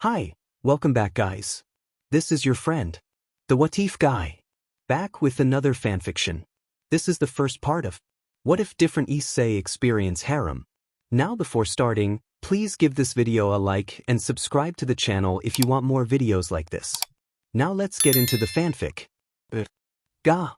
Hi, welcome back guys. This is your friend, the What If guy, back with another fanfiction. This is the first part of What If Different Issei Experience Harem. Now before starting, please give this video a like and subscribe to the channel if you want more videos like this. Now let's get into the fanfic. Gah!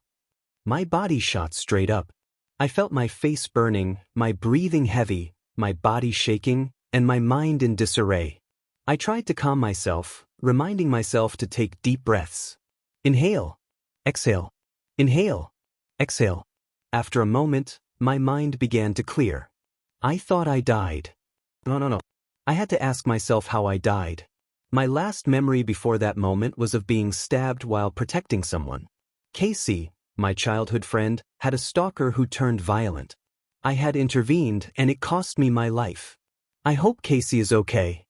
My body shot straight up. I felt my face burning, my breathing heavy, my body shaking, and my mind in disarray. I tried to calm myself, reminding myself to take deep breaths. Inhale. Exhale. Inhale. Exhale. After a moment, my mind began to clear. I thought I died. No. I had to ask myself how I died. My last memory before that moment was of being stabbed while protecting someone. Casey, my childhood friend, had a stalker who turned violent. I had intervened and it cost me my life. I hope Casey is okay.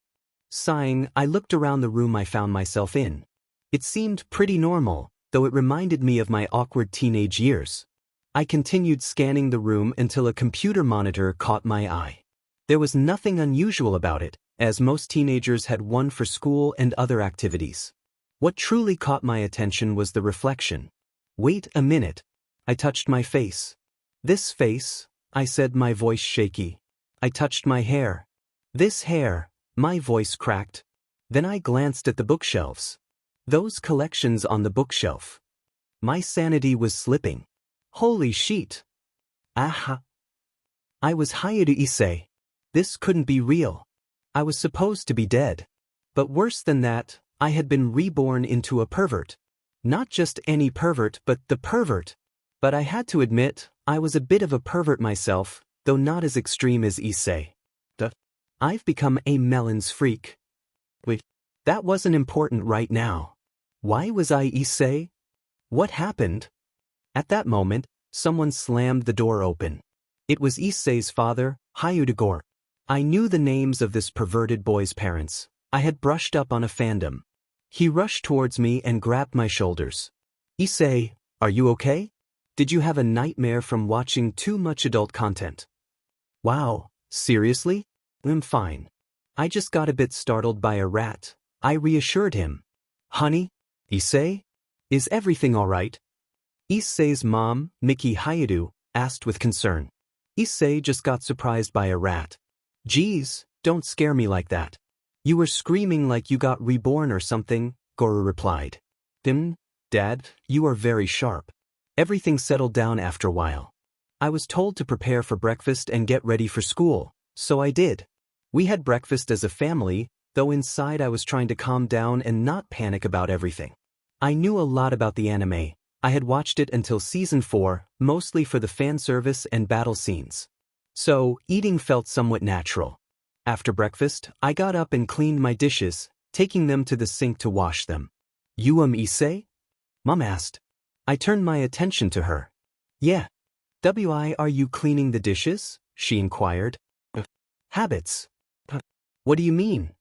Sighing, I looked around the room I found myself in. It seemed pretty normal, though it reminded me of my awkward teenage years. I continued scanning the room until a computer monitor caught my eye. There was nothing unusual about it, as most teenagers had one for school and other activities. What truly caught my attention was the reflection. Wait a minute. I touched my face. This face, I said, my voice shaky. I touched my hair. This hair. My voice cracked. Then I glanced at the bookshelves. Those collections on the bookshelf. My sanity was slipping. Holy shit. Aha. I was Hayato Issei. This couldn't be real. I was supposed to be dead. But worse than that, I had been reborn into a pervert. Not just any pervert, but the pervert. But I had to admit, I was a bit of a pervert myself, though not as extreme as Issei. I've become a melons freak. Wait, that wasn't important right now. Why was I Issei? What happened? At that moment, someone slammed the door open. It was Issei's father, Hayato. I knew the names of this perverted boy's parents. I had brushed up on a fandom. He rushed towards me and grabbed my shoulders. Issei, are you okay? Did you have a nightmare from watching too much adult content? Wow, seriously? I'm fine. I just got a bit startled by a rat. I reassured him. Honey? Issei? Is everything alright? Issei's mom, Miki Hayato, asked with concern. Issei just got surprised by a rat. Geez, don't scare me like that. You were screaming like you got reborn or something, Goro replied. Dad, you are very sharp. Everything settled down after a while. I was told to prepare for breakfast and get ready for school, so I did. We had breakfast as a family, though inside I was trying to calm down and not panic about everything. I knew a lot about the anime. I had watched it until season 4, mostly for the fan service and battle scenes. So, eating felt somewhat natural. After breakfast, I got up and cleaned my dishes, taking them to the sink to wash them. You Issei? Mom asked. I turned my attention to her. Yeah. Are you cleaning the dishes? She inquired. Habits. What do you mean?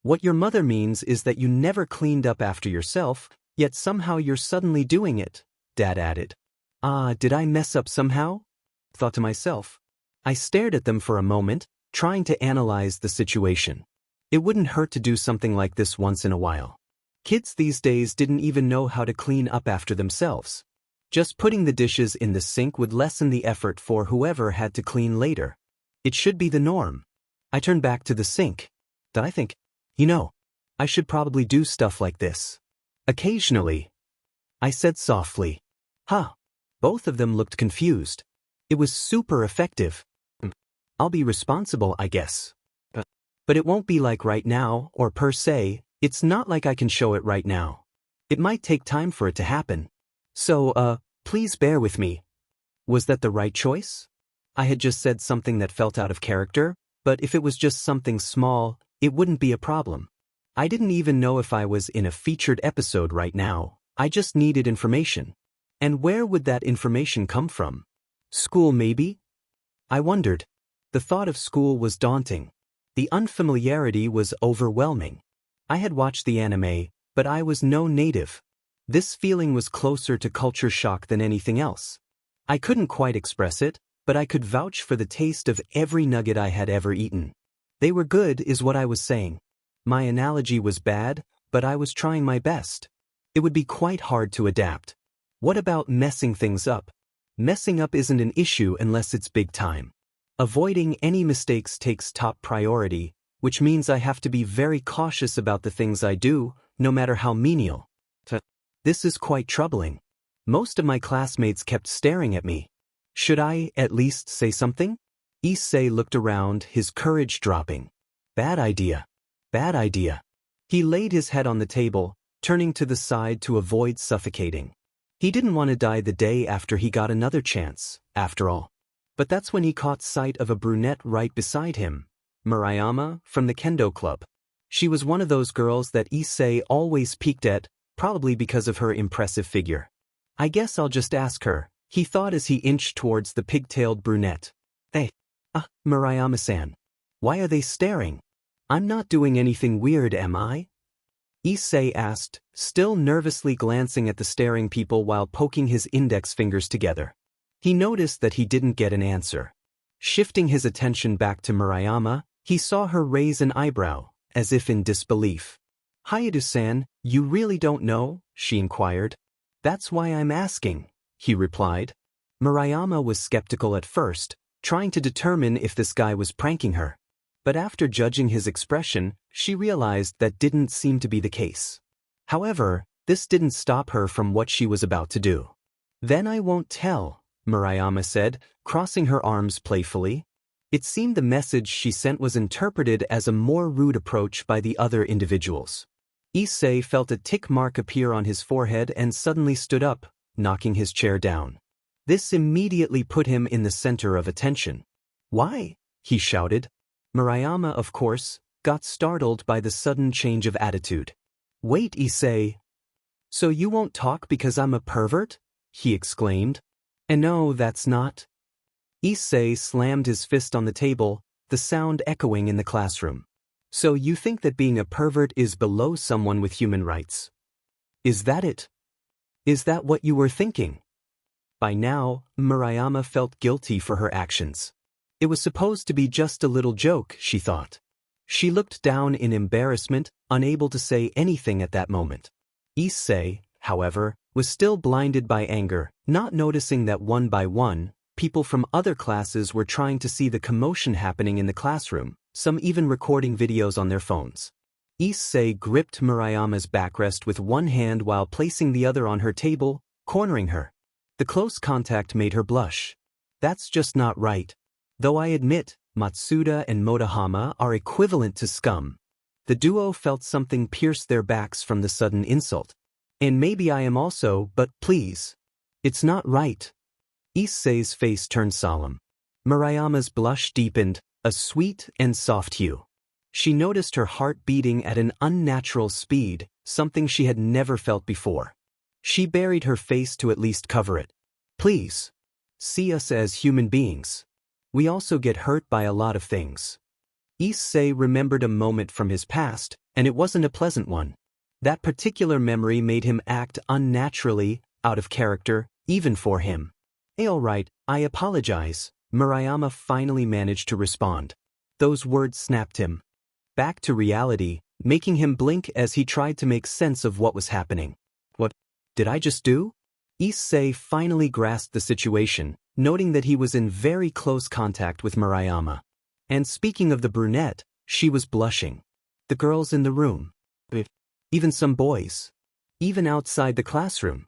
What your mother means is that you never cleaned up after yourself, yet somehow you're suddenly doing it, Dad added. Did I mess up somehow? Thought to myself. I stared at them for a moment, trying to analyze the situation. It wouldn't hurt to do something like this once in a while. Kids these days didn't even know how to clean up after themselves. Just putting the dishes in the sink would lessen the effort for whoever had to clean later. It should be the norm. I turned back to the sink. I think, I should probably do stuff like this. Occasionally. I said softly. Both of them looked confused. It was super effective. I'll be responsible, I guess. But it won't be like right now, or per se, it's not like I can show it right now. It might take time for it to happen. So, please bear with me. Was that the right choice? I had just said something that felt out of character, but if it was just something small, it wouldn't be a problem. I didn't even know if I was in a featured episode right now. I just needed information. And where would that information come from? School maybe? I wondered. The thought of school was daunting. The unfamiliarity was overwhelming. I had watched the anime, but I was no native. This feeling was closer to culture shock than anything else. I couldn't quite express it, but I could vouch for the taste of every nugget I had ever eaten. They were good is what I was saying. My analogy was bad, but I was trying my best. It would be quite hard to adapt. What about messing things up? Messing up isn't an issue unless it's big time. Avoiding any mistakes takes top priority, which means I have to be very cautious about the things I do, no matter how menial. This is quite troubling. Most of my classmates kept staring at me. Should I at least say something? Issei looked around, his courage dropping. Bad idea. Bad idea. He laid his head on the table, turning to the side to avoid suffocating. He didn't want to die the day after he got another chance, after all. But that's when he caught sight of a brunette right beside him, Murayama, from the kendo club. She was one of those girls that Issei always peeked at, probably because of her impressive figure. I guess I'll just ask her, he thought as he inched towards the pigtailed brunette. Hey, Murayama-san. Why are they staring? I'm not doing anything weird, am I? Issei asked, still nervously glancing at the staring people while poking his index fingers together. He noticed that he didn't get an answer. Shifting his attention back to Murayama, he saw her raise an eyebrow, as if in disbelief. Hayato-san, you really don't know? She inquired. That's why I'm asking, he replied. Murayama was skeptical at first, trying to determine if this guy was pranking her. But after judging his expression, she realized that didn't seem to be the case. However, this didn't stop her from what she was about to do. Then I won't tell, Murayama said, crossing her arms playfully. It seemed the message she sent was interpreted as a more rude approach by the other individuals. Issei felt a tick mark appear on his forehead and suddenly stood up, knocking his chair down. This immediately put him in the center of attention. Why? He shouted. Murayama, of course, got startled by the sudden change of attitude. Wait, Issei. So you won't talk because I'm a pervert? He exclaimed. And no, that's not. Issei slammed his fist on the table, the sound echoing in the classroom. So you think that being a pervert is below someone with human rights? Is that it? Is that what you were thinking? By now, Murayama felt guilty for her actions. It was supposed to be just a little joke, she thought. She looked down in embarrassment, unable to say anything at that moment. Issei, however, was still blinded by anger, not noticing that one by one, people from other classes were trying to see the commotion happening in the classroom, some even recording videos on their phones. Issei gripped Murayama's backrest with one hand while placing the other on her table, cornering her. The close contact made her blush. That's just not right. Though I admit, Matsuda and Motohama are equivalent to scum. The duo felt something pierce their backs from the sudden insult. And maybe I am also, but please. It's not right. Issei's face turned solemn. Murayama's blush deepened, a sweet and soft hue. She noticed her heart beating at an unnatural speed, something she had never felt before. She buried her face to at least cover it. Please. See us as human beings. We also get hurt by a lot of things. Issei remembered a moment from his past, and it wasn't a pleasant one. That particular memory made him act unnaturally, out of character, even for him. All right, I apologize, Murayama finally managed to respond. Those words snapped him back to reality, making him blink as he tried to make sense of what was happening. What did I just do? Issei finally grasped the situation, noting that he was in very close contact with Murayama. And speaking of the brunette, she was blushing. The girls in the room. Even some boys. Even outside the classroom.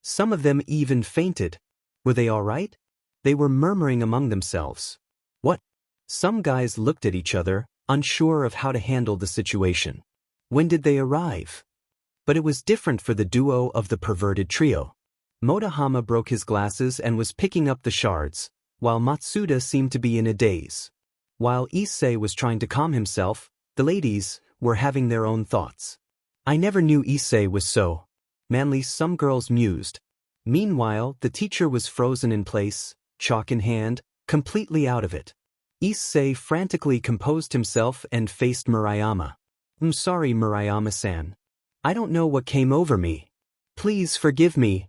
Some of them even fainted. Were they all right? They were murmuring among themselves. What? Some guys looked at each other, unsure of how to handle the situation. When did they arrive? But it was different for the duo of the perverted trio. Motohama broke his glasses and was picking up the shards, while Matsuda seemed to be in a daze. While Issei was trying to calm himself, the ladies were having their own thoughts. I never knew Issei was so manly, some girls mused. Meanwhile, the teacher was frozen in place, chalk in hand, completely out of it. Issei frantically composed himself and faced Murayama. I'm sorry, Murayama-san. I don't know what came over me. Please forgive me.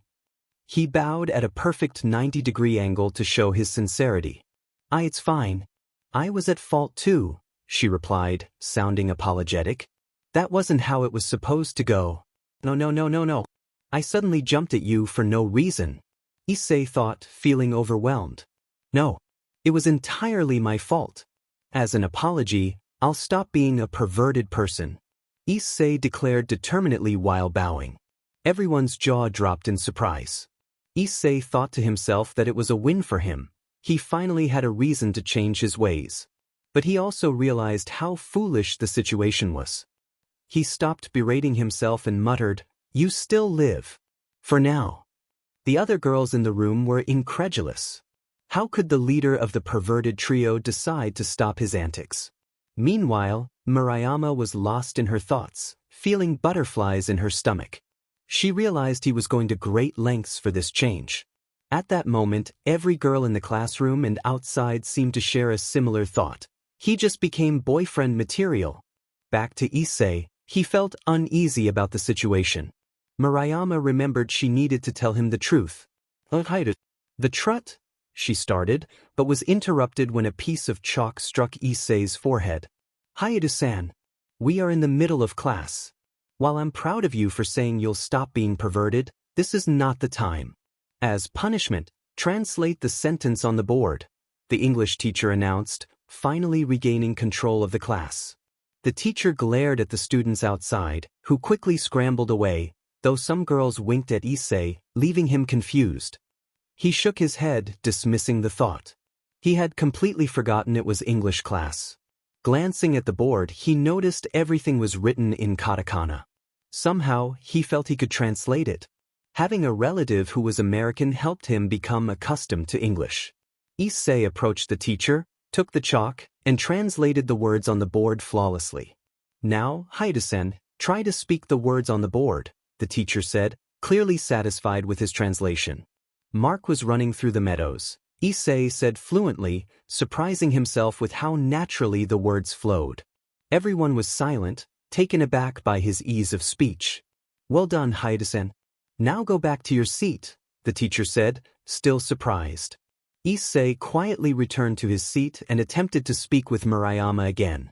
He bowed at a perfect 90-degree angle to show his sincerity. It's fine. I was at fault too, she replied, sounding apologetic. That wasn't how it was supposed to go. No. I suddenly jumped at you for no reason. Issei thought, feeling overwhelmed. No. It was entirely my fault. As an apology, I'll stop being a perverted person. Issei declared determinedly while bowing. Everyone's jaw dropped in surprise. Issei thought to himself that it was a win for him. He finally had a reason to change his ways. But he also realized how foolish the situation was. He stopped berating himself and muttered, "You still live. For now." The other girls in the room were incredulous. How could the leader of the perverted trio decide to stop his antics? Meanwhile, Murayama was lost in her thoughts, feeling butterflies in her stomach. She realized he was going to great lengths for this change. At that moment, every girl in the classroom and outside seemed to share a similar thought. He just became boyfriend material. Back to Issei, he felt uneasy about the situation. Murayama remembered she needed to tell him the truth. The trut, she started, but was interrupted when a piece of chalk struck Issei's forehead. Hayate-san, we are in the middle of class. While I'm proud of you for saying you'll stop being perverted, this is not the time. As punishment, translate the sentence on the board, the English teacher announced, finally regaining control of the class. The teacher glared at the students outside, who quickly scrambled away, though some girls winked at Issei, leaving him confused. He shook his head, dismissing the thought. He had completely forgotten it was English class. Glancing at the board, he noticed everything was written in katakana. Somehow, he felt he could translate it. Having a relative who was American helped him become accustomed to English. Issei approached the teacher, took the chalk, and translated the words on the board flawlessly. Now, Hayate-san, try to speak the words on the board, the teacher said, clearly satisfied with his translation. Mark was running through the meadows. Issei said fluently, surprising himself with how naturally the words flowed. Everyone was silent, taken aback by his ease of speech. Well done, Hayate-san. Now go back to your seat, the teacher said, still surprised. Issei quietly returned to his seat and attempted to speak with Murayama again.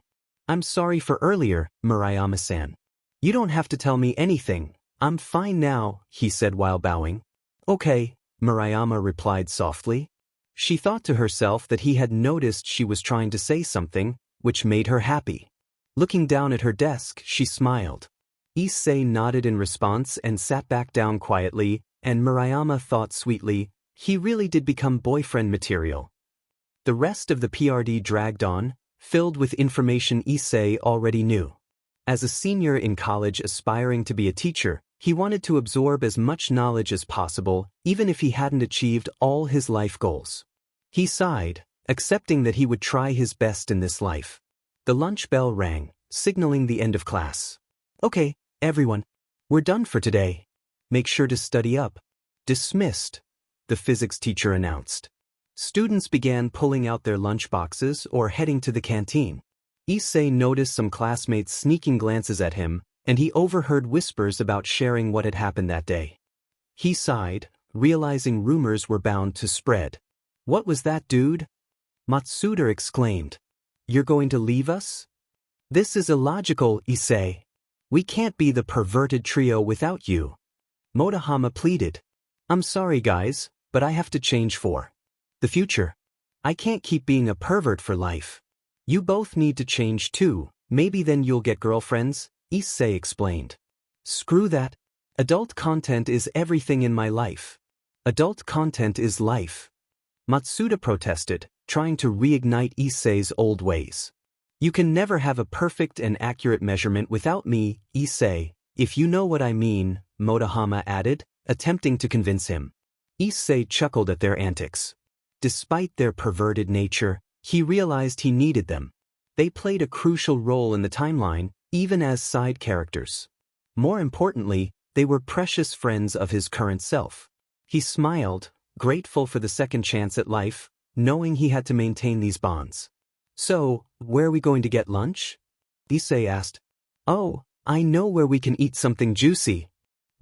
I'm sorry for earlier, Murayama-san. You don't have to tell me anything. I'm fine now, he said while bowing. Okay, Murayama replied softly. She thought to herself that he had noticed she was trying to say something, which made her happy. Looking down at her desk, she smiled. Issei nodded in response and sat back down quietly, and Murayama thought sweetly, he really did become boyfriend material. The rest of the PRD dragged on, filled with information Issei already knew. As a senior in college aspiring to be a teacher, he wanted to absorb as much knowledge as possible, even if he hadn't achieved all his life goals. He sighed, accepting that he would try his best in this life. The lunch bell rang, signaling the end of class. Okay, everyone, we're done for today. Make sure to study up. Dismissed, the physics teacher announced. Students began pulling out their lunchboxes or heading to the canteen. Issei noticed some classmates sneaking glances at him, and he overheard whispers about sharing what had happened that day. He sighed, realizing rumors were bound to spread. What was that, dude? Matsuda exclaimed. You're going to leave us? This is illogical, Issei. We can't be the perverted trio without you. Motohama pleaded. I'm sorry, guys, but I have to change for the future. I can't keep being a pervert for life. You both need to change too, maybe then you'll get girlfriends, Issei explained. Screw that. Adult content is everything in my life. Adult content is life. Matsuda protested, trying to reignite Issei's old ways. You can never have a perfect and accurate measurement without me, Issei, if you know what I mean, Motohama added, attempting to convince him. Issei chuckled at their antics. Despite their perverted nature, he realized he needed them. They played a crucial role in the timeline, even as side characters. More importantly, they were precious friends of his current self. He smiled, grateful for the second chance at life, knowing he had to maintain these bonds. So, where are we going to get lunch? Issei asked. Oh, I know where we can eat something juicy,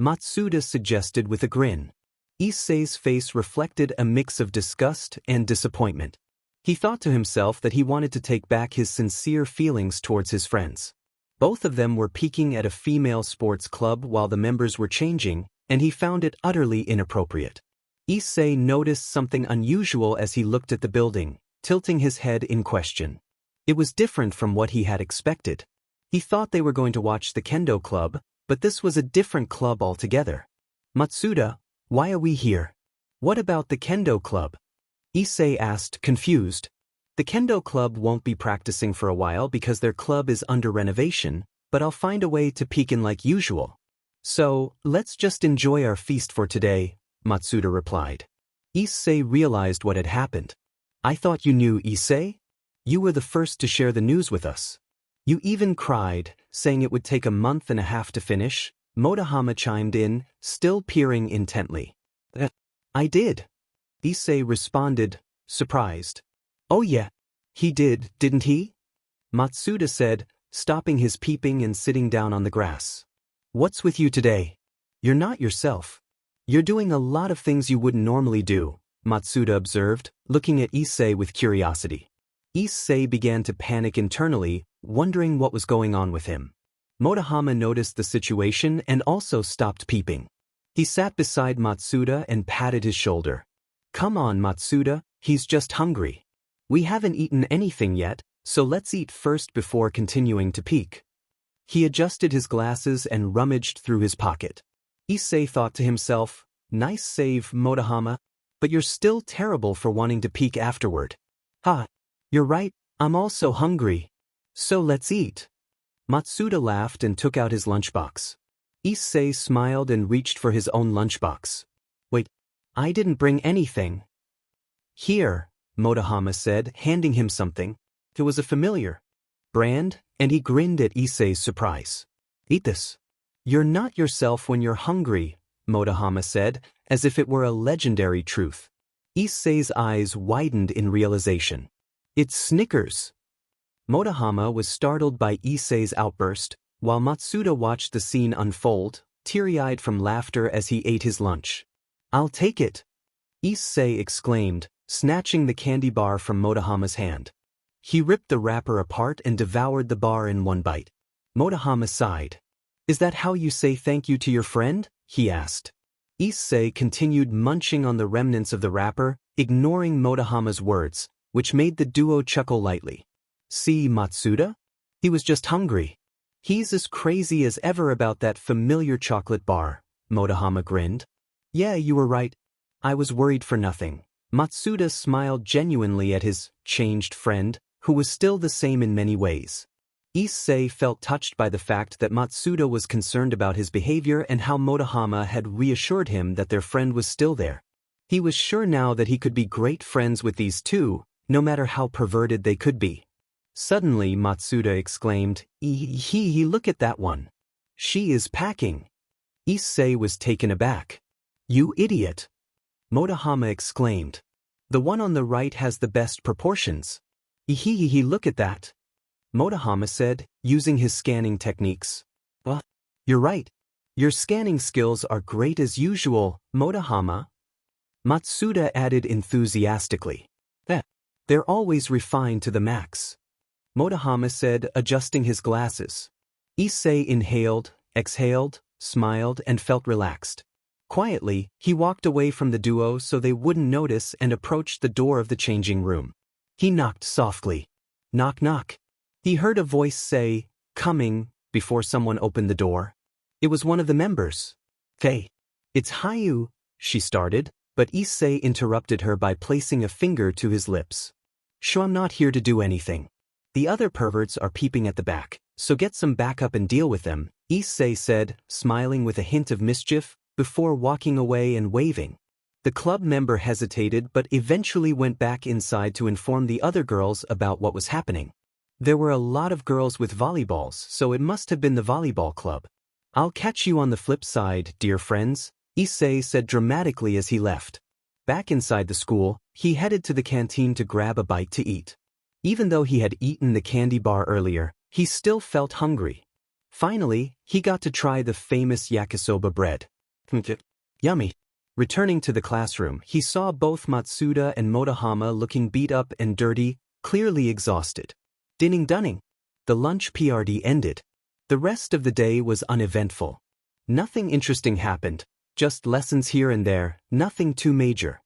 Matsuda suggested with a grin. Issei's face reflected a mix of disgust and disappointment. He thought to himself that he wanted to take back his sincere feelings towards his friends. Both of them were peeking at a female sports club while the members were changing, and he found it utterly inappropriate. Issei noticed something unusual as he looked at the building, tilting his head in question. It was different from what he had expected. He thought they were going to watch the kendo club, but this was a different club altogether. Matsuda, why are we here? What about the kendo club? Issei asked, confused. The kendo club won't be practicing for a while because their club is under renovation, but I'll find a way to peek in like usual. So, let's just enjoy our feast for today, Matsuda replied. Issei realized what had happened. I thought you knew, Issei? You were the first to share the news with us. You even cried, saying it would take a month and a half to finish, Motohama chimed in, still peering intently. I did. Issei responded, surprised. Oh yeah, he did, didn't he? Matsuda said, stopping his peeping and sitting down on the grass. What's with you today? You're not yourself. You're doing a lot of things you wouldn't normally do, Matsuda observed, looking at Issei with curiosity. Issei began to panic internally, wondering what was going on with him. Motohama noticed the situation and also stopped peeping. He sat beside Matsuda and patted his shoulder. Come on, Matsuda, he's just hungry. We haven't eaten anything yet, so let's eat first before continuing to peek. He adjusted his glasses and rummaged through his pocket. Issei thought to himself, nice save, Motohama, but you're still terrible for wanting to peek afterward. Ha, you're right, I'm also hungry. So let's eat. Matsuda laughed and took out his lunchbox. Issei smiled and reached for his own lunchbox. Wait, I didn't bring anything. Here, Motohama said, handing him something. It was a familiar brand, and he grinned at Issei's surprise. Eat this. You're not yourself when you're hungry, Motohama said, as if it were a legendary truth. Issei's eyes widened in realization. It's Snickers. Motohama was startled by Issei's outburst, while Matsuda watched the scene unfold, teary-eyed from laughter as he ate his lunch. I'll take it, Issei exclaimed, snatching the candy bar from Motohama's hand. He ripped the wrapper apart and devoured the bar in one bite. Motohama sighed. Is that how you say thank you to your friend? He asked. Issei continued munching on the remnants of the wrapper, ignoring Motohama's words, which made the duo chuckle lightly. See, Matsuda? He was just hungry. He's as crazy as ever about that familiar chocolate bar, Motohama grinned. Yeah, you were right. I was worried for nothing. Matsuda smiled genuinely at his changed friend, who was still the same in many ways. Issei felt touched by the fact that Matsuda was concerned about his behavior and how Motohama had reassured him that their friend was still there. He was sure now that he could be great friends with these two, no matter how perverted they could be. Suddenly Matsuda exclaimed, Look at that one. She is packing. Issei was taken aback. You idiot. Motohama exclaimed. The one on the right has the best proportions. Look at that. Motohama said, using his scanning techniques. You're right. Your scanning skills are great as usual, Motohama. Matsuda added enthusiastically. They're always refined to the max. Motohama said, adjusting his glasses. Issei inhaled, exhaled, smiled, and felt relaxed. Quietly, he walked away from the duo so they wouldn't notice and approached the door of the changing room. He knocked softly. Knock knock. He heard a voice say, coming, before someone opened the door. It was one of the members. Hey, it's Hayu, she started, but Issei interrupted her by placing a finger to his lips. Sure, I'm not here to do anything. The other perverts are peeping at the back, so get some backup and deal with them, Issei said, smiling with a hint of mischief, before walking away and waving. The club member hesitated but eventually went back inside to inform the other girls about what was happening. There were a lot of girls with volleyballs, so it must have been the volleyball club. I'll catch you on the flip side, dear friends, Issei said dramatically as he left. Back inside the school, he headed to the canteen to grab a bite to eat. Even though he had eaten the candy bar earlier, he still felt hungry. Finally, he got to try the famous yakisoba bread. Yummy. Returning to the classroom, he saw both Matsuda and Motohama looking beat up and dirty, clearly exhausted. Dinning dunning. The lunch PRD ended. The rest of the day was uneventful. Nothing interesting happened, just lessons here and there, nothing too major.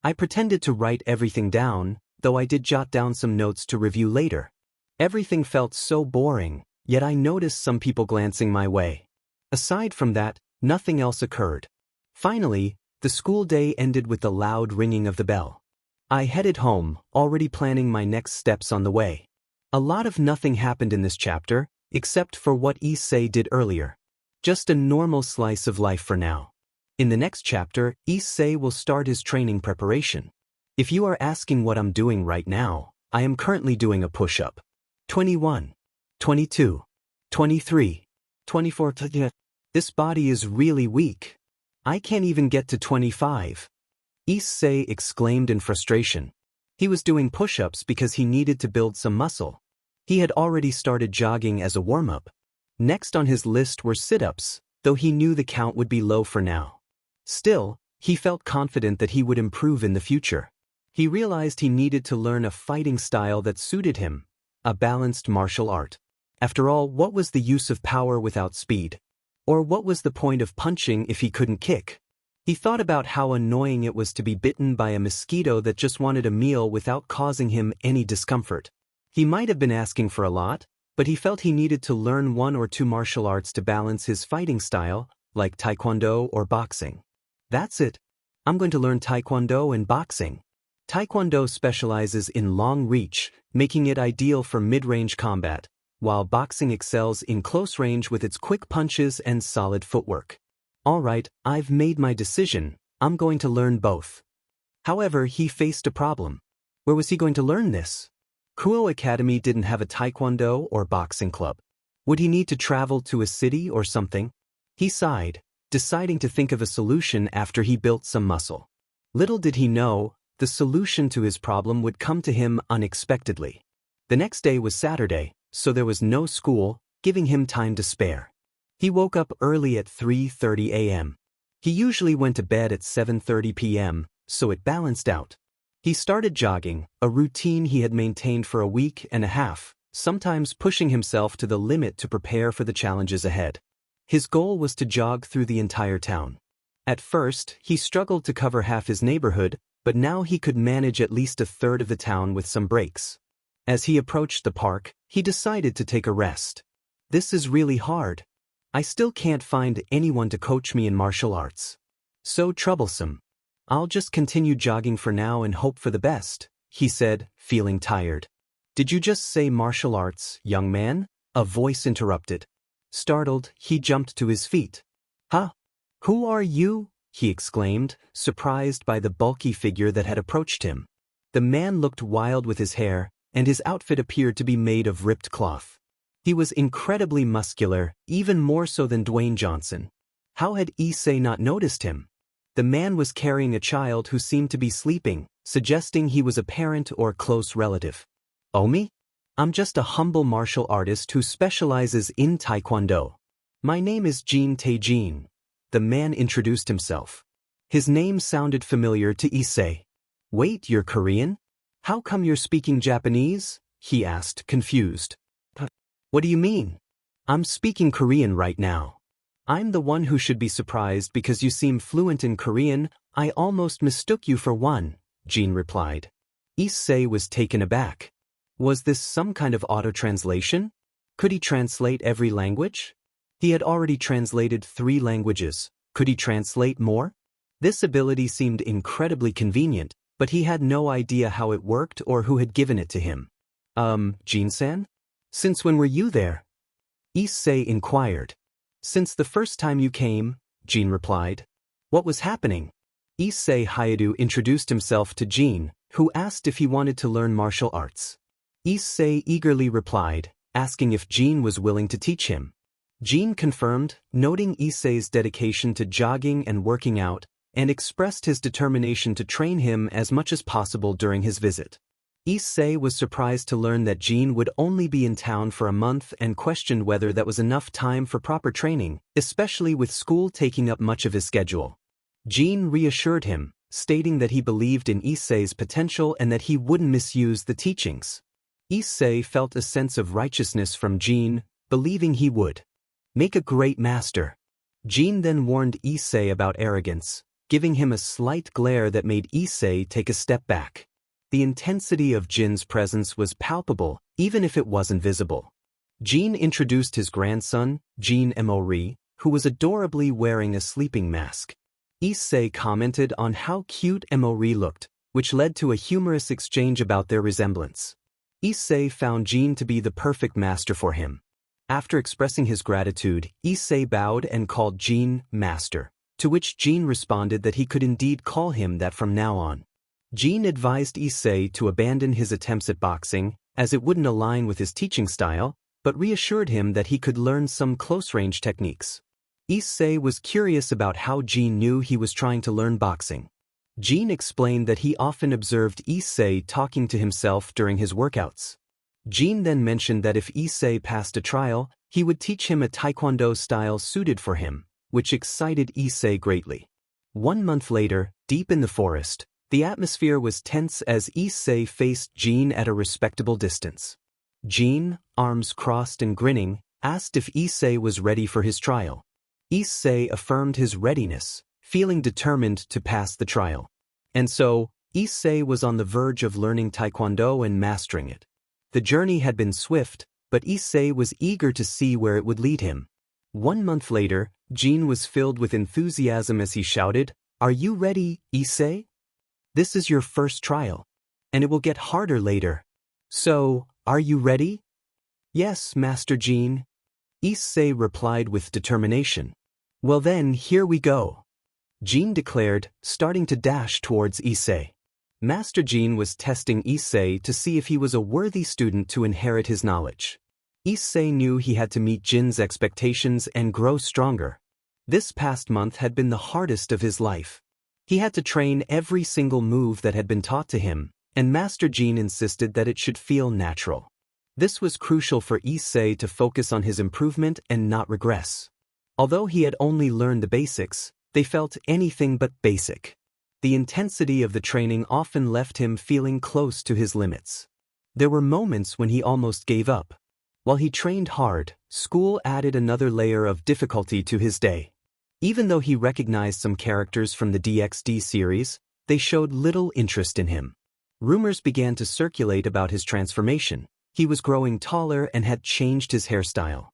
I pretended to write everything down, though I did jot down some notes to review later. Everything felt so boring, yet I noticed some people glancing my way. Aside from that, nothing else occurred. Finally, the school day ended with the loud ringing of the bell. I headed home, already planning my next steps on the way. A lot of nothing happened in this chapter, except for what Issei did earlier. Just a normal slice of life for now. In the next chapter, Issei will start his training preparation. If you are asking what I'm doing right now, I am currently doing a push-up. 21, 22, 23, 24. This body is really weak. I can't even get to 25. Issei exclaimed in frustration. He was doing push-ups because he needed to build some muscle. He had already started jogging as a warm-up. Next on his list were sit-ups, though he knew the count would be low for now. Still, he felt confident that he would improve in the future. He realized he needed to learn a fighting style that suited him, a balanced martial art. After all, what was the use of power without speed? Or what was the point of punching if he couldn't kick? He thought about how annoying it was to be bitten by a mosquito that just wanted a meal without causing him any discomfort. He might have been asking for a lot, but he felt he needed to learn one or two martial arts to balance his fighting style, like taekwondo or boxing. That's it. I'm going to learn taekwondo and boxing. Taekwondo specializes in long reach, making it ideal for mid-range combat, while boxing excels in close range with its quick punches and solid footwork. All right, I've made my decision. I'm going to learn both. However, he faced a problem. Where was he going to learn this? Kuo Academy didn't have a taekwondo or boxing club. Would he need to travel to a city or something? He sighed, deciding to think of a solution after he built some muscle. Little did he know, the solution to his problem would come to him unexpectedly. The next day was Saturday, so there was no school, giving him time to spare. He woke up early at 3:30 a.m. He usually went to bed at 7:30 p.m., so it balanced out. He started jogging, a routine he had maintained for a week and a half, sometimes pushing himself to the limit to prepare for the challenges ahead. His goal was to jog through the entire town. At first, he struggled to cover half his neighborhood, but now he could manage at least a third of the town with some breaks. As he approached the park, he decided to take a rest. This is really hard. I still can't find anyone to coach me in martial arts. So troublesome. I'll just continue jogging for now and hope for the best, he said, feeling tired. Did you just say martial arts, young man? A voice interrupted. Startled, he jumped to his feet. Huh? Who are you? He exclaimed, surprised by the bulky figure that had approached him. The man looked wild with his hair, and his outfit appeared to be made of ripped cloth. He was incredibly muscular, even more so than Dwayne Johnson. How had Issei not noticed him? The man was carrying a child who seemed to be sleeping, suggesting he was a parent or close relative. Omi? I'm just a humble martial artist who specializes in taekwondo. My name is Jin Taejin. The man introduced himself. His name sounded familiar to Issei. Wait, you're Korean? How come you're speaking Japanese? He asked, confused. What do you mean? I'm speaking Korean right now. I'm the one who should be surprised because you seem fluent in Korean. I almost mistook you for one, Jin replied. Issei was taken aback. Was this some kind of auto-translation? Could he translate every language? He had already translated 3 languages. Could he translate more? This ability seemed incredibly convenient, but he had no idea how it worked or who had given it to him. Jin-san? Since when were you there? Issei inquired. Since the first time you came, Jin replied. What was happening? Issei Hayadu introduced himself to Jin, who asked if he wanted to learn martial arts. Issei eagerly replied, asking if Jin was willing to teach him. Jin confirmed, noting Issei's dedication to jogging and working out, and expressed his determination to train him as much as possible during his visit. Issei was surprised to learn that Jin would only be in town for a month and questioned whether that was enough time for proper training, especially with school taking up much of his schedule. Jin reassured him, stating that he believed in Issei's potential and that he wouldn't misuse the teachings. Issei felt a sense of righteousness from Jin, believing he would make a great master. Jin then warned Issei about arrogance, giving him a slight glare that made Issei take a step back. The intensity of Jin's presence was palpable, even if it wasn't visible. Jin introduced his grandson, Jin Emori, who was adorably wearing a sleeping mask. Issei commented on how cute Emori looked, which led to a humorous exchange about their resemblance. Issei found Jin to be the perfect master for him. After expressing his gratitude, Issei bowed and called Jin master, to which Jin responded that he could indeed call him that from now on. Jin advised Issei to abandon his attempts at boxing, as it wouldn't align with his teaching style, but reassured him that he could learn some close-range techniques. Issei was curious about how Jin knew he was trying to learn boxing. Jin explained that he often observed Issei talking to himself during his workouts. Jin then mentioned that if Issei passed a trial, he would teach him a taekwondo style suited for him, which excited Issei greatly. 1 month later, deep in the forest, the atmosphere was tense as Issei faced Jin at a respectable distance. Jin, arms crossed and grinning, asked if Issei was ready for his trial. Issei affirmed his readiness, feeling determined to pass the trial. And so, Issei was on the verge of learning taekwondo and mastering it. The journey had been swift, but Issei was eager to see where it would lead him. 1 month later, Jin was filled with enthusiasm as he shouted, "Are you ready, Issei? This is your first trial, and it will get harder later. So, are you ready?" "Yes, Master Jin," Issei replied with determination. "Well then, here we go," Jin declared, starting to dash towards Issei. Master Jin was testing Issei to see if he was a worthy student to inherit his knowledge. Issei knew he had to meet Jin's expectations and grow stronger. This past month had been the hardest of his life. He had to train every single move that had been taught to him, and Master Jin insisted that it should feel natural. This was crucial for Issei to focus on his improvement and not regress. Although he had only learned the basics, they felt anything but basic. The intensity of the training often left him feeling close to his limits. There were moments when he almost gave up. While he trained hard, school added another layer of difficulty to his day. Even though he recognized some characters from the DxD series, they showed little interest in him. Rumors began to circulate about his transformation. He was growing taller and had changed his hairstyle.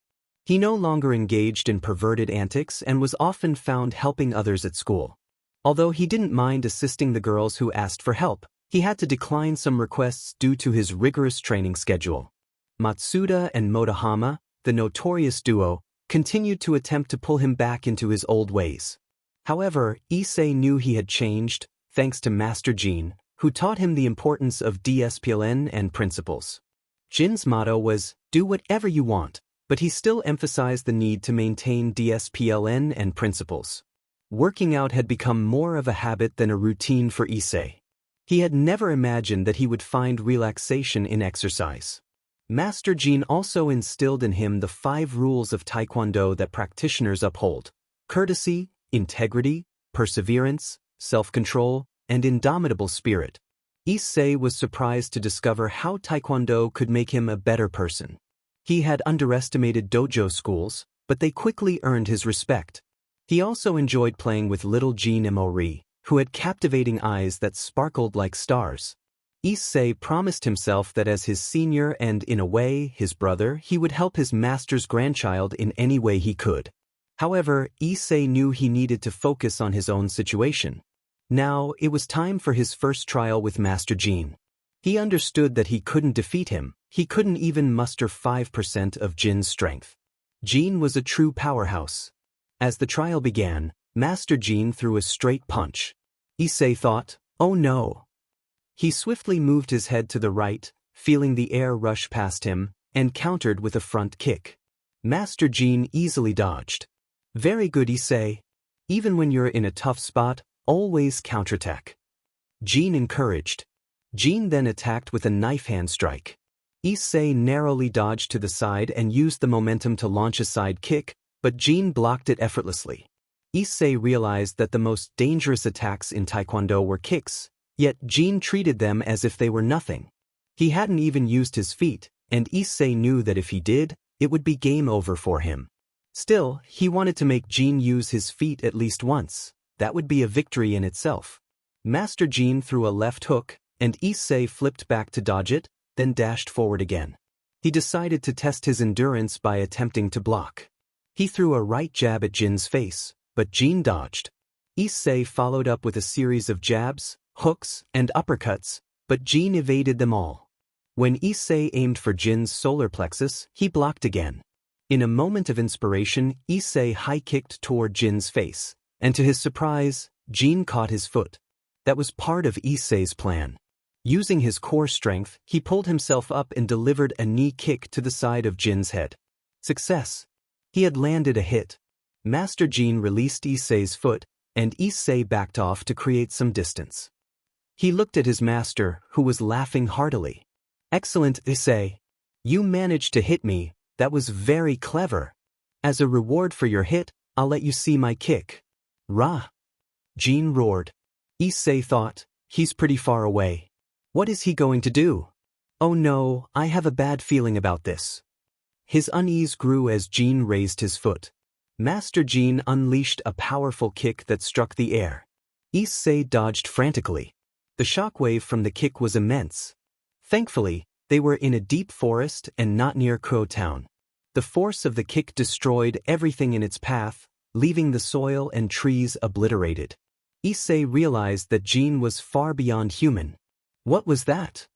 He no longer engaged in perverted antics and was often found helping others at school. Although he didn't mind assisting the girls who asked for help, he had to decline some requests due to his rigorous training schedule. Matsuda and Motohama, the notorious duo, continued to attempt to pull him back into his old ways. However, Issei knew he had changed, thanks to Master Jin, who taught him the importance of DSPLN and principles. Jin's motto was, "Do whatever you want," but he still emphasized the need to maintain DSPLN and principles. Working out had become more of a habit than a routine for Issei. He had never imagined that he would find relaxation in exercise. Master Jin also instilled in him the 5 rules of Taekwondo that practitioners uphold: courtesy, integrity, perseverance, self-control, and indomitable spirit. Issei was surprised to discover how Taekwondo could make him a better person. He had underestimated dojo schools, but they quickly earned his respect. He also enjoyed playing with little Jin Emori, who had captivating eyes that sparkled like stars. Issei promised himself that as his senior and, in a way, his brother, he would help his master's grandchild in any way he could. However, Issei knew he needed to focus on his own situation. Now, it was time for his first trial with Master Jin. He understood that he couldn't defeat him. He couldn't even muster 5% of Jin's strength. Jin was a true powerhouse. As the trial began, Master Jin threw a straight punch. Issei thought, "Oh no." He swiftly moved his head to the right, feeling the air rush past him, and countered with a front kick. Master Jin easily dodged. "Very good, Issei. Even when you're in a tough spot, always counterattack," Jin encouraged. Jin then attacked with a knife hand strike. Issei narrowly dodged to the side and used the momentum to launch a side kick, but Jin blocked it effortlessly. Issei realized that the most dangerous attacks in Taekwondo were kicks, yet Jin treated them as if they were nothing. He hadn't even used his feet, and Issei knew that if he did, it would be game over for him. Still, he wanted to make Jin use his feet at least once. That would be a victory in itself. Master Jin threw a left hook, and Issei flipped back to dodge it, then dashed forward again. He decided to test his endurance by attempting to block. He threw a right jab at Jin's face, but Jin dodged. Issei followed up with a series of jabs, hooks, and uppercuts, but Jin evaded them all. When Issei aimed for Jin's solar plexus, he blocked again. In a moment of inspiration, Issei high-kicked toward Jin's face, and to his surprise, Jin caught his foot. That was part of Issei's plan. Using his core strength, he pulled himself up and delivered a knee kick to the side of Jin's head. Success! He had landed a hit. Master Jin released Issei's foot, and Issei backed off to create some distance. He looked at his master, who was laughing heartily. "Excellent, Issei. You managed to hit me. That was very clever. As a reward for your hit, I'll let you see my kick." "Rah!" Jin roared. Issei thought, he's pretty far away. What is he going to do? Oh no, I have a bad feeling about this. His unease grew as Jin raised his foot. Master Jin unleashed a powerful kick that struck the air. Issei dodged frantically. The shockwave from the kick was immense. Thankfully, they were in a deep forest and not near Crow Town. The force of the kick destroyed everything in its path, leaving the soil and trees obliterated. Issei realized that Jin was far beyond human. What was that?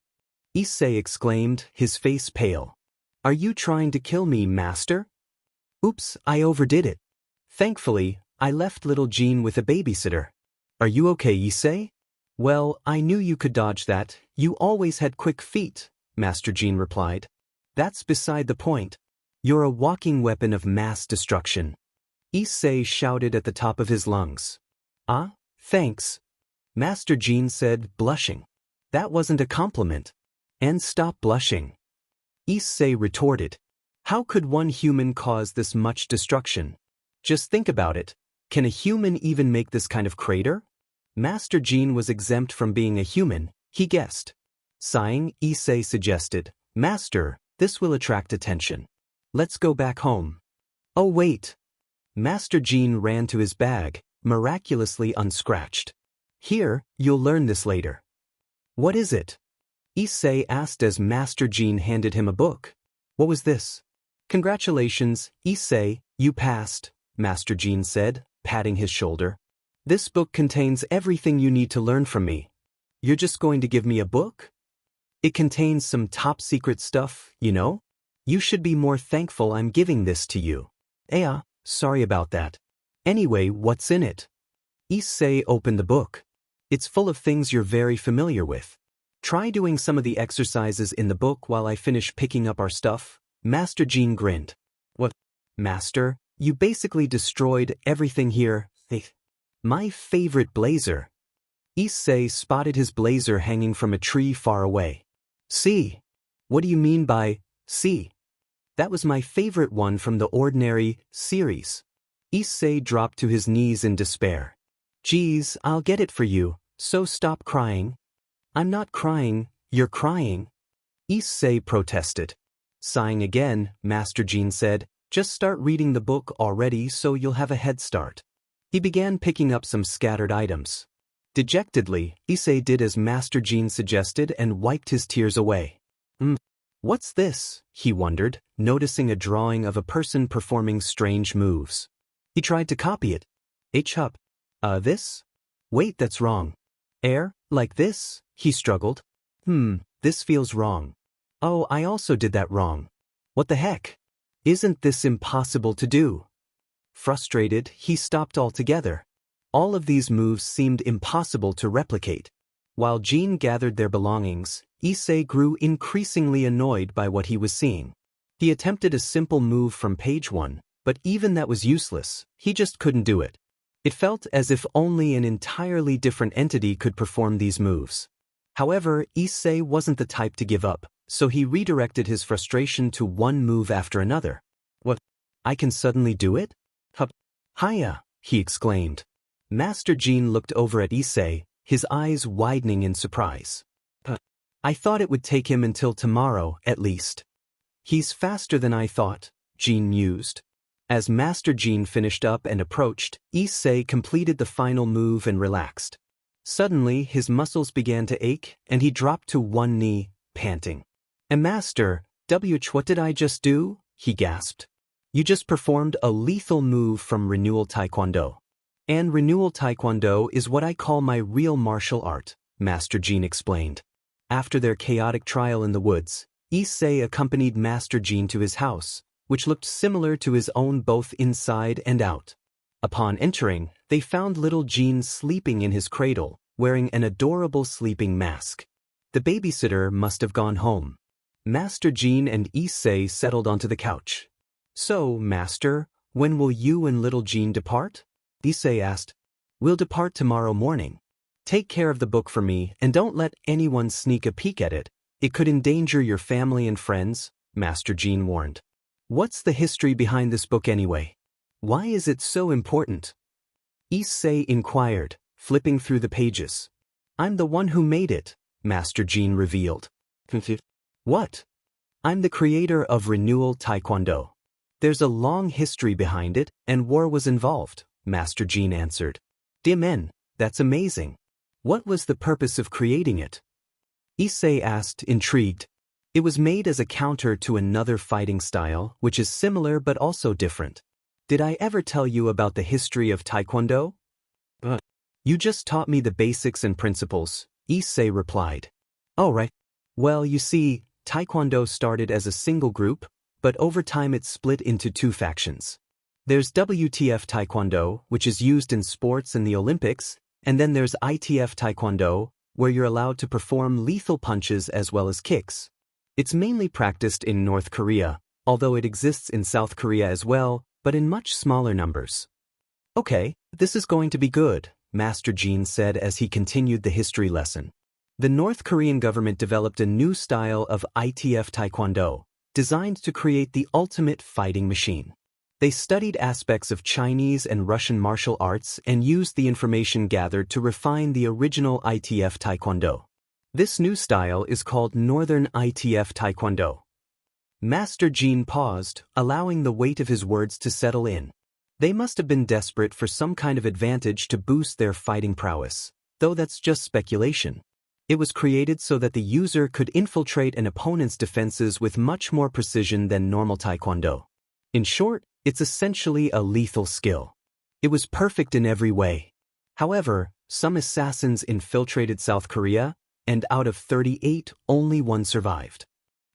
Issei exclaimed, his face pale. Are you trying to kill me, master? Oops, I overdid it. Thankfully, I left little Jin with a babysitter. Are you okay, Issei? Well, I knew you could dodge that. You always had quick feet, Master Jin replied. That's beside the point. You're a walking weapon of mass destruction. Issei shouted at the top of his lungs. Ah, thanks. Master Jin said, blushing. That wasn't a compliment. And stop blushing. Issei retorted. How could one human cause this much destruction? Just think about it. Can a human even make this kind of crater? Master Jin was exempt from being a human, he guessed. Sighing, Issei suggested, Master, this will attract attention. Let's go back home. Oh wait. Master Jin ran to his bag, miraculously unscratched. Here, you'll learn this later. What is it? Issei asked as Master Jin handed him a book. What was this? Congratulations, Issei, you passed, Master Jin said, patting his shoulder. This book contains everything you need to learn from me. You're just going to give me a book? It contains some top-secret stuff, you know? You should be more thankful I'm giving this to you. Sorry about that. Anyway, what's in it? Issei opened the book. It's full of things you're very familiar with. Try doing some of the exercises in the book while I finish picking up our stuff. Master Jin grinned. What? Master, you basically destroyed everything here. My favorite blazer. Issei spotted his blazer hanging from a tree far away. See? What do you mean by, see? That was my favorite one from the Ordinary series. Issei dropped to his knees in despair. Geez, I'll get it for you, so stop crying. I'm not crying, you're crying. Issei protested. Sighing again, Master Jin said, just start reading the book already so you'll have a head start. He began picking up some scattered items. Dejectedly, Issei did as Master Jin suggested and wiped his tears away. What's this? He wondered, noticing a drawing of a person performing strange moves. He tried to copy it. H-up. This? Wait, that's wrong. Like this? He struggled. This feels wrong. Oh, I also did that wrong. What the heck? Isn't this impossible to do? Frustrated, he stopped altogether. All of these moves seemed impossible to replicate. While Jin gathered their belongings, Issei grew increasingly annoyed by what he was seeing. He attempted a simple move from page 1, but even that was useless, he just couldn't do it. It felt as if only an entirely different entity could perform these moves. However, Issei wasn't the type to give up, so he redirected his frustration to one move after another. What? I can suddenly do it? Hiya! he exclaimed. Master Jean looked over at Issei, his eyes widening in surprise. I thought it would take him until tomorrow, at least. He's faster than I thought, Jean mused. As Master Jean finished up and approached, Issei completed the final move and relaxed. Suddenly, his muscles began to ache, and he dropped to one knee, panting. Master, what did I just do? He gasped. You just performed a lethal move from Renewal Taekwondo. And Renewal Taekwondo is what I call my real martial art, Master Jean explained. After their chaotic trial in the woods, Issei accompanied Master Jean to his house, which looked similar to his own both inside and out. Upon entering, they found little Jean sleeping in his cradle, wearing an adorable sleeping mask. The babysitter must have gone home. Master Jean and Issei settled onto the couch. So, Master, when will you and little Jean depart? Issei asked. We'll depart tomorrow morning. Take care of the book for me and don't let anyone sneak a peek at it. It could endanger your family and friends, Master Jean warned. What's the history behind this book anyway? Why is it so important? Issei inquired, flipping through the pages. I'm the one who made it, Master Jean revealed. What? I'm the creator of Renewal Taekwondo. There's a long history behind it, and war was involved, Master Jean answered. Dimen, that's amazing. What was the purpose of creating it? Issei asked, intrigued. It was made as a counter to another fighting style, which is similar but also different. Did I ever tell you about the history of Taekwondo? You just taught me the basics and principles, Issei replied. Oh, right. Well, you see, Taekwondo started as a single group, but over time it split into two factions. There's WTF Taekwondo, which is used in sports and the Olympics, and then there's ITF Taekwondo, where you're allowed to perform lethal punches as well as kicks. It's mainly practiced in North Korea, although it exists in South Korea as well, but in much smaller numbers. Okay, this is going to be good, Master Jean said as he continued the history lesson. The North Korean government developed a new style of ITF Taekwondo, designed to create the ultimate fighting machine. They studied aspects of Chinese and Russian martial arts and used the information gathered to refine the original ITF Taekwondo. This new style is called Northern ITF Taekwondo. Master Jean paused, allowing the weight of his words to settle in. They must have been desperate for some kind of advantage to boost their fighting prowess, though that's just speculation. It was created so that the user could infiltrate an opponent's defenses with much more precision than normal Taekwondo. In short, it's essentially a lethal skill. It was perfect in every way. However, some assassins infiltrated South Korea, and out of 38, only one survived.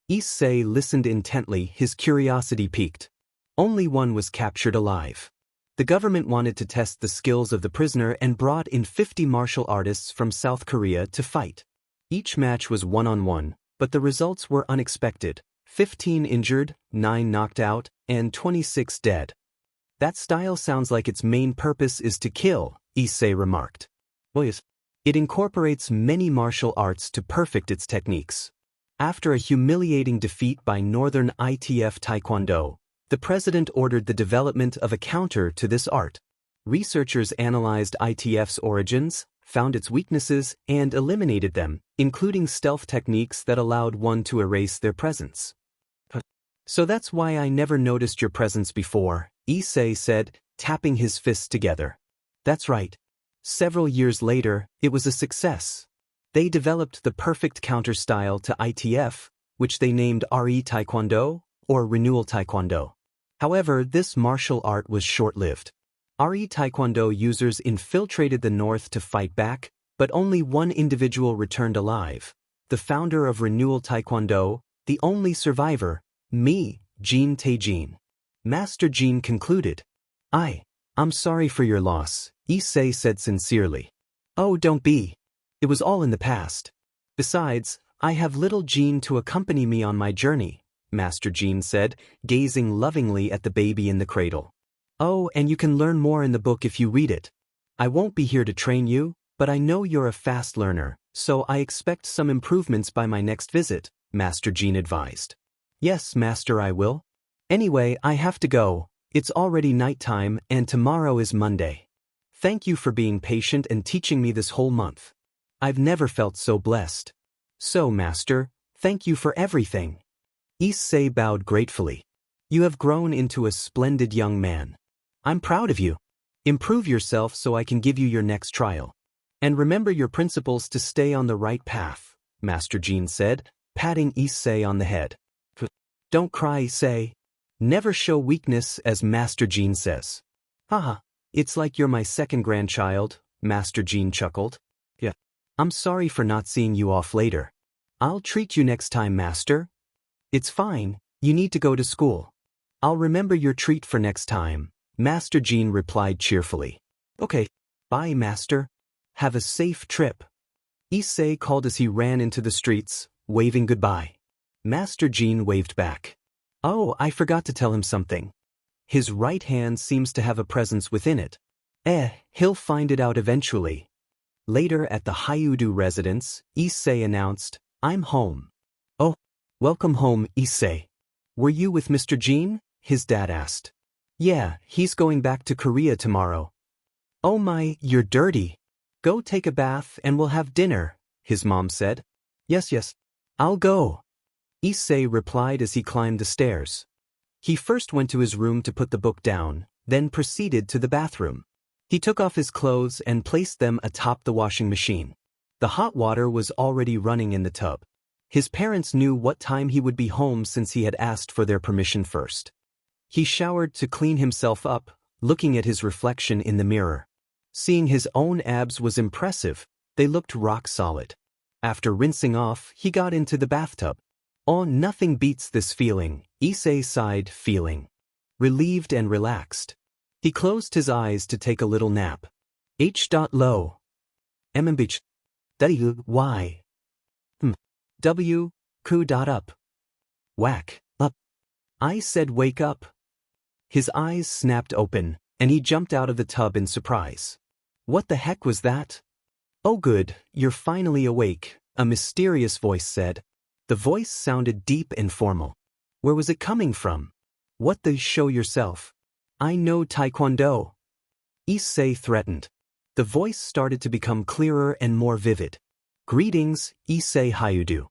Issei listened intently, his curiosity piqued. Only one was captured alive. The government wanted to test the skills of the prisoner and brought in 50 martial artists from South Korea to fight. Each match was one-on-one, but the results were unexpected. 15 injured, 9 knocked out, and 26 dead. That style sounds like its main purpose is to kill, Issei remarked. It incorporates many martial arts to perfect its techniques. After a humiliating defeat by Northern ITF Taekwondo, the president ordered the development of a counter to this art. Researchers analyzed ITF's origins, found its weaknesses, and eliminated them, including stealth techniques that allowed one to erase their presence. So that's why I never noticed your presence before, Issei said, tapping his fists together. That's right. Several years later, it was a success. They developed the perfect counter style to ITF, which they named RE Taekwondo, or Renewal Taekwondo. However, this martial art was short-lived. RE Taekwondo users infiltrated the north to fight back, but only one individual returned alive. The founder of Renewal Taekwondo, the only survivor, me, Jean Taejin. Master Jean concluded. I'm sorry for your loss, Issei said sincerely. Oh, don't be. It was all in the past. Besides, I have little Jean to accompany me on my journey, Master Jean said, gazing lovingly at the baby in the cradle. Oh, and you can learn more in the book if you read it. I won't be here to train you, but I know you're a fast learner, so I expect some improvements by my next visit, Master Jean advised. Yes, Master, I will. Anyway, I have to go. It's already nighttime and tomorrow is Monday. Thank you for being patient and teaching me this whole month. I've never felt so blessed. So, Master, thank you for everything. Issei bowed gratefully. You have grown into a splendid young man. I'm proud of you. Improve yourself so I can give you your next trial. And remember your principles to stay on the right path, Master Jean said, patting Issei on the head. Don't cry, Issei. Never show weakness, as Master Jean says. Haha, it's like you're my second grandchild, Master Jean chuckled. Yeah. I'm sorry for not seeing you off later. I'll treat you next time, Master. It's fine, you need to go to school. I'll remember your treat for next time, Master Jean replied cheerfully. Okay, bye, Master. Have a safe trip. Issei called as he ran into the streets, waving goodbye. Master Jean waved back. Oh, I forgot to tell him something. His right hand seems to have a presence within it. He'll find it out eventually. Later at the Hyudu residence, Issei announced, I'm home. Oh, welcome home, Issei. Were you with Mr. Jean? His dad asked. Yeah, he's going back to Korea tomorrow. Oh my, you're dirty. Go take a bath and we'll have dinner, his mom said. Yes, I'll go. Issei replied as he climbed the stairs. He first went to his room to put the book down, then proceeded to the bathroom. He took off his clothes and placed them atop the washing machine. The hot water was already running in the tub. His parents knew what time he would be home since he had asked for their permission first. He showered to clean himself up, looking at his reflection in the mirror. Seeing his own abs was impressive, they looked rock solid. After rinsing off, he got into the bathtub. Oh, nothing beats this feeling, Issei sighed, feeling relieved and relaxed. He closed his eyes to take a little nap. H.Low. MMBH. W.Y. W. Ku.up. Whack. Up. I said wake up. His eyes snapped open, and he jumped out of the tub in surprise. What the heck was that? Oh good, you're finally awake, a mysterious voice said. The voice sounded deep and formal. Where was it coming from? What the show yourself? I know Taekwondo. Issei threatened. The voice started to become clearer and more vivid. Greetings, Issei Hyudu.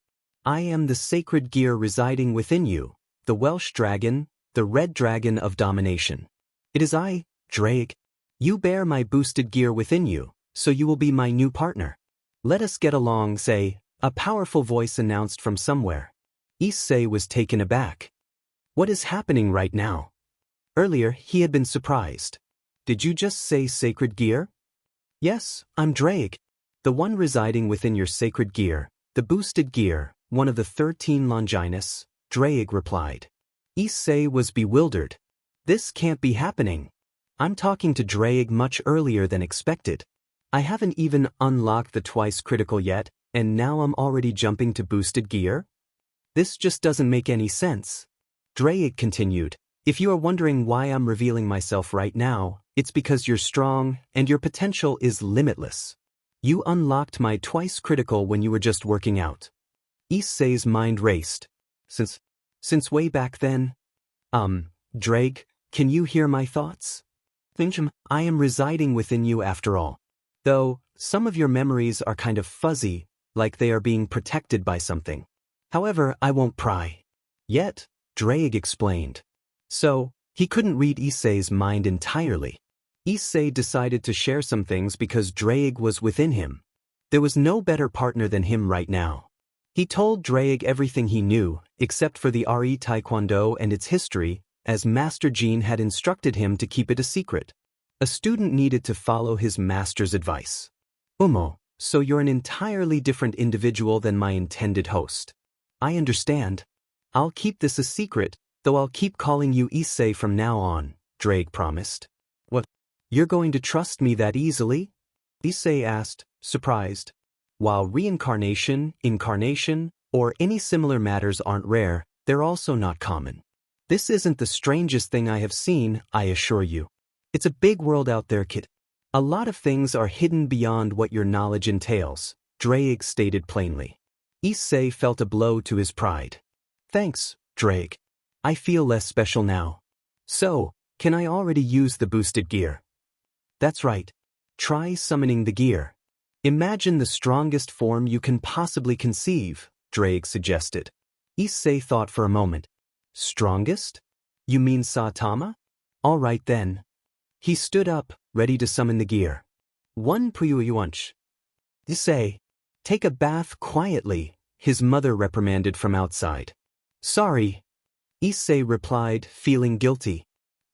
I am the sacred gear residing within you, the Welsh dragon, the red dragon of domination. It is I, Drake. You bear my boosted gear within you, so you will be my new partner. Let us get along, say, a powerful voice announced from somewhere. Issei was taken aback. What is happening right now? Earlier, he had been surprised. Did you just say sacred gear? Yes, I'm Drake. The one residing within your sacred gear, the boosted gear, one of the 13 Longinus, Drake replied. Issei was bewildered. This can't be happening. I'm talking to Drake much earlier than expected. I haven't even unlocked the twice critical yet, and now I'm already jumping to boosted gear? This just doesn't make any sense. Drake continued, if you are wondering why I'm revealing myself right now, it's because you're strong and your potential is limitless. You unlocked my twice critical when you were just working out. Issei's mind raced. Since way back then? Drake, can you hear my thoughts? I am residing within you after all. Though, some of your memories are kind of fuzzy, like they are being protected by something. However, I won't pry. Yet, Drake explained. So, he couldn't read Issei's mind entirely. Issei decided to share some things because Drake was within him. There was no better partner than him right now. He told Drake everything he knew, except for the RE Taekwondo and its history, as Master Jean had instructed him to keep it a secret. A student needed to follow his master's advice. So you're an entirely different individual than my intended host. I understand. I'll keep this a secret, though I'll keep calling you Issei from now on, Drake promised. What? You're going to trust me that easily? Issei asked, surprised. While reincarnation, incarnation, or any similar matters aren't rare, they're also not common. This isn't the strangest thing I have seen, I assure you. It's a big world out there, kid. A lot of things are hidden beyond what your knowledge entails, Drake stated plainly. Issei felt a blow to his pride. Thanks, Drake. I feel less special now. So, Can I already use the boosted gear? That's right. Try summoning the gear. Imagine the strongest form you can possibly conceive, Drake suggested. Issei thought for a moment. Strongest? You mean Saitama? All right then. He stood up, ready to summon the gear. One Puyuyuanch. Issei, take a bath quietly, his mother reprimanded from outside. Sorry. Issei replied, feeling guilty.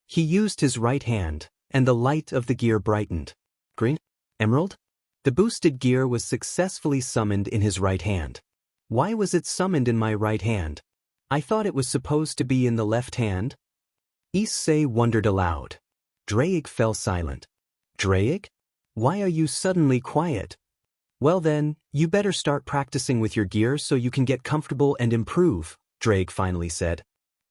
He used his right hand, and the light of the gear brightened. Green? Emerald? The boosted gear was successfully summoned in his right hand. Why was it summoned in my right hand? I thought it was supposed to be in the left hand. Issei wondered aloud. Drake fell silent. Drake? Why are you suddenly quiet? Well then, you better start practicing with your gear so you can get comfortable and improve, Drake finally said.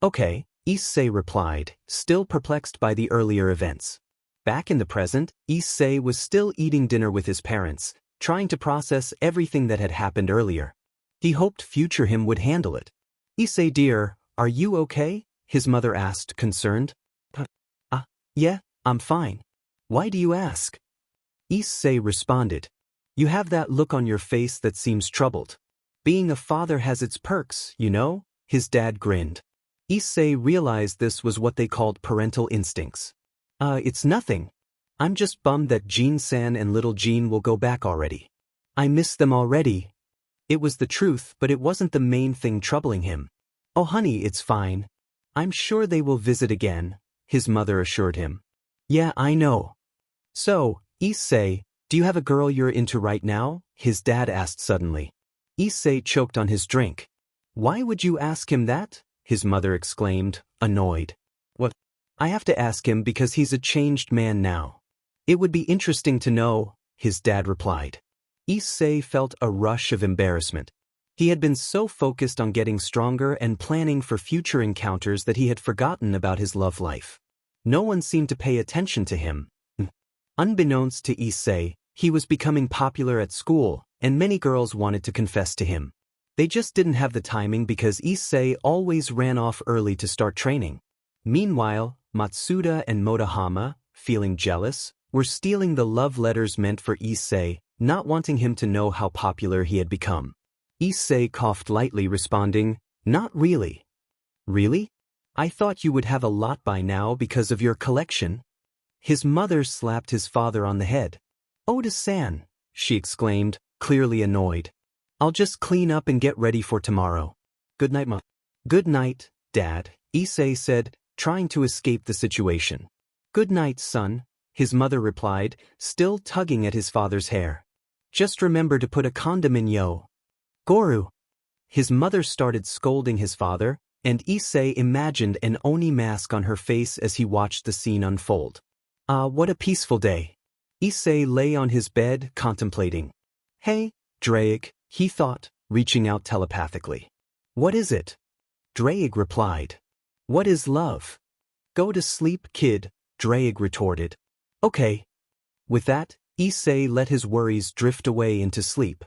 Okay, Issei replied, still perplexed by the earlier events. Back in the present, Issei was still eating dinner with his parents, trying to process everything that had happened earlier. He hoped future him would handle it. Issei dear, are you okay? His mother asked, concerned. Yeah, I'm fine. Why do you ask? Issei responded. You have that look on your face that seems troubled. Being a father has its perks, you know, his dad grinned. Issei realized this was what they called parental instincts. It's nothing. I'm just bummed that Jean-san and little Jean will go back already. I miss them already. It was the truth, but it wasn't the main thing troubling him. Oh honey, it's fine. I'm sure they will visit again, his mother assured him. Yeah, I know. So, Issei, do you have a girl you're into right now? His dad asked suddenly. Issei choked on his drink. Why would you ask him that? His mother exclaimed, annoyed. What? I have to ask him because he's a changed man now. It would be interesting to know, his dad replied. Issei felt a rush of embarrassment. He had been so focused on getting stronger and planning for future encounters that he had forgotten about his love life. No one seemed to pay attention to him. Unbeknownst to Issei, he was becoming popular at school, and many girls wanted to confess to him. They just didn't have the timing because Issei always ran off early to start training. Meanwhile, Matsuda and Motohama, feeling jealous, were stealing the love letters meant for Issei, not wanting him to know how popular he had become. Issei coughed lightly, responding, Not really. Really? I thought you would have a lot by now because of your collection. His mother slapped his father on the head. Oda-san, she exclaimed, clearly annoyed. I'll just clean up and get ready for tomorrow. Good night, Ma. Good night, Dad, Issei said, trying to escape the situation. Good night, son, his mother replied, still tugging at his father's hair. Just remember to put a condom in yo. Goru. His mother started scolding his father, and Issei imagined an Oni mask on her face as he watched the scene unfold. What a peaceful day. Issei lay on his bed, contemplating. Hey, Drake, he thought, reaching out telepathically. What is it? Drake replied. What is love? Go to sleep, kid, Drake retorted. Okay. With that, Issei let his worries drift away into sleep.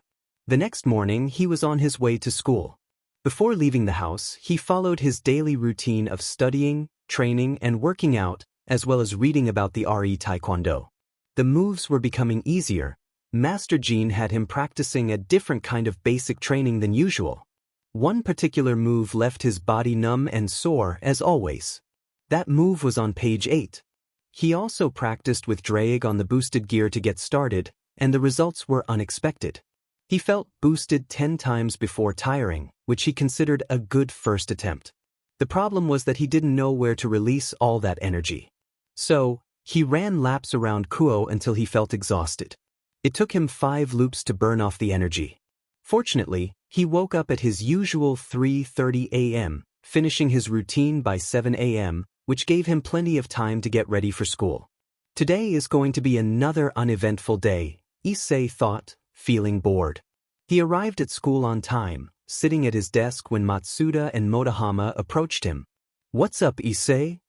The next morning, he was on his way to school. Before leaving the house, he followed his daily routine of studying, training, and working out, as well as reading about the RE Taekwondo. The moves were becoming easier. Master Jean had him practicing a different kind of basic training than usual. One particular move left his body numb and sore, as always. That move was on page 8. He also practiced with Drake on the boosted gear to get started, and the results were unexpected. He felt boosted 10 times before tiring, which he considered a good first attempt. The problem was that he didn't know where to release all that energy. So, he ran laps around Kuo until he felt exhausted. It took him 5 loops to burn off the energy. Fortunately, he woke up at his usual 3:30 a.m., finishing his routine by 7 a.m., which gave him plenty of time to get ready for school. Today is going to be another uneventful day, Issei thought, feeling bored. He arrived at school on time, sitting at his desk when Matsuda and Motohama approached him. What's up, Issei?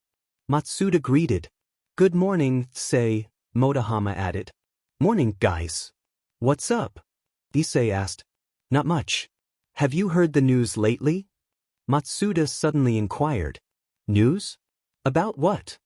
Matsuda greeted. Good morning, Issei, Motohama added. Morning, guys. What's up? Issei asked. Not much. Have you heard the news lately? Matsuda suddenly inquired. News? About what?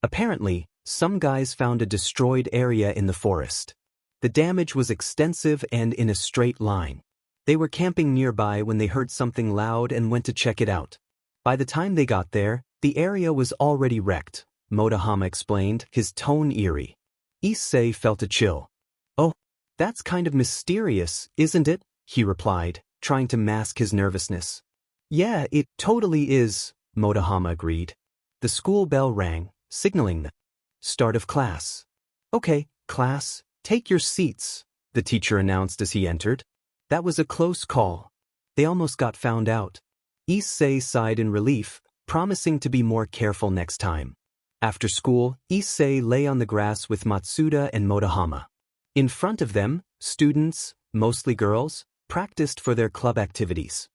Apparently, some guys found a destroyed area in the forest. The damage was extensive and in a straight line. They were camping nearby when they heard something loud and went to check it out. By the time they got there, the area was already wrecked, Motohama explained, his tone eerie. Issei felt a chill. "Oh, that's kind of mysterious, isn't it?" he replied, trying to mask his nervousness. "Yeah, it totally is," Motohama agreed. The school bell rang, signaling the start of class. "Okay, class, take your seats," the teacher announced as he entered. That was a close call. They almost got found out. Issei sighed in relief, promising to be more careful next time. After school, Issei lay on the grass with Matsuda and Motohama. In front of them, students, mostly girls, practiced for their club activities.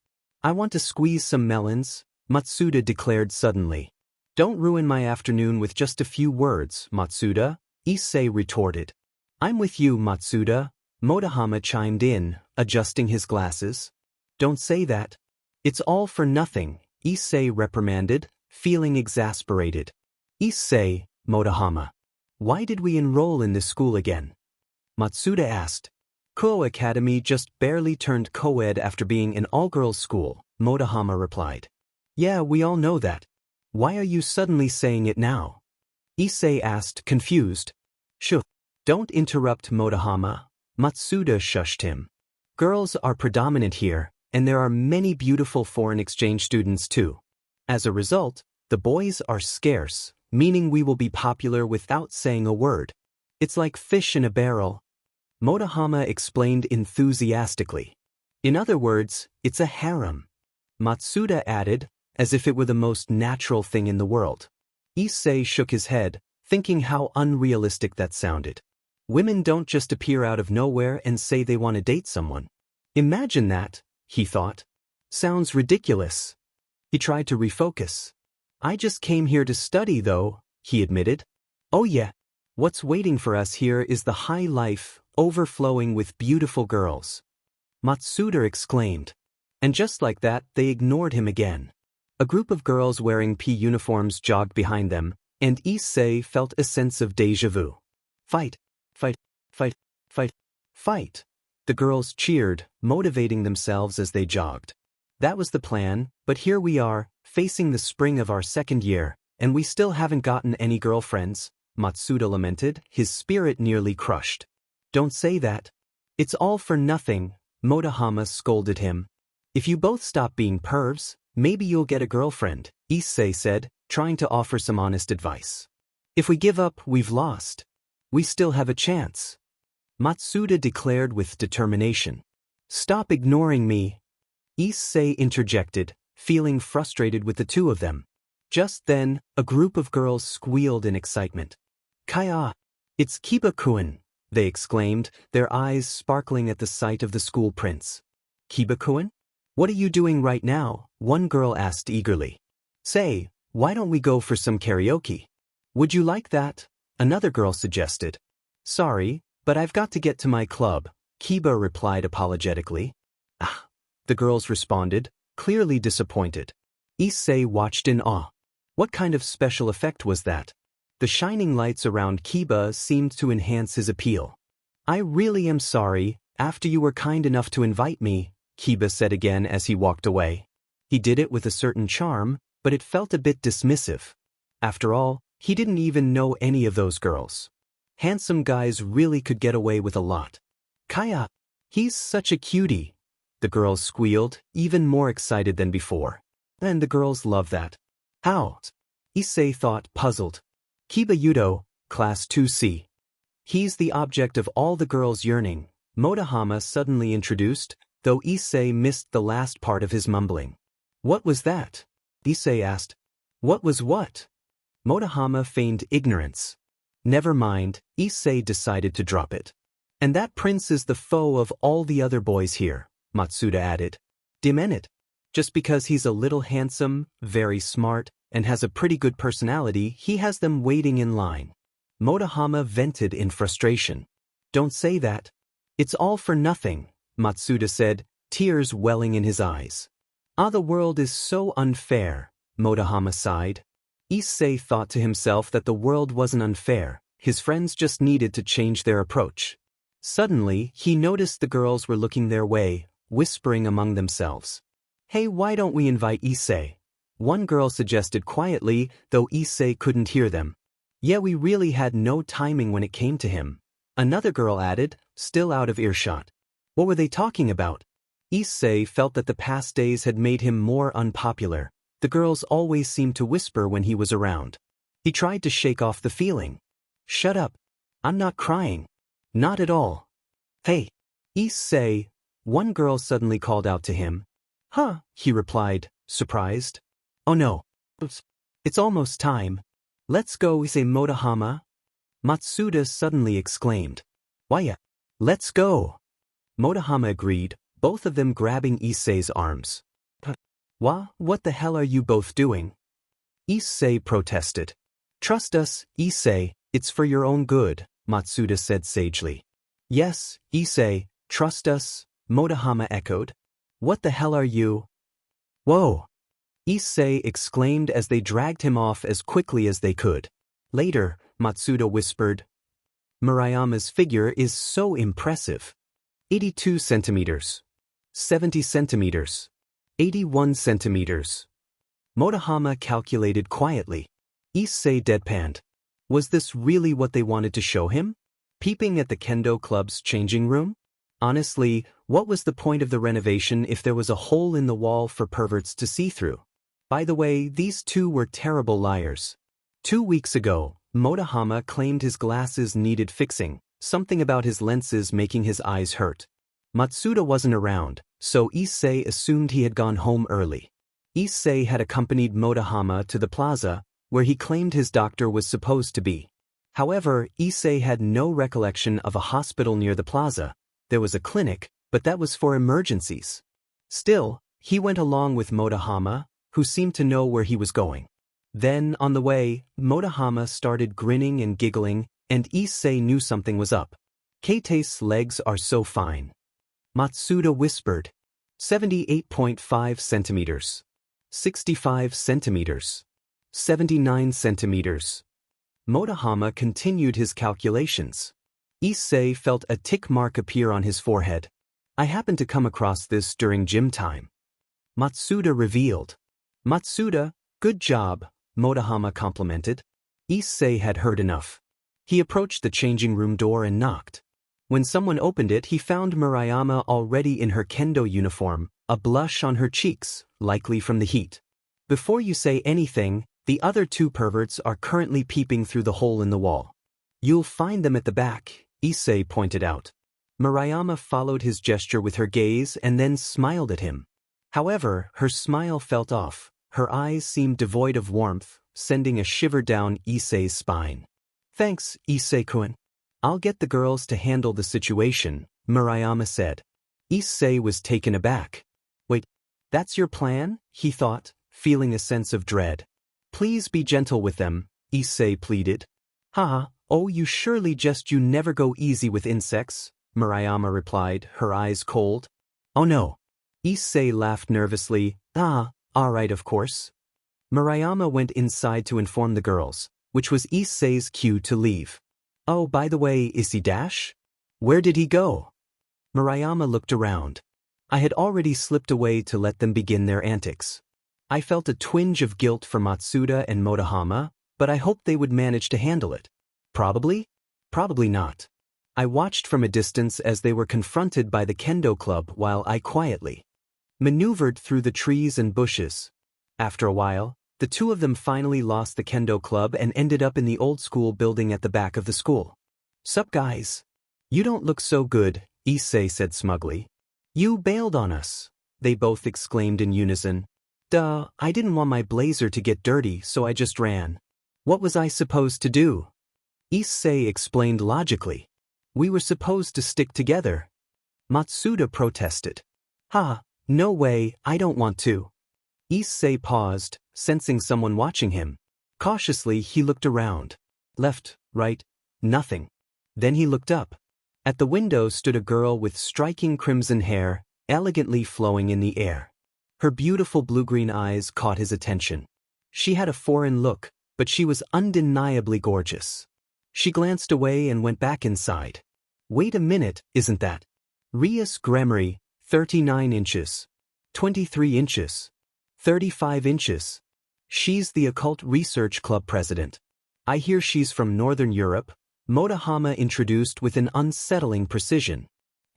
"I want to squeeze some melons," Matsuda declared suddenly. "Don't ruin my afternoon with just a few words, Matsuda," Issei retorted. "I'm with you, Matsuda," Motohama chimed in, adjusting his glasses. "Don't say that. It's all for nothing," Issei reprimanded, feeling exasperated. "Issei, Motohama, why did we enroll in this school again?" Matsuda asked. "Kuo Academy just barely turned co-ed after being an all-girls school," Motohama replied. "Yeah, we all know that. Why are you suddenly saying it now?" Issei asked, confused. "Shh, don't interrupt, Motohama," Matsuda shushed him. "Girls are predominant here, and there are many beautiful foreign exchange students too. As a result, the boys are scarce, meaning we will be popular without saying a word. It's like fish in a barrel," Motohama explained enthusiastically. "In other words, it's a harem," Matsuda added, as if it were the most natural thing in the world. Issei shook his head, thinking how unrealistic that sounded. Women don't just appear out of nowhere and say they want to date someone. Imagine that, he thought. Sounds ridiculous. He tried to refocus. "I just came here to study though," he admitted. "Oh yeah, what's waiting for us here is the high life, overflowing with beautiful girls," Matsuda exclaimed. And just like that, they ignored him again. A group of girls wearing P uniforms jogged behind them, and Issei felt a sense of déjà vu. "Fight, fight, fight, fight, fight." The girls cheered, motivating themselves as they jogged. That was the plan, but here we are, facing the spring of our second year, and we still haven't gotten any girlfriends, Matsuda lamented, his spirit nearly crushed. "Don't say that. It's all for nothing," Motohama scolded him. "If you both stop being pervs, maybe you'll get a girlfriend," Issei said, trying to offer some honest advice. "If we give up, we've lost. We still have a chance," Matsuda declared with determination. "Stop ignoring me," Issei interjected, feeling frustrated with the two of them. Just then, a group of girls squealed in excitement. "Kaya! It's Kiba-kun!" they exclaimed, their eyes sparkling at the sight of the school prince. "Kiba-kun? What are you doing right now?" one girl asked eagerly. "Say, why don't we go for some karaoke?" "Would you like that?" another girl suggested. "Sorry, but I've got to get to my club," Kiba replied apologetically. "Ah," the girls responded, clearly disappointed. Issei watched in awe. What kind of special effect was that? The shining lights around Kiba seemed to enhance his appeal. "I really am sorry, after you were kind enough to invite me," Kiba said again as he walked away. He did it with a certain charm, but it felt a bit dismissive. After all, he didn't even know any of those girls. Handsome guys really could get away with a lot. "Kaya, he's such a cutie," the girls squealed, even more excited than before. And the girls love that. "How?" Issei thought, puzzled. "Kiba Yudo, Class 2C. He's the object of all the girls' yearning," Motohama suddenly introduced, though Issei missed the last part of his mumbling. "What was that?" Issei asked. "What was what?" Motohama feigned ignorance. "Never mind," Issei decided to drop it. "And that prince is the foe of all the other boys here," Matsuda added. "Dimn it. Just because he's a little handsome, very smart, and has a pretty good personality, he has them waiting in line." Motohama vented in frustration. "Don't say that. It's all for nothing," Matsuda said, tears welling in his eyes. "Ah, the world is so unfair," Motohama sighed. Issei thought to himself that the world wasn't unfair, his friends just needed to change their approach. Suddenly, he noticed the girls were looking their way, whispering among themselves. "Hey, why don't we invite Issei?" One girl suggested quietly, though Issei couldn't hear them. "Yeah, we really had no timing when it came to him," another girl added, still out of earshot. What were they talking about? Issei felt that the past days had made him more unpopular. The girls always seemed to whisper when he was around. He tried to shake off the feeling. "Shut up. I'm not crying. Not at all." "Hey, Issei," one girl suddenly called out to him. "Huh," he replied, surprised. "Oh no. It's almost time. Let's go, Issei Motohama." Matsuda suddenly exclaimed. "Why, let's go." Motohama agreed, both of them grabbing Issei's arms. What the hell are you both doing?" Issei protested. "Trust us, Issei, it's for your own good," Matsuda said sagely. "Yes, Issei, trust us," Motohama echoed. "What the hell are you?" "Whoa!" Issei exclaimed as they dragged him off as quickly as they could. Later, Matsuda whispered, "Murayama's figure is so impressive. 82 centimeters. 70 centimeters. 81 centimeters. Motohama calculated quietly. Issei deadpanned. Was this really what they wanted to show him? Peeping at the kendo club's changing room? Honestly, what was the point of the renovation if there was a hole in the wall for perverts to see through? By the way, these two were terrible liars. 2 weeks ago, Motohama claimed his glasses needed fixing, something about his lenses making his eyes hurt. Matsuda wasn't around, so Issei assumed he had gone home early. Issei had accompanied Motohama to the plaza, where he claimed his doctor was supposed to be. However, Issei had no recollection of a hospital near the plaza. There was a clinic, but that was for emergencies. Still, he went along with Motohama, who seemed to know where he was going. Then, on the way, Motohama started grinning and giggling, and Issei knew something was up. "Keitei's legs are so fine," Matsuda whispered. 78.5 centimeters. 65 centimeters. 79 centimeters. Motohama continued his calculations. Issei felt a tick mark appear on his forehead. "I happened to come across this during gym time," Matsuda revealed. "Matsuda, good job," Motohama complimented. Issei had heard enough. He approached the changing room door and knocked. When someone opened it, he found Murayama already in her kendo uniform, a blush on her cheeks, likely from the heat. "Before you say anything, the other two perverts are currently peeping through the hole in the wall. You'll find them at the back," Issei pointed out. Murayama followed his gesture with her gaze and then smiled at him. However, her smile felt off. Her eyes seemed devoid of warmth, sending a shiver down Issei's spine. "Thanks, Issei-kun. I'll get the girls to handle the situation," Murayama said. Issei was taken aback. "Wait, that's your plan?" he thought, feeling a sense of dread. "Please be gentle with them," Issei pleaded. "Haha, oh, you never go easy with insects," Murayama replied, her eyes cold. "Oh no." Issei laughed nervously. All right, of course." Murayama went inside to inform the girls, which was Issei's cue to leave. "Oh, by the way, Issei-dash? Where did he go?" Murayama looked around. "I had already slipped away to let them begin their antics. I felt a twinge of guilt for Matsuda and Motohama, but I hoped they would manage to handle it. Probably? Probably not. I watched from a distance as they were confronted by the kendo club while I quietly maneuvered through the trees and bushes. After a while, the two of them finally lost the kendo club and ended up in the old school building at the back of the school. "Sup guys? You don't look so good," Issei said smugly. "You bailed on us," they both exclaimed in unison. "Duh, I didn't want my blazer to get dirty, so I just ran. What was I supposed to do?" Issei explained logically. "We were supposed to stick together." Matsuda protested. No way, I don't want to." Issei paused, sensing someone watching him. Cautiously, he looked around. Left, right, nothing. Then he looked up. At the window stood a girl with striking crimson hair, elegantly flowing in the air. Her beautiful blue-green eyes caught his attention. She had a foreign look, but she was undeniably gorgeous. She glanced away and went back inside. Wait a minute, isn't that Rias Gremery, 39 inches, 23 inches, 35 inches. She's the Occult Research Club president. I hear she's from Northern Europe, Motohama introduced with an unsettling precision.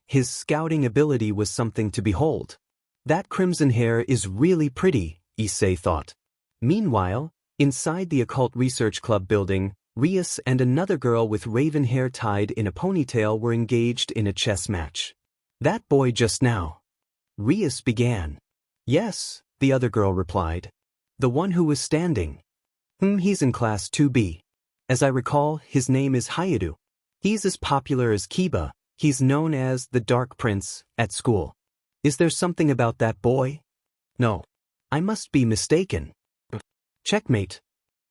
His scouting ability was something to behold. That crimson hair is really pretty, Issei thought. Meanwhile, inside the Occult Research Club building, Rias and another girl with raven hair tied in a ponytail were engaged in a chess match. That boy just now. Rias began. Yes, the other girl replied. The one who was standing. He's in class 2B. As I recall, his name is Hayato. He's as popular as Kiba. He's known as the Dark Prince at school. Is there something about that boy? No. I must be mistaken. Checkmate.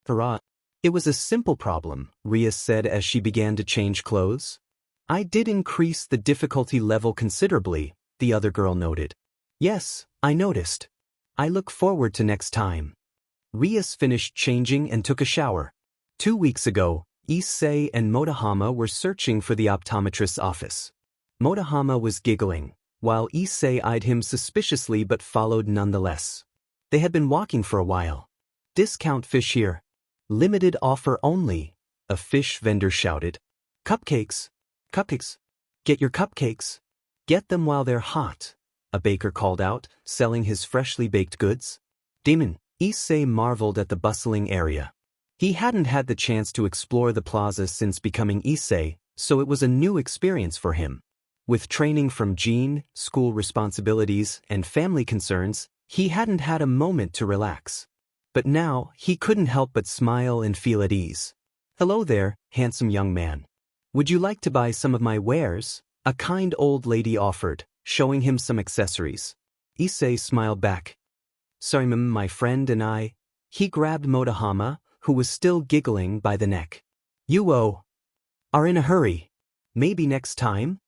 Hurrah. It was a simple problem, Rias said as she began to change clothes. I did increase the difficulty level considerably, the other girl noted. Yes, I noticed. I look forward to next time. Rias finished changing and took a shower. 2 weeks ago, Issei and Motohama were searching for the optometrist's office. Motohama was giggling, while Issei eyed him suspiciously but followed nonetheless. They had been walking for a while. Discount fish here. Limited offer only, a fish vendor shouted. Cupcakes. Cupcakes. Get your cupcakes. Get them while they're hot, a baker called out, selling his freshly baked goods. Demon, Issei marveled at the bustling area. He hadn't had the chance to explore the plaza since becoming Issei, so it was a new experience for him. With training from Jean, school responsibilities, and family concerns, he hadn't had a moment to relax. But now, he couldn't help but smile and feel at ease. Hello there, handsome young man. Would you like to buy some of my wares? A kind old lady offered, showing him some accessories. Issei smiled back. Sorry, my friend and I. He grabbed Motohama, who was still giggling, by the neck. You are in a hurry. Maybe next time?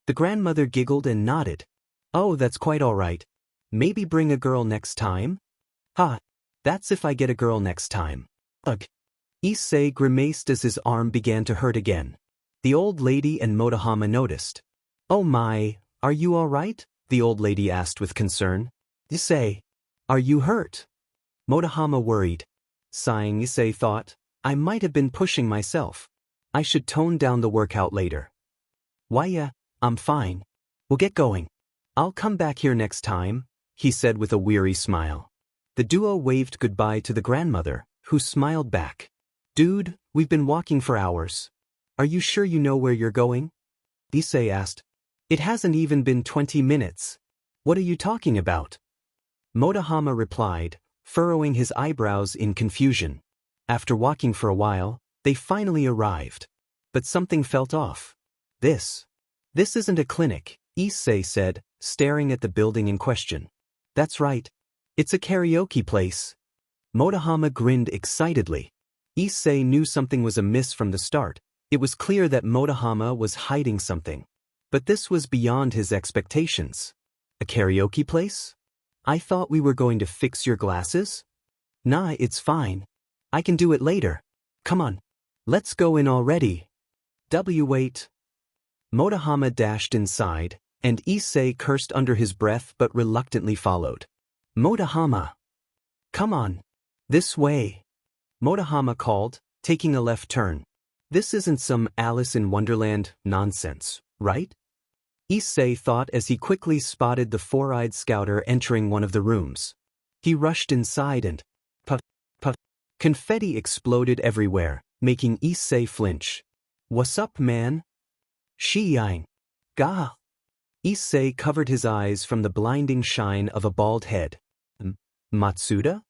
The grandmother giggled and nodded. Oh, that's quite all right. Maybe bring a girl next time? Ha, that's if I get a girl next time. Ugh. Issei grimaced as his arm began to hurt again. The old lady and Motohama noticed. Oh my, are you all right? The old lady asked with concern. Issei, are you hurt? Motohama worried. Sighing, Issei thought, I might have been pushing myself. I should tone down the workout later. Why yeah, I'm fine. We'll get going. I'll come back here next time, he said with a weary smile. The duo waved goodbye to the grandmother, who smiled back. Dude, we've been walking for hours. Are you sure you know where you're going? Issei asked. It hasn't even been 20 minutes. What are you talking about? Motohama replied, furrowing his eyebrows in confusion. After walking for a while, they finally arrived. But something felt off. This isn't a clinic, Issei said, staring at the building in question. That's right. It's a karaoke place. Motohama grinned excitedly. Issei knew something was amiss from the start. It was clear that Motohama was hiding something. But this was beyond his expectations. A karaoke place? I thought we were going to fix your glasses? Nah, it's fine. I can do it later. Come on. Let's go in already. Wait. Motohama dashed inside, and Issei cursed under his breath but reluctantly followed. Motohama. Come on. This way. Motohama called, taking a left turn. This isn't some Alice in Wonderland nonsense, right? Issei thought as he quickly spotted the four-eyed scouter entering one of the rooms. He rushed inside and puff. Confetti exploded everywhere, making Issei flinch. What's up, man? Shiing. Gah. Issei covered his eyes from the blinding shine of a bald head. Matsuda?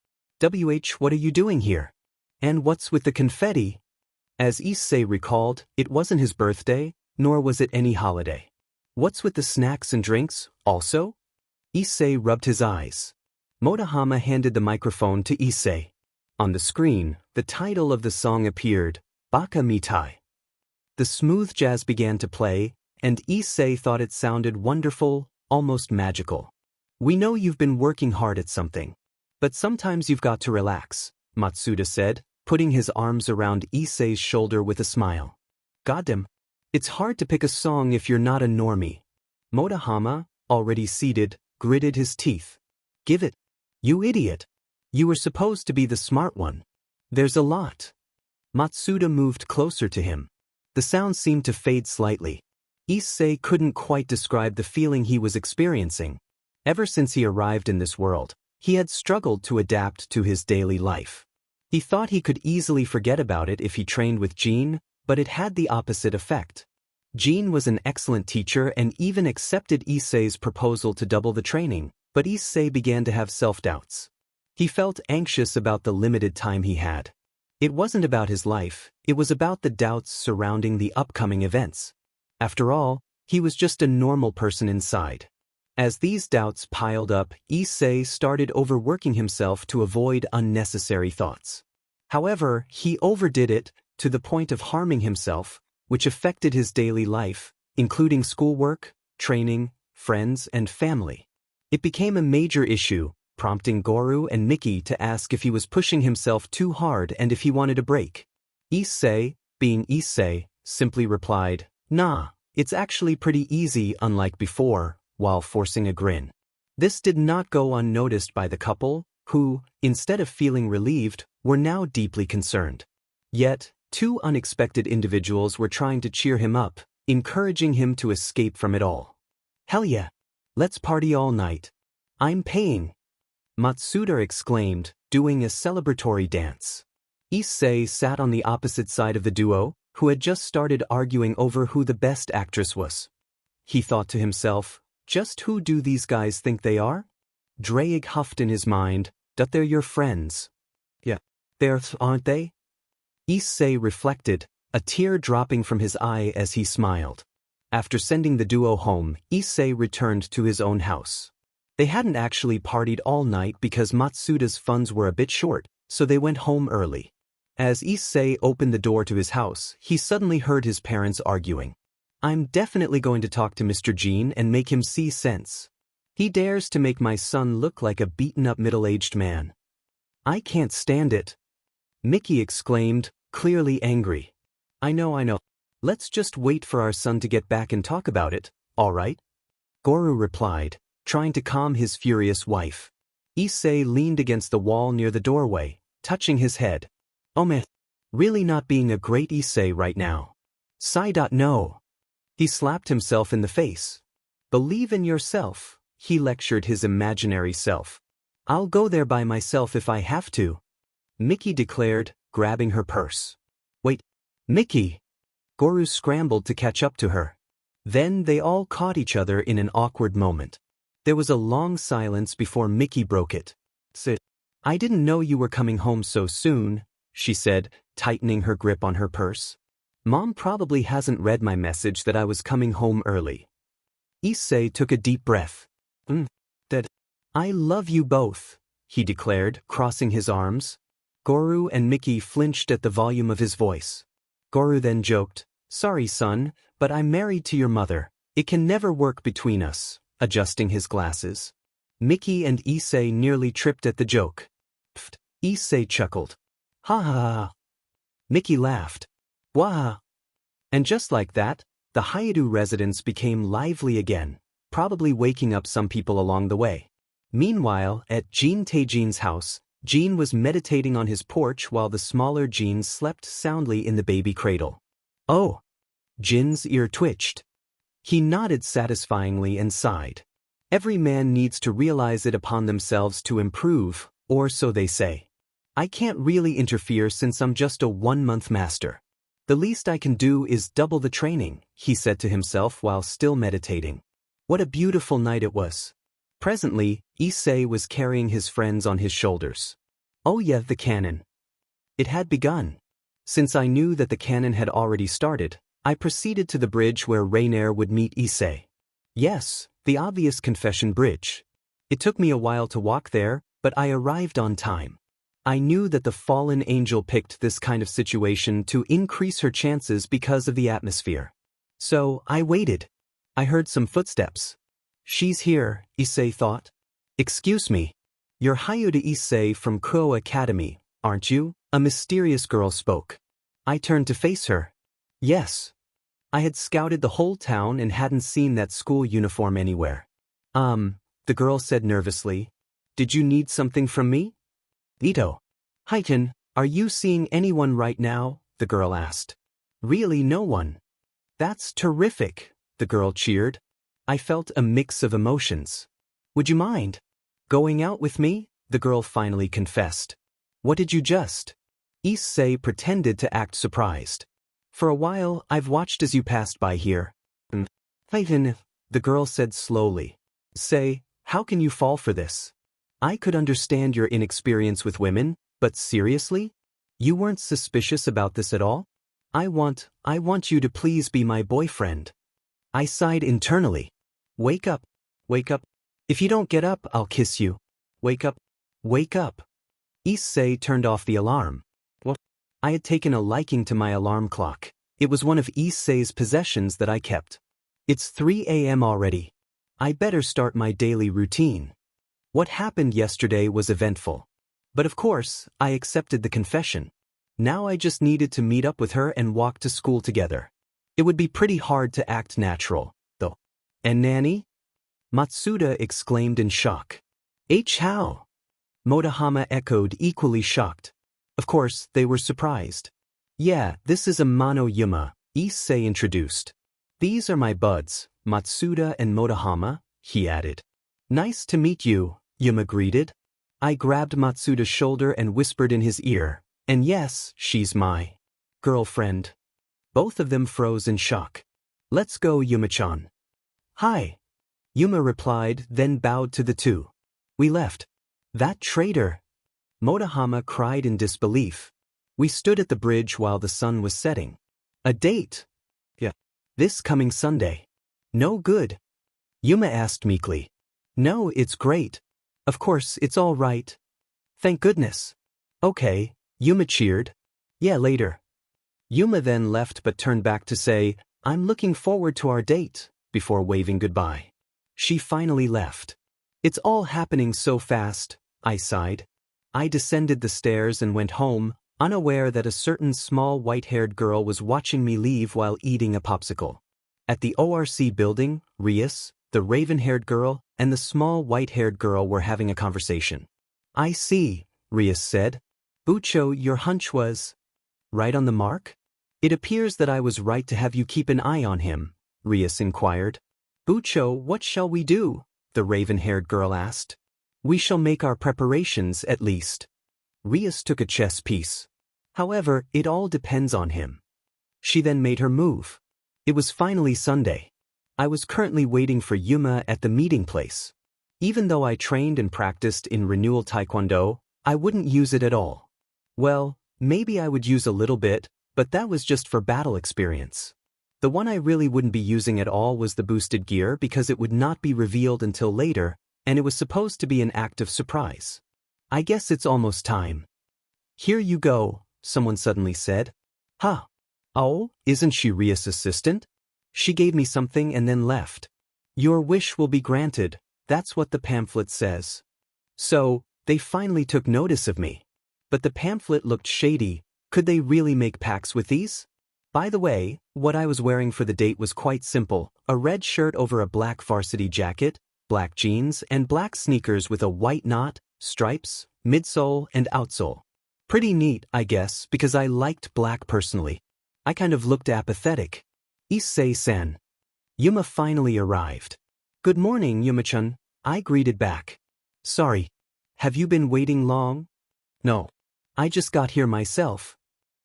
What are you doing here? And what's with the confetti? As Issei recalled, it wasn't his birthday, nor was it any holiday. What's with the snacks and drinks, also? Issei rubbed his eyes. Motohama handed the microphone to Issei. On the screen, the title of the song appeared, Baka Mitai. The smooth jazz began to play, and Issei thought it sounded wonderful, almost magical. We know you've been working hard at something. But sometimes you've got to relax, Matsuda said, putting his arms around Issei's shoulder with a smile. Goddamn. It's hard to pick a song if you're not a normie. Motahama, already seated, gritted his teeth. Give it. You idiot. You were supposed to be the smart one. There's a lot. Matsuda moved closer to him. The sound seemed to fade slightly. Issei couldn't quite describe the feeling he was experiencing. Ever since he arrived in this world, he had struggled to adapt to his daily life. He thought he could easily forget about it if he trained with Jean, but it had the opposite effect. Jean was an excellent teacher and even accepted Issei's proposal to double the training, but Issei began to have self-doubts. He felt anxious about the limited time he had. It wasn't about his life, it was about the doubts surrounding the upcoming events. After all, he was just a normal person inside. As these doubts piled up, Issei started overworking himself to avoid unnecessary thoughts. However, he overdid it, to the point of harming himself, which affected his daily life, including schoolwork, training, friends, and family. It became a major issue, prompting Goru and Miki to ask if he was pushing himself too hard and if he wanted a break. Issei, being Issei, simply replied, "Nah, it's actually pretty easy unlike before," while forcing a grin. This did not go unnoticed by the couple, who, instead of feeling relieved, were now deeply concerned. Yet, two unexpected individuals were trying to cheer him up, encouraging him to escape from it all. "Hell yeah! Let's party all night. I'm paying!" Matsuda exclaimed, doing a celebratory dance. Issei sat on the opposite side of the duo, who had just started arguing over who the best actress was. He thought to himself, just who do these guys think they are? Drake huffed in his mind, "That they're your friends." "Yeah, they're, aren't they?" Issei reflected, a tear dropping from his eye as he smiled. After sending the duo home, Issei returned to his own house. They hadn't actually partied all night because Matsuda's funds were a bit short, so they went home early. As Issei opened the door to his house, he suddenly heard his parents arguing. "I'm definitely going to talk to Mr. Jean and make him see sense. He dares to make my son look like a beaten-up middle-aged man. I can't stand it." Miki exclaimed, clearly angry. I know. Let's just wait for our son to get back and talk about it, all right?" Goru replied, trying to calm his furious wife. Issei leaned against the wall near the doorway, touching his head. "Oh man, really not being a great Issei right now. No." He slapped himself in the face. "Believe in yourself," he lectured his imaginary self. "I'll go there by myself if I have to," Miki declared, grabbing her purse. "Wait, Miki!" Goru scrambled to catch up to her. Then they all caught each other in an awkward moment. There was a long silence before Miki broke it. "Sit. I didn't know you were coming home so soon," she said, tightening her grip on her purse. "Mom probably hasn't read my message that I was coming home early." Issei took a deep breath. That I love you both," he declared, crossing his arms. Goru and Miki flinched at the volume of his voice. Goru then joked, "Sorry son, but I'm married to your mother. It can never work between us," adjusting his glasses. Miki and Issei nearly tripped at the joke. "Pfft," Issei chuckled. "Ha ha ha." Miki laughed. "Wah." And just like that, the Hyadu residence became lively again, probably waking up some people along the way. Meanwhile, at Jean Taejin's house, Jean was meditating on his porch while the smaller Jean slept soundly in the baby cradle. "Oh." Jin's ear twitched. He nodded satisfyingly and sighed. Every man needs to realize it upon themselves to improve, or so they say. I can't really interfere since I'm just a 1-month master. The least I can do is double the training, he said to himself while still meditating. What a beautiful night it was. Presently, Issei was carrying his friends on his shoulders. Oh yeah, the canon. It had begun. Since I knew that the canon had already started, I proceeded to the bridge where Rainier would meet Issei. Yes, the obvious confession bridge. It took me a while to walk there, but I arrived on time. I knew that the fallen angel picked this kind of situation to increase her chances because of the atmosphere. So, I waited. I heard some footsteps. She's here, Issei thought. Excuse me. You're Hayuda Issei from Kuo Academy, aren't you? A mysterious girl spoke. I turned to face her. Yes. I had scouted the whole town and hadn't seen that school uniform anywhere. The girl said nervously. Did you need something from me? Ito. Heiken, are you seeing anyone right now? The girl asked. Really no one. That's terrific, the girl cheered. I felt a mix of emotions. Would you mind going out with me? The girl finally confessed. What did you just? Issei pretended to act surprised. For a while, I've watched as you passed by here. Heiken, the girl said slowly. Say, how can you fall for this? I could understand your inexperience with women, but seriously? You weren't suspicious about this at all? I want you to please be my boyfriend. I sighed internally. Wake up. Wake up. If you don't get up, I'll kiss you. Wake up. Wake up. Issei turned off the alarm. What? I had taken a liking to my alarm clock. It was one of Issei's possessions that I kept. It's 3 a.m. already. I better start my daily routine. What happened yesterday was eventful. But of course, I accepted the confession. Now I just needed to meet up with her and walk to school together. It would be pretty hard to act natural, though. And Nanny? Matsuda exclaimed in shock. How? Motohama echoed, equally shocked. Of course, they were surprised. Yeah, this is Amano Yuma, Issei introduced. These are my buds, Matsuda and Motohama, he added. Nice to meet you, Yuma greeted. I grabbed Matsuda's shoulder and whispered in his ear, and yes, she's my girlfriend. Both of them froze in shock. Let's go, Yuma-chan. Hi. Yuma replied, then bowed to the two. We left. That traitor. Motohama cried in disbelief. We stood at the bridge while the sun was setting. A date? Yeah. This coming Sunday. No good. Yuma asked meekly. No, it's great. Of course, it's all right. Thank goodness. Okay, Yuma cheered. Yeah, later. Yuma then left but turned back to say, I'm looking forward to our date, before waving goodbye. She finally left. It's all happening so fast, I sighed. I descended the stairs and went home, unaware that a certain small white-haired girl was watching me leave while eating a popsicle. At the ORC building, Rias, the raven-haired girl, and the small white-haired girl were having a conversation. I see, Rias said. Bucho, your hunch was right on the mark? It appears that I was right to have you keep an eye on him, Rias inquired. Bucho, what shall we do? The raven-haired girl asked. We shall make our preparations, at least. Rias took a chess piece. However, it all depends on him. She then made her move. It was finally Sunday. I was currently waiting for Yuma at the meeting place. Even though I trained and practiced in renewal taekwondo, I wouldn't use it at all. Well, maybe I would use a little bit, but that was just for battle experience. The one I really wouldn't be using at all was the boosted gear because it would not be revealed until later, and it was supposed to be an act of surprise. I guess it's almost time. Here you go, someone suddenly said. Huh. Oh, isn't she Ria's assistant? She gave me something and then left. Your wish will be granted, that's what the pamphlet says. So, they finally took notice of me. But the pamphlet looked shady. Could they really make pacts with these? By the way, what I was wearing for the date was quite simple, a red shirt over a black varsity jacket, black jeans, and black sneakers with a white knot, stripes, midsole, and outsole. Pretty neat, I guess, because I liked black personally. I kind of looked apathetic. Issei-san. Yuma finally arrived. Good morning, Yuma-chan, I greeted back. Sorry. Have you been waiting long? No. I just got here myself.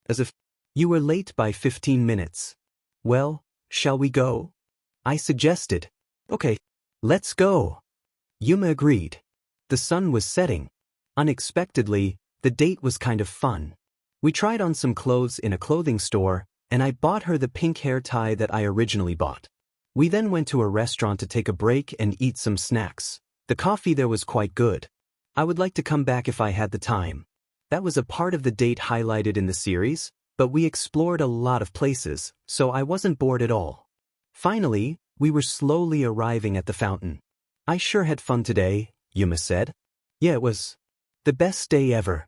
As if you were late by 15 minutes. Well, shall we go? I suggested. Okay, let's go. Yuma agreed. The sun was setting. Unexpectedly, the date was kind of fun. We tried on some clothes in a clothing store, and I bought her the pink hair tie that I originally bought. We then went to a restaurant to take a break and eat some snacks. The coffee there was quite good. I would like to come back if I had the time. That was a part of the date highlighted in the series, but we explored a lot of places, so I wasn't bored at all. Finally, we were slowly arriving at the fountain. I sure had fun today, Yuma said. Yeah, it was the best day ever.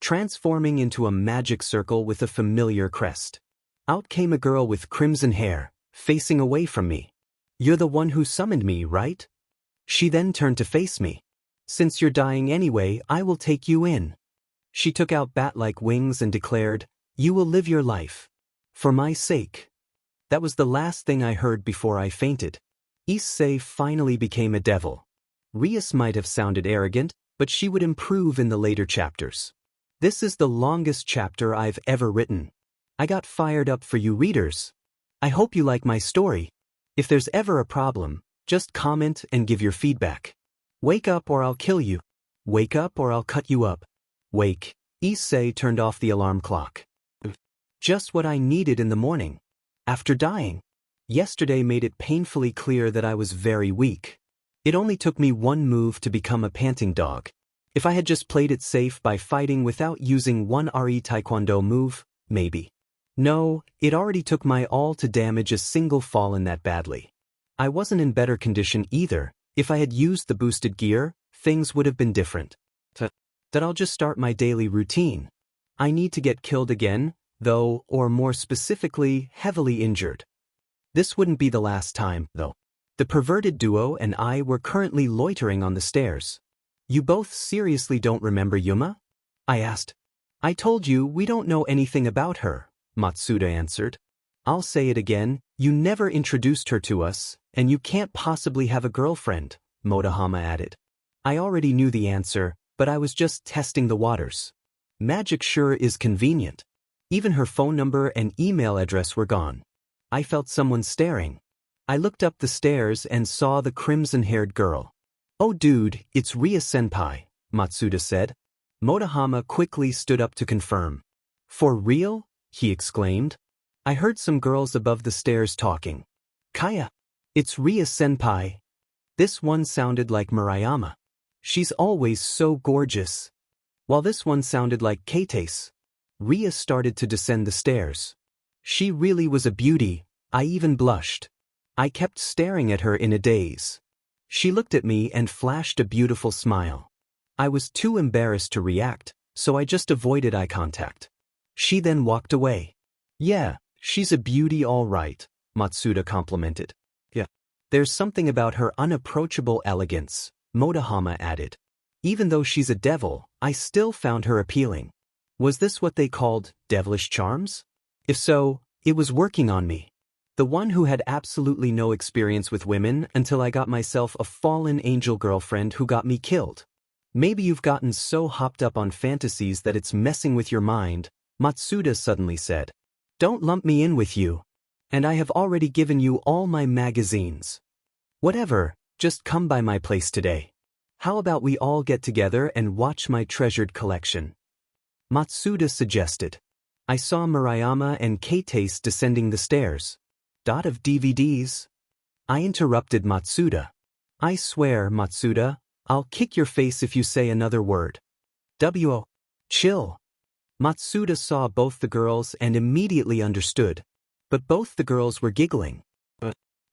transforming into a magic circle with a familiar crest. Out came a girl with crimson hair, facing away from me. "You're the one who summoned me, right?" She then turned to face me. "Since you're dying anyway, I will take you in." She took out bat-like wings and declared, "You will live your life. For my sake." That was the last thing I heard before I fainted. Issei finally became a devil. Rias might have sounded arrogant, but she would improve in the later chapters. This is the longest chapter I've ever written. I got fired up for you readers. I hope you like my story. If there's ever a problem, just comment and give your feedback. Wake up or I'll kill you. Wake up or I'll cut you up. Wake. Issei turned off the alarm clock. Just what I needed in the morning. After dying. Yesterday made it painfully clear that I was very weak. It only took me one move to become a panting dog. If I had just played it safe by fighting without using one RE Taekwondo move, maybe. No, it already took my all to damage a single fallen that badly. I wasn't in better condition either. If I had used the boosted gear, things would have been different. That I'll just start my daily routine. I need to get killed again, though, or more specifically, heavily injured. This wouldn't be the last time, though. The perverted duo and I were currently loitering on the stairs. "You both seriously don't remember Yuma?" I asked. "I told you we don't know anything about her," Matsuda answered. "I'll say it again, you never introduced her to us, and you can't possibly have a girlfriend," Motohama added. I already knew the answer, but I was just testing the waters. Magic sure is convenient. Even her phone number and email address were gone. I felt someone staring. I looked up the stairs and saw the crimson-haired girl. "Oh dude, it's Ria-senpai," Matsuda said. Motohama quickly stood up to confirm. "For real?" he exclaimed. I heard some girls above the stairs talking. "Kaya. It's Ria-senpai." This one sounded like Murayama. "She's always so gorgeous." While this one sounded like Kates. Ria started to descend the stairs. She really was a beauty. I even blushed. I kept staring at her in a daze. She looked at me and flashed a beautiful smile. I was too embarrassed to react, so I just avoided eye contact. She then walked away. "Yeah, she's a beauty all right," Matsuda complimented. "Yeah. There's something about her unapproachable elegance," Motohama added. "Even though she's a devil, I still found her appealing." Was this what they called devilish charms? If so, it was working on me. The one who had absolutely no experience with women until I got myself a fallen angel girlfriend who got me killed. Maybe you've gotten so hopped up on fantasies that it's messing with your mind, Matsuda suddenly said. "Don't lump me in with you. And I have already given you all my magazines. Whatever, just come by my place today. How about we all get together and watch my treasured collection?" Matsuda suggested. I saw Murayama and Kates descending the stairs. Of DVDs? I interrupted Matsuda. "I swear, Matsuda, I'll kick your face if you say another word." Chill. Matsuda saw both the girls and immediately understood. But both the girls were giggling.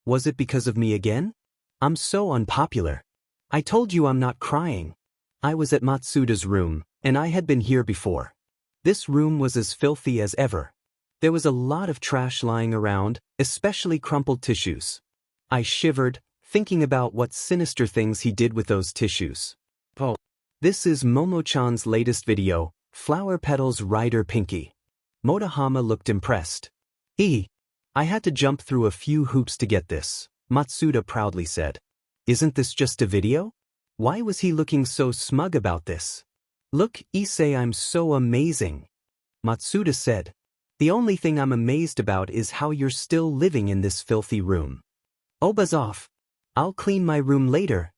Was it because of me again? I'm so unpopular. I told you I'm not crying. I was at Matsuda's room, and I had been here before. This room was as filthy as ever. There was a lot of trash lying around, especially crumpled tissues. I shivered, thinking about what sinister things he did with those tissues. This is Momo-chan's latest video, Flower Petals Rider Pinky. Motohama looked impressed. I had to jump through a few hoops to get this, Matsuda proudly said. Isn't this just a video? Why was he looking so smug about this? Look, Issei, I'm so amazing. Matsuda said. The only thing I'm amazed about is how you're still living in this filthy room. Oh, buzz off. I'll clean my room later.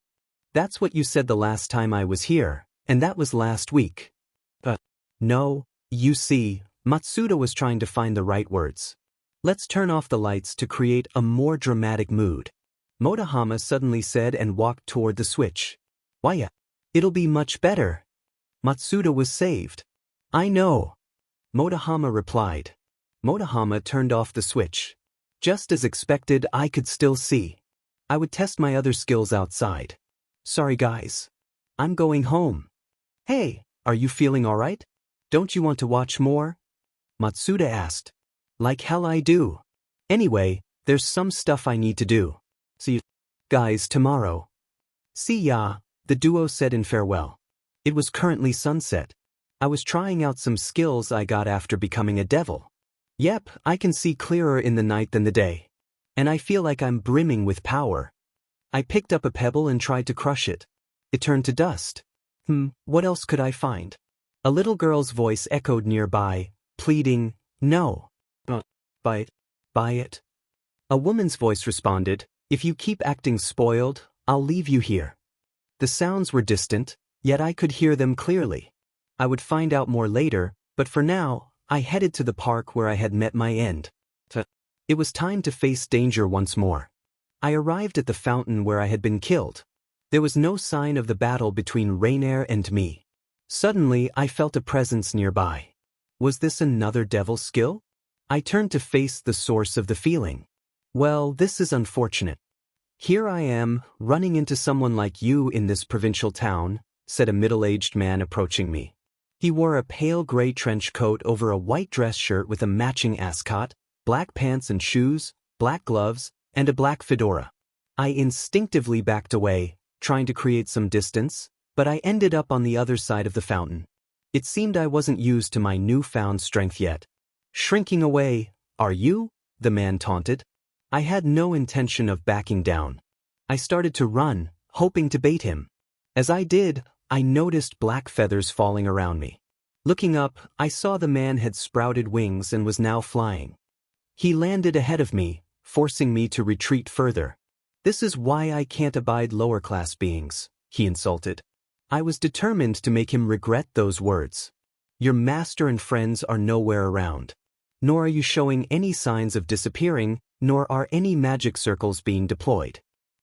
That's what you said the last time I was here, and that was last week. No, you see, Matsuda was trying to find the right words. Let's turn off the lights to create a more dramatic mood. Motohama suddenly said and walked toward the switch. Why, it'll be much better. Matsuda was saved. I know. Motohama replied. Motohama turned off the switch. Just as expected, I could still see. I would test my other skills outside. Sorry guys. I'm going home. Hey, are you feeling alright? Don't you want to watch more? Matsuda asked. Like hell I do. Anyway, there's some stuff I need to do. See you guys tomorrow. See ya, the duo said in farewell. It was currently sunset. I was trying out some skills I got after becoming a devil. Yep, I can see clearer in the night than the day. And I feel like I'm brimming with power. I picked up a pebble and tried to crush it. It turned to dust. What else could I find? A little girl's voice echoed nearby, pleading, no. Buy it. A woman's voice responded, if you keep acting spoiled, I'll leave you here. The sounds were distant, yet I could hear them clearly. I would find out more later, but for now, I headed to the park where I had met my end. It was time to face danger once more. I arrived at the fountain where I had been killed. There was no sign of the battle between Rainier and me. Suddenly, I felt a presence nearby. Was this another devil skill? I turned to face the source of the feeling. Well, this is unfortunate. Here I am, running into someone like you in this provincial town, said a middle-aged man approaching me. He wore a pale gray trench coat over a white dress shirt with a matching ascot, black pants and shoes, black gloves, and a black fedora. I instinctively backed away, trying to create some distance, but I ended up on the other side of the fountain. It seemed I wasn't used to my newfound strength yet. Shrinking away, are you? The man taunted. I had no intention of backing down. I started to run, hoping to bait him. As I did, I noticed black feathers falling around me. Looking up, I saw the man had sprouted wings and was now flying. He landed ahead of me, forcing me to retreat further. This is why I can't abide lower-class beings, he insulted. I was determined to make him regret those words. Your master and friends are nowhere around. Nor are you showing any signs of disappearing, nor are any magic circles being deployed.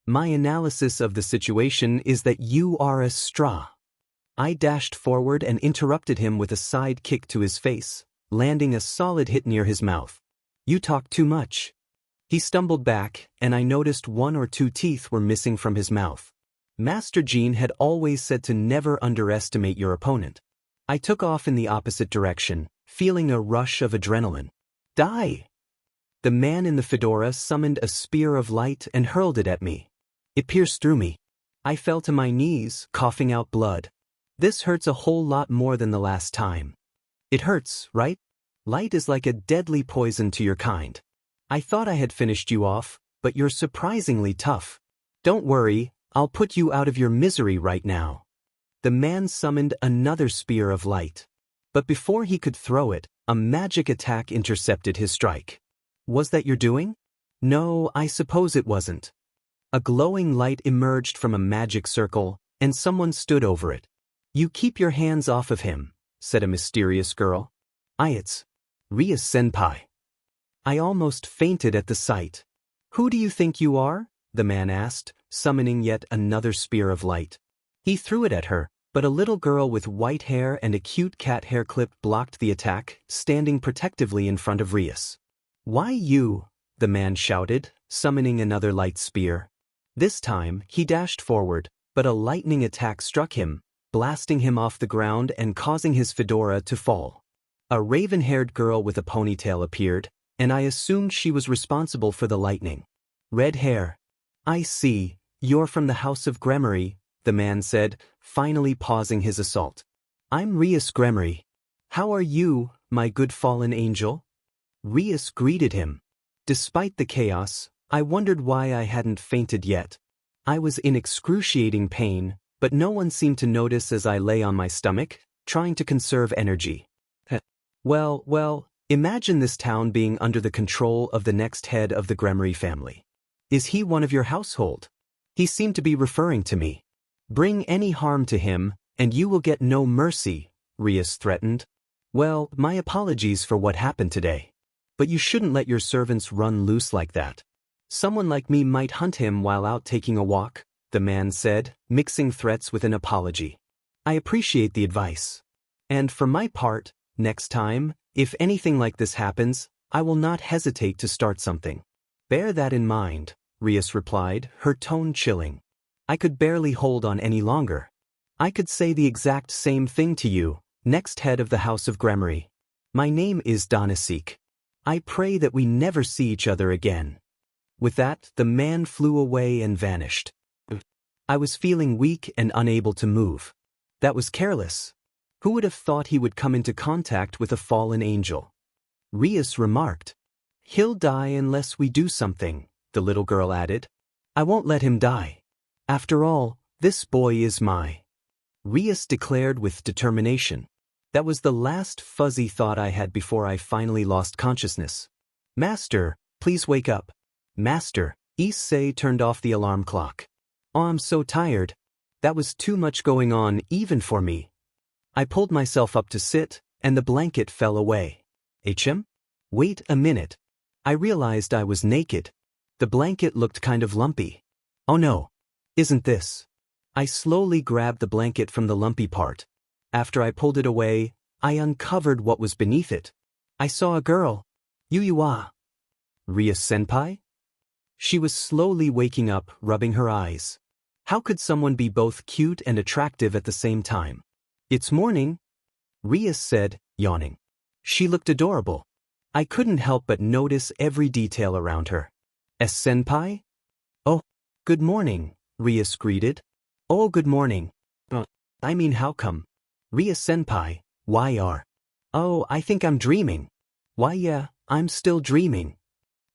My analysis of the situation is that you are a straw. I dashed forward and interrupted him with a side kick to his face, landing a solid hit near his mouth. You talk too much. He stumbled back, and I noticed 1 or 2 teeth were missing from his mouth. Master Jean had always said to never underestimate your opponent. I took off in the opposite direction, feeling a rush of adrenaline. Die! The man in the fedora summoned a spear of light and hurled it at me. It pierced through me. I fell to my knees, coughing out blood. This hurts a whole lot more than the last time. It hurts, right? Light is like a deadly poison to your kind. I thought I had finished you off, but you're surprisingly tough. Don't worry, I'll put you out of your misery right now. The man summoned another spear of light. But before he could throw it, a magic attack intercepted his strike. Was that your doing? No, I suppose it wasn't. A glowing light emerged from a magic circle, and someone stood over it. You keep your hands off of him, said a mysterious girl. It's Ria-senpai. I almost fainted at the sight. Who do you think you are? The man asked, summoning yet another spear of light. He threw it at her, but a little girl with white hair and a cute cat hair clip blocked the attack, standing protectively in front of Rias. Why you? The man shouted, summoning another light spear. This time, he dashed forward, but a lightning attack struck him, blasting him off the ground and causing his fedora to fall. A raven-haired girl with a ponytail appeared, and I assumed she was responsible for the lightning. Red hair. I see, you're from the House of Gremory, the man said, finally pausing his assault. I'm Rias Gremory. How are you, my good fallen angel? Rias greeted him. Despite the chaos, I wondered why I hadn't fainted yet. I was in excruciating pain, but no one seemed to notice as I lay on my stomach, trying to conserve energy. Well, imagine this town being under the control of the next head of the Gremory family. Is he one of your household? He seemed to be referring to me. Bring any harm to him, and you will get no mercy, Rias threatened. Well, my apologies for what happened today. But you shouldn't let your servants run loose like that. Someone like me might hunt him while out taking a walk, the man said, mixing threats with an apology. I appreciate the advice. And for my part, next time, if anything like this happens, I will not hesitate to start something. Bear that in mind, Rias replied, her tone chilling. I could barely hold on any longer. I could say the exact same thing to you, Next head of the House of Gremory. My name is Donasik. I pray that we never see each other again. With that, the man flew away and vanished. I was feeling weak and unable to move. That was careless. Who would have thought he would come into contact with a fallen angel? Rias remarked. He'll die unless we do something, the little girl added. I won't let him die. After all, this boy is my. Rias declared with determination. That was the last fuzzy thought I had before I finally lost consciousness. Master, please wake up. Master, Issei turned off the alarm clock. Oh, I'm so tired. That was too much going on even for me. I pulled myself up to sit, and the blanket fell away. HM? Wait a minute. I realized I was naked. The blanket looked kind of lumpy. Oh no. Isn't this? I slowly grabbed the blanket from the lumpy part. After I pulled it away, I uncovered what was beneath it. I saw a girl. Yuyuwa. Ria-senpai? She was slowly waking up, rubbing her eyes. How could someone be both cute and attractive at the same time? It's morning, Ria said, yawning. She looked adorable. I couldn't help but notice every detail around her. S-senpai? Oh, good morning, Rias greeted. Oh, good morning. I mean, how come? Ria-senpai, why are? Oh, I think I'm dreaming. Why, yeah, I'm still dreaming.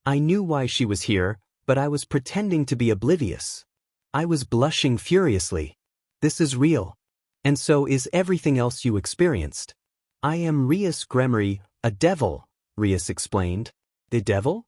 I knew why she was here, but I was pretending to be oblivious. I was blushing furiously. This is real. And so is everything else you experienced. I am Rias Gremory, a devil, Rias explained. The devil?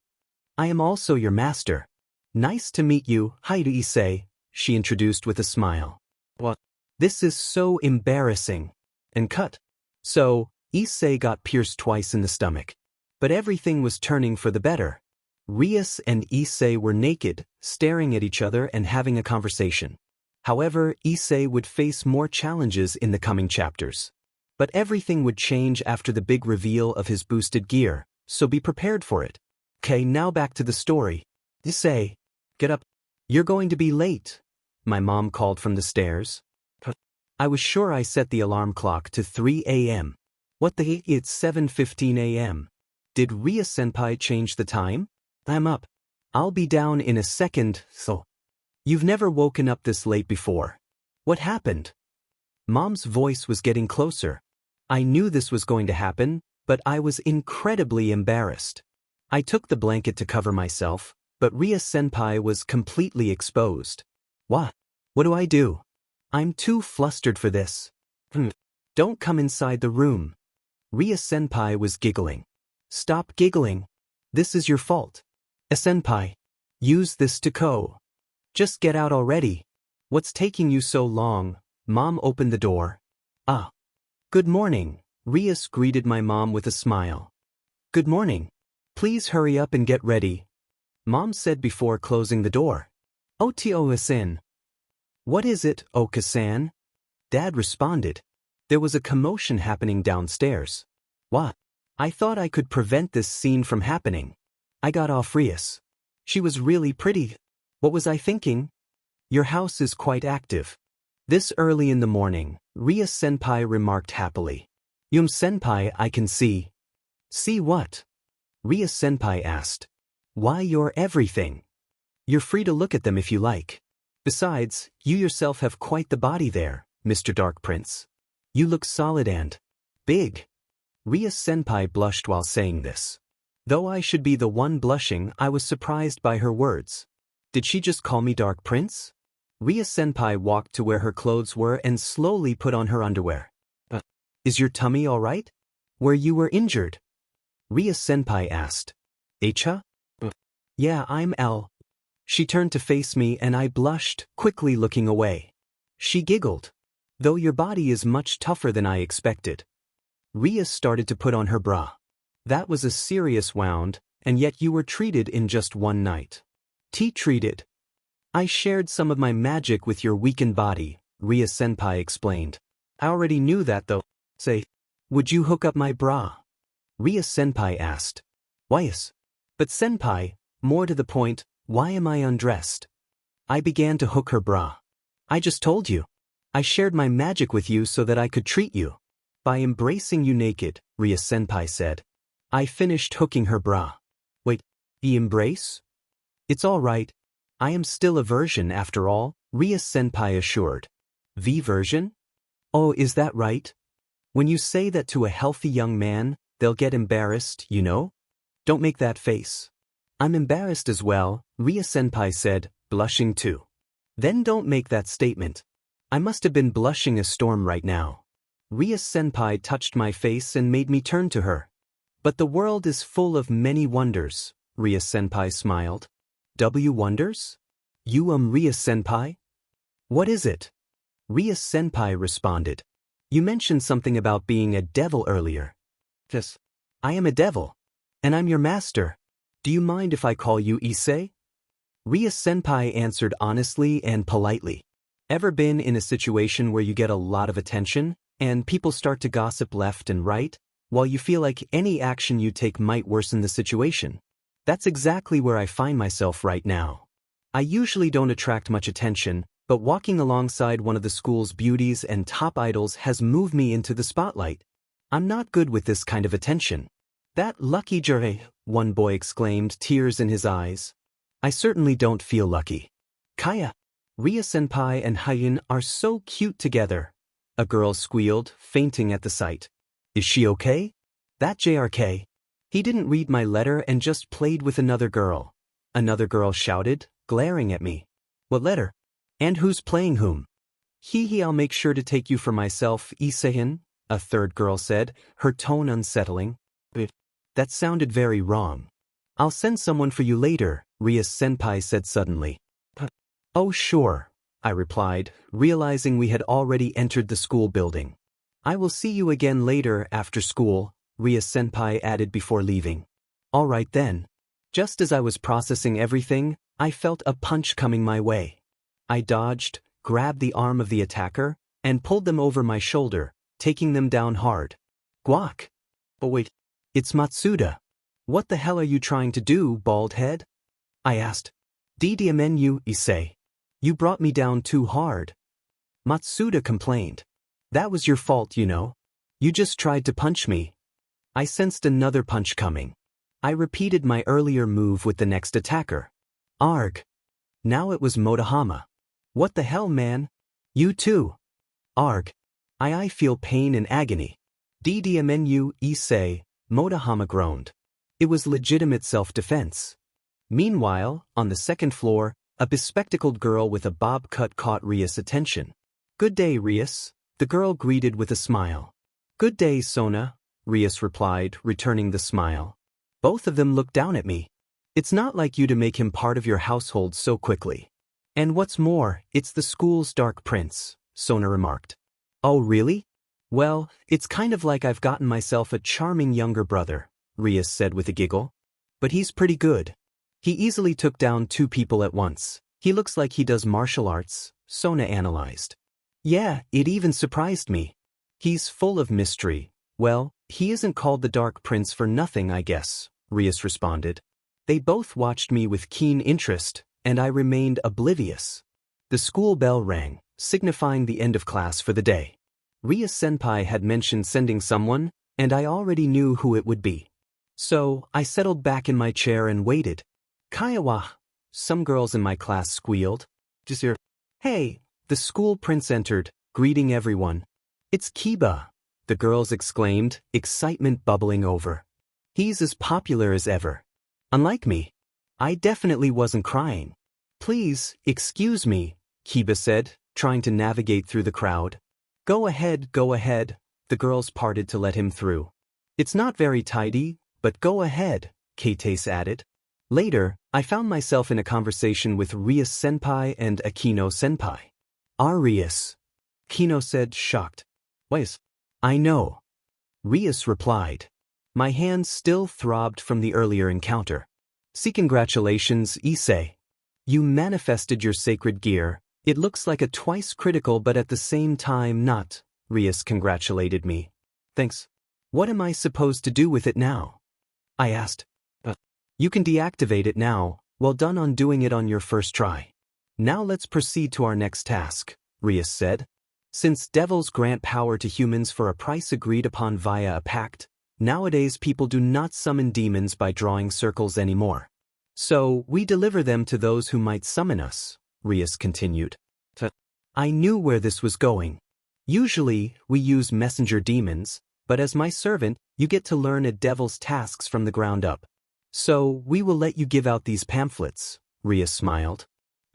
I am also your master. Nice to meet you, Issei, she introduced with a smile. What? This is so embarrassing. And cut. So, Issei got pierced twice in the stomach. But everything was turning for the better. Rias and Issei were naked, staring at each other and having a conversation. However, Issei would face more challenges in the coming chapters. But everything would change after the big reveal of his boosted gear, so be prepared for it. Okay, now back to the story. Issei, get up. You're going to be late, my mom called from the stairs. I was sure I set the alarm clock to 3 a.m. What the heck? It's 7:15 a.m. Did Ria-senpai change the time? I'm up. I'll be down in a second, so. You've never woken up this late before. What happened? Mom's voice was getting closer. I knew this was going to happen, but I was incredibly embarrassed. I took the blanket to cover myself, but Ria-senpai was completely exposed. What? What do I do? I'm too flustered for this. Don't come inside the room. Ria-senpai was giggling. Stop giggling. This is your fault. Senpai, use this to go. Just get out already. What's taking you so long? Mom opened the door. Ah. Good morning. Rias greeted my mom with a smile. Good morning. Please hurry up and get ready. Mom said before closing the door. Oto-san. What is it, Oka-san? Dad responded. There was a commotion happening downstairs. What? I thought I could prevent this scene from happening. I got off Rias. She was really pretty. What was I thinking? Your house is quite active. This early in the morning, Ria-senpai remarked happily. Senpai, I can see. See what? Ria-senpai asked. Why, you're everything. You're free to look at them if you like. Besides, you yourself have quite the body there, Mr. Dark Prince. You look solid and big. Ria-senpai blushed while saying this. Though I should be the one blushing, I was surprised by her words. Did she just call me Dark Prince? Ria-senpai walked to where her clothes were and slowly put on her underwear. Is your tummy all right? Where you were injured? Ria-senpai asked. Echa? Yeah, I'm L. She turned to face me and I blushed, quickly looking away. She giggled. Though your body is much tougher than I expected. Ria started to put on her bra. That was a serious wound, and yet you were treated in just one night. Treated. I shared some of my magic with your weakened body, Ria-senpai explained. I already knew that though. Say, would you hook up my bra? Ria-senpai asked. Why yes? But senpai, more to the point, why am I undressed? I began to hook her bra. I just told you. I shared my magic with you so that I could treat you. By embracing you naked, Ria-senpai said. I finished hooking her bra. Wait, the embrace? It's all right. I am still a virgin after all, Ria-senpai assured. The virgin? Oh, is that right? When you say that to a healthy young man, they'll get embarrassed, you know? Don't make that face. I'm embarrassed as well, Ria-senpai said, blushing too. Then don't make that statement. I must have been blushing a storm right now. Ria-senpai touched my face and made me turn to her. But the world is full of many wonders, Ria-senpai smiled. Wonders? You Ria-senpai? What is it? Ria-senpai responded. You mentioned something about being a devil earlier. Yes. I am a devil. And I'm your master. Do you mind if I call you Issei? Ria-senpai answered honestly and politely. Ever been in a situation where you get a lot of attention, and people start to gossip left and right, while you feel like any action you take might worsen the situation? That's exactly where I find myself right now. I usually don't attract much attention, but walking alongside one of the school's beauties and top idols has moved me into the spotlight. I'm not good with this kind of attention. That lucky Jure, one boy exclaimed, tears in his eyes. I certainly don't feel lucky. Kaya, Ria-senpai and Hyun are so cute together. A girl squealed, fainting at the sight. Is she okay? That JRK. He didn't read my letter and just played with another girl. Another girl shouted, glaring at me. What letter? And who's playing whom? I'll make sure to take you for myself, Issei, a third girl said, her tone unsettling. That sounded very wrong. I'll send someone for you later, Ria-senpai said suddenly. Oh sure, I replied, realizing we had already entered the school building. I will see you again later after school, Ria-senpai added before leaving. All right then. Just as I was processing everything, I felt a punch coming my way. I dodged, grabbed the arm of the attacker, and pulled them over my shoulder, taking them down hard. Guac! Oh wait, it's Matsuda. What the hell are you trying to do, bald head? I asked. DDMNU, Issei. You brought me down too hard. Matsuda complained. That was your fault, you know. You just tried to punch me. I sensed another punch coming. I repeated my earlier move with the next attacker. Arg. Now it was Motohama. What the hell, man? You too. Arg. I feel pain and agony. DDMNU, Issei, Motohama groaned. It was legitimate self-defense. Meanwhile, on the second floor, a bespectacled girl with a bob cut caught Rias' attention. Good day, Rias, the girl greeted with a smile. Good day, Sona, Rias replied, returning the smile. Both of them looked down at me. It's not like you to make him part of your household so quickly. And what's more, it's the school's dark prince, Sona remarked. Oh really? Well, it's kind of like I've gotten myself a charming younger brother, Rias said with a giggle. But he's pretty good. He easily took down 2 people at once. He looks like he does martial arts, Sona analyzed. Yeah, it even surprised me. He's full of mystery. Well, he isn't called the Dark Prince for nothing, I guess, Rias responded. They both watched me with keen interest, and I remained oblivious. The school bell rang, signifying the end of class for the day. Ria-senpai had mentioned sending someone, and I already knew who it would be. So, I settled back in my chair and waited. Kaiwa, some girls in my class squealed. Just here. Hey, the school prince entered, greeting everyone. It's Kiba, the girls exclaimed, excitement bubbling over. He's as popular as ever. Unlike me, I definitely wasn't crying. Please, excuse me, Kiba said, trying to navigate through the crowd. Go ahead, the girls parted to let him through. It's not very tidy, but go ahead, Keitase added. Later, I found myself in a conversation with Rias-senpai and Akino-senpai. Rias, Kino said, shocked. Wait, I know. Rias replied. My hands still throbbed from the earlier encounter. See, congratulations, Issei. You manifested your sacred gear. It looks like a twice critical but at the same time not. Rias congratulated me. Thanks. What am I supposed to do with it now? I asked. You can deactivate it now. Well done on doing it on your first try. Now let's proceed to our next task, Rias said. Since devils grant power to humans for a price agreed upon via a pact, nowadays people do not summon demons by drawing circles anymore. So, we deliver them to those who might summon us, Rias continued. I knew where this was going. Usually, we use messenger demons, but as my servant, you get to learn a devil's tasks from the ground up. So, we will let you give out these pamphlets, Rias smiled.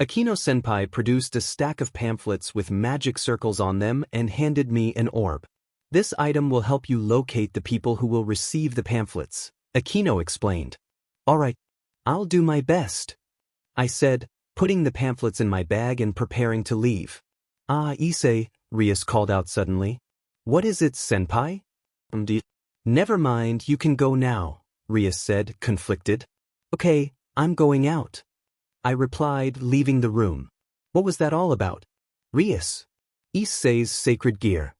Akino-senpai produced a stack of pamphlets with magic circles on them and handed me an orb. This item will help you locate the people who will receive the pamphlets, Akino explained. Alright, I'll do my best, I said, putting the pamphlets in my bag and preparing to leave. Ah, Issei, Rias called out suddenly. What is it, senpai? Never mind, you can go now, Rias said, conflicted. Okay, I'm going out, I replied, leaving the room. What was that all about? Rias. Issei's sacred gear.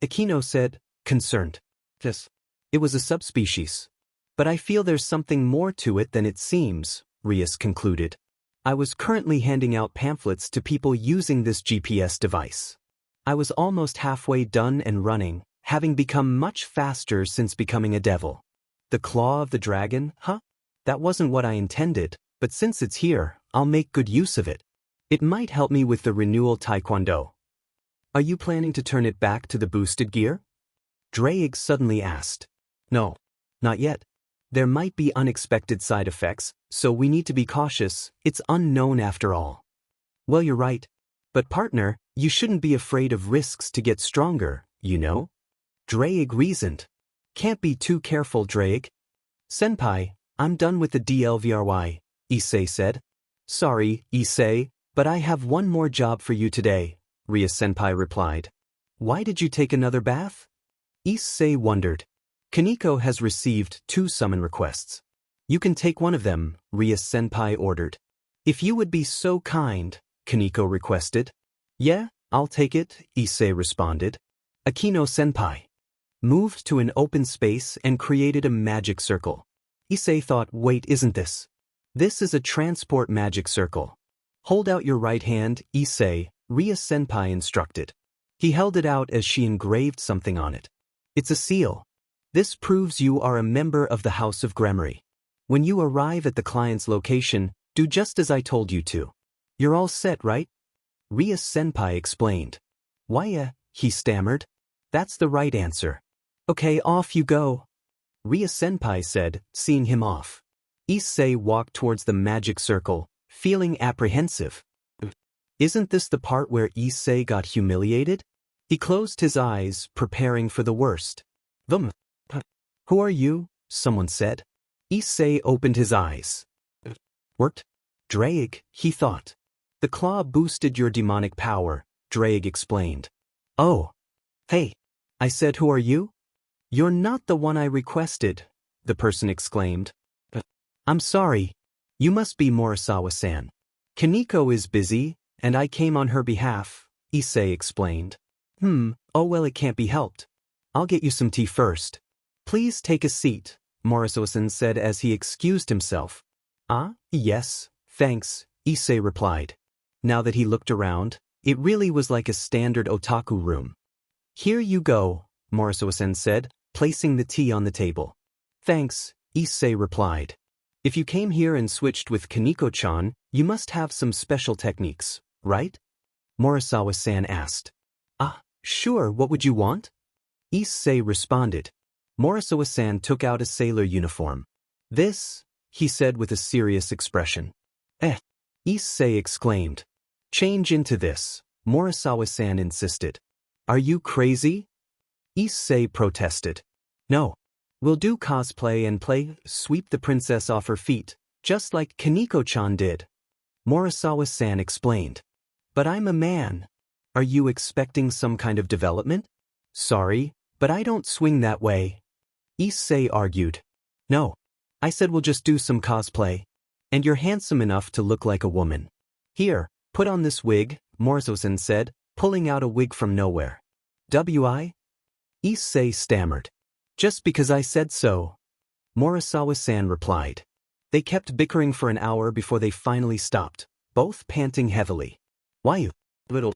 Akino said, concerned. Yes. It was a subspecies. But I feel there's something more to it than it seems, Rias concluded. I was currently handing out pamphlets to people using this GPS device. I was almost halfway done and running, having become much faster since becoming a devil. The claw of the dragon, huh? That wasn't what I intended, but since it's here, I'll make good use of it. It might help me with the renewal taekwondo. Are you planning to turn it back to the boosted gear? Drake suddenly asked. No, not yet. There might be unexpected side effects, so we need to be cautious. It's unknown after all. Well, you're right. But partner, you shouldn't be afraid of risks to get stronger, you know? Drake reasoned. Can't be too careful, Drake. Senpai, I'm done with the DLVRY, Issei said. Sorry, Issei, but I have one more job for you today, Rias senpai replied. Why did you take another bath? Issei wondered. Kaneko has received 2 summon requests. You can take one of them, Rias senpai ordered. If you would be so kind, Kaneko requested. Yeah, I'll take it, Issei responded. Akino senpai moved to an open space and created a magic circle. Issei thought, wait, isn't this? This is a transport magic circle. Hold out your right hand, Issei, Rias senpai instructed. He held it out as she engraved something on it. It's a seal. This proves you are a member of the House of Gremory. When you arrive at the client's location, do just as I told you to. You're all set, right? Rias senpai explained. Why, he stammered. That's the right answer. Okay, off you go. Rias senpai said, seeing him off. Issei walked towards the magic circle, feeling apprehensive. Isn't this the part where Issei got humiliated? He closed his eyes, preparing for the worst. Who are you? Someone said. Issei opened his eyes. Worked? Drake, he thought. The claw boosted your demonic power, Drake explained. Oh. Hey. I said, who are you? You're not the one I requested, the person exclaimed. I'm sorry. You must be Morisawa-san. Kaneko is busy, and I came on her behalf, Issei explained. Oh well, it can't be helped. I'll get you some tea first. Please take a seat, Morisawa-san said as he excused himself. Ah, yes, thanks, Issei replied. Now that he looked around, it really was like a standard otaku room. Here you go, Morisawa-san said, placing the tea on the table. Thanks, Issei replied. If you came here and switched with Kaneko-chan, you must have some special techniques, right? Morisawa-san asked. Ah, sure, what would you want? Issei responded. Morisawa-san took out a sailor uniform. This, he said with a serious expression. Issei exclaimed. Change into this, Morisawa-san insisted. Are you crazy? Issei protested. No. We'll do cosplay and play sweep the princess off her feet, just like Kaneko-chan did. Morisawa-san explained. But I'm a man. Are you expecting some kind of development? Sorry, but I don't swing that way. Issei argued. No. I said we'll just do some cosplay. And you're handsome enough to look like a woman. Here, put on this wig, Morisawa-san said, pulling out a wig from nowhere. Wi? Issei stammered. Just because I said so. Morisawa-san replied. They kept bickering for an hour before they finally stopped, both panting heavily. Why you little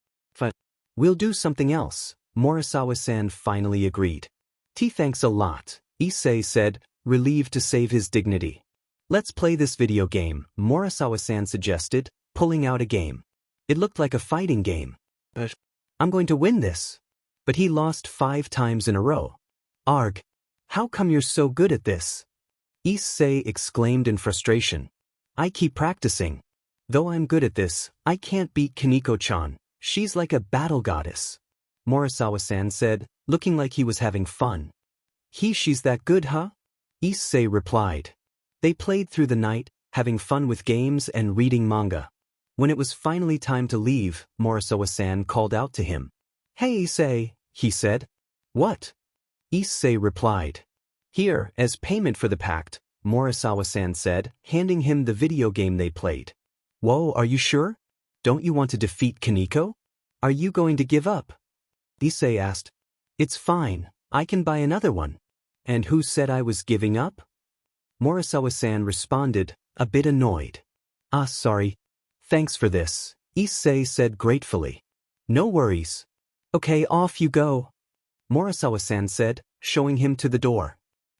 We'll do something else, Morisawa-san finally agreed. Thanks a lot, Issei said, relieved to save his dignity. Let's play this video game, Morisawa-san suggested, pulling out a game. It looked like a fighting game. I'm going to win this. But he lost 5 times in a row. Arg. How come you're so good at this? Issei exclaimed in frustration. I keep practicing. Though I'm good at this, I can't beat Kaneko-chan. She's like a battle goddess. Morisawa-san said, looking like he was having fun. She's that good, huh? Issei replied. They played through the night, having fun with games and reading manga. When it was finally time to leave, Morisawa-san called out to him. Hey Issei, he said. What? Issei replied. Here, as payment for the pact, Morisawa-san said, handing him the video game they played. Whoa, are you sure? Don't you want to defeat Kaneko? Are you going to give up? Issei asked. It's fine, I can buy another one. And who said I was giving up? Morisawa-san responded, a bit annoyed. Sorry. Thanks for this, Issei said gratefully. No worries. Okay, off you go. Morisawa-san said, showing him to the door.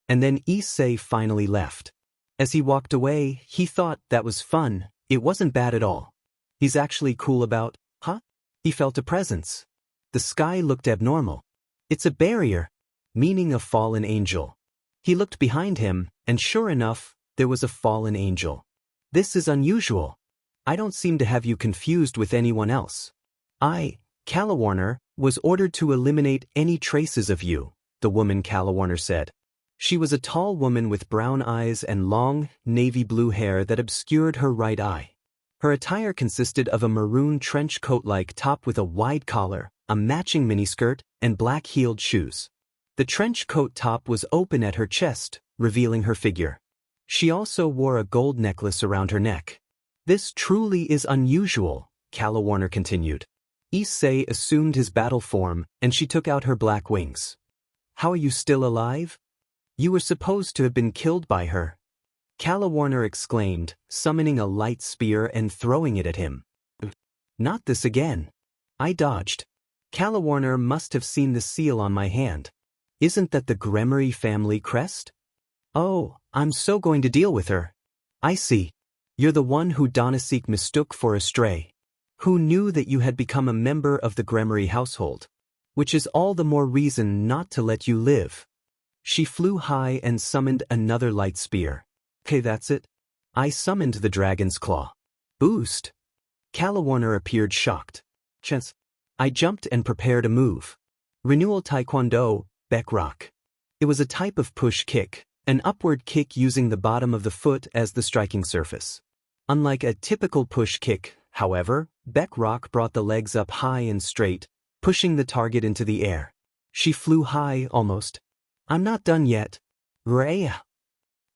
And then Issei finally left. As he walked away, he thought that was fun. It wasn't bad at all. He's actually cool about, huh? He felt a presence. The sky looked abnormal. It's a barrier, meaning a fallen angel. He looked behind him, and sure enough, there was a fallen angel. This is unusual. I don't seem to have you confused with anyone else. Calawarner, was ordered to eliminate any traces of you, the woman Calawarner said. She was a tall woman with brown eyes and long, navy blue hair that obscured her right eye. Her attire consisted of a maroon trench coat-like top with a wide collar, a matching miniskirt, and black-heeled shoes. The trench coat top was open at her chest, revealing her figure. She also wore a gold necklace around her neck. This truly is unusual, Calawarner continued. Issei assumed his battle form, and she took out her black wings. How are you still alive? You were supposed to have been killed by her. Calawarner exclaimed, summoning a light spear and throwing it at him. Not this again. I dodged. Calawarner must have seen the seal on my hand. Isn't that the Gremory family crest? Oh, I'm so going to deal with her. I see. You're the one who Donasek mistook for a stray. Who knew that you had become a member of the Gremory household. Which is all the more reason not to let you live. She flew high and summoned another light spear. Okay, that's it. I summoned the dragon's claw. Boost. Calawarner appeared shocked. Chance. I jumped and prepared a move. Renewal Taekwondo, Beck Rock. It was a type of push kick, an upward kick using the bottom of the foot as the striking surface. Unlike a typical push kick, however, Beck Rock brought the legs up high and straight, pushing the target into the air. She flew high, almost. I'm not done yet. Raya.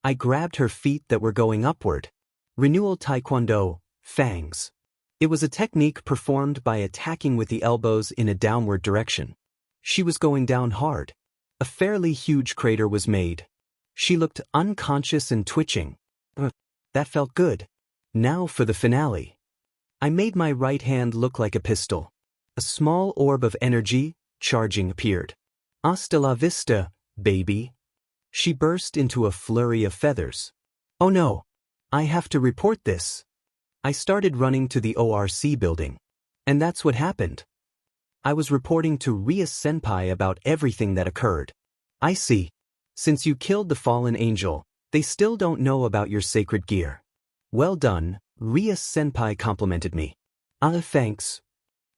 I grabbed her feet that were going upward. Renewal Taekwondo, Fangs. It was a technique performed by attacking with the elbows in a downward direction. She was going down hard. A fairly huge crater was made. She looked unconscious and twitching. That felt good. Now for the finale. I made my right hand look like a pistol. A small orb of energy, charging, appeared. Hasta la vista, baby. She burst into a flurry of feathers. Oh no. I have to report this. I started running to the ORC building. And that's what happened. I was reporting to Ria-senpai about everything that occurred. I see. Since you killed the fallen angel, they still don't know about your sacred gear. Well done, Ria-senpai complimented me. Thanks.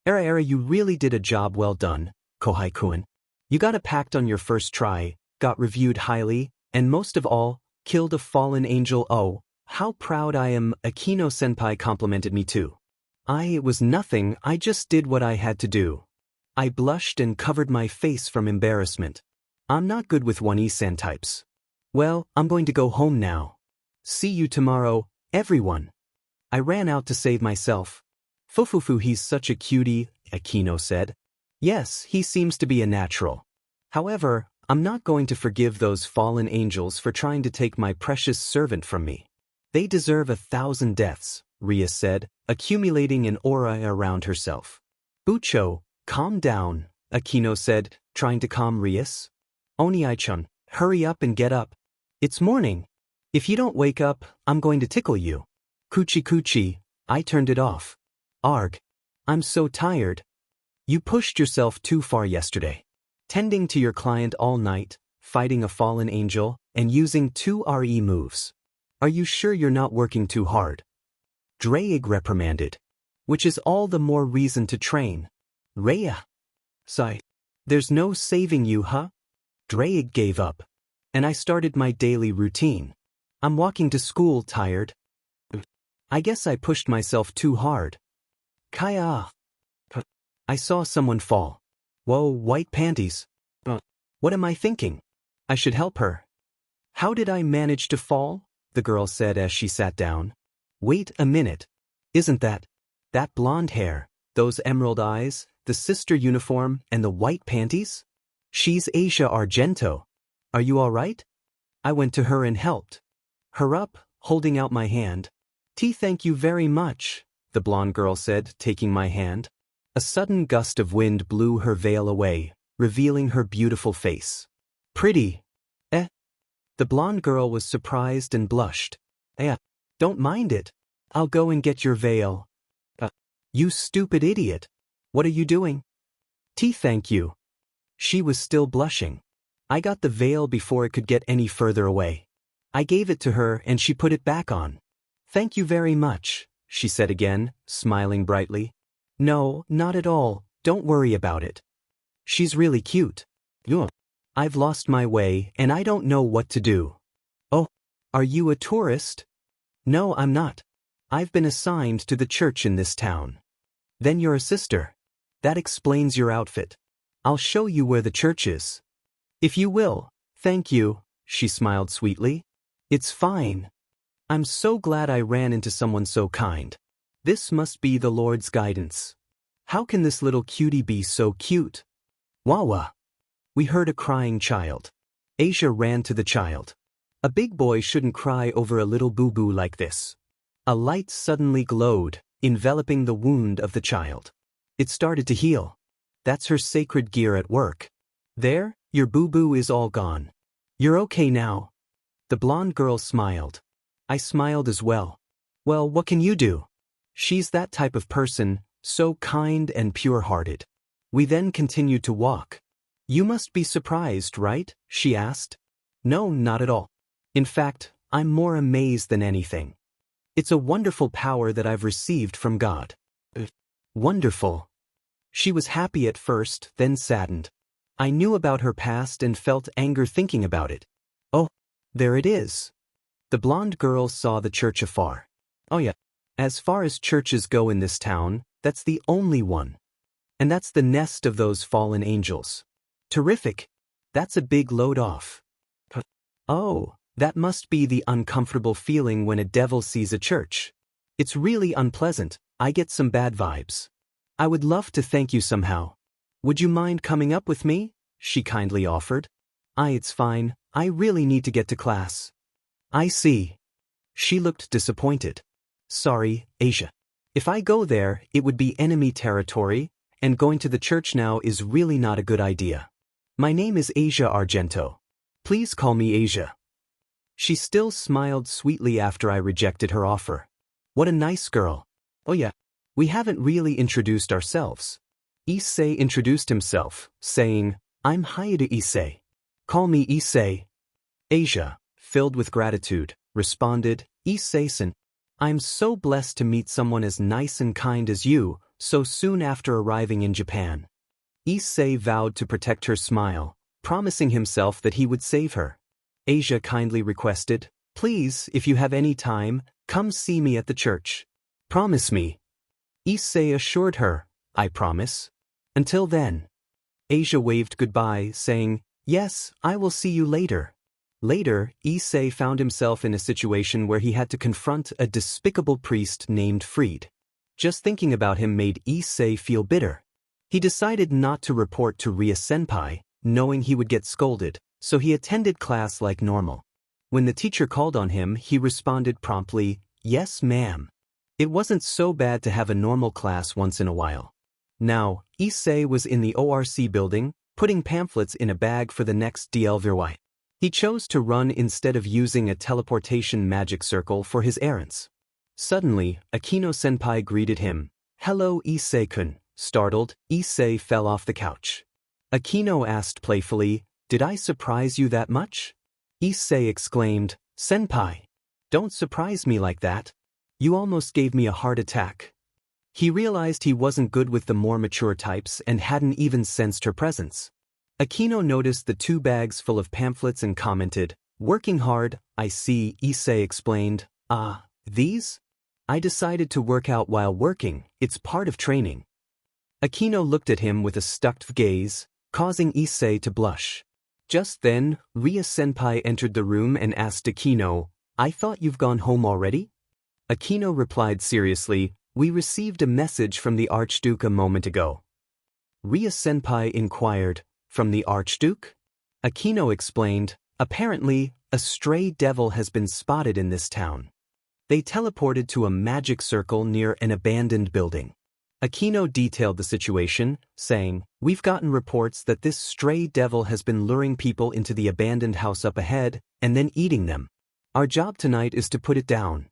Era, you really did a job well done, Kohai-kun. You got a pact on your first try, got reviewed highly, and most of all, killed a fallen angel. Oh, how proud I am, Akino-senpai complimented me too. It was nothing, I just did what I had to do. I blushed and covered my face from embarrassment. I'm not good with one-isan types. Well, I'm going to go home now. See you tomorrow, everyone. I ran out to save myself. Fufufu, he's such a cutie, Akino said. Yes, he seems to be a natural. However, I'm not going to forgive those fallen angels for trying to take my precious servant from me. They deserve 1,000 deaths, Ria said, accumulating an aura around herself. Bucho, Calm down, Akino said, trying to calm Rias. Oniai-chun, hurry up and get up. It's morning. If you don't wake up, I'm going to tickle you. Kuchi, I turned it off. Arg. I'm so tired. You pushed yourself too far yesterday. Tending to your client all night, fighting a fallen angel, and using 2 RE moves. Are you sure you're not working too hard? Draig reprimanded. Which is all the more reason to train. Rhea. Sigh. There's no saving you, huh? Draig gave up. And I started my daily routine. I'm walking to school tired. I guess I pushed myself too hard. Kaya. I saw someone fall. Whoa, white panties. What am I thinking? I should help her. How did I manage to fall? The girl said as she sat down. Wait a minute. Isn't that blonde hair, those emerald eyes, the sister uniform, and the white panties? She's Asia Argento. Are you all right? I went to her and helped. Her up, holding out my hand. Thank you very much, the blonde girl said, taking my hand. A sudden gust of wind blew her veil away, revealing her beautiful face. Pretty. The blonde girl was surprised and blushed. Don't mind it. I'll go and get your veil. You stupid idiot. What are you doing? Thank you. She was still blushing. I got the veil before it could get any further away. I gave it to her and she put it back on. Thank you very much, she said again, smiling brightly. No, not at all, don't worry about it. She's really cute. I've lost my way and I don't know what to do. Oh, are you a tourist? No, I'm not. I've been assigned to the church in this town. Then you're a sister. That explains your outfit. I'll show you where the church is. If you will, thank you, she smiled sweetly. It's fine. I'm so glad I ran into someone so kind. This must be the Lord's guidance. How can this little cutie be so cute? Wawa. We heard a crying child. Asia ran to the child. A big boy shouldn't cry over a little boo-boo like this. A light suddenly glowed, enveloping the wound of the child. It started to heal. That's her sacred gear at work. There, your boo-boo is all gone. You're okay now. The blonde girl smiled. I smiled as well. Well, what can you do? She's that type of person, so kind and pure-hearted. We then continued to walk. You must be surprised, right? She asked. No, not at all. In fact, I'm more amazed than anything. It's a wonderful power that I've received from God. Wonderful. She was happy at first, then saddened. I knew about her past and felt anger thinking about it. Oh, there it is. The blonde girl saw the church afar. Oh yeah. As far as churches go in this town, that's the only one. And that's the nest of those fallen angels. Terrific. That's a big load off. Oh, that must be the uncomfortable feeling when a devil sees a church. It's really unpleasant. I get some bad vibes. I would love to thank you somehow. Would you mind coming up with me? She kindly offered. It's fine. I really need to get to class. I see. She looked disappointed. Sorry, Asia. If I go there, it would be enemy territory, and going to the church now is really not a good idea. My name is Asia Argento. Please call me Asia. She still smiled sweetly after I rejected her offer. What a nice girl. Oh yeah, we haven't really introduced ourselves. Issei introduced himself, saying, I'm Issei. Call me Issei. Asia, filled with gratitude, responded, Issei-san. I'm so blessed to meet someone as nice and kind as you, so soon after arriving in Japan. Issei vowed to protect her smile, promising himself that he would save her. Asia kindly requested, please, if you have any time, come see me at the church. Promise me. Issei assured her, I promise. Until then. Asia waved goodbye, saying, yes, I will see you later. Later, Issei found himself in a situation where he had to confront a despicable priest named Fried. Just thinking about him made Issei feel bitter. He decided not to report to Ria-senpai, knowing he would get scolded, so he attended class like normal. When the teacher called on him, he responded promptly, yes, ma'am. It wasn't so bad to have a normal class once in a while. Now, Issei was in the ORC building, putting pamphlets in a bag for the next DLVY. He chose to run instead of using a teleportation magic circle for his errands. Suddenly, Akino-senpai greeted him. "Hello, Issei-kun." Startled, Issei fell off the couch. Akino asked playfully, "Did I surprise you that much?" Issei exclaimed, "Senpai, don't surprise me like that. You almost gave me a heart attack." He realized he wasn't good with the more mature types and hadn't even sensed her presence. Akino noticed the 2 bags full of pamphlets and commented, "Working hard, I see," Issei explained. "Ah, these? I decided to work out while working, it's part of training." Akino looked at him with a stuck gaze, causing Issei to blush. Just then, Ria-senpai entered the room and asked Akino, "I thought you've gone home already?" Akino replied seriously, "We received a message from the Archduke a moment ago." Ria-senpai inquired, "From the Archduke?" Akino explained, "Apparently, a stray devil has been spotted in this town. They teleported to a magic circle near an abandoned building." Akino detailed the situation, saying, "We've gotten reports that this stray devil has been luring people into the abandoned house up ahead and then eating them. Our job tonight is to put it down."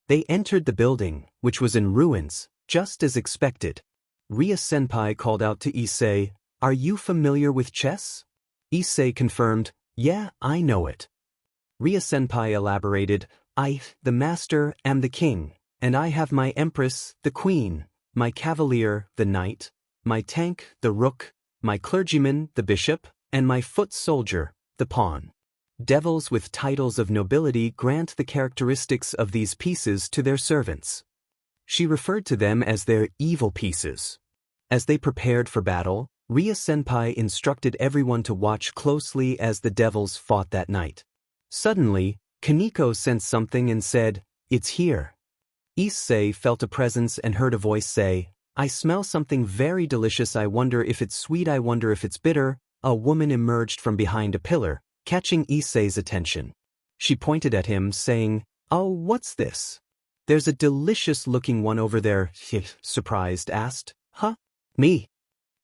They entered the building, which was in ruins, just as expected. Ria-senpai called out to Issei, "Are you familiar with chess?" Issei confirmed, "Yeah, I know it." Ria-senpai elaborated, "I, the master, am the king, and I have my empress, the queen, my cavalier, the knight, my tank, the rook, my clergyman, the bishop, and my foot soldier, the pawn. Devils with titles of nobility grant the characteristics of these pieces to their servants." She referred to them as their evil pieces. As they prepared for battle, Ria-senpai instructed everyone to watch closely as the devils fought that night. Suddenly, Kaneko sensed something and said, "It's here." Issei felt a presence and heard a voice say, "I smell something very delicious. I wonder if it's sweet. I wonder if it's bitter." A woman emerged from behind a pillar, catching Issei's attention. She pointed at him, saying, "Oh, what's this?" "There's a delicious-looking one over there," he, surprised, asked. "Huh? Me?"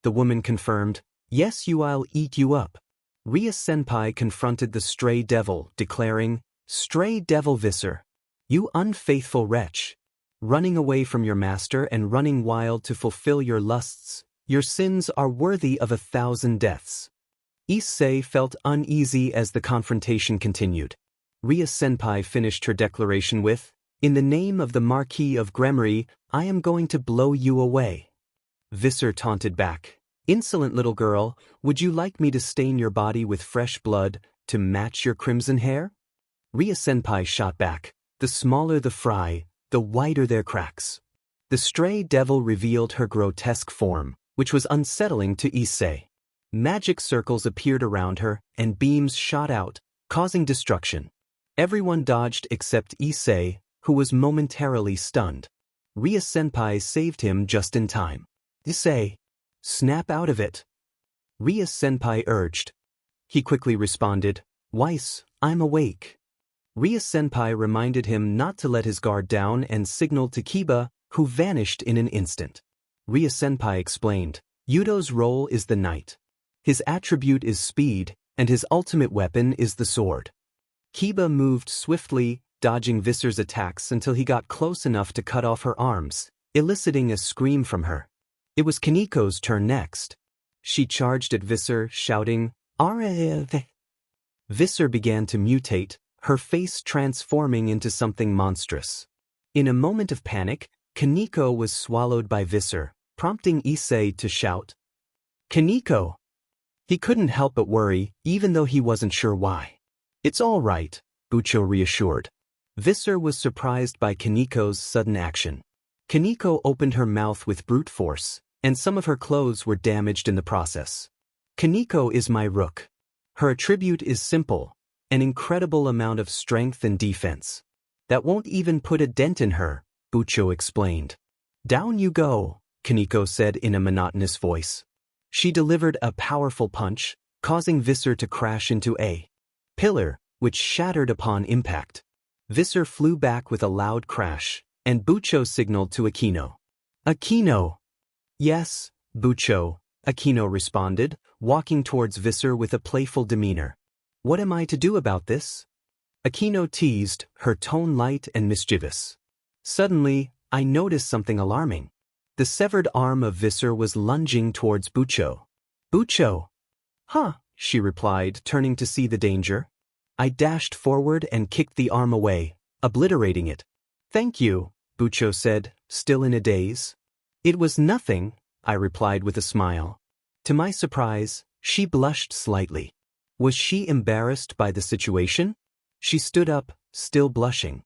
The woman confirmed, "Yes, I'll eat you up." Ria-senpai confronted the stray devil, declaring, "Stray devil Visser, you unfaithful wretch. Running away from your master and running wild to fulfill your lusts, your sins are worthy of 1,000 deaths." Issei felt uneasy as the confrontation continued. Ria-senpai finished her declaration with, "In the name of the Marquis of Gremory, I am going to blow you away." Visser taunted back, "Insolent little girl, would you like me to stain your body with fresh blood to match your crimson hair?" Ria-senpai shot back, "The smaller the fry, the wider their cracks." The stray devil revealed her grotesque form, which was unsettling to Issei. Magic circles appeared around her, and beams shot out, causing destruction. Everyone dodged except Issei, who was momentarily stunned. Ria-senpai saved him just in time. "Issei, snap out of it," Ria-senpai urged. He quickly responded, "Weiss, I'm awake." Ria-senpai reminded him not to let his guard down and signaled to Kiba, who vanished in an instant. Ria-senpai explained, "Yudo's role is the knight. His attribute is speed, and his ultimate weapon is the sword." Kiba moved swiftly, dodging Visser's attacks until he got close enough to cut off her arms, eliciting a scream from her. It was Kaneko's turn next. She charged at Visser, shouting, "Arrgh!" Visser began to mutate, her face transforming into something monstrous. In a moment of panic, Kaneko was swallowed by Visser, prompting Issei to shout, "Kaneko!" He couldn't help but worry, even though he wasn't sure why. "It's all right," Bucho reassured. Visser was surprised by Kaneko's sudden action. Kaneko opened her mouth with brute force, and some of her clothes were damaged in the process. "Kaneko is my rook. Her attribute is simple, an incredible amount of strength and defense. That won't even put a dent in her," Bucho explained. "Down you go," Kaneko said in a monotonous voice. She delivered a powerful punch, causing Visser to crash into a pillar, which shattered upon impact. Visser flew back with a loud crash, and Bucho signaled to Akino. "Akino!" "Yes, Bucho, Akino responded, walking towards Visser with a playful demeanor. What am I to do about this? Akino teased, her tone light and mischievous. Suddenly, I noticed something alarming. The severed arm of Visser was lunging towards Bucho. Bucho! Huh, she replied, turning to see the danger. I dashed forward and kicked the arm away, obliterating it. Thank you, Bucho said, still in a daze. It was nothing, I replied with a smile. To my surprise, she blushed slightly. Was she embarrassed by the situation? She stood up, still blushing.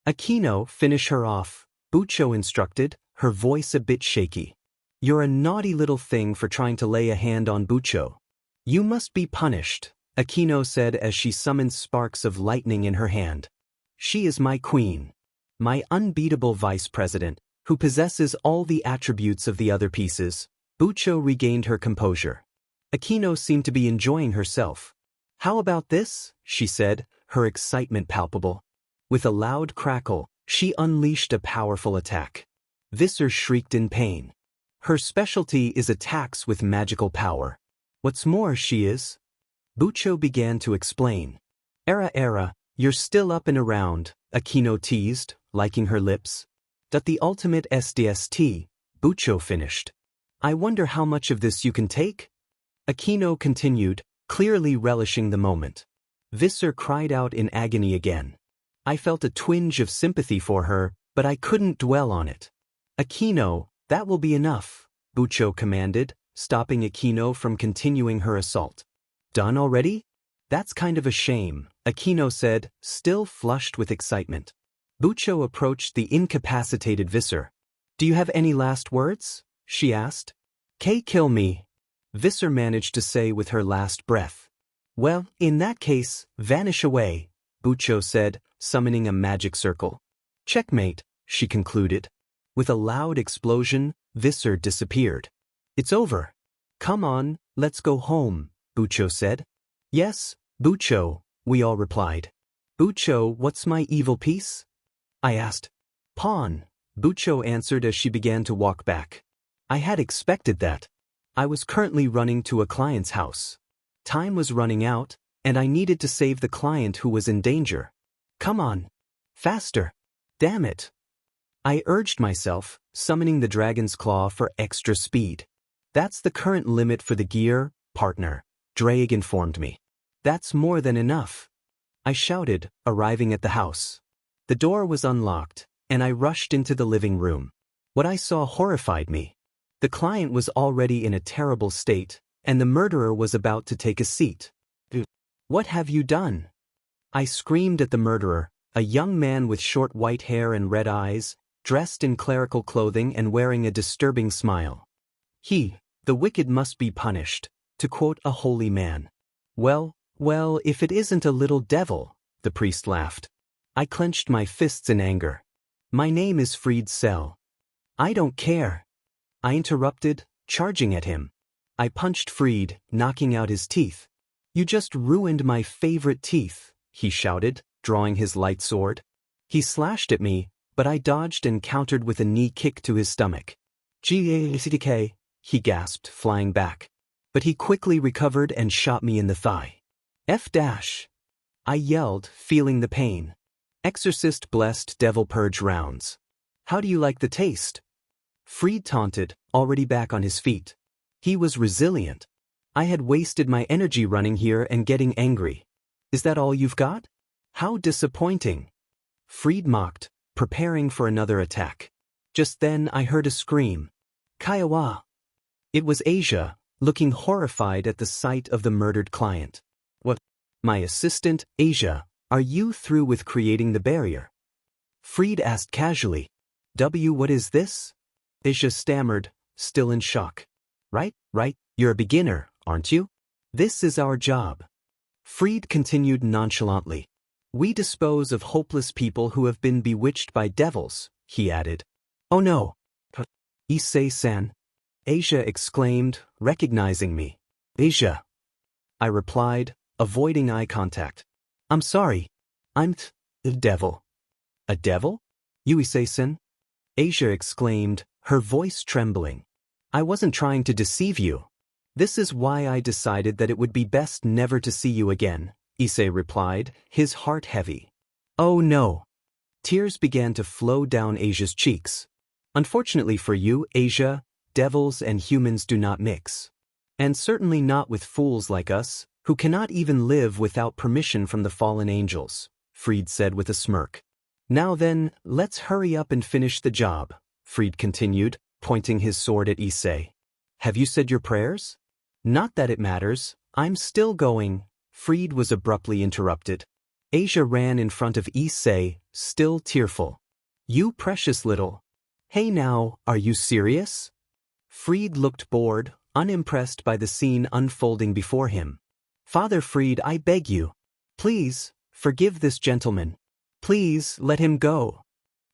Akino, finish her off, Bucho instructed, her voice a bit shaky. You're a naughty little thing for trying to lay a hand on Bucho. You must be punished, Akino said as she summoned sparks of lightning in her hand. She is my queen. My unbeatable vice president, who possesses all the attributes of the other pieces. Bucho regained her composure. Akino seemed to be enjoying herself. How about this? She said, her excitement palpable. With a loud crackle, she unleashed a powerful attack. Visser shrieked in pain. Her specialty is attacks with magical power. What's more, she is. Bucho began to explain. Era, you're still up and around, Akino teased, liking her lips. The ultimate SDST, Bucho finished. I wonder how much of this you can take? Akino continued, clearly relishing the moment. Visser cried out in agony again. I felt a twinge of sympathy for her, but I couldn't dwell on it. Akino, that will be enough, Bucho commanded, stopping Akino from continuing her assault. Done already? That's kind of a shame, Akino said, still flushed with excitement. Bucho approached the incapacitated Visser. Do you have any last words? She asked. Kill me, Visser managed to say with her last breath. Well, in that case, vanish away, Bucho said, summoning a magic circle. Checkmate, she concluded. With a loud explosion, Visser disappeared. It's over. Come on, let's go home, Bucho said. Yes, Bucho, we all replied. Bucho, what's my evil piece? I asked. Pawn, Bucho answered as she began to walk back. I had expected that. I was currently running to a client's house. Time was running out, and I needed to save the client who was in danger. Come on. Faster. Damn it. I urged myself, summoning the dragon's claw for extra speed. That's the current limit for the gear, partner, Drake informed me. That's more than enough. I shouted, arriving at the house. The door was unlocked, and I rushed into the living room. What I saw horrified me. The client was already in a terrible state, and the murderer was about to take a seat. What have you done? I screamed at the murderer, a young man with short white hair and red eyes, dressed in clerical clothing and wearing a disturbing smile. The wicked must be punished, to quote a holy man. Well, if it isn't a little devil, the priest laughed. I clenched my fists in anger. My name is Fried Sell. I don't care. I interrupted, charging at him. I punched Fried, knocking out his teeth. You just ruined my favorite teeth, he shouted, drawing his light sword. He slashed at me, but I dodged and countered with a knee kick to his stomach. GACDK, he gasped, flying back. But he quickly recovered and shot me in the thigh. F-. I yelled, feeling the pain. Exorcist blessed devil purge rounds. How do you like the taste? Fried taunted, already back on his feet. He was resilient. I had wasted my energy running here and getting angry. Is that all you've got? How disappointing. Fried mocked, preparing for another attack. Just then I heard a scream. Kaiwa. It was Asia, looking horrified at the sight of the murdered client. What? My assistant, Asia, are you through with creating the barrier? Fried asked casually. What is this? Asia stammered, still in shock. Right, you're a beginner, aren't you? This is our job. Fried continued nonchalantly. We dispose of hopeless people who have been bewitched by devils, he added. Oh no. Issei-san. Asia exclaimed, recognizing me. Asia. I replied, avoiding eye contact. I'm sorry. I'm a devil. A devil? You Issei-san? Asia exclaimed, her voice trembling. I wasn't trying to deceive you. This is why I decided that it would be best never to see you again, Issei replied, his heart heavy. Oh no. Tears began to flow down Asia's cheeks. Unfortunately for you, Asia, devils and humans do not mix. And certainly not with fools like us, who cannot even live without permission from the fallen angels, Fried said with a smirk. Now then, let's hurry up and finish the job, Fried continued, pointing his sword at Issei. Have you said your prayers? Not that it matters, I'm still going, Fried was abruptly interrupted. Asia ran in front of Issei, still tearful. You precious little. Hey now, are you serious? Fried looked bored, unimpressed by the scene unfolding before him. Father Fried, I beg you. Please, forgive this gentleman. Please, let him go.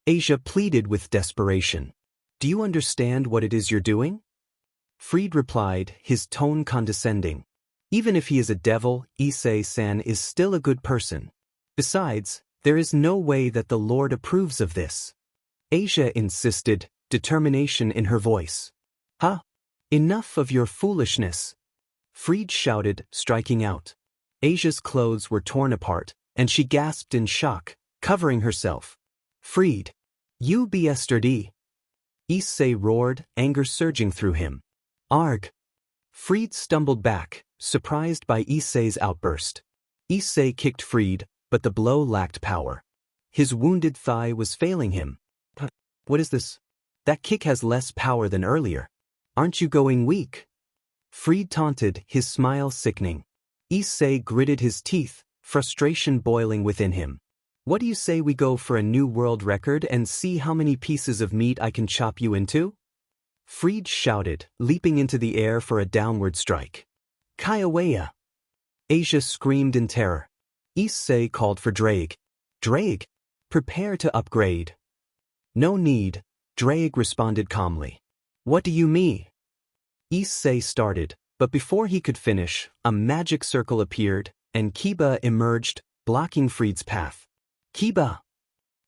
Asia pleaded with desperation. Do you understand what it is you're doing? Fried replied, his tone condescending. Even if he is a devil, Issei-san is still a good person. Besides, there is no way that the Lord approves of this. Asia insisted, determination in her voice. Huh? Enough of your foolishness. Fried shouted, striking out. Asia's clothes were torn apart, and she gasped in shock, covering herself. Fried. You bastard! Issei roared, anger surging through him. Arg! Fried stumbled back, surprised by Issei's outburst. Issei kicked Fried, but the blow lacked power. His wounded thigh was failing him. What is this? That kick has less power than earlier. Aren't you going weak? Fried taunted, his smile sickening. Issei gritted his teeth, frustration boiling within him. What do you say we go for a new world record and see how many pieces of meat I can chop you into? Fried shouted, leaping into the air for a downward strike. Kaiawea! Asia screamed in terror. Issei called for Drake. Drake, prepare to upgrade. No need, Drake responded calmly. What do you mean? Issei started, but before he could finish, a magic circle appeared, and Kiba emerged, blocking Fried's path. Kiba!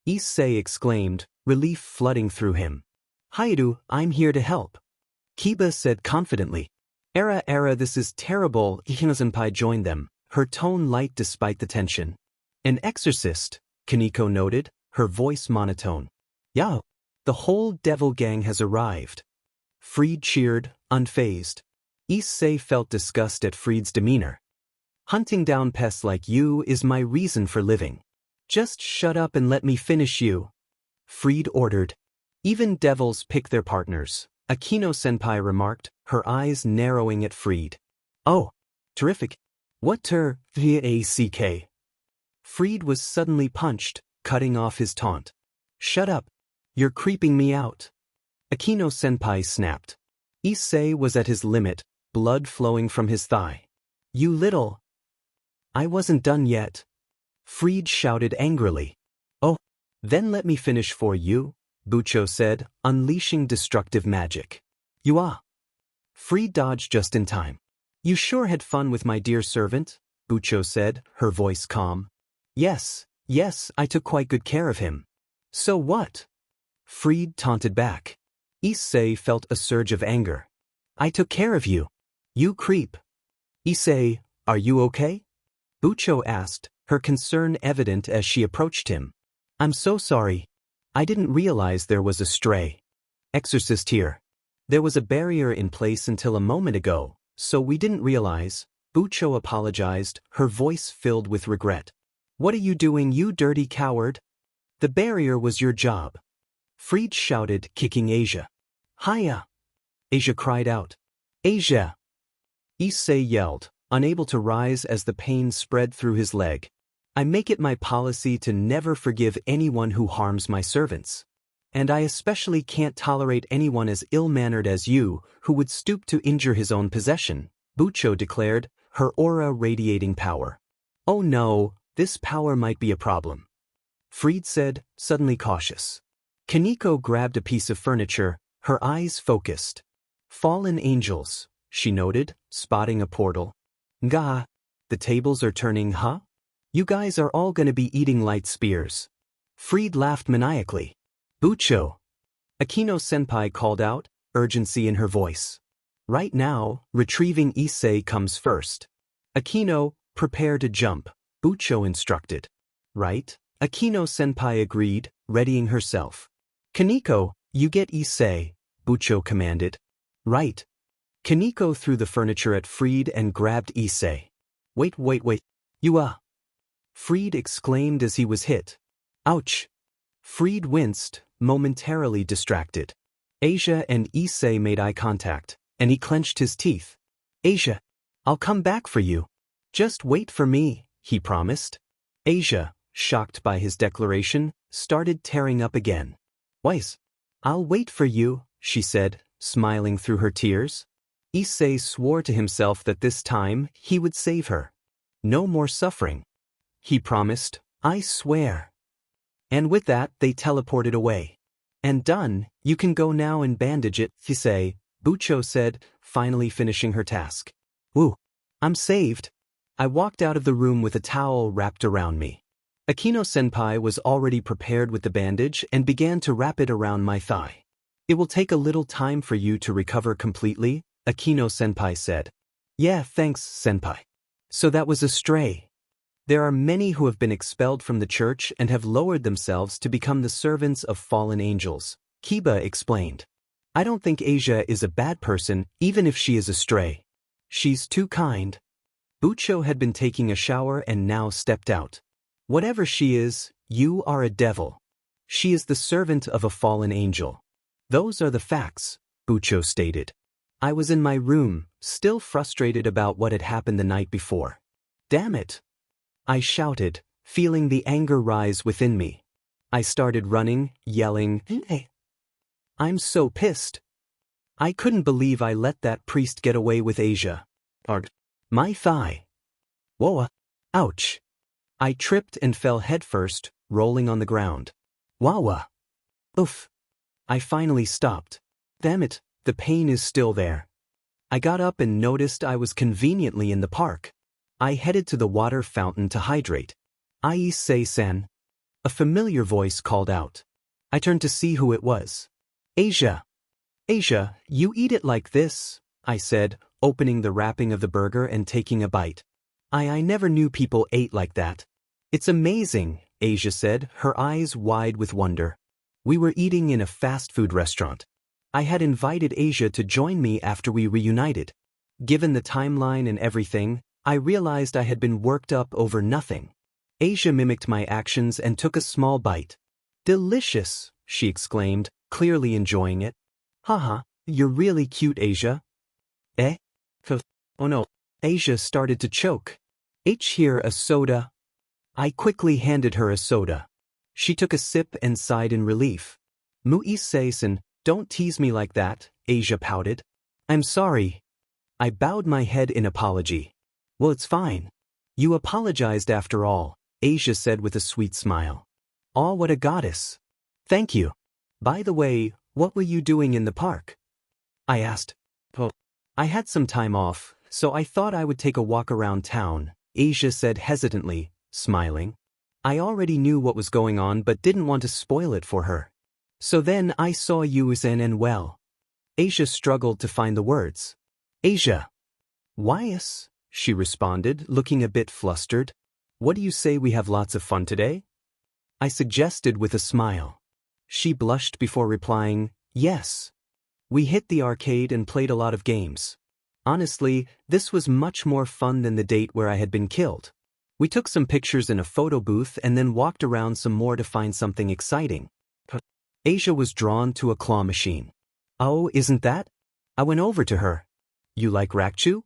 Issei exclaimed, relief flooding through him. Haidu, I'm here to help. Kiba said confidently. Era, this is terrible. Hina-senpai joined them, her tone light despite the tension. An exorcist, Kaneko noted, her voice monotone. Yao, the whole devil gang has arrived. Fried cheered, unfazed. Issei felt disgust at Fried's demeanor. Hunting down pests like you is my reason for living. Just shut up and let me finish you. Fried ordered. Even devils pick their partners, Akino-senpai remarked, her eyes narrowing at Fried. Oh, terrific. What vack? Fried was suddenly punched, cutting off his taunt. Shut up. You're creeping me out. Akino-senpai snapped. Issei was at his limit, blood flowing from his thigh. You little. I wasn't done yet. Fried shouted angrily. Oh, then let me finish for you, Bucho said, unleashing destructive magic. You are. Fried dodged just in time. You sure had fun with my dear servant, Bucho said, her voice calm. Yes, I took quite good care of him. So what? Fried taunted back. Issei felt a surge of anger. I took care of you. You creep. Issei, are you okay? Bucho asked, her concern evident as she approached him. I'm so sorry. I didn't realize there was a stray exorcist here. There was a barrier in place until a moment ago, so we didn't realize. Bucho apologized, her voice filled with regret. What are you doing, you dirty coward? The barrier was your job. Fried shouted, kicking Asia. Hiya! Asia cried out. Asia! Issei yelled, unable to rise as the pain spread through his leg. I make it my policy to never forgive anyone who harms my servants. And I especially can't tolerate anyone as ill-mannered as you, who would stoop to injure his own possession, Bucho declared, her aura radiating power. Oh no, this power might be a problem. Fried said, suddenly cautious. Kaneko grabbed a piece of furniture, her eyes focused. Fallen angels, she noted, spotting a portal. Gah, the tables are turning, huh? You guys are all gonna be eating light spears. Fried laughed maniacally. Bucho! Akino-senpai called out, urgency in her voice. Right now, retrieving Issei comes first. Akino, prepare to jump, Bucho instructed. Right? Akino-senpai agreed, readying herself. Kaneko, you get Issei, Bucho commanded. Right. Kaneko threw the furniture at Fried and grabbed Issei. Wait. You Fried exclaimed as he was hit. Ouch. Fried winced, momentarily distracted. Asia and Issei made eye contact, and he clenched his teeth. Asia, I'll come back for you. Just wait for me, he promised. Asia, shocked by his declaration, started tearing up again. Wise. I'll wait for you, she said, smiling through her tears. Issei swore to himself that this time he would save her. No more suffering. He promised, I swear. And with that they teleported away. And done, you can go now and bandage it, Issei, Bucho said, finally finishing her task. Woo. I'm saved. I walked out of the room with a towel wrapped around me. Akino-senpai was already prepared with the bandage and began to wrap it around my thigh. It will take a little time for you to recover completely, Akino-senpai said. Yeah, thanks, senpai. So that was a stray. There are many who have been expelled from the church and have lowered themselves to become the servants of fallen angels, Kiba explained. I don't think Asia is a bad person, even if she is a stray. She's too kind. Bucho had been taking a shower and now stepped out. Whatever she is, you are a devil. She is the servant of a fallen angel. Those are the facts, Bucho stated. I was in my room, still frustrated about what had happened the night before. Damn it! I shouted, feeling the anger rise within me. I started running, yelling, Hey! I'm so pissed. I couldn't believe I let that priest get away with Asia. My thigh. Whoa! Ouch! I tripped and fell headfirst, rolling on the ground. Wawa! Oof! I finally stopped. Damn it, the pain is still there. I got up and noticed I was conveniently in the park. I headed to the water fountain to hydrate. Issei-san. A familiar voice called out. I turned to see who it was. Asia. Asia, you eat it like this, I said, opening the wrapping of the burger and taking a bite. I never knew people ate like that. It's amazing, Asia said, her eyes wide with wonder. We were eating in a fast food restaurant. I had invited Asia to join me after we reunited. Given the timeline and everything, I realized I had been worked up over nothing. Asia mimicked my actions and took a small bite. Delicious, she exclaimed, clearly enjoying it. Haha, you're really cute, Asia. Eh? Oh no. Asia started to choke. Here a soda. I quickly handed her a soda. She took a sip and sighed in relief. Issei-san, don't tease me like that, Asia pouted. I'm sorry. I bowed my head in apology. Well, it's fine. You apologized after all, Asia said with a sweet smile. Aw, what a goddess. Thank you. By the way, what were you doing in the park? I asked. Well, I had some time off, so I thought I would take a walk around town, Asia said hesitantly, smiling. I already knew what was going on but didn't want to spoil it for her. So then I saw you and well. Asia struggled to find the words. Asia. Why's? She responded, looking a bit flustered. What do you say we have lots of fun today? I suggested with a smile. She blushed before replying, yes. We hit the arcade and played a lot of games. Honestly, this was much more fun than the date where I had been killed. We took some pictures in a photo booth and then walked around some more to find something exciting. Asia was drawn to a claw machine. Oh, isn't that? I went over to her. You like Rakchu?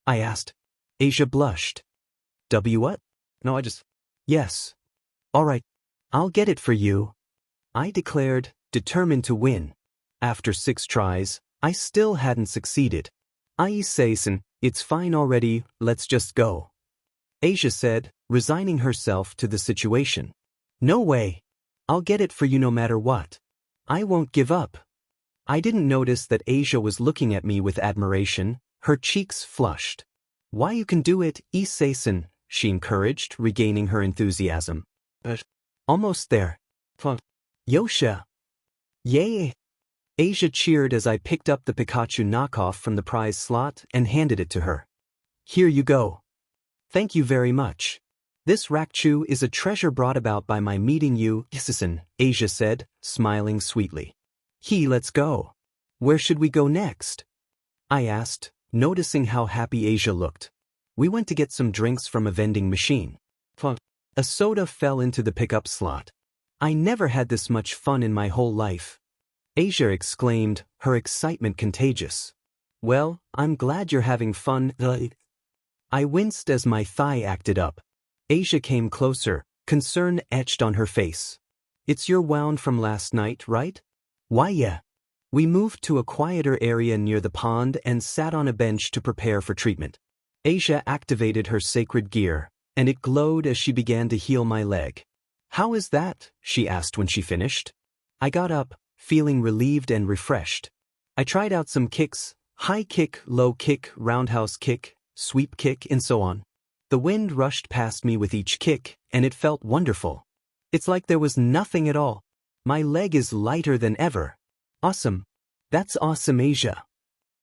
I asked. Asia blushed. What? No, Yes. All right. I'll get it for you. I declared, determined to win. After 6 tries, I still hadn't succeeded. Issei-san, it's fine already, let's just go. Asia said, resigning herself to the situation. No way. I'll get it for you no matter what. I won't give up. I didn't notice that Asia was looking at me with admiration, her cheeks flushed. Why, you can do it, Issei-san, she encouraged, regaining her enthusiasm. Almost there. Yosha. Yay. Asia cheered as I picked up the Pikachu knockoff from the prize slot and handed it to her. Here you go. Thank you very much. This Rakchu is a treasure brought about by my meeting you, Issei, Asia said, smiling sweetly. Let's go. Where should we go next? I asked, noticing how happy Asia looked. We went to get some drinks from a vending machine. A soda fell into the pickup slot. I never had this much fun in my whole life. Asia exclaimed, her excitement contagious. Well, I'm glad you're having fun. I winced as my thigh acted up. Asia came closer, concern etched on her face. It's your wound from last night, right? Why yeah. We moved to a quieter area near the pond and sat on a bench to prepare for treatment. Asia activated her sacred gear, and it glowed as she began to heal my leg. How is that? She asked when she finished. I got up, feeling relieved and refreshed. I tried out some kicks, high kick, low kick, roundhouse kick, sweep kick, and so on. The wind rushed past me with each kick, and it felt wonderful. It's like there was nothing at all. My leg is lighter than ever. Awesome. That's awesome, Asia.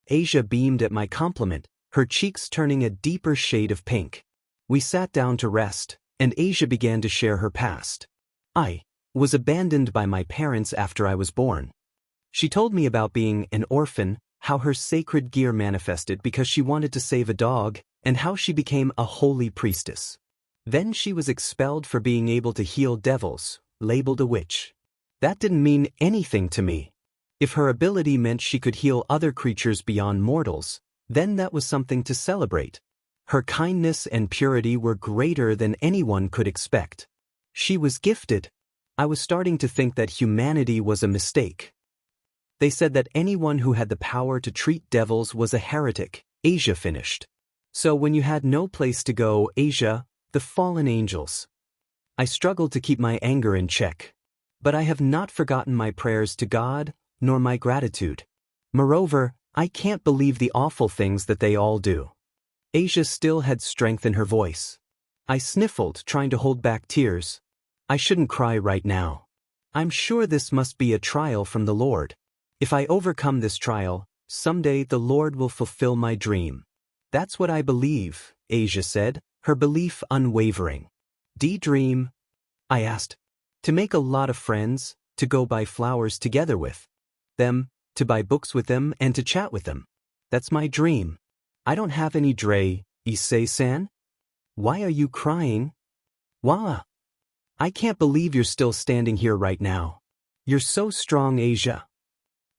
Asia beamed at my compliment, her cheeks turning a deeper shade of pink. We sat down to rest, and Asia began to share her past. I was abandoned by my parents after I was born. She told me about being an orphan, how her sacred gear manifested because she wanted to save a dog, and how she became a holy priestess. Then she was expelled for being able to heal devils, labeled a witch. That didn't mean anything to me. If her ability meant she could heal other creatures beyond mortals, then that was something to celebrate. Her kindness and purity were greater than anyone could expect. She was gifted. I was starting to think that humanity was a mistake. They said that anyone who had the power to treat devils was a heretic, Asia finished. So when you had no place to go, Asia, the fallen angels. I struggled to keep my anger in check. But I have not forgotten my prayers to God, nor my gratitude. Moreover, I can't believe the awful things that they all do. Asia still had strength in her voice. I sniffled, trying to hold back tears. I shouldn't cry right now. I'm sure this must be a trial from the Lord. If I overcome this trial, someday the Lord will fulfill my dream. That's what I believe, Asia said, her belief unwavering. Dream? I asked. To make a lot of friends, to go buy flowers together with them, to buy books with them and to chat with them. That's my dream. I don't have any Issei-san? Why are you crying? Wah! I can't believe you're still standing here right now. You're so strong, Asia.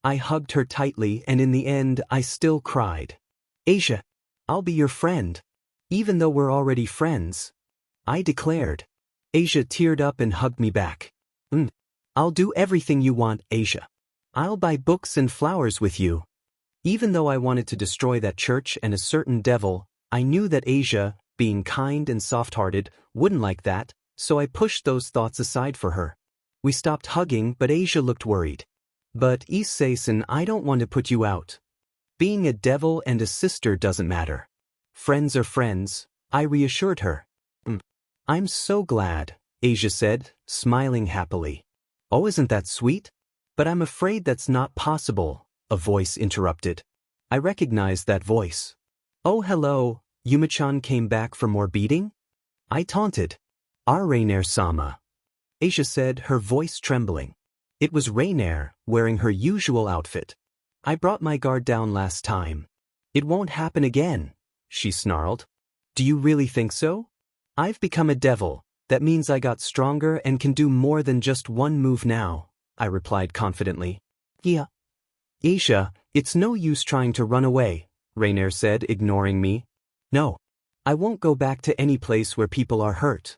I hugged her tightly and in the end I still cried. Asia, I'll be your friend. Even though we're already friends. I declared. Asia teared up and hugged me back. I'll do everything you want, Asia. I'll buy books and flowers with you. Even though I wanted to destroy that church and a certain devil, I knew that Asia, being kind and soft-hearted, wouldn't like that, so I pushed those thoughts aside for her. We stopped hugging, but Asia looked worried. But Issei-san, I don't want to put you out. Being a devil and a sister doesn't matter. Friends are friends, I reassured her. I'm so glad, Asia said, smiling happily. Oh, isn't that sweet? But I'm afraid that's not possible, a voice interrupted. I recognized that voice. Oh, hello, Yuma-chan came back for more beating? I taunted. Our Rainier-sama. Asia said, her voice trembling. It was Rainier, wearing her usual outfit. I brought my guard down last time. It won't happen again, she snarled. Do you really think so? I've become a devil, that means I got stronger and can do more than just one move now, I replied confidently. Yeah. Asia, it's no use trying to run away, Rainier said, ignoring me. No. I won't go back to any place where people are hurt.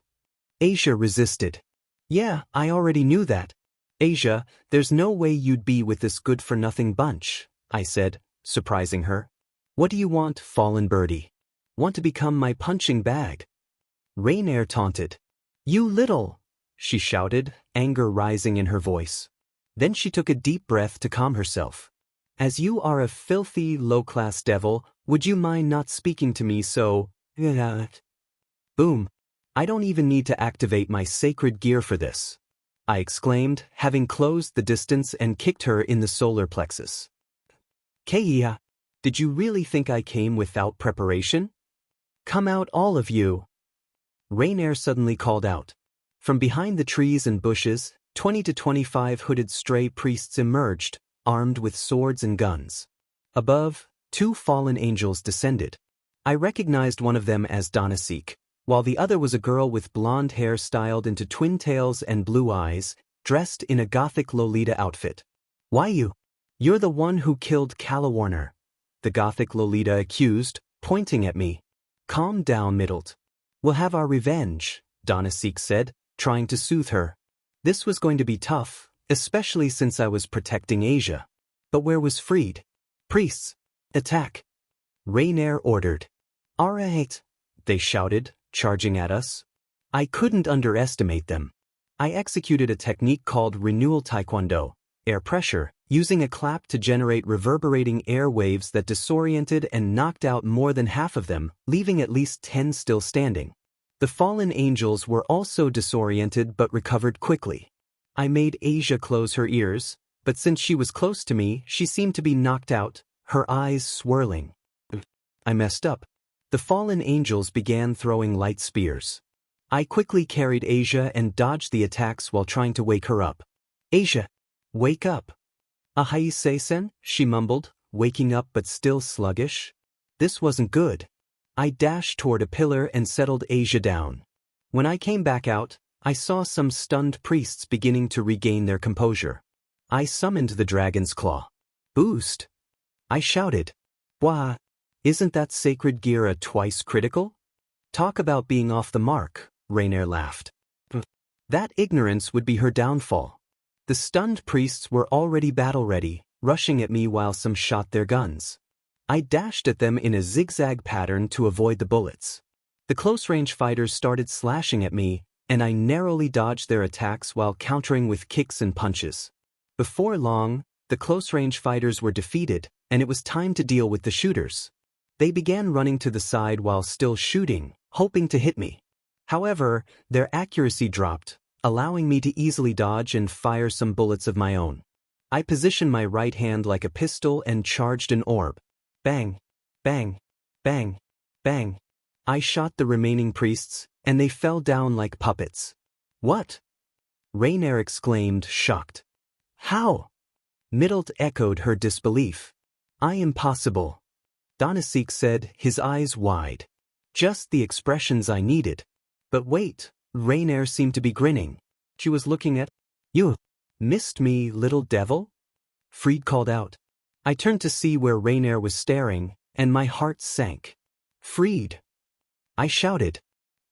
Asia resisted. Yeah, I already knew that. Asia, there's no way you'd be with this good-for-nothing bunch, I said, surprising her. What do you want, fallen birdie? Want to become my punching bag? Rainier taunted. You little, she shouted, anger rising in her voice. Then she took a deep breath to calm herself. As you are a filthy, low-class devil, would you mind not speaking to me so? Boom. I don't even need to activate my sacred gear for this. I exclaimed, having closed the distance and kicked her in the solar plexus. Keiya, did you really think I came without preparation? Come out, all of you. Rainier suddenly called out. From behind the trees and bushes, 20 to 25 hooded stray priests emerged, armed with swords and guns. Above, 2 fallen angels descended. I recognized one of them as Donasik, while the other was a girl with blonde hair styled into twin tails and blue eyes, dressed in a gothic Lolita outfit. Why you? You're the one who killed Calawarner, the gothic Lolita accused, pointing at me. Calm down, Middlet. We'll have our revenge, Donasik said, trying to soothe her. This was going to be tough, especially since I was protecting Asia. But where was Freed? Priests, attack! Rainier ordered. Alright, they shouted, charging at us. I couldn't underestimate them. I executed a technique called Renewal Taekwondo, air pressure, using a clap to generate reverberating air waves that disoriented and knocked out more than half of them, leaving at least 10 still standing. The fallen angels were also disoriented but recovered quickly. I made Asia close her ears, but since she was close to me, she seemed to be knocked out, her eyes swirling. I messed up. The fallen angels began throwing light spears. I quickly carried Asia and dodged the attacks while trying to wake her up. Asia, wake up. Issei-sen, she mumbled, waking up but still sluggish. This wasn't good. I dashed toward a pillar and settled Asia down. When I came back out, I saw some stunned priests beginning to regain their composure. I summoned the dragon's claw. Boost! I shouted. Wah! Isn't that sacred gear a twice critical? Talk about being off the mark, Rainier laughed. That ignorance would be her downfall. The stunned priests were already battle-ready, rushing at me while some shot their guns. I dashed at them in a zigzag pattern to avoid the bullets. The close-range fighters started slashing at me, and I narrowly dodged their attacks while countering with kicks and punches. Before long, the close-range fighters were defeated, and it was time to deal with the shooters. They began running to the side while still shooting, hoping to hit me. However, their accuracy dropped, allowing me to easily dodge and fire some bullets of my own. I positioned my right hand like a pistol and charged an orb. Bang, bang, bang, bang. I shot the remaining priests, and they fell down like puppets. What? Rainier exclaimed, shocked. How? Middlet echoed her disbelief. Impossible. Donasik said, his eyes wide. Just the expressions I needed. But wait, Rainier seemed to be grinning. She was looking at, You missed me, little devil? Freed called out. I turned to see where Rainier was staring, and my heart sank. Freed! I shouted.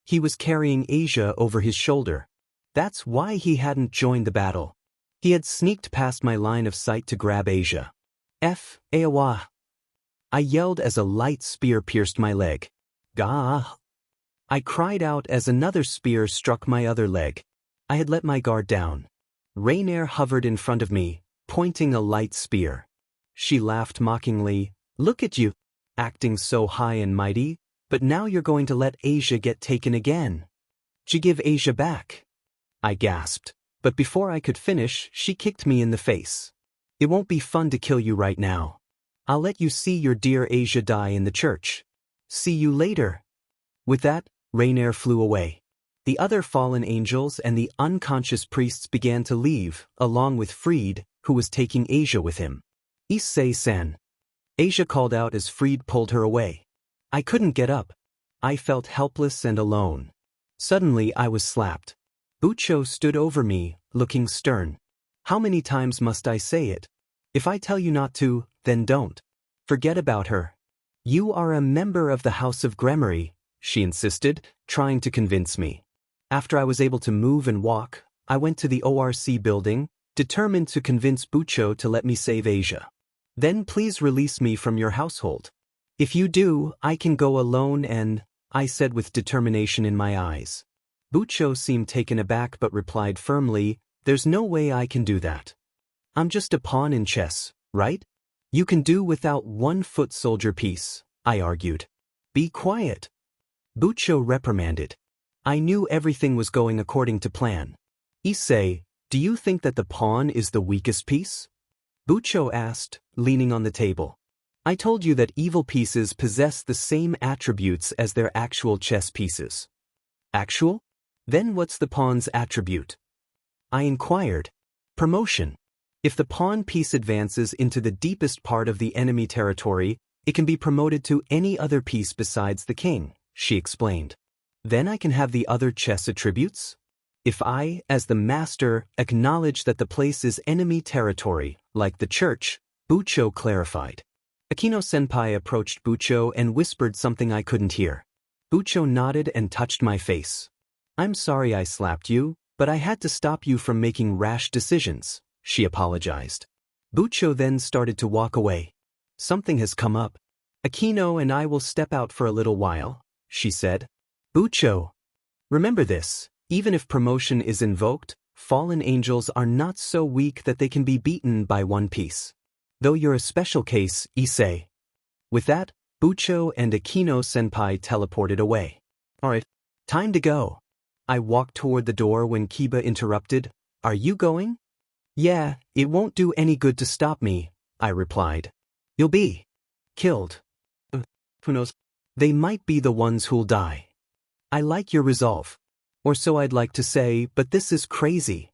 He was carrying Asia over his shoulder. That's why he hadn't joined the battle. He had sneaked past my line of sight to grab Asia. Awa! I yelled as a light spear pierced my leg. Gah! I cried out as another spear struck my other leg. I had let my guard down. Rainier hovered in front of me, pointing a light spear. She laughed mockingly. Look at you, acting so high and mighty, but now you're going to let Asia get taken again. She give Asia back. I gasped, but before I could finish, she kicked me in the face. It won't be fun to kill you right now. I'll let you see your dear Asia die in the church. See you later. With that, Rainier flew away. The other fallen angels and the unconscious priests began to leave, along with Freed, who was taking Asia with him. Issei-san. Asia called out as Freed pulled her away. I couldn't get up. I felt helpless and alone. Suddenly I was slapped. Bucho stood over me, looking stern. How many times must I say it? If I tell you not to, then don't. Forget about her. You are a member of the House of Gremory, she insisted, trying to convince me. After I was able to move and walk, I went to the ORC building, determined to convince Bucho to let me save Asia. Then please release me from your household. If you do, I can go alone and, I said with determination in my eyes. Bucho seemed taken aback but replied firmly, there's no way I can do that. I'm just a pawn in chess, right? You can do without one foot soldier piece, I argued. Be quiet. Bucho reprimanded. I knew everything was going according to plan. Issei, Do you think that the pawn is the weakest piece? Bucho asked, leaning on the table. I told you that evil pieces possess the same attributes as their actual chess pieces. Actual? Then what's the pawn's attribute? I inquired. Promotion. If the pawn piece advances into the deepest part of the enemy territory, it can be promoted to any other piece besides the king, she explained. Then I can have the other chess attributes? If I, as the master, acknowledge that the place is enemy territory, like the church, Bucho clarified. Akino-senpai approached Bucho and whispered something I couldn't hear. Bucho nodded and touched my face. I'm sorry I slapped you, but I had to stop you from making rash decisions, she apologized. Bucho then started to walk away. Something has come up. Akino and I will step out for a little while, she said. Bucho. Remember this, even if promotion is invoked, fallen angels are not so weak that they can be beaten by one piece. Though you're a special case, Issei. With that, Bucho and Akino-senpai teleported away. Alright, time to go. I walked toward the door when Kiba interrupted. Are you going? Yeah, it won't do any good to stop me, I replied. You'll be killed. Who knows? They might be the ones who'll die. I like your resolve. Or so I'd like to say, but this is crazy.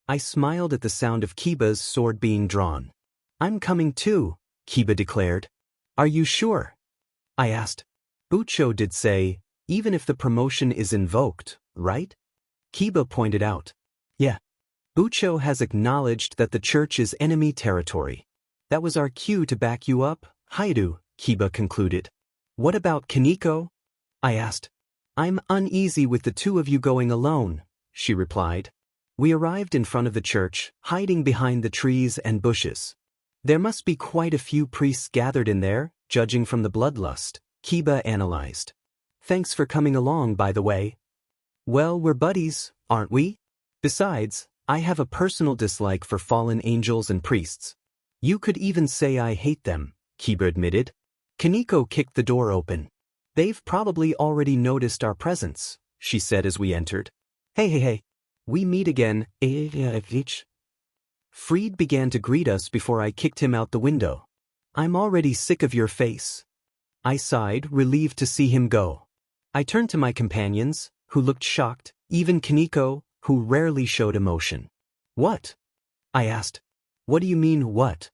I smiled at the sound of Kiba's sword being drawn. I'm coming too, Kiba declared. Are you sure? I asked. Bucho did say, even if the promotion is invoked, right? Kiba pointed out. Yeah. Bucho has acknowledged that the church is enemy territory. That was our cue to back you up, Haidu, Kiba concluded. What about Kaneko? I asked. I'm uneasy with the two of you going alone, she replied. We arrived in front of the church, hiding behind the trees and bushes. There must be quite a few priests gathered in there, judging from the bloodlust, Kiba analyzed. Thanks for coming along, by the way. Well, we're buddies, aren't we? Besides, I have a personal dislike for fallen angels and priests. You could even say I hate them, Kiba admitted. Kaneko kicked the door open. They've probably already noticed our presence, she said as we entered. Hey. We meet again, Fried began to greet us before I kicked him out the window. I'm already sick of your face. I sighed, relieved to see him go. I turned to my companions, who looked shocked, even Kaneko, who rarely showed emotion. What? I asked. What do you mean, what?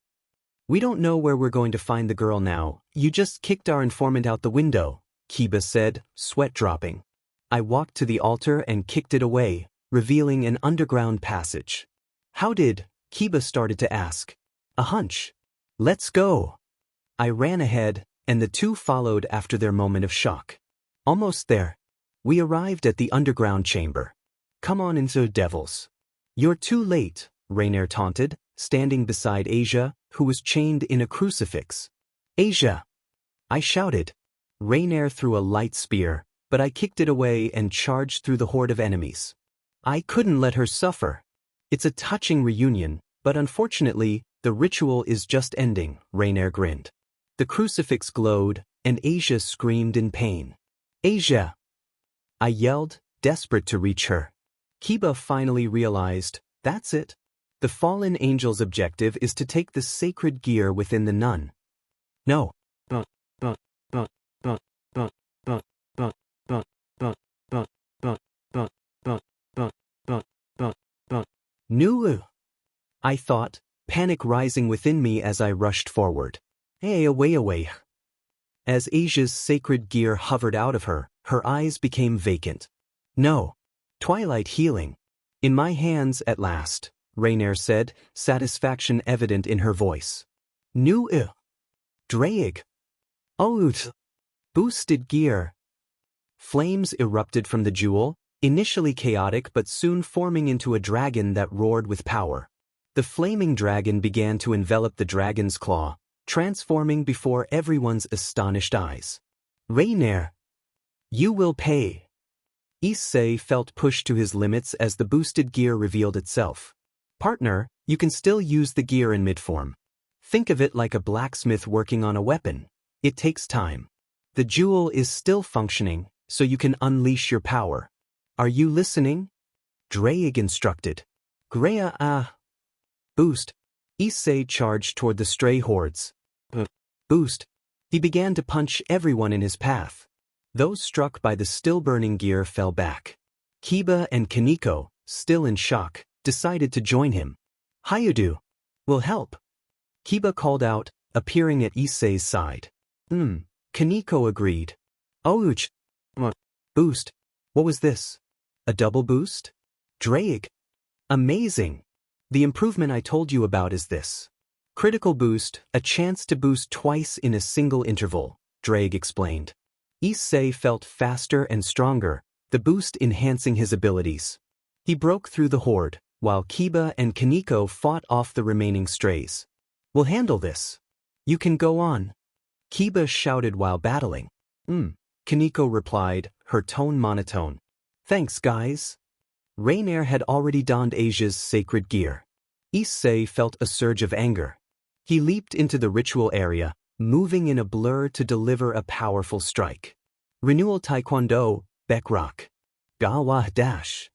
We don't know where we're going to find the girl now. You just kicked our informant out the window, Kiba said, sweat dropping. I walked to the altar and kicked it away, revealing an underground passage. How did? Kiba started to ask. A hunch. Let's go. I ran ahead, and the two followed after their moment of shock. Almost there. We arrived at the underground chamber. Come on into devils. You're too late, Rainier taunted, standing beside Asia, who was chained in a crucifix. Asia! I shouted. Rainier threw a light spear, but I kicked it away and charged through the horde of enemies. I couldn't let her suffer. It's a touching reunion, but unfortunately, the ritual is just ending, Rainier grinned. The crucifix glowed, and Asia screamed in pain. Asia! I yelled, desperate to reach her. Kiba finally realized, that's it. The fallen angel's objective is to take the sacred gear within the nun. No. Nu! I thought, panic rising within me as I rushed forward. Hey, away. As Asia's sacred gear hovered out of her, her eyes became vacant. No. Twilight healing. In my hands at last, Rainier said, satisfaction evident in her voice. Nu! Draig. Oh! Boosted gear. Flames erupted from the jewel, initially chaotic but soon forming into a dragon that roared with power. The flaming dragon began to envelop the dragon's claw, transforming before everyone's astonished eyes. Rainier! You will pay. Issei felt pushed to his limits as the boosted gear revealed itself. Partner, you can still use the gear in midform. Think of it like a blacksmith working on a weapon. It takes time. The jewel is still functioning, so you can unleash your power. Are you listening? Draig instructed. Greya Boost. Issei charged toward the stray hordes. Boost. He began to punch everyone in his path. Those struck by the still-burning gear fell back. Kiba and Kaneko, still in shock, decided to join him. Hayudu will help. Kiba called out, appearing at Issei's side. Kaneko agreed. Ouch. Boost. What was this? A double boost? Drake. Amazing. The improvement I told you about is this. Critical boost, a chance to boost twice in a single interval, Drake explained. Issei felt faster and stronger, the boost enhancing his abilities. He broke through the horde, while Kiba and Kaneko fought off the remaining strays. We'll handle this. You can go on. Kiba shouted while battling. Kaneko replied, her tone monotone. Thanks, guys. Rainier had already donned Asia's sacred gear. Issei felt a surge of anger. He leaped into the ritual area, moving in a blur to deliver a powerful strike. Renewal Taekwondo, Backrock. Gawa Dash.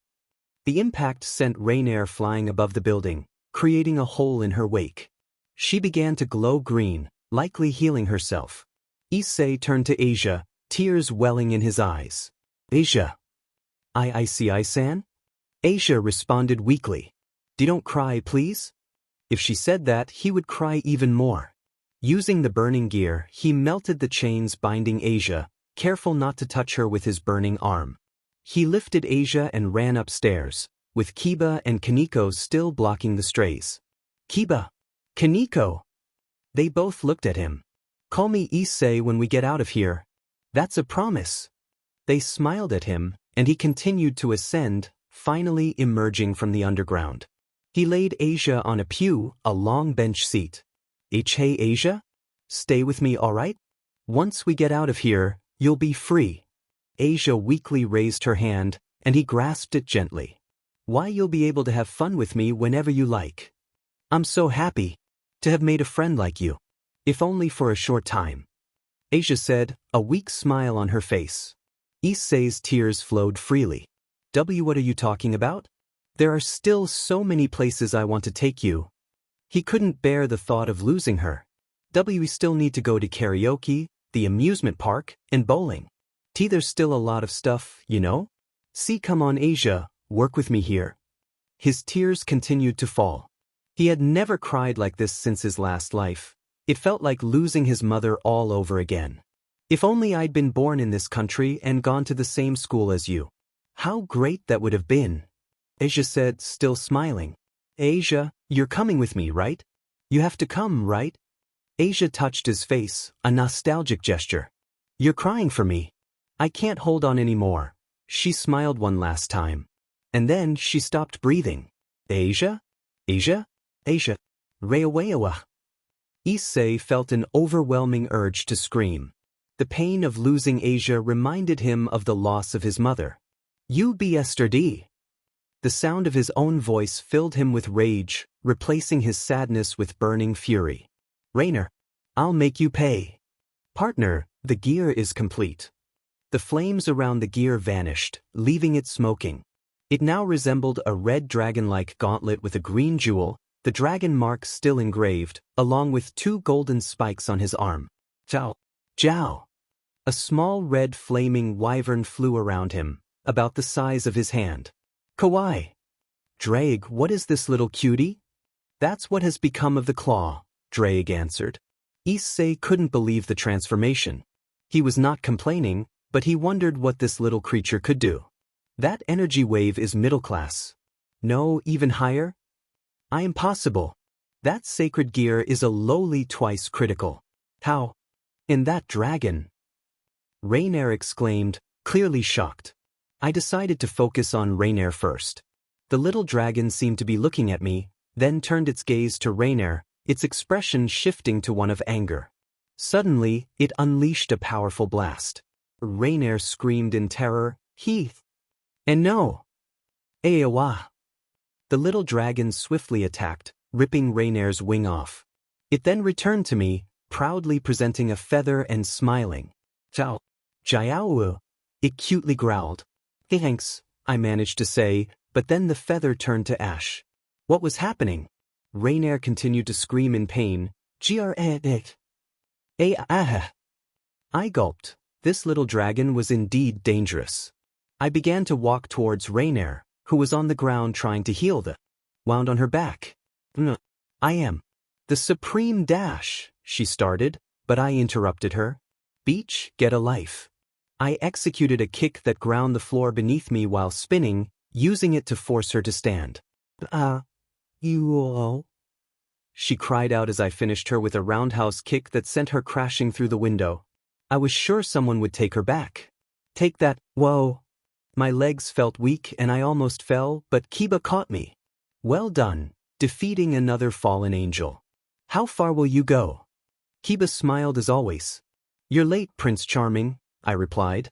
The impact sent Rainier flying above the building, creating a hole in her wake. She began to glow green, likely healing herself. Issei turned to Asia, tears welling in his eyes. Asia. I-san? Asia responded weakly. Don't cry, please. If she said that, he would cry even more. Using the burning gear, he melted the chains binding Asia, careful not to touch her with his burning arm. He lifted Asia and ran upstairs, with Kiba and Kaneko still blocking the strays. Kiba! Kaneko! They both looked at him. Call me Issei when we get out of here. That's a promise. They smiled at him, and he continued to ascend, finally emerging from the underground. He laid Asia on a pew, a long bench seat. Hey Asia? Stay with me, all right? Once we get out of here, you'll be free. Asia weakly raised her hand, and he grasped it gently. Why, you'll be able to have fun with me whenever you like. I'm so happy to have made a friend like you. If only for a short time. Asia said, a weak smile on her face. Issei's tears flowed freely. What are you talking about? There are still so many places I want to take you. He couldn't bear the thought of losing her. We still need to go to karaoke, the amusement park, and bowling. There's still a lot of stuff, you know? Come on Asia, work with me here. His tears continued to fall. He had never cried like this since his last life. It felt like losing his mother all over again. If only I'd been born in this country and gone to the same school as you. How great that would have been. Asia said, still smiling. Asia, you're coming with me, right? You have to come, right? Asia touched his face, a nostalgic gesture. You're crying for me. I can't hold on anymore. She smiled one last time. And then she stopped breathing. Asia? Asia? Asia. Reawawa. Issei felt an overwhelming urge to scream. The pain of losing Asia reminded him of the loss of his mother. You be yesterday. The sound of his own voice filled him with rage, replacing his sadness with burning fury. Rainer, I'll make you pay. Partner, the gear is complete. The flames around the gear vanished, leaving it smoking. It now resembled a red dragon-like gauntlet with a green jewel, the dragon mark still engraved, along with 2 golden spikes on his arm. Jiao. Jiao. A small red flaming wyvern flew around him, about the size of his hand. Kawaii. Drake, what is this little cutie? That's what has become of the claw, Drake answered. Issei couldn't believe the transformation. He was not complaining, but he wondered what this little creature could do. That energy wave is middle class. No, even higher? I am possible. That sacred gear is a lowly twice critical. How? In that dragon? Rainier exclaimed, clearly shocked. I decided to focus on Rainier first. The little dragon seemed to be looking at me, then turned its gaze to Rainier, its expression shifting to one of anger. Suddenly, it unleashed a powerful blast. Rainier screamed in terror, Heath. And no. Awa. The little dragon swiftly attacked, ripping Rainier's wing off. It then returned to me, proudly presenting a feather and smiling. Jiao. Jiao. It cutely growled. Thanks, I managed to say, but then the feather turned to ash. What was happening? Rainier continued to scream in pain. I gulped. This little dragon was indeed dangerous. I began to walk towards Rainier, who was on the ground trying to heal the wound on her back. I am the supreme dash, she started, but I interrupted her. Beach, get a life. I executed a kick that ground the floor beneath me while spinning, using it to force her to stand. She cried out as I finished her with a roundhouse kick that sent her crashing through the window. I was sure someone would take her back. Take that, whoa. My legs felt weak and I almost fell, but Kiba caught me. Well done, defeating another fallen angel. How far will you go? Kiba smiled as always. You're late, Prince Charming, I replied.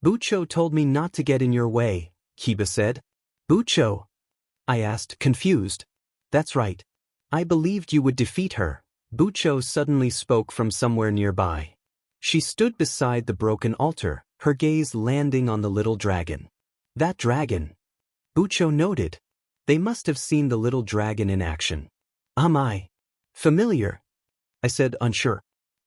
Bucho told me not to get in your way, Kiba said. Bucho? I asked, confused. That's right. I believed you would defeat her. Bucho suddenly spoke from somewhere nearby. She stood beside the broken altar, her gaze landing on the little dragon. That dragon. Bucho noted. They must have seen the little dragon in action. Am I familiar? I said, unsure.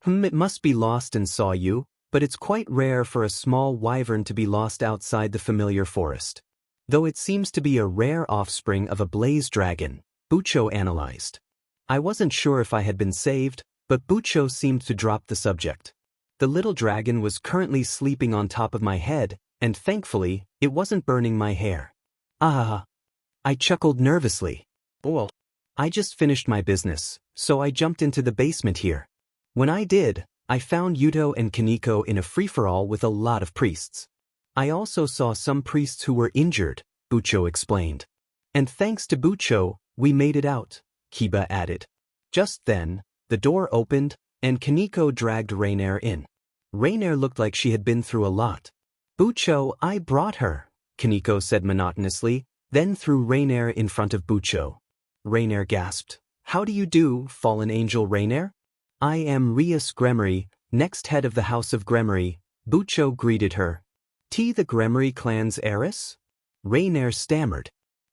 It must be lost and saw you, but it's quite rare for a small wyvern to be lost outside the familiar forest. Though it seems to be a rare offspring of a blaze dragon, Bucho analyzed. I wasn't sure if I had been saved, but Bucho seemed to drop the subject. The little dragon was currently sleeping on top of my head, and thankfully, it wasn't burning my hair. I chuckled nervously. Well, I just finished my business, so I jumped into the basement here. When I did, I found Yuto and Kaneko in a free-for-all with a lot of priests. I also saw some priests who were injured, Bucho explained. And thanks to Bucho, we made it out, Kiba added. Just then, the door opened, and Kaneko dragged Rainier in. Rainier looked like she had been through a lot. Bucho, I brought her, Kaneko said monotonously, then threw Rainier in front of Bucho. Rainier gasped. How do you do, fallen angel Rainier? I am Rias Gremory, next head of the House of Gremory, Bucho greeted her. The Gremory clan's heiress? Rainier stammered.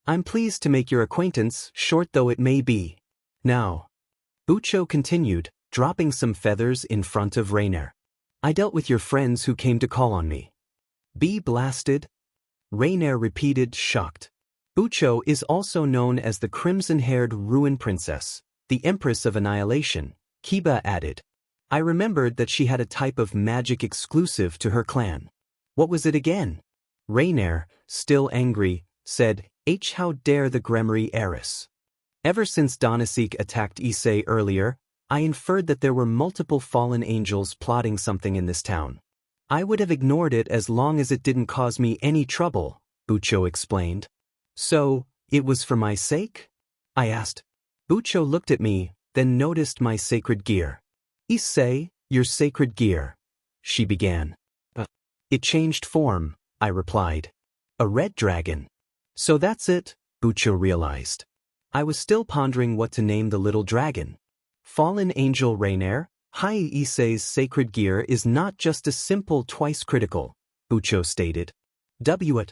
I'm pleased to make your acquaintance, short though it may be. Now. Bucho continued, dropping some feathers in front of Rainier. I dealt with your friends who came to call on me. Be blasted? Rainier repeated, shocked. Bucho is also known as the crimson-haired Ruin Princess, the Empress of Annihilation, Kiba added. I remembered that she had a type of magic exclusive to her clan. What was it again? Rainier, still angry, said, how dare the Gremory heiress. Ever since Donasek attacked Issei earlier, I inferred that there were multiple fallen angels plotting something in this town. I would have ignored it as long as it didn't cause me any trouble, Bucho explained. So, it was for my sake? I asked. Bucho looked at me, then noticed my sacred gear. Issei, your sacred gear, she began. It changed form, I replied. A red dragon. So that's it, Bucho realized. I was still pondering what to name the little dragon. Fallen Angel Rainier, Issei's sacred gear is not just a simple twice critical, Bucho stated. What?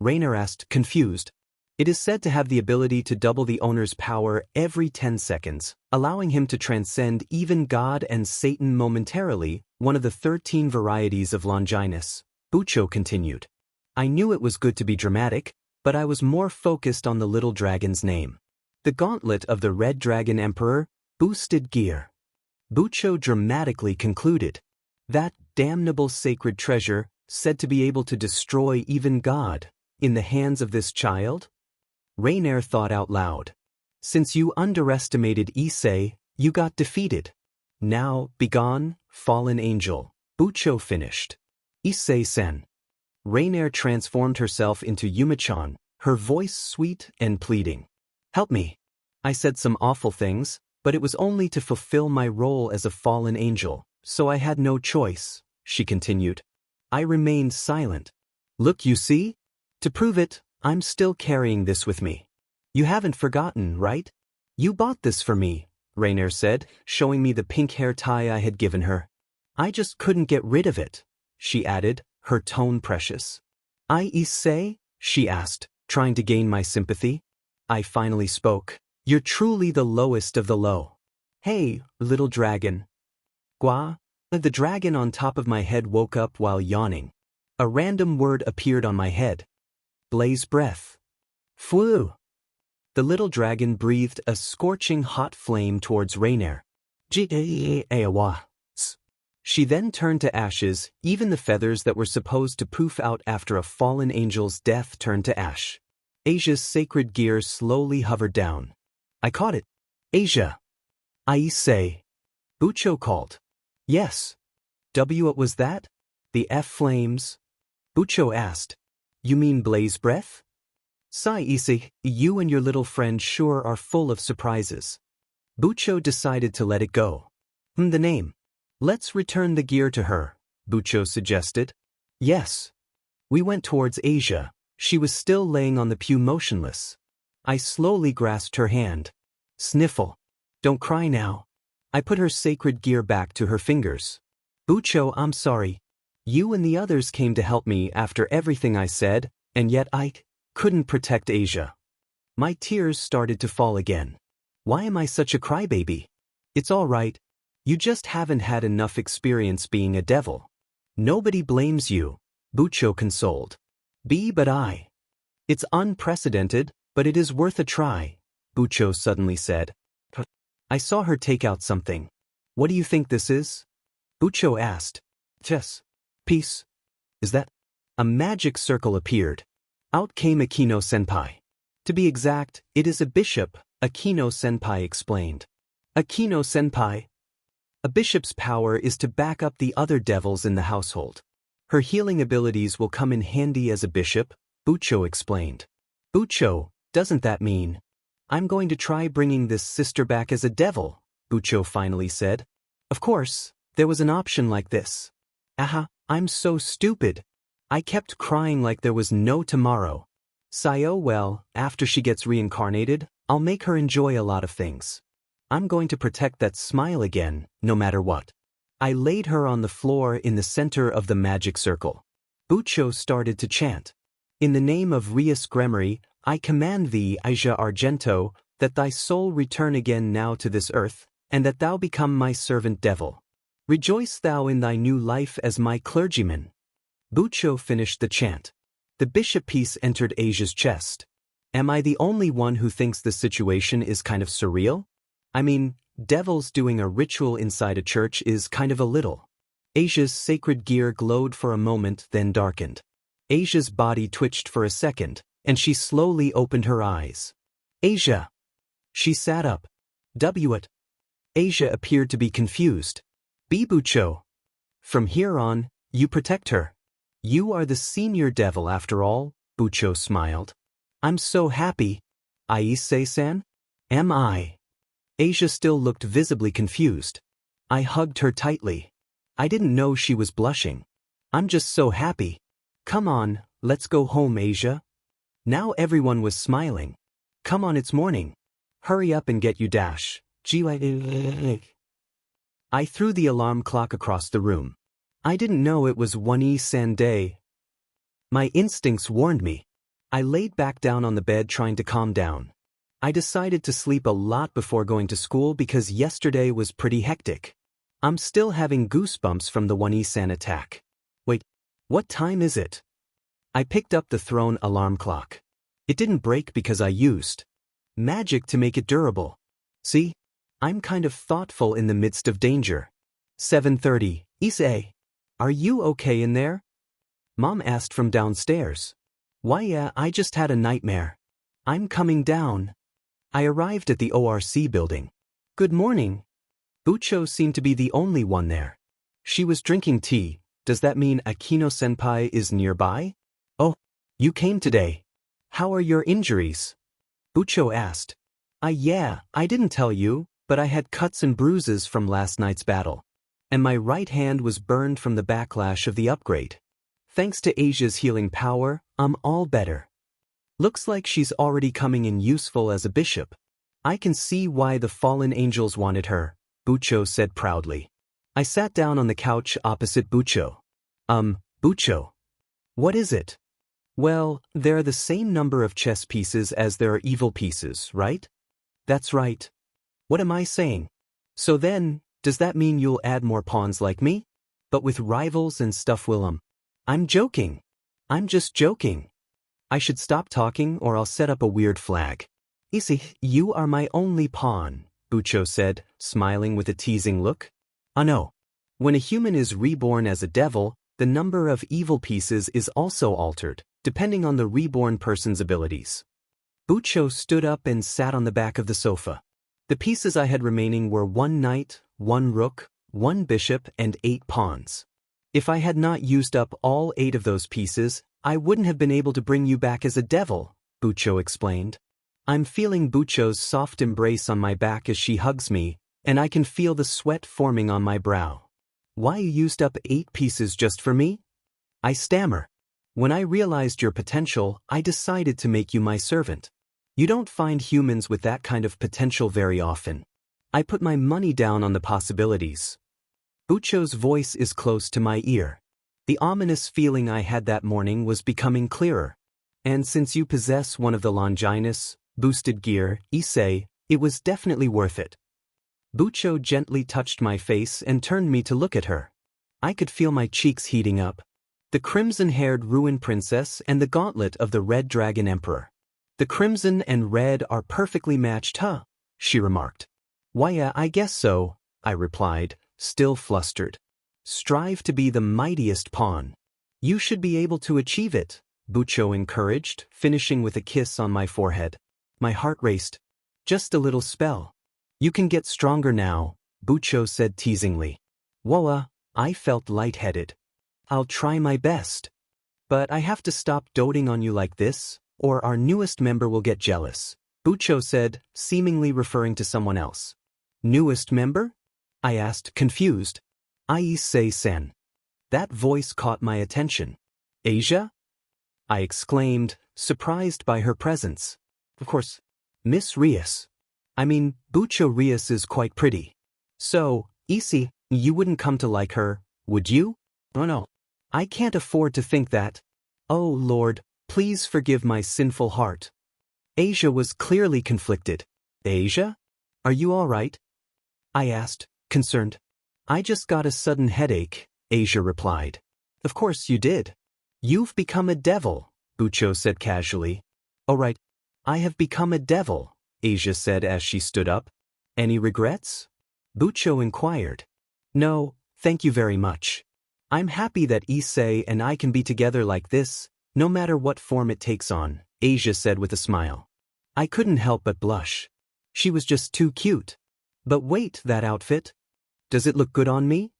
Rainier asked, confused. It is said to have the ability to double the owner's power every 10 seconds, allowing him to transcend even God and Satan momentarily, one of the 13 varieties of Longinus, Bucho continued. I knew it was good to be dramatic, but I was more focused on the little dragon's name. The gauntlet of the Red Dragon Emperor, boosted gear. Bucho dramatically concluded. That damnable sacred treasure, said to be able to destroy even God, in the hands of this child? Rainier thought out loud. Since you underestimated Issei, you got defeated. Now, begone, fallen angel, Bucho finished. Issei-sen. Rainier transformed herself into Yumichan, her voice sweet and pleading. Help me. I said some awful things, but it was only to fulfill my role as a fallen angel, so I had no choice, she continued. I remained silent. Look, you see? To prove it, I'm still carrying this with me. You haven't forgotten, right? You bought this for me, Rainier said, showing me the pink hair tie I had given her. I just couldn't get rid of it, she added, her tone precious. Issei? She asked, trying to gain my sympathy. I finally spoke. You're truly the lowest of the low. Hey, little dragon. Gua? The dragon on top of my head woke up while yawning. A random word appeared on my head. Blaze breath. Flew. The little dragon breathed a scorching hot flame towards Rainier. She then turned to ashes, even the feathers that were supposed to poof out after a fallen angel's death turned to ash. Asia's sacred gear slowly hovered down. I caught it. Asia. Issei. Bucho called. Yes. What was that? The F flames? Bucho asked. You mean blaze breath? Sigh Issei, you and your little friend sure are full of surprises. Bucho decided to let it go. The name. Let's return the gear to her, Bucho suggested. Yes. We went towards Asia. She was still laying on the pew motionless. I slowly grasped her hand. Sniffle. Don't cry now. I put her sacred gear back to her fingers. Bucho, I'm sorry. You and the others came to help me after everything I said, and yet I couldn't protect Asia. My tears started to fall again. Why am I such a crybaby? It's all right. You just haven't had enough experience being a devil. Nobody blames you, Bucho consoled. But I. It's unprecedented, but it is worth a try, Bucho suddenly said. I saw her take out something. What do you think this is? Bucho asked. Chess. Peace. Is that? A magic circle appeared. Out came Akino-senpai. To be exact, it is a bishop, Akino-senpai explained. Akino-senpai? A bishop's power is to back up the other devils in the household. Her healing abilities will come in handy as a bishop, Bucho explained. Bucho, doesn't that mean? I'm going to try bringing this sister back as a devil, Bucho finally said. Of course, there was an option like this. Aha, I'm so stupid. I kept crying like there was no tomorrow. Sayo, well, after she gets reincarnated, I'll make her enjoy a lot of things. I'm going to protect that smile again, no matter what. I laid her on the floor in the center of the magic circle. Bucho started to chant. In the name of Rias Gremory, I command thee, Asia Argento, that thy soul return again now to this earth, and that thou become my servant devil. Rejoice thou in thy new life as my clergyman. Bucho finished the chant. The bishop piece entered Asia's chest. Am I the only one who thinks the situation is kind of surreal? I mean, devils doing a ritual inside a church is kind of a little. Asia's sacred gear glowed for a moment, then darkened. Asia's body twitched for a second, and she slowly opened her eyes. Asia! She sat up. What? Asia appeared to be confused. Bucho. From here on, you protect her. You are the senior devil after all, Bucho smiled. I'm so happy. Issei-san? Am I? Asia still looked visibly confused. I hugged her tightly. I didn't know she was blushing. I'm just so happy. Come on, let's go home, Asia. Now everyone was smiling. Come on, it's morning. Hurry up and get you dash. I threw the alarm clock across the room. I didn't know it was 1E-san day. My instincts warned me. I laid back down on the bed trying to calm down. I decided to sleep a lot before going to school because yesterday was pretty hectic. I'm still having goosebumps from the 1E-san attack. Wait, what time is it? I picked up the throne alarm clock. It didn't break because I used magic to make it durable. See? I'm kind of thoughtful in the midst of danger. 7:30, Issei. Are you okay in there? Mom asked from downstairs. Why, yeah, I just had a nightmare. I'm coming down. I arrived at the ORC building. Good morning. Bucho seemed to be the only one there. She was drinking tea. Does that mean Akino-senpai is nearby? Oh, you came today. How are your injuries? Bucho asked. Yeah, I didn't tell you, but I had cuts and bruises from last night's battle. And my right hand was burned from the backlash of the upgrade. Thanks to Asia's healing power, I'm all better. Looks like she's already coming in useful as a bishop. I can see why the fallen angels wanted her, Bucho said proudly. I sat down on the couch opposite Bucho. Bucho. What is it? Well, there are the same number of chess pieces as there are evil pieces, right? That's right. What am I saying? So then, does that mean you'll add more pawns like me? But with rivals and stuff, Willem? I'm joking. I'm just joking. I should stop talking or I'll set up a weird flag. Issei, you are my only pawn, Bucho said, smiling with a teasing look. Ah no. When a human is reborn as a devil, the number of evil pieces is also altered, depending on the reborn person's abilities. Bucho stood up and sat on the back of the sofa. The pieces I had remaining were 1 knight, 1 rook, 1 bishop, and 8 pawns. If I had not used up all 8 of those pieces, I wouldn't have been able to bring you back as a devil, Bucho explained. I'm feeling Bucho's soft embrace on my back as she hugs me, and I can feel the sweat forming on my brow. Why you used up 8 pieces just for me? I stammer. When I realized your potential, I decided to make you my servant. You don't find humans with that kind of potential very often. I put my money down on the possibilities. Bucho's voice is close to my ear. The ominous feeling I had that morning was becoming clearer. And since you possess one of the Longinus, boosted gear, Issei, it was definitely worth it. Bucho gently touched my face and turned me to look at her. I could feel my cheeks heating up. The crimson-haired ruined princess and the gauntlet of the red dragon emperor. The crimson and red are perfectly matched, huh? She remarked. Why, yeah, I guess so, I replied, still flustered. Strive to be the mightiest pawn. You should be able to achieve it, Bucho encouraged, finishing with a kiss on my forehead. My heart raced. Just a little spell. You can get stronger now, Bucho said teasingly. Whoa, I felt lightheaded. I'll try my best. But I have to stop doting on you like this, or our newest member will get jealous, Bucho said, seemingly referring to someone else. Newest member? I asked, confused. Issei-sen. That voice caught my attention. Asia? I exclaimed, surprised by her presence. Of course, Miss Rias. Bucho Rias is quite pretty. So, Issei, you wouldn't come to like her, would you? Oh no. I can't afford to think that. Oh Lord, please forgive my sinful heart. Asia was clearly conflicted. Asia? Are you all right? I asked, concerned. I just got a sudden headache, Asia replied. Of course you did. You've become a devil, Bucho said casually. Oh right. I have become a devil, Asia said as she stood up. Any regrets? Bucho inquired. No, thank you very much. I'm happy that Issei and I can be together like this, no matter what form it takes on, Asia said with a smile. I couldn't help but blush. She was just too cute. But wait, that outfit? Does it look good on me?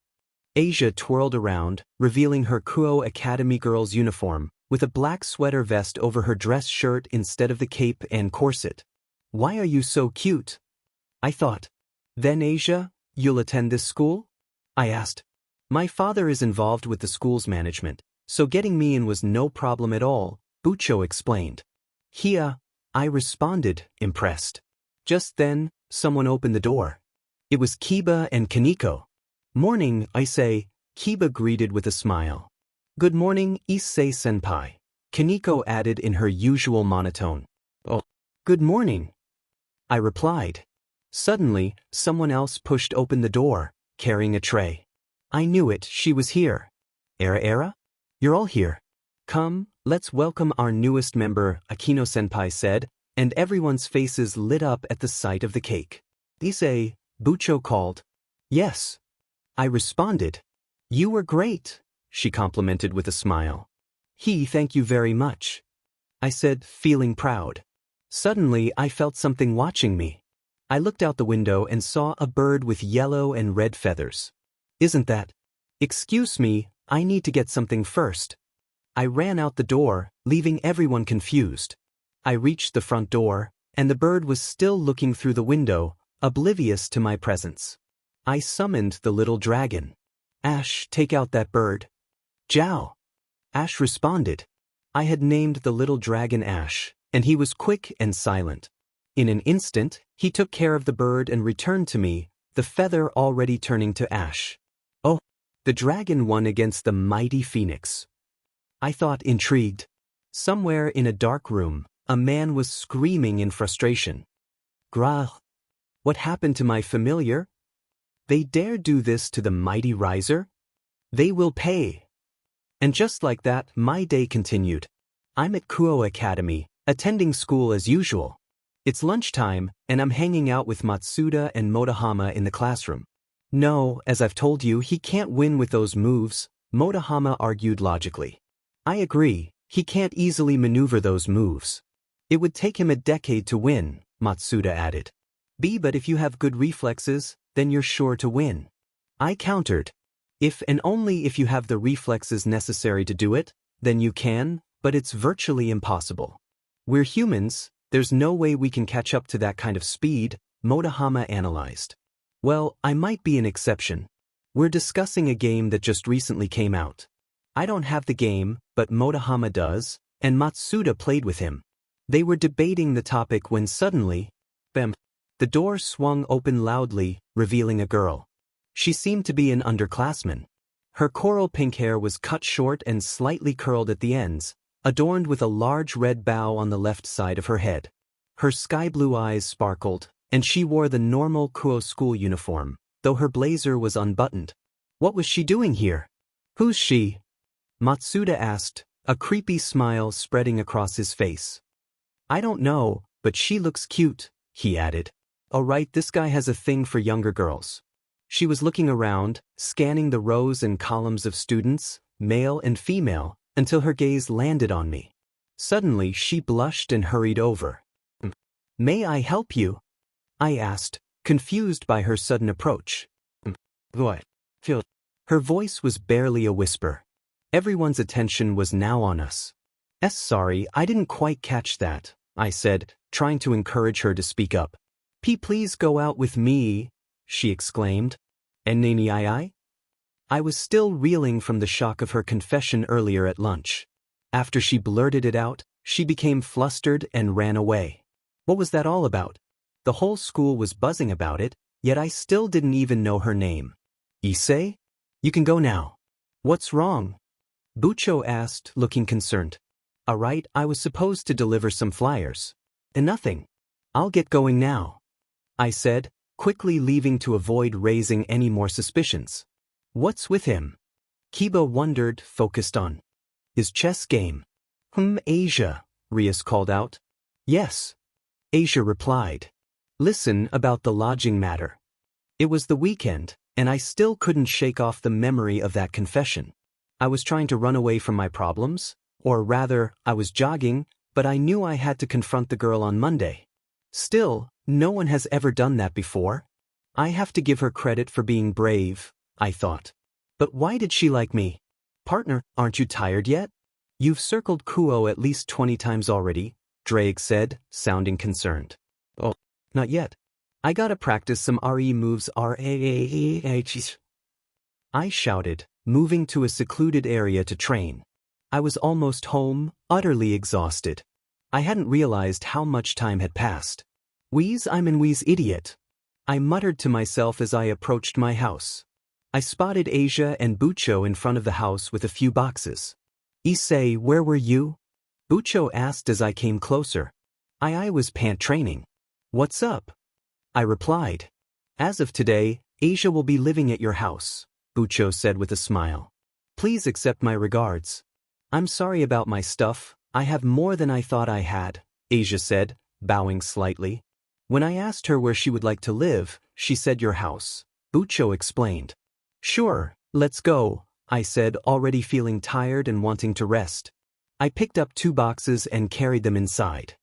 Asia twirled around, revealing her Kuo Academy girl's uniform, with a black sweater vest over her dress shirt instead of the cape and corset. Why are you so cute? I thought. Then Asia, you'll attend this school? I asked. My father is involved with the school's management, so getting me in was no problem at all, Bucho explained. Hia, I responded, impressed. Just then, someone opened the door. It was Kiba and Kaneko. Morning, Issei, Kiba greeted with a smile. Good morning, Issei-senpai, Kaneko added in her usual monotone. Oh, good morning, I replied. Suddenly, someone else pushed open the door, carrying a tray. I knew it, she was here. Era? You're all here. Come, let's welcome our newest member, Akino-senpai said, and everyone's faces lit up at the sight of the cake. Issei, Bucho called. Yes. I responded. You were great, she complimented with a smile. Thank you very much, I said, feeling proud. Suddenly, I felt something watching me. I looked out the window and saw a bird with yellow and red feathers. Isn't that? Excuse me, I need to get something first. I ran out the door, leaving everyone confused. I reached the front door, and the bird was still looking through the window, oblivious to my presence. I summoned the little dragon. Ash, take out that bird. Jiao. Ash responded. I had named the little dragon Ash, and he was quick and silent. In an instant, he took care of the bird and returned to me, the feather already turning to ash. Oh, the dragon won against the mighty phoenix. I thought, intrigued. Somewhere in a dark room, a man was screaming in frustration. Grah! What happened to my familiar? They dare do this to the mighty riser? They will pay. And just like that, my day continued. I'm at Kuo Academy, attending school as usual. It's lunchtime, and I'm hanging out with Matsuda and Motohama in the classroom. No, as I've told you, he can't win with those moves, Motohama argued logically. I agree, he can't easily maneuver those moves. It would take him a decade to win, Matsuda added. But if you have good reflexes, then you're sure to win. I countered. If and only if you have the reflexes necessary to do it, then you can, but it's virtually impossible. We're humans, there's no way we can catch up to that kind of speed, Motohama analyzed. Well, I might be an exception. We're discussing a game that just recently came out. I don't have the game, but Motohama does, and Matsuda played with him. They were debating the topic when suddenly, bam, the door swung open loudly, revealing a girl. She seemed to be an underclassman. Her coral pink hair was cut short and slightly curled at the ends, adorned with a large red bow on the left side of her head. Her sky-blue eyes sparkled, and she wore the normal Kuo school uniform, though her blazer was unbuttoned. What was she doing here? Who's she? Matsuda asked, a creepy smile spreading across his face. I don't know, but she looks cute, he added. Oh right, this guy has a thing for younger girls. She was looking around, scanning the rows and columns of students, male and female, until her gaze landed on me. Suddenly she blushed and hurried over. May I help you? I asked, confused by her sudden approach. What? Her voice was barely a whisper. Everyone's attention was now on us. Sorry, I didn't quite catch that, I said, trying to encourage her to speak up. Please go out with me, she exclaimed. I was still reeling from the shock of her confession earlier at lunch. After she blurted it out, she became flustered and ran away. What was that all about? The whole school was buzzing about it, yet I still didn't even know her name. Issei? You can go now. What's wrong? Bucho asked, looking concerned. Alright, I was supposed to deliver some flyers. Nothing. I'll get going now, I said, quickly leaving to avoid raising any more suspicions. What's with him? Kiba wondered, focused on his chess game. Asia, Rias called out. Yes. Asia replied. Listen, about the lodging matter. It was the weekend, and I still couldn't shake off the memory of that confession. I was trying to run away from my problems, or rather, I was jogging, but I knew I had to confront the girl on Monday. Still, no one has ever done that before. I have to give her credit for being brave, I thought. But why did she like me? Partner, aren't you tired yet? You've circled Kuo at least 20 times already, Drake said, sounding concerned. Oh, not yet. I gotta practice some RE moves I shouted, moving to a secluded area to train. I was almost home, utterly exhausted. I hadn't realized how much time had passed. I'm an idiot. I muttered to myself as I approached my house. I spotted Asia and Bucho in front of the house with a few boxes. Issei, where were you? Bucho asked as I came closer. I was pant training. What's up? I replied. As of today, Asia will be living at your house, Bucho said with a smile. Please accept my regards. I'm sorry about my stuff, I have more than I thought I had, Asia said, bowing slightly. When I asked her where she would like to live, she said your house, Bucho explained. Sure, let's go, I said, already feeling tired and wanting to rest. I picked up 2 boxes and carried them inside.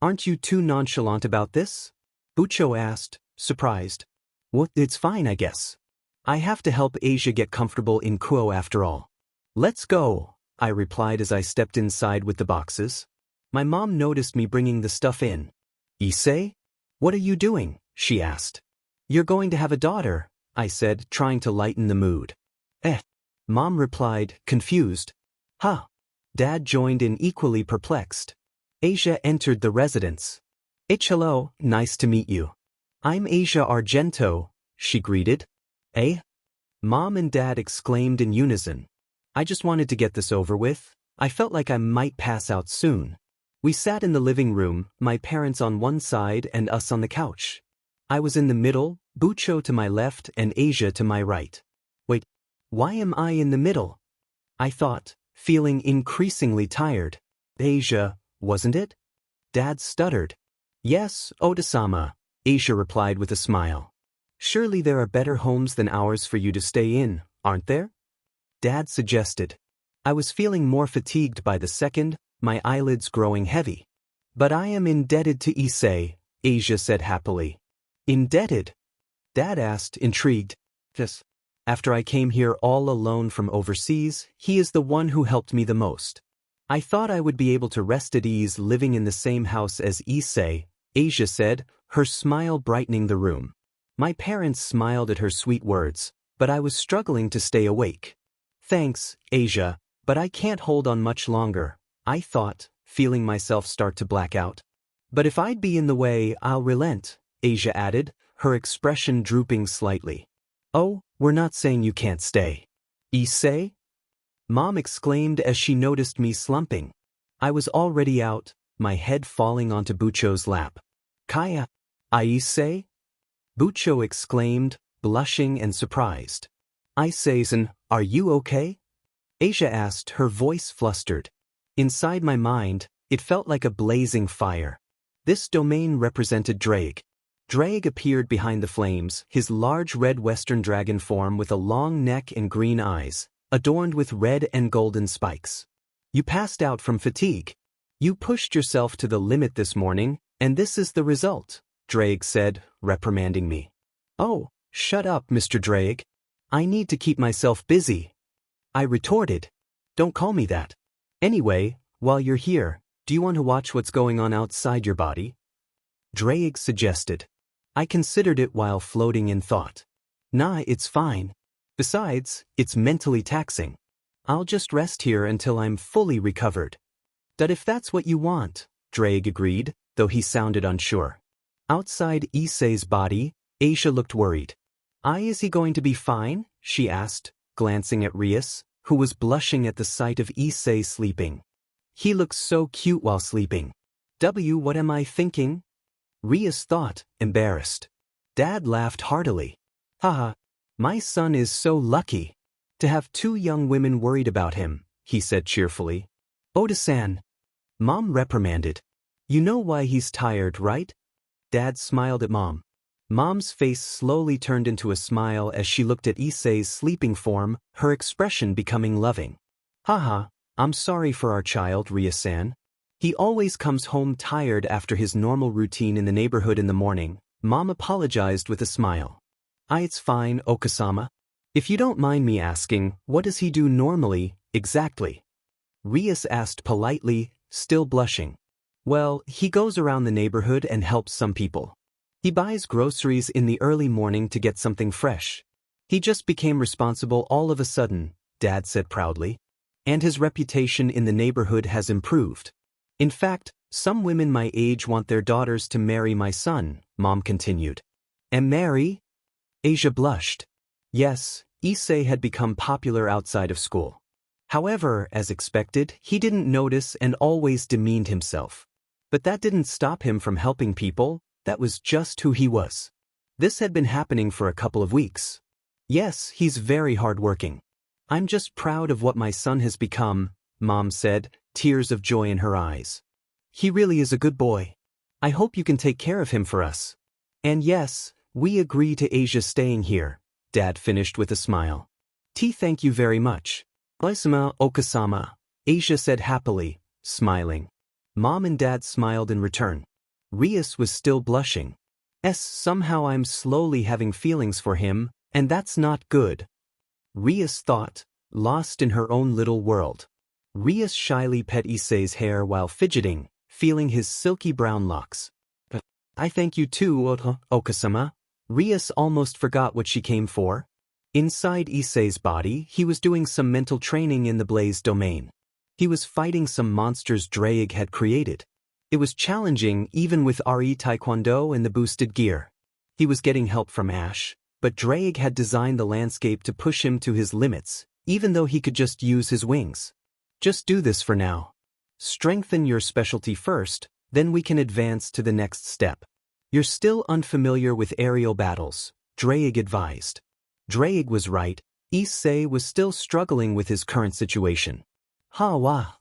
Aren't you too nonchalant about this? Bucho asked, surprised. What, it's fine, I guess. I have to help Asia get comfortable in Kuo after all. Let's go, I replied as I stepped inside with the boxes. My mom noticed me bringing the stuff in. Issei? What are you doing? She asked. You're going to have a daughter, I said, trying to lighten the mood. Mom replied, confused. Huh. Dad joined in, equally perplexed. Asia entered the residence. Hello, nice to meet you. I'm Asia Argento, she greeted. Mom and Dad exclaimed in unison. I just wanted to get this over with, I felt like I might pass out soon. We sat in the living room, my parents on one side and us on the couch. I was in the middle, Bucho to my left and Asia to my right. Wait, why am I in the middle? I thought, feeling increasingly tired. Asia, wasn't it? Dad stuttered. Yes, Oda-sama, Asia replied with a smile. Surely there are better homes than ours for you to stay in, aren't there? Dad suggested. I was feeling more fatigued by the second, my eyelids growing heavy. But I am indebted to Issei, Asia said happily. Indebted? Dad asked, intrigued. Yes. After I came here all alone from overseas, he is the one who helped me the most. I thought I would be able to rest at ease living in the same house as Issei, Asia said, her smile brightening the room. My parents smiled at her sweet words, but I was struggling to stay awake. Thanks, Asia, but I can't hold on much longer, I thought, feeling myself start to black out. But if I'd be in the way, I'll relent, Asia added, her expression drooping slightly. Oh, we're not saying you can't stay. Issei? Mom exclaimed as she noticed me slumping. I was already out, my head falling onto Bucho's lap. Kaya, Issei? Bucho exclaimed, blushing and surprised. Issei-san, are you okay? Asia asked, her voice flustered. Inside my mind, it felt like a blazing fire. This domain represented Drake. Drake appeared behind the flames, his large red western dragon form with a long neck and green eyes, adorned with red and golden spikes. You passed out from fatigue. You pushed yourself to the limit this morning, and this is the result, Drake said, reprimanding me. Oh, shut up, Mr. Drake. I need to keep myself busy. I retorted. Don't call me that. Anyway, while you're here, do you want to watch what's going on outside your body? Drake suggested. I considered it while floating in thought. Nah, it's fine. Besides, it's mentally taxing. I'll just rest here until I'm fully recovered. But if that's what you want, Drake agreed, though he sounded unsure. Outside Issei's body, Asia looked worried. Is he going to be fine? She asked, glancing at Rias, who was blushing at the sight of Issei sleeping. He looks so cute while sleeping. What am I thinking? Rias thought, embarrassed. Dad laughed heartily. Haha, my son is so lucky to have two young women worried about him, he said cheerfully. Oda-san. Mom reprimanded. You know why he's tired, right? Dad smiled at Mom. Mom's face slowly turned into a smile as she looked at Issei's sleeping form, her expression becoming loving. Haha, I'm sorry for our child, Ria-san. He always comes home tired after his normal routine in the neighborhood in the morning. Mom apologized with a smile. It's fine, Okasama. If you don't mind me asking, what does he do normally, exactly? Rias asked politely, still blushing. Well, he goes around the neighborhood and helps some people. He buys groceries in the early morning to get something fresh. He just became responsible all of a sudden, Dad said proudly. And his reputation in the neighborhood has improved. In fact, some women my age want their daughters to marry my son, Mom continued. And marry? Asia blushed. Yes, Issei had become popular outside of school. However, as expected, he didn't notice and always demeaned himself. But that didn't stop him from helping people, that was just who he was. This had been happening for a couple of weeks. Yes, he's very hardworking. I'm just proud of what my son has become, Mom said, tears of joy in her eyes. He really is a good boy. I hope you can take care of him for us. And yes, we agree to Asia staying here, Dad finished with a smile. Thank you very much. Oisama Okasama, Asia said happily, smiling. Mom and Dad smiled in return. Rias was still blushing. Somehow I'm slowly having feelings for him, and that's not good. Rias thought, lost in her own little world. Rias shyly pet Issei's hair while fidgeting, feeling his silky brown locks. I thank you too, Okasama. Rias almost forgot what she came for. Inside Issei's body, he was doing some mental training in the Blaze domain. He was fighting some monsters Drake had created. It was challenging even with RE Taekwondo and the boosted gear. He was getting help from Ash, but Drake had designed the landscape to push him to his limits, even though he could just use his wings. Just do this for now. Strengthen your specialty first, then we can advance to the next step. You're still unfamiliar with aerial battles, Draig advised. Draig was right. Issei was still struggling with his current situation. Ha-wah.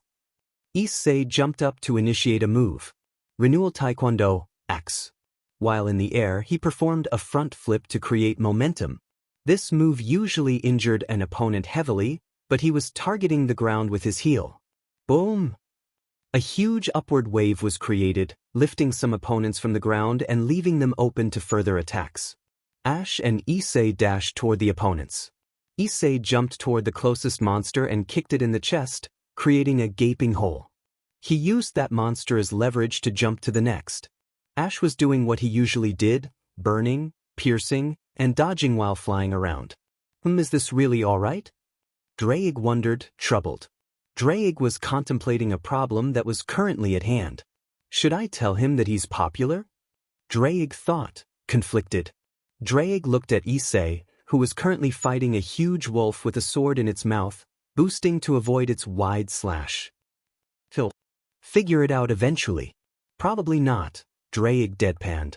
Issei jumped up to initiate a move. Renewal Taekwondo, X. While in the air, he performed a front flip to create momentum. This move usually injured an opponent heavily, but he was targeting the ground with his heel. Boom! A huge upward wave was created, lifting some opponents from the ground and leaving them open to further attacks. Ash and Issei dashed toward the opponents. Issei jumped toward the closest monster and kicked it in the chest, creating a gaping hole. He used that monster as leverage to jump to the next. Ash was doing what he usually did, burning, piercing, and dodging while flying around. Is this really all right? Draig wondered, troubled. Draig was contemplating a problem that was currently at hand. Should I tell him that he's popular? Draig thought, conflicted. Draig looked at Issei, who was currently fighting a huge wolf with a sword in its mouth, boosting to avoid its wide slash. He'll figure it out eventually. Probably not, Draig deadpanned.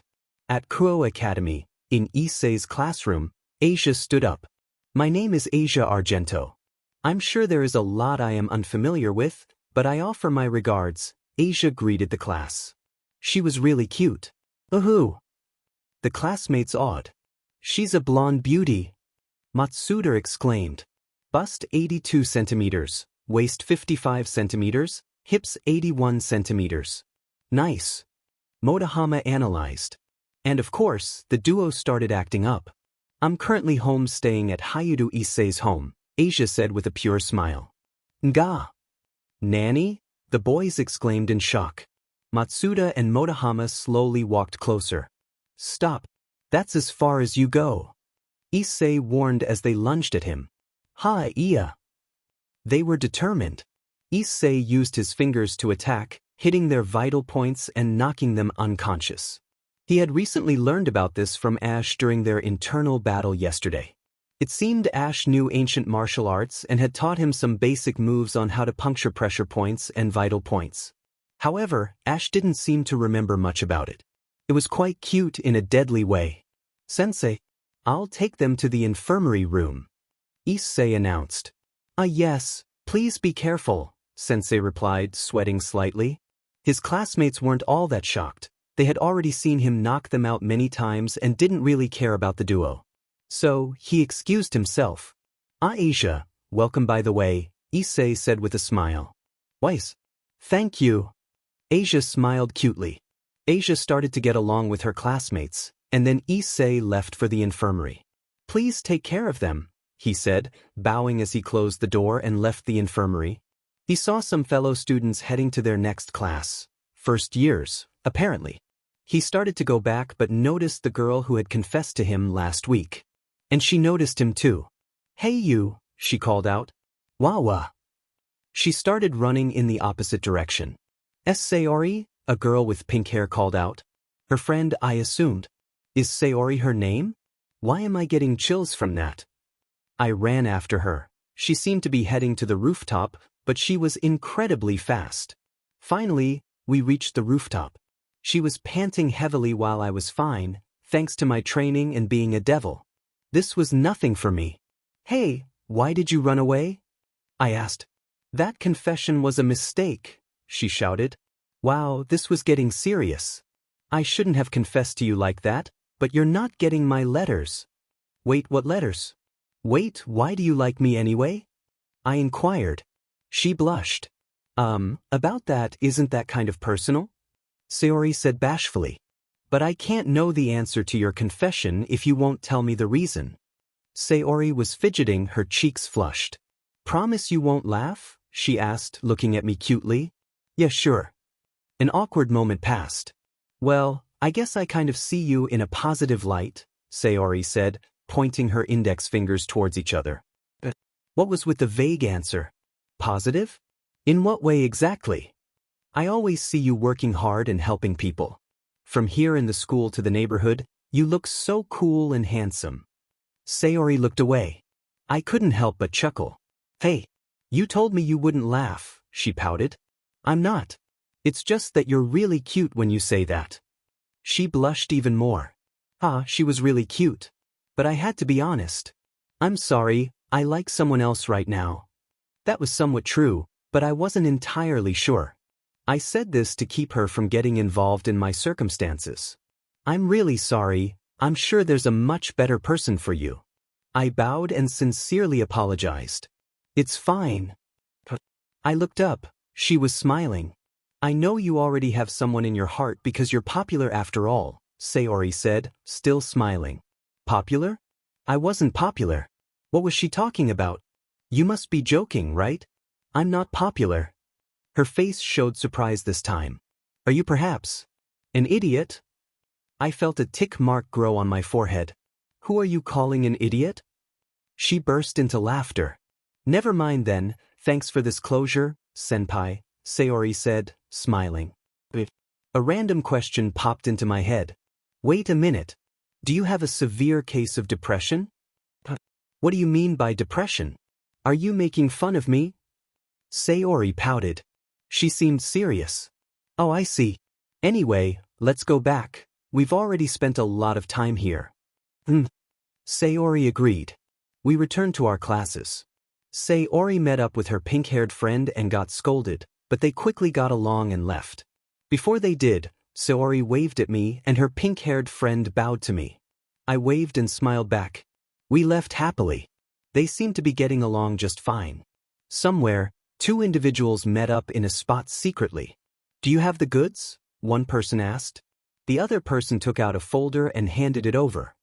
At Kuo Academy, in Issei's classroom, Asia stood up. My name is Asia Argento. I'm sure there is a lot I am unfamiliar with, but I offer my regards, Asia greeted the class. She was really cute. Woohoo! The classmates awed. She's a blonde beauty. Matsuda exclaimed. Bust 82 centimeters, waist 55 centimeters, hips 81 centimeters. Nice. Motohama analyzed. And of course, the duo started acting up. I'm currently home staying at Hayudo Issei's home, Asia said with a pure smile. Nga! Nanny? The boys exclaimed in shock. Matsuda and Motohama slowly walked closer. Stop. That's as far as you go. Issei warned as they lunged at him. Ha-iya! They were determined. Issei used his fingers to attack, hitting their vital points and knocking them unconscious. He had recently learned about this from Ash during their internal battle yesterday. It seemed Ash knew ancient martial arts and had taught him some basic moves on how to puncture pressure points and vital points. However, Ash didn't seem to remember much about it. It was quite cute in a deadly way. Sensei, I'll take them to the infirmary room, Issei announced. Yes, please be careful, Sensei replied, sweating slightly. His classmates weren't all that shocked. They had already seen him knock them out many times and didn't really care about the duo. So, he excused himself. Asia, welcome by the way, Issei said with a smile. Wise. Thank you. Asia smiled cutely. Asia started to get along with her classmates, and then Issei left for the infirmary. Please take care of them, he said, bowing as he closed the door and left the infirmary. He saw some fellow students heading to their next class. First years, apparently. He started to go back but noticed the girl who had confessed to him last week. And she noticed him too. Hey you, she called out. Wawa. She started running in the opposite direction. Sayori, a girl with pink hair called out. Her friend, I assumed. Is Sayori her name? Why am I getting chills from that? I ran after her. She seemed to be heading to the rooftop, but she was incredibly fast. Finally, we reached the rooftop. She was panting heavily while I was fine, thanks to my training and being a devil. This was nothing for me. Hey, why did you run away? I asked. That confession was a mistake, she shouted. Wow, this was getting serious. I shouldn't have confessed to you like that, but you're not getting my letters. Wait, what letters? Wait, why do you like me anyway? I inquired. She blushed. About that, isn't that kind of personal? Sayori said bashfully. But I can't know the answer to your confession if you won't tell me the reason. Sayori was fidgeting, her cheeks flushed. Promise you won't laugh? She asked, looking at me cutely. Yeah, sure. An awkward moment passed. Well, I guess I kind of see you in a positive light, Sayori said, pointing her index fingers towards each other. But what was with the vague answer? Positive? In what way exactly? I always see you working hard and helping people. From here in the school to the neighborhood, you look so cool and handsome. Sayori looked away. I couldn't help but chuckle. Hey, You told me you wouldn't laugh, she pouted. I'm not. It's just that you're really cute when you say that. She blushed even more. She was really cute. But I had to be honest. I'm sorry, I like someone else right now. That was somewhat true, but I wasn't entirely sure. I said this to keep her from getting involved in my circumstances. I'm really sorry, I'm sure there's a much better person for you. I bowed and sincerely apologized. It's fine. I looked up, she was smiling. I know you already have someone in your heart because you're popular after all, Sayori said, still smiling. Popular? I wasn't popular. What was she talking about? You must be joking, right? I'm not popular. Her face showed surprise this time. Are you perhaps an idiot? I felt a tick mark grow on my forehead. Who are you calling an idiot? She burst into laughter. Never mind then, thanks for this closure, senpai, Sayori said, smiling. A random question popped into my head. Wait a minute. Do you have a severe case of depression? What do you mean by depression? Are you making fun of me? Sayori pouted. She seemed serious. Oh, I see. Anyway, let's go back. We've already spent a lot of time here. Sayori agreed. We returned to our classes. Sayori met up with her pink-haired friend and got scolded, but they quickly got along and left. Before they did, Sayori waved at me and her pink-haired friend bowed to me. I waved and smiled back. We left happily. They seemed to be getting along just fine. Somewhere, two individuals met up in a spot secretly. Do you have the goods? One person asked. The other person took out a folder and handed it over.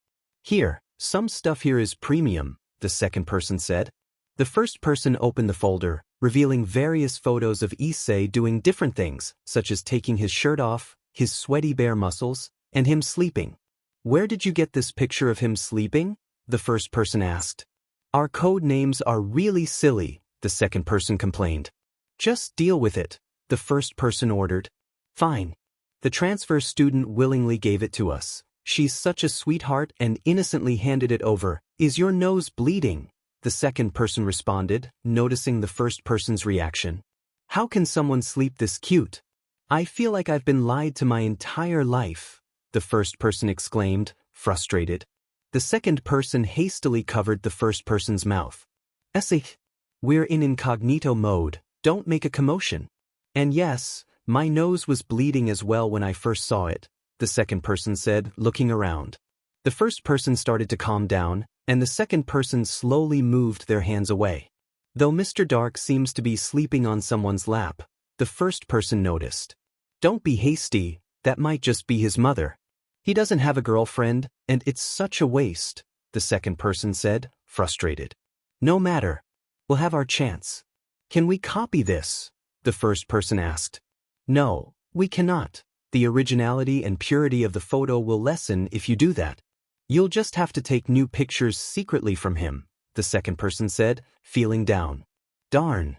Here, some stuff here is premium, the second person said. The first person opened the folder, revealing various photos of Issei doing different things, such as taking his shirt off, his sweaty bare muscles, and him sleeping. Where did you get this picture of him sleeping? The first person asked. Our code names are really silly, the second person complained. Just deal with it, the first person ordered. Fine. The transfer student willingly gave it to us. She's such a sweetheart and innocently handed it over. Is your nose bleeding? The second person responded, noticing the first person's reaction. How can someone sleep this cute? I feel like I've been lied to my entire life, the first person exclaimed, frustrated. The second person hastily covered the first person's mouth. Issei, we're in incognito mode, don't make a commotion. And yes, my nose was bleeding as well when I first saw it, the second person said, looking around. The first person started to calm down, and the second person slowly moved their hands away. Though Mr. Dark seems to be sleeping on someone's lap, the first person noticed. Don't be hasty, that might just be his mother. He doesn't have a girlfriend, and it's such a waste, the second person said, frustrated. No matter. We'll have our chance. Can we copy this? The first person asked. No, we cannot. The originality and purity of the photo will lessen if you do that. You'll just have to take new pictures secretly from him, the second person said, feeling down. Darn.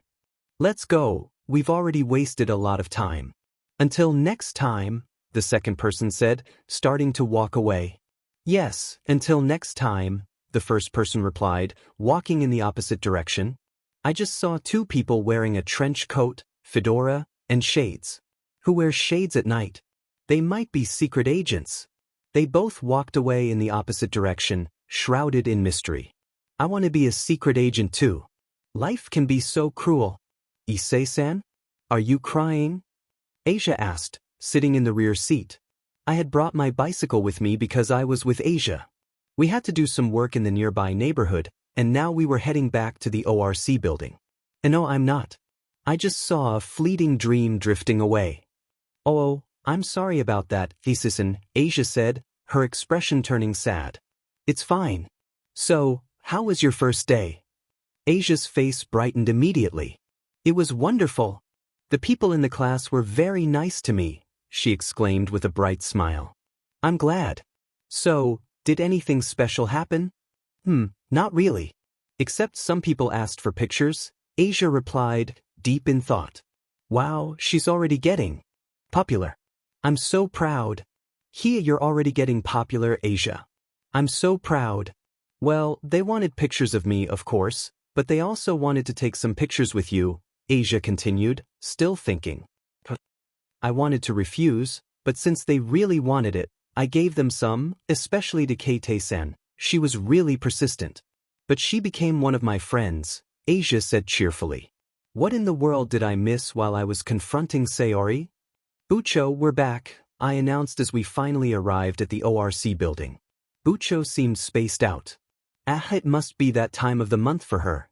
Let's go, we've already wasted a lot of time. Until next time, the second person said, starting to walk away. Yes, until next time, the first person replied, walking in the opposite direction. I just saw two people wearing a trench coat, fedora, and shades. Who wears shades at night? They might be secret agents. They both walked away in the opposite direction, shrouded in mystery. I want to be a secret agent too. Life can be so cruel. Issei-san? Are you crying? Asia asked, sitting in the rear seat. I had brought my bicycle with me because I was with Asia. We had to do some work in the nearby neighborhood, and now we were heading back to the ORC building. And no, I'm not. I just saw a fleeting dream drifting away. Oh, I'm sorry about that, Issei-san, Asia said, her expression turning sad. It's fine. So, how was your first day? Asia's face brightened immediately. It was wonderful. The people in the class were very nice to me, she exclaimed with a bright smile. I'm glad. So, did anything special happen? Not really. Except some people asked for pictures, Asia replied, deep in thought. Wow, she's already getting popular. I'm so proud. You're already getting popular, Asia. I'm so proud. Well, they wanted pictures of me, of course, But they also wanted to take some pictures with you, Asia continued, still thinking. I wanted to refuse, but since they really wanted it, I gave them some, especially to Kate-san. She was really persistent. But she became one of my friends, Asia said cheerfully. What in the world did I miss while I was confronting Sayori? Bucho, we're back, I announced as we finally arrived at the ORC building. Bucho seemed spaced out. It must be that time of the month for her.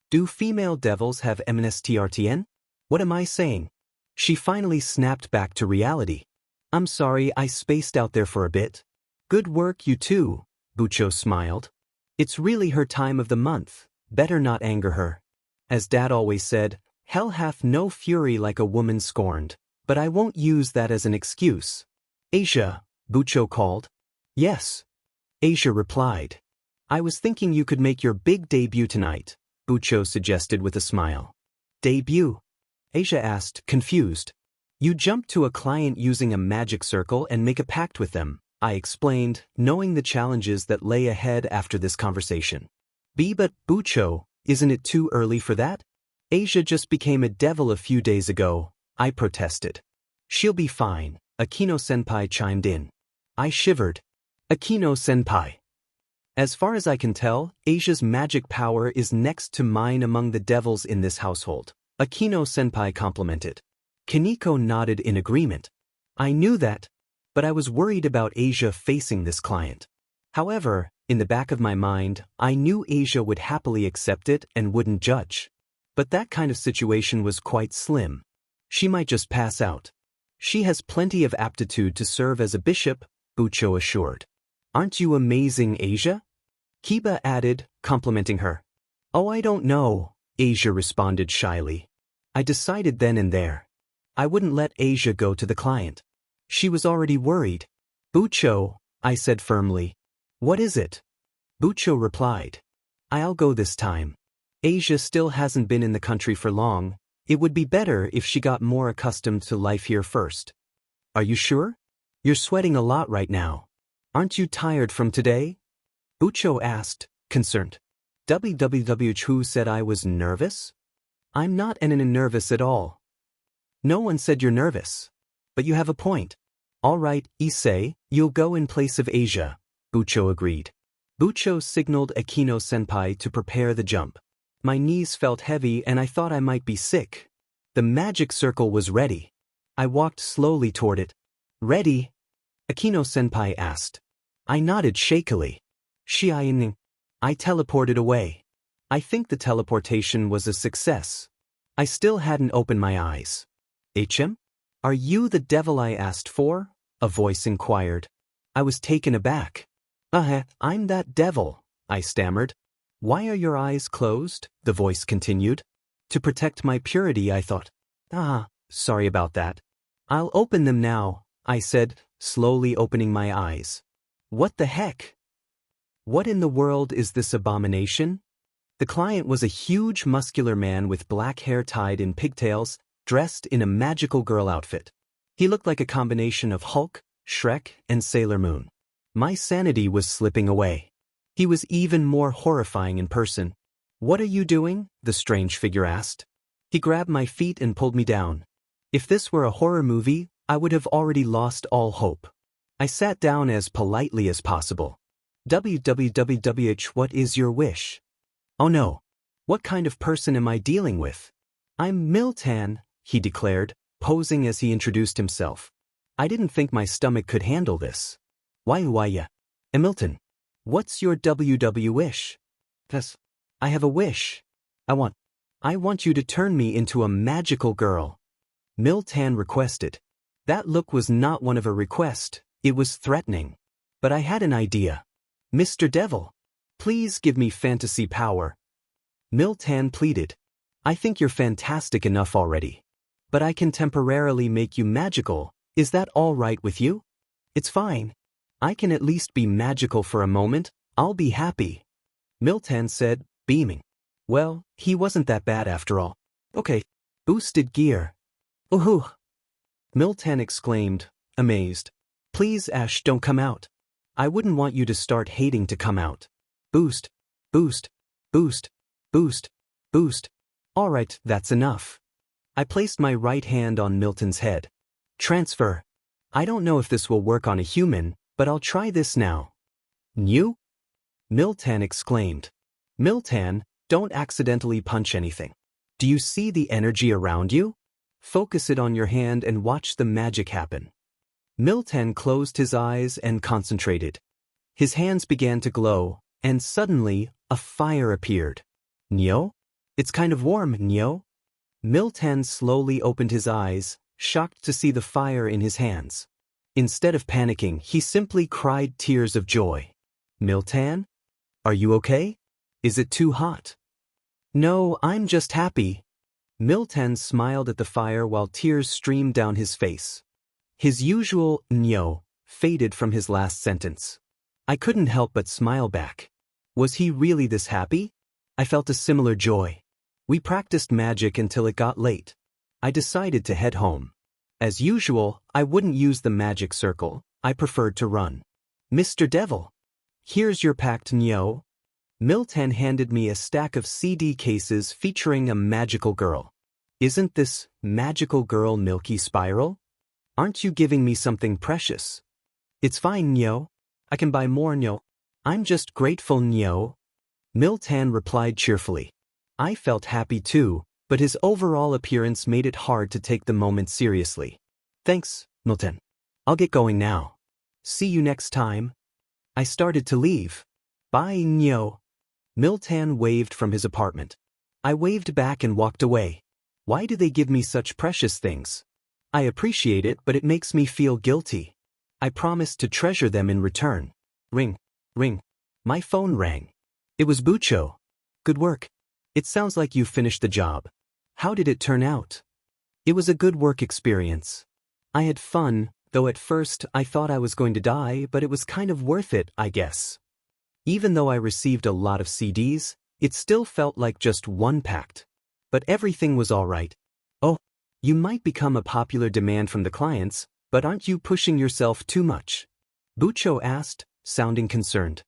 Do female devils have MNSTRTN? What am I saying? She finally snapped back to reality. I'm sorry I spaced out there for a bit. Good work you too, Bucho smiled. It's really her time of the month, better not anger her. As Dad always said, hell hath no fury like a woman scorned, but I won't use that as an excuse. Asia, Bucho called. Yes. Asia replied. I was thinking you could make your big debut tonight, Bucho suggested with a smile. Debut? Asia asked, confused. You jump to a client using a magic circle and make a pact with them, I explained, knowing the challenges that lay ahead after this conversation. But Bucho, isn't it too early for that? Asia just became a devil a few days ago, I protested. She'll be fine, Akino-senpai chimed in. I shivered. Akino-senpai. As far as I can tell, Asia's magic power is next to mine among the devils in this household, Akino-senpai complimented. Kaneko nodded in agreement. I knew that, but I was worried about Asia facing this client. However, in the back of my mind, I knew Asia would happily accept it and wouldn't judge. But that kind of situation was quite slim. She might just pass out. She has plenty of aptitude to serve as a bishop, Bucho assured. Aren't you amazing, Asia? Kiba added, complimenting her. Oh, I don't know, Asia responded shyly. I decided then and there. I wouldn't let Asia go to the client. She was already worried. Bucho, I said firmly. What is it? Bucho replied. I'll go this time. Asia still hasn't been in the country for long. It would be better if she got more accustomed to life here first. Are you sure? You're sweating a lot right now. Aren't you tired from today? Bucho asked, concerned. Who said I was nervous? I'm not nervous at all. No one said you're nervous. But you have a point. All right, Issei, you'll go in place of Asia, Bucho agreed. Bucho signaled Akino-senpai to prepare the jump. My knees felt heavy and I thought I might be sick. The magic circle was ready. I walked slowly toward it. Ready? Akino-senpai asked. I nodded shakily. I teleported away. I think the teleportation was a success. I still hadn't opened my eyes. HM? Are you the devil I asked for? A voice inquired. I was taken aback. I'm that devil, I stammered. Why are your eyes closed? The voice continued. To protect my purity, I thought. Sorry about that. I'll open them now, I said, slowly opening my eyes. What the heck? What in the world is this abomination? The client was a huge muscular man with black hair tied in pigtails, dressed in a magical girl outfit. He looked like a combination of Hulk, Shrek, and Sailor Moon. My sanity was slipping away. He was even more horrifying in person. What are you doing? The strange figure asked. He grabbed my feet and pulled me down. If this were a horror movie, I would have already lost all hope. I sat down as politely as possible. WWWH, what is your wish? Oh no. What kind of person am I dealing with? I'm Miltan, he declared, posing as he introduced himself. I didn't think my stomach could handle this. Why, Milton. What's your WW wish? I have a wish. I want you to turn me into a magical girl. Miltan requested. That look was not one of a request, it was threatening. But I had an idea. Mr. Devil, please give me fantasy power. Miltan pleaded. I think you're fantastic enough already. But I can temporarily make you magical, is that all right with you? It's fine. I can at least be magical for a moment, I'll be happy. Miltan said, beaming. Well, he wasn't that bad after all. Okay. Boosted gear. Ooh! Miltan exclaimed, amazed. Please, Ash, don't come out. I wouldn't want you to start hating to come out. Boost, boost, boost. Boost. Boost. Alright, that's enough. I placed my right hand on Milton's head. Transfer. I don't know if this will work on a human, but I'll try this now. New? Milton exclaimed. Milton, don't accidentally punch anything. Do you see the energy around you? Focus it on your hand and watch the magic happen. Milton closed his eyes and concentrated. His hands began to glow, and suddenly, a fire appeared. Nyo? It's kind of warm, Nyo? Milton slowly opened his eyes, shocked to see the fire in his hands. Instead of panicking, he simply cried tears of joy. Milton? Are you okay? Is it too hot? No, I'm just happy. Milton smiled at the fire while tears streamed down his face. His usual Nyo faded from his last sentence. I couldn't help but smile back. Was he really this happy? I felt a similar joy. We practiced magic until it got late. I decided to head home. As usual, I wouldn't use the magic circle. I preferred to run. Mr. Devil. Here's your pact, Nyo. Milton handed me a stack of CD cases featuring a magical girl. Isn't this magical girl Milky Spiral? Aren't you giving me something precious? It's fine, Nyo. I can buy more, Nyo. I'm just grateful, Nyo. Milton replied cheerfully. I felt happy too, but his overall appearance made it hard to take the moment seriously. Thanks, Milton. I'll get going now. See you next time. I started to leave. Bye, Nyo. Milton waved from his apartment. I waved back and walked away. Why do they give me such precious things? I appreciate it, but it makes me feel guilty. I promised to treasure them in return. Ring. Ring. My phone rang. It was Bucho. Good work. It sounds like you finished the job. How did it turn out? It was a good work experience. I had fun, though at first I thought I was going to die, but it was kind of worth it, I guess. Even though I received a lot of CDs, it still felt like just one pact. But everything was all right. Oh, you might become a popular demand from the clients, but aren't you pushing yourself too much? Bucho asked, sounding concerned.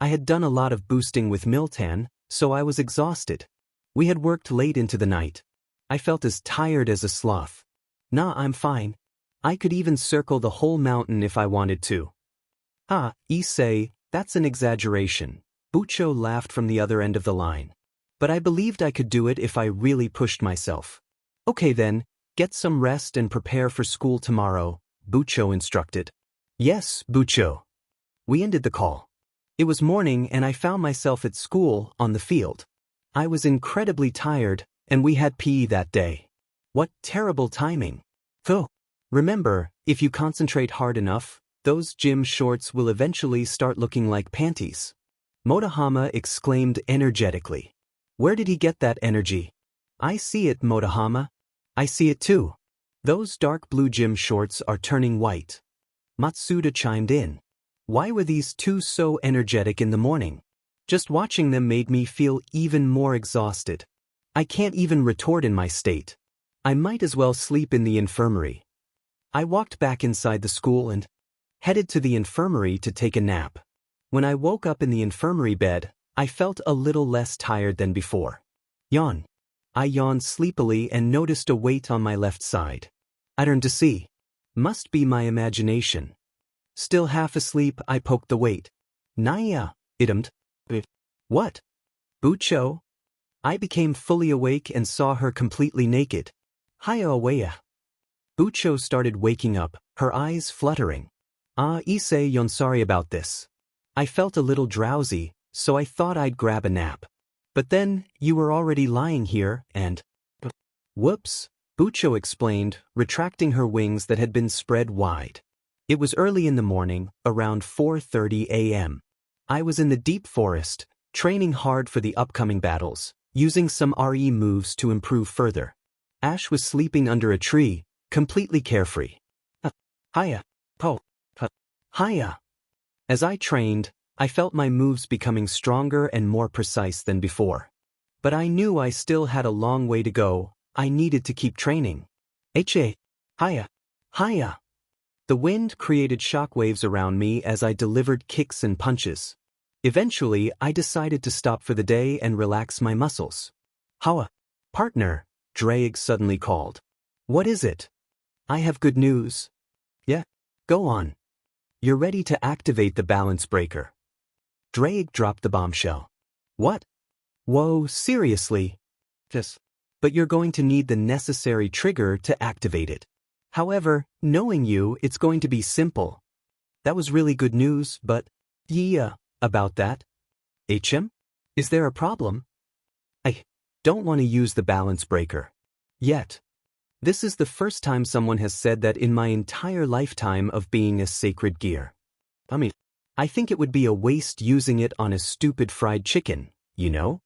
I had done a lot of boosting with Milton, so I was exhausted. We had worked late into the night. I felt as tired as a sloth. Nah, I'm fine. I could even circle the whole mountain if I wanted to. Ah, Issei, that's an exaggeration. Bucho laughed from the other end of the line. But I believed I could do it if I really pushed myself. Okay then, get some rest and prepare for school tomorrow, Bucho instructed. Yes, Bucho. We ended the call. It was morning and I found myself at school, on the field. I was incredibly tired, and we had PE that day. What terrible timing. Though, remember, if you concentrate hard enough, those gym shorts will eventually start looking like panties. Motohama exclaimed energetically. Where did he get that energy? I see it, Motohama. I see it too. Those dark blue gym shorts are turning white. Matsuda chimed in. Why were these two so energetic in the morning? Just watching them made me feel even more exhausted. I can't even retort in my state. I might as well sleep in the infirmary. I walked back inside the school and headed to the infirmary to take a nap. When I woke up in the infirmary bed, I felt a little less tired than before. Yawn. I yawned sleepily and noticed a weight on my left side. I turned to see. Must be my imagination. Still half asleep, I poked the weight. Naya, idummed. What? Bucho? I became fully awake and saw her completely naked. Hiya awaya. Bucho started waking up, her eyes fluttering. Ah, Issei, yon sorry about this. I felt a little drowsy, so I thought I'd grab a nap. But then, you were already lying here, and… Whoops, Bucho explained, retracting her wings that had been spread wide. It was early in the morning, around 4:30 a.m. I was in the deep forest, training hard for the upcoming battles, using some RE moves to improve further. Ash was sleeping under a tree, completely carefree. Hiya. Po. Hiya. As I trained, I felt my moves becoming stronger and more precise than before. But I knew I still had a long way to go. I needed to keep training. Hiya. Hiya. The wind created shockwaves around me as I delivered kicks and punches. Eventually, I decided to stop for the day and relax my muscles. How partner, Drake suddenly called. What is it? I have good news. Yeah, go on. You're ready to activate the balance breaker. Drake dropped the bombshell. What? Whoa, seriously? Yes. But you're going to need the necessary trigger to activate it. However, knowing you, it's going to be simple. That was really good news, but yeah, about that. HM? Is there a problem? I don't want to use the balance breaker. Yet. This is the first time someone has said that in my entire lifetime of being a sacred gear. I think it would be a waste using it on a stupid fried chicken, you know?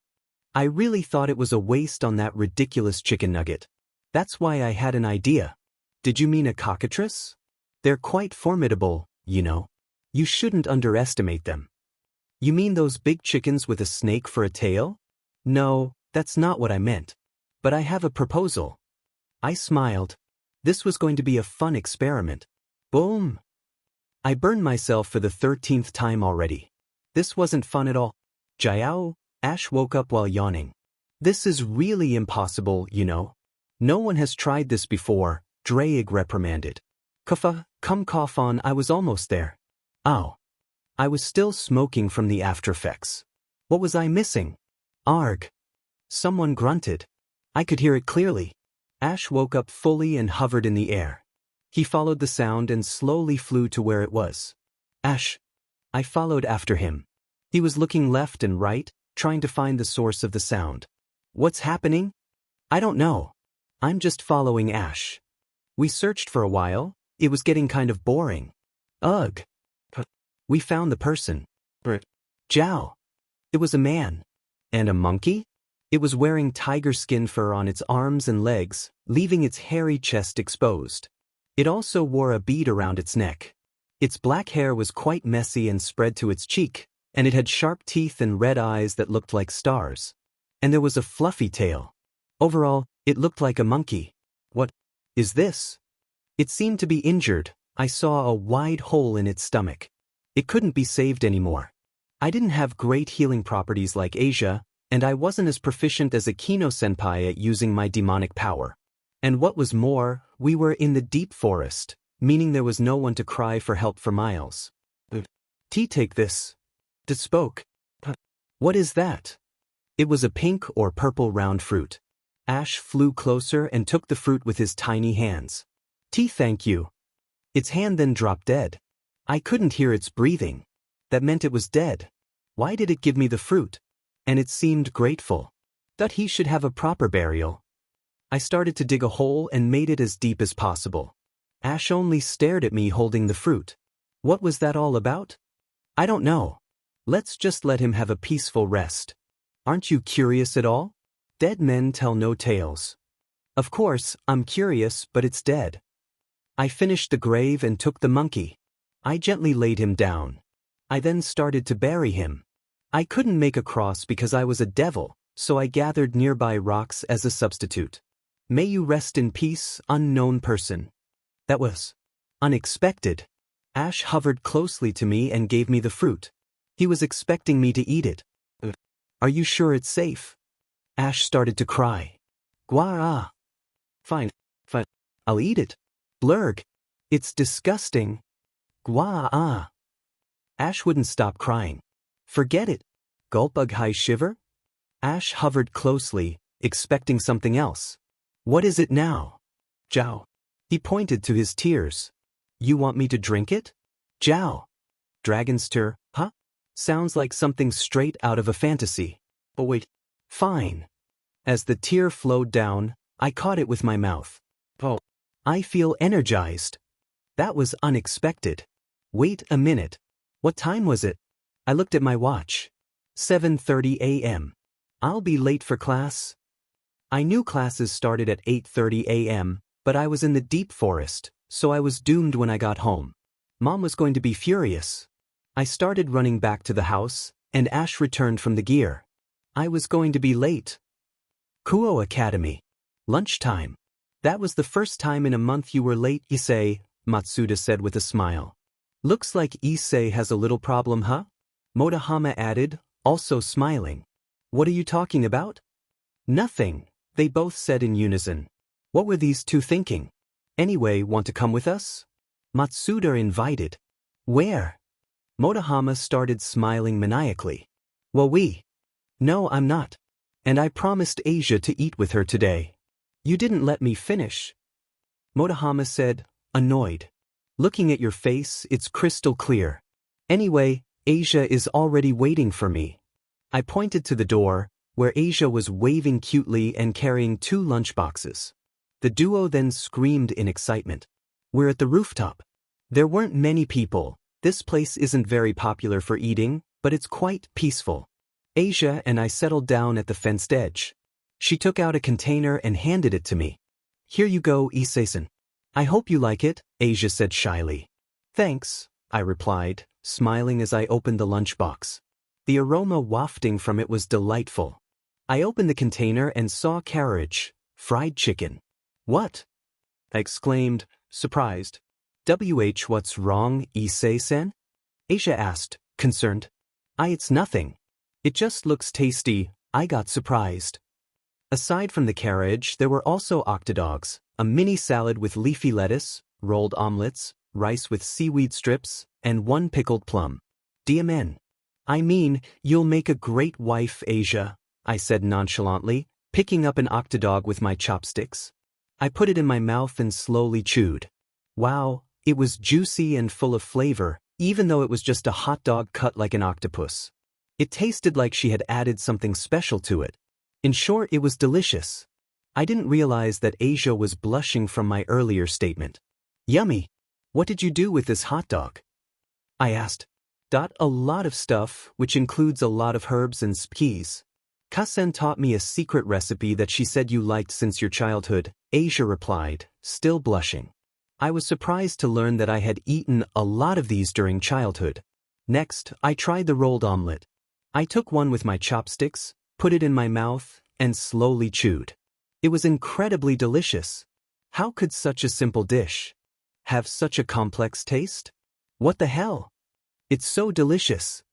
I really thought it was a waste on that ridiculous chicken nugget. That's why I had an idea. Did you mean a cockatrice? They're quite formidable, you know. You shouldn't underestimate them. You mean those big chickens with a snake for a tail? No, that's not what I meant. But I have a proposal. I smiled. This was going to be a fun experiment. Boom! I burned myself for the 13th time already. This wasn't fun at all. Jiao, Ash woke up while yawning. This is really impossible, you know. No one has tried this before, Drake reprimanded. Kuffa, come cough on, I was almost there. Ow. I was still smoking from the aftereffects. What was I missing? Arg. Someone grunted. I could hear it clearly. Ash woke up fully and hovered in the air. He followed the sound and slowly flew to where it was. Ash. I followed after him. He was looking left and right, trying to find the source of the sound. What's happening? I don't know. I'm just following Ash. We searched for a while. It was getting kind of boring. Ugh. We found the person. Jiao. It was a man. And a monkey? It was wearing tiger skin fur on its arms and legs, leaving its hairy chest exposed. It also wore a bead around its neck. Its black hair was quite messy and spread to its cheek, and it had sharp teeth and red eyes that looked like stars. And there was a fluffy tail. Overall, it looked like a monkey. What is this? It seemed to be injured. I saw a wide hole in its stomach. It couldn't be saved anymore. I didn't have great healing properties like Asia, and I wasn't as proficient as Akino-senpai at using my demonic power. And what was more, we were in the deep forest, meaning there was no one to cry for help for miles. Take this. It spoke. What is that? It was a pink or purple round fruit. Ash flew closer and took the fruit with his tiny hands. Thank you. Its hand then dropped dead. I couldn't hear its breathing. That meant it was dead. Why did it give me the fruit? And it seemed grateful. Thought he should have a proper burial. I started to dig a hole and made it as deep as possible. Ash only stared at me holding the fruit. What was that all about? I don't know. Let's just let him have a peaceful rest. Aren't you curious at all? Dead men tell no tales. Of course, I'm curious, but it's dead. I finished the grave and took the monkey. I gently laid him down. I then started to bury him. I couldn't make a cross because I was a devil, so I gathered nearby rocks as a substitute. May you rest in peace, unknown person. That was unexpected. Ash hovered closely to me and gave me the fruit. He was expecting me to eat it. Are you sure it's safe? Ash started to cry. Gwaa. Fine. I'll eat it. Blurg. It's disgusting. Gwaa. Ash wouldn't stop crying. Forget it. Gulpug high shiver? Ash hovered closely, expecting something else. What is it now? Jiao. He pointed to his tears. You want me to drink it? Jiao. Dragon's tear, huh? Sounds like something straight out of a fantasy. But wait. Fine. As the tear flowed down, I caught it with my mouth. Oh. I feel energized. That was unexpected. Wait a minute. What time was it? I looked at my watch. 7:30 a.m. I'll be late for class. I knew classes started at 8:30 a.m., but I was in the deep forest, so I was doomed when I got home. Mom was going to be furious. I started running back to the house, and Ash returned from the gear. I was going to be late. Kuo Academy. Lunchtime. That was the first time in a month you were late, Issei, Matsuda said with a smile. Looks like Issei has a little problem, huh? Motohama added, also smiling. What are you talking about? Nothing, they both said in unison. What were these two thinking? Anyway, want to come with us? Matsuda invited. Where? Motohama started smiling maniacally. Well, No, I'm not. And I promised Asia to eat with her today. You didn't let me finish. Motohama said, annoyed. Looking at your face, it's crystal clear. Anyway, Asia is already waiting for me. I pointed to the door, where Asia was waving cutely and carrying 2 lunchboxes. The duo then screamed in excitement. We're at the rooftop. There weren't many people. This place isn't very popular for eating, but it's quite peaceful. Asia and I settled down at the fenced edge. She took out a container and handed it to me. Here you go, Issei-san. I hope you like it, Asia said shyly. Thanks, I replied, smiling as I opened the lunchbox. The aroma wafting from it was delightful. I opened the container and saw carriage, fried chicken. What? I exclaimed, surprised. What's wrong, Issei-san? Asia asked, concerned. It's nothing. It just looks tasty, I got surprised. Aside from the carriage, there were also octodogs, a mini salad with leafy lettuce, rolled omelets, rice with seaweed strips, and 1 pickled plum. DMN. I mean, you'll make a great wife, Asia, I said nonchalantly, picking up an octodog with my chopsticks. I put it in my mouth and slowly chewed. Wow, it was juicy and full of flavor, even though it was just a hot dog cut like an octopus. It tasted like she had added something special to it. In short, it was delicious. I didn't realize that Asia was blushing from my earlier statement. Yummy. What did you do with this hot dog? I asked. A lot of stuff, which includes a lot of herbs and spices. Kasen taught me a secret recipe that she said you liked since your childhood, Asia replied, still blushing. I was surprised to learn that I had eaten a lot of these during childhood. Next, I tried the rolled omelet. I took one with my chopsticks, put it in my mouth, and slowly chewed. It was incredibly delicious. How could such a simple dish have such a complex taste? What the hell? It's so delicious,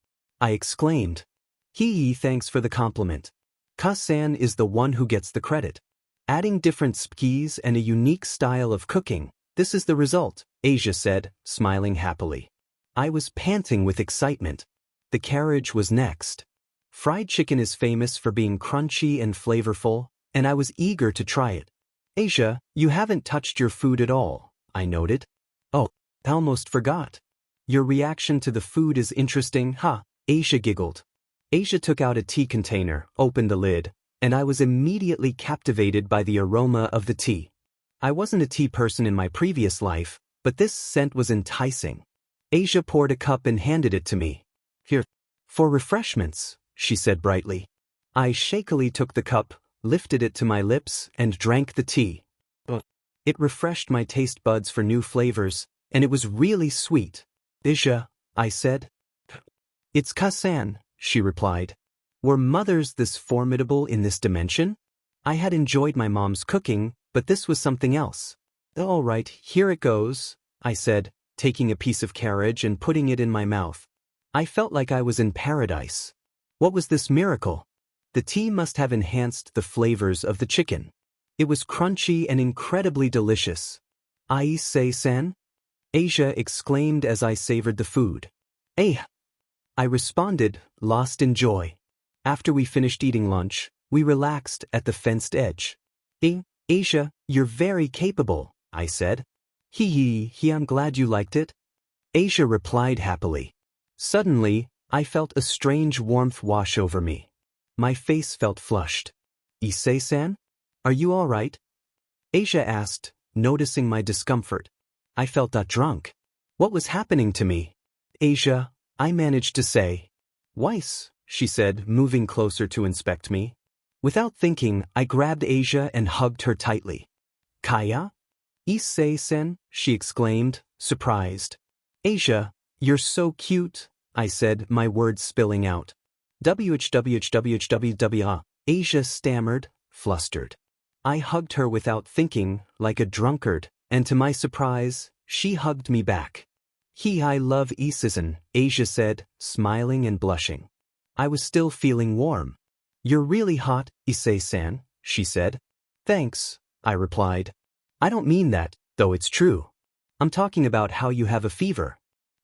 I exclaimed. Thanks for the compliment. Kasan is the one who gets the credit. Adding different spices and a unique style of cooking, this is the result, Asia said, smiling happily. I was panting with excitement. The carriage was next. Fried chicken is famous for being crunchy and flavorful, and I was eager to try it. Asia, you haven't touched your food at all, I noted. Oh, I almost forgot. Your reaction to the food is interesting, huh? Asia giggled. Asia took out a tea container, opened the lid, and I was immediately captivated by the aroma of the tea. I wasn't a tea person in my previous life, but this scent was enticing. Asia poured a cup and handed it to me. Here, for refreshments, she said brightly. I shakily took the cup, lifted it to my lips, and drank the tea. It refreshed my taste buds for new flavors, and it was really sweet. Asia, I said. It's Kasan, she replied. Were mothers this formidable in this dimension? I had enjoyed my mom's cooking, but this was something else. All right, here it goes, I said, taking a piece of carriage and putting it in my mouth. I felt like I was in paradise. What was this miracle? The tea must have enhanced the flavors of the chicken. It was crunchy and incredibly delicious. Issei-san? Asia exclaimed as I savored the food. I responded, lost in joy. After we finished eating lunch, we relaxed at the fenced edge. Asia, you're very capable, I said. I'm glad you liked it. Asia replied happily. Suddenly, I felt a strange warmth wash over me. My face felt flushed. Issei-san? Are you all right? Asia asked, noticing my discomfort. I felt drunk. What was happening to me? Asia, I managed to say. Weiss, she said, moving closer to inspect me. Without thinking, I grabbed Asia and hugged her tightly. Kaya? Issei-san, she exclaimed, surprised. Asia, you're so cute, I said, my words spilling out. Asia stammered, flustered. I hugged her without thinking, like a drunkard, and to my surprise, she hugged me back. I love Issei, Asia said, smiling and blushing. I was still feeling warm. You're really hot, Issei-san, she said. Thanks, I replied. I don't mean that, though it's true. I'm talking about how you have a fever.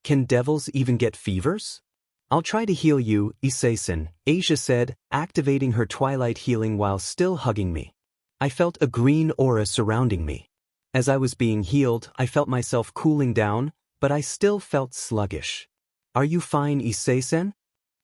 Can devils even get fevers? I'll try to heal you, Issei-san, Asia said, activating her twilight healing while still hugging me. I felt a green aura surrounding me. As I was being healed, I felt myself cooling down, but I still felt sluggish. Are you fine, Issei-san?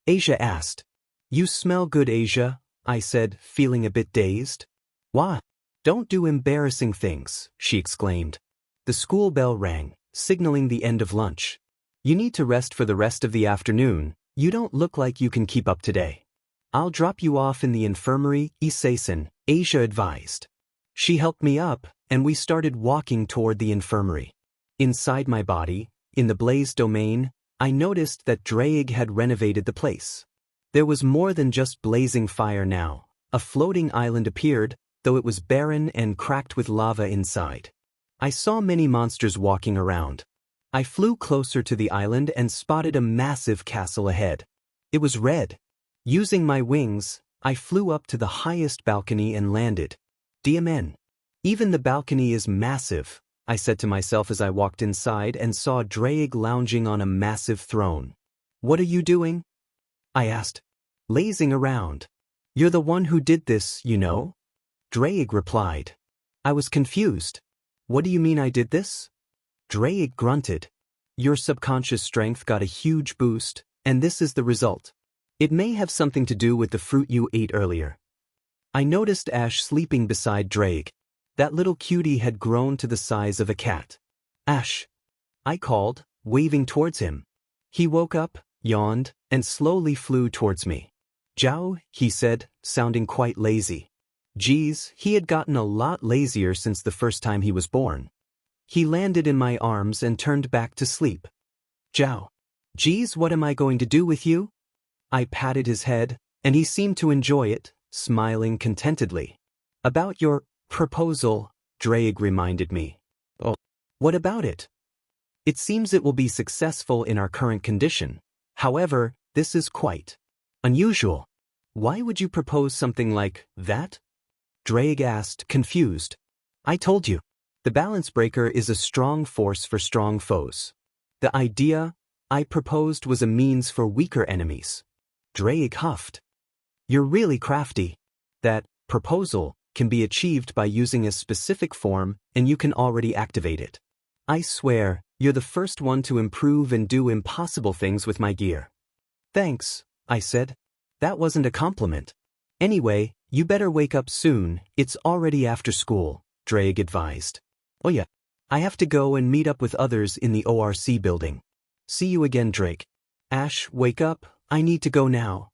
Asia asked. You smell good, Asia, I said, feeling a bit dazed. Why? Don't do embarrassing things, she exclaimed. The school bell rang, signaling the end of lunch. You need to rest for the rest of the afternoon. You don't look like you can keep up today. I'll drop you off in the infirmary, Issei-san, Asia advised. She helped me up, and we started walking toward the infirmary. Inside my body, in the blaze domain, I noticed that Drake had renovated the place. There was more than just blazing fire now. A floating island appeared, though it was barren and cracked with lava inside. I saw many monsters walking around. I flew closer to the island and spotted a massive castle ahead. It was red. Using my wings, I flew up to the highest balcony and landed. DMN. Even the balcony is massive, I said to myself as I walked inside and saw Drake lounging on a massive throne. What are you doing? I asked. Lazing around. You're the one who did this, you know? Drake replied. I was confused. What do you mean I did this? Drake grunted. Your subconscious strength got a huge boost, and this is the result. It may have something to do with the fruit you ate earlier. I noticed Ash sleeping beside Drake. That little cutie had grown to the size of a cat. Ash. I called, waving towards him. He woke up, yawned, and slowly flew towards me. Zhao, he said, sounding quite lazy. Geez, he had gotten a lot lazier since the first time he was born. He landed in my arms and turned back to sleep. Zhao. Geez, what am I going to do with you? I patted his head, and he seemed to enjoy it, smiling contentedly. About your proposal, Drake reminded me. Oh, what about it? It seems it will be successful in our current condition. However, this is quite unusual. Why would you propose something like that? Drake asked, confused. I told you. The balance breaker is a strong force for strong foes. The idea I proposed was a means for weaker enemies. Drake huffed. You're really crafty. That proposal can be achieved by using a specific form, and you can already activate it. I swear, you're the first one to improve and do impossible things with my gear. Thanks, I said. That wasn't a compliment. Anyway, you better wake up soon, it's already after school, Drake advised. Oh yeah, I have to go and meet up with others in the ORC building. See you again, Drake. Ash, wake up, I need to go now.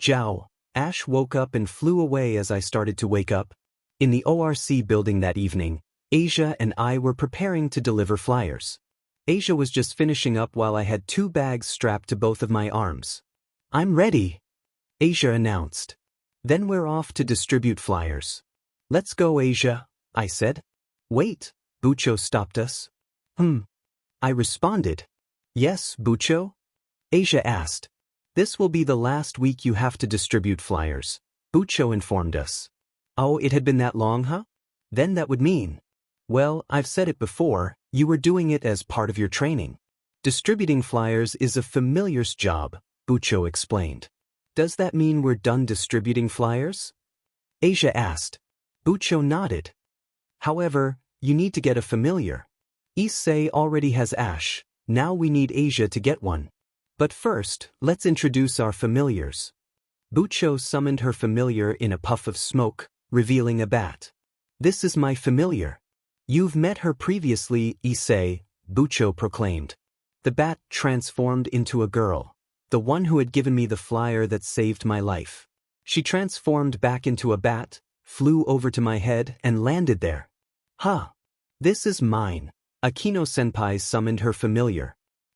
Zhao. Ash woke up and flew away as I started to wake up. In the ORC building that evening, Asia and I were preparing to deliver flyers. Asia was just finishing up while I had 2 bags strapped to both of my arms. I'm ready, Asia announced. Then we're off to distribute flyers. Let's go, Asia, I said. Wait, Bucho stopped us. I responded. Yes, Bucho? Asia asked. This will be the last week you have to distribute flyers, Bucho informed us. Oh, it had been that long, huh? Then that would mean. Well, I've said it before, you were doing it as part of your training. Distributing flyers is a familiar's job, Bucho explained. Does that mean we're done distributing flyers? Asia asked. Bucho nodded. However, you need to get a familiar. Issei already has Ash, now we need Asia to get one. But first, let's introduce our familiars. Bucho summoned her familiar in a puff of smoke, revealing a bat. This is my familiar. You've met her previously, Issei, Bucho proclaimed. The bat transformed into a girl, the one who had given me the flyer that saved my life. She transformed back into a bat, flew over to my head, and landed there. Huh. This is mine. Akino-senpai summoned her familiar.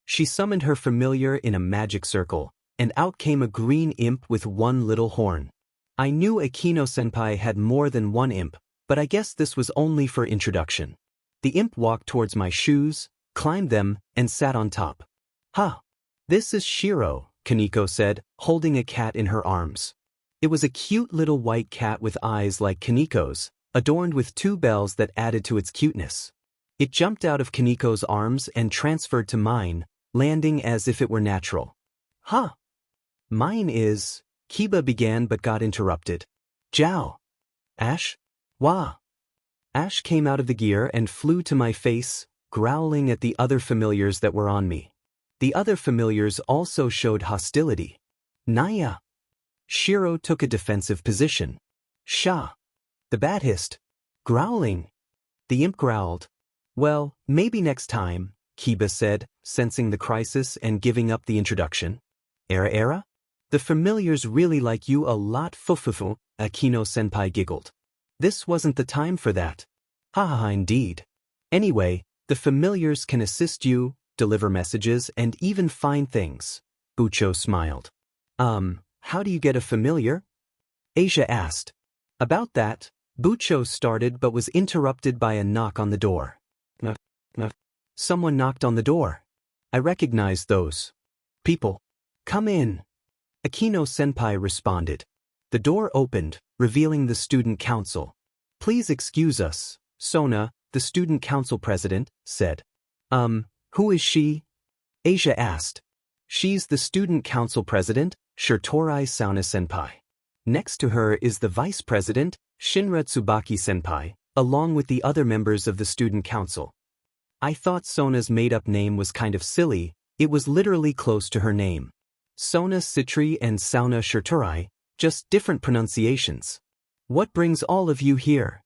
She summoned her familiar in a magic circle, and out came a green imp with 1 little horn. I knew Akino-senpai had more than 1 imp, but I guess this was only for introduction. The imp walked towards my shoes, climbed them, and sat on top. "Ha! This is Shiro," Kaneko said, holding a cat in her arms. It was a cute little white cat with eyes like Kaneko's, adorned with 2 bells that added to its cuteness. It jumped out of Kaneko's arms and transferred to mine, landing as if it were natural. "Huh. Mine is," Kiba began but got interrupted. "Jiao. Ash? Wah." Ash came out of the gear and flew to my face, growling at the other familiars that were on me. The other familiars also showed hostility. "Naya." Shiro took a defensive position. "Sha." The bat hissed. "Growling." The imp growled. "Well, maybe next time," Kiba said, sensing the crisis and giving up the introduction. Era? The familiars really like you a lot, fufufu," Akino-senpai giggled. "This wasn't the time for that." "Ha, indeed. Anyway, the familiars can assist you, deliver messages, and even find things." Bucho smiled. How do you get a familiar?" Asia asked. About that, Bucho started but was interrupted by a knock on the door. Someone knocked on the door. I recognized those people. "Come in." Akino-senpai responded. The door opened, revealing the student council. "Please excuse us," Sona, the student council president, said. Who is she?" Asia asked. "She's the student council president, Shirtorai Sauna-senpai. Next to her is the vice president, Shinra Tsubaki-senpai, along with the other members of the student council." I thought Sona's made-up name was kind of silly. It was literally close to her name. Sona Citri and Sauna Shirtorai, just different pronunciations. "What brings all of you here?"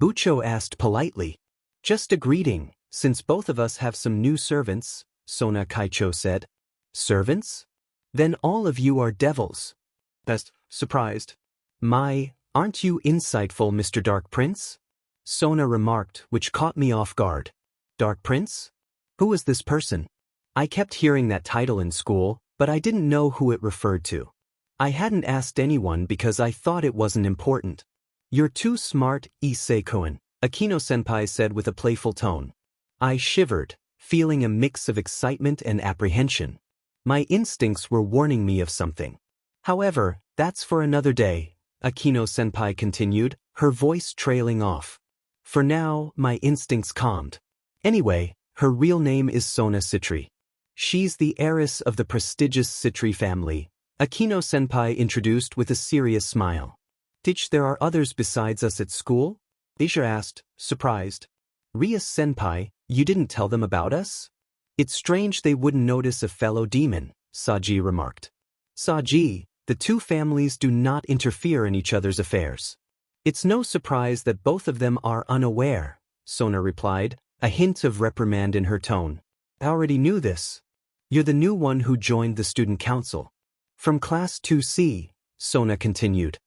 Bucho asked politely. "Just a greeting, since both of us have some new servants," Sona Kaicho said. "Servants? Then all of you are devils." Best surprised. Aren't you insightful, Mr. Dark Prince?" Sona remarked, which caught me off guard. "Dark Prince? Who is this person?" I kept hearing that title in school, but I didn't know who it referred to. I hadn't asked anyone because I thought it wasn't important. "You're too smart, Issei-kun," Akino-senpai said with a playful tone. I shivered, feeling a mix of excitement and apprehension. My instincts were warning me of something. "However, that's for another day," Akino-senpai continued, her voice trailing off. "For now, my instincts calmed. Anyway, her real name is Sona Citri. She's the heiress of the prestigious Citri family," Akino-senpai introduced with a serious smile. "Teach, there are others besides us at school?" Asia asked, surprised. "Ria-senpai, you didn't tell them about us?" "It's strange they wouldn't notice a fellow demon," Saji remarked. "Saji, the two families do not interfere in each other's affairs. It's no surprise that both of them are unaware," Sona replied, a hint of reprimand in her tone. "I already knew this. You're the new one who joined the student council." "From class 2C, Sona continued.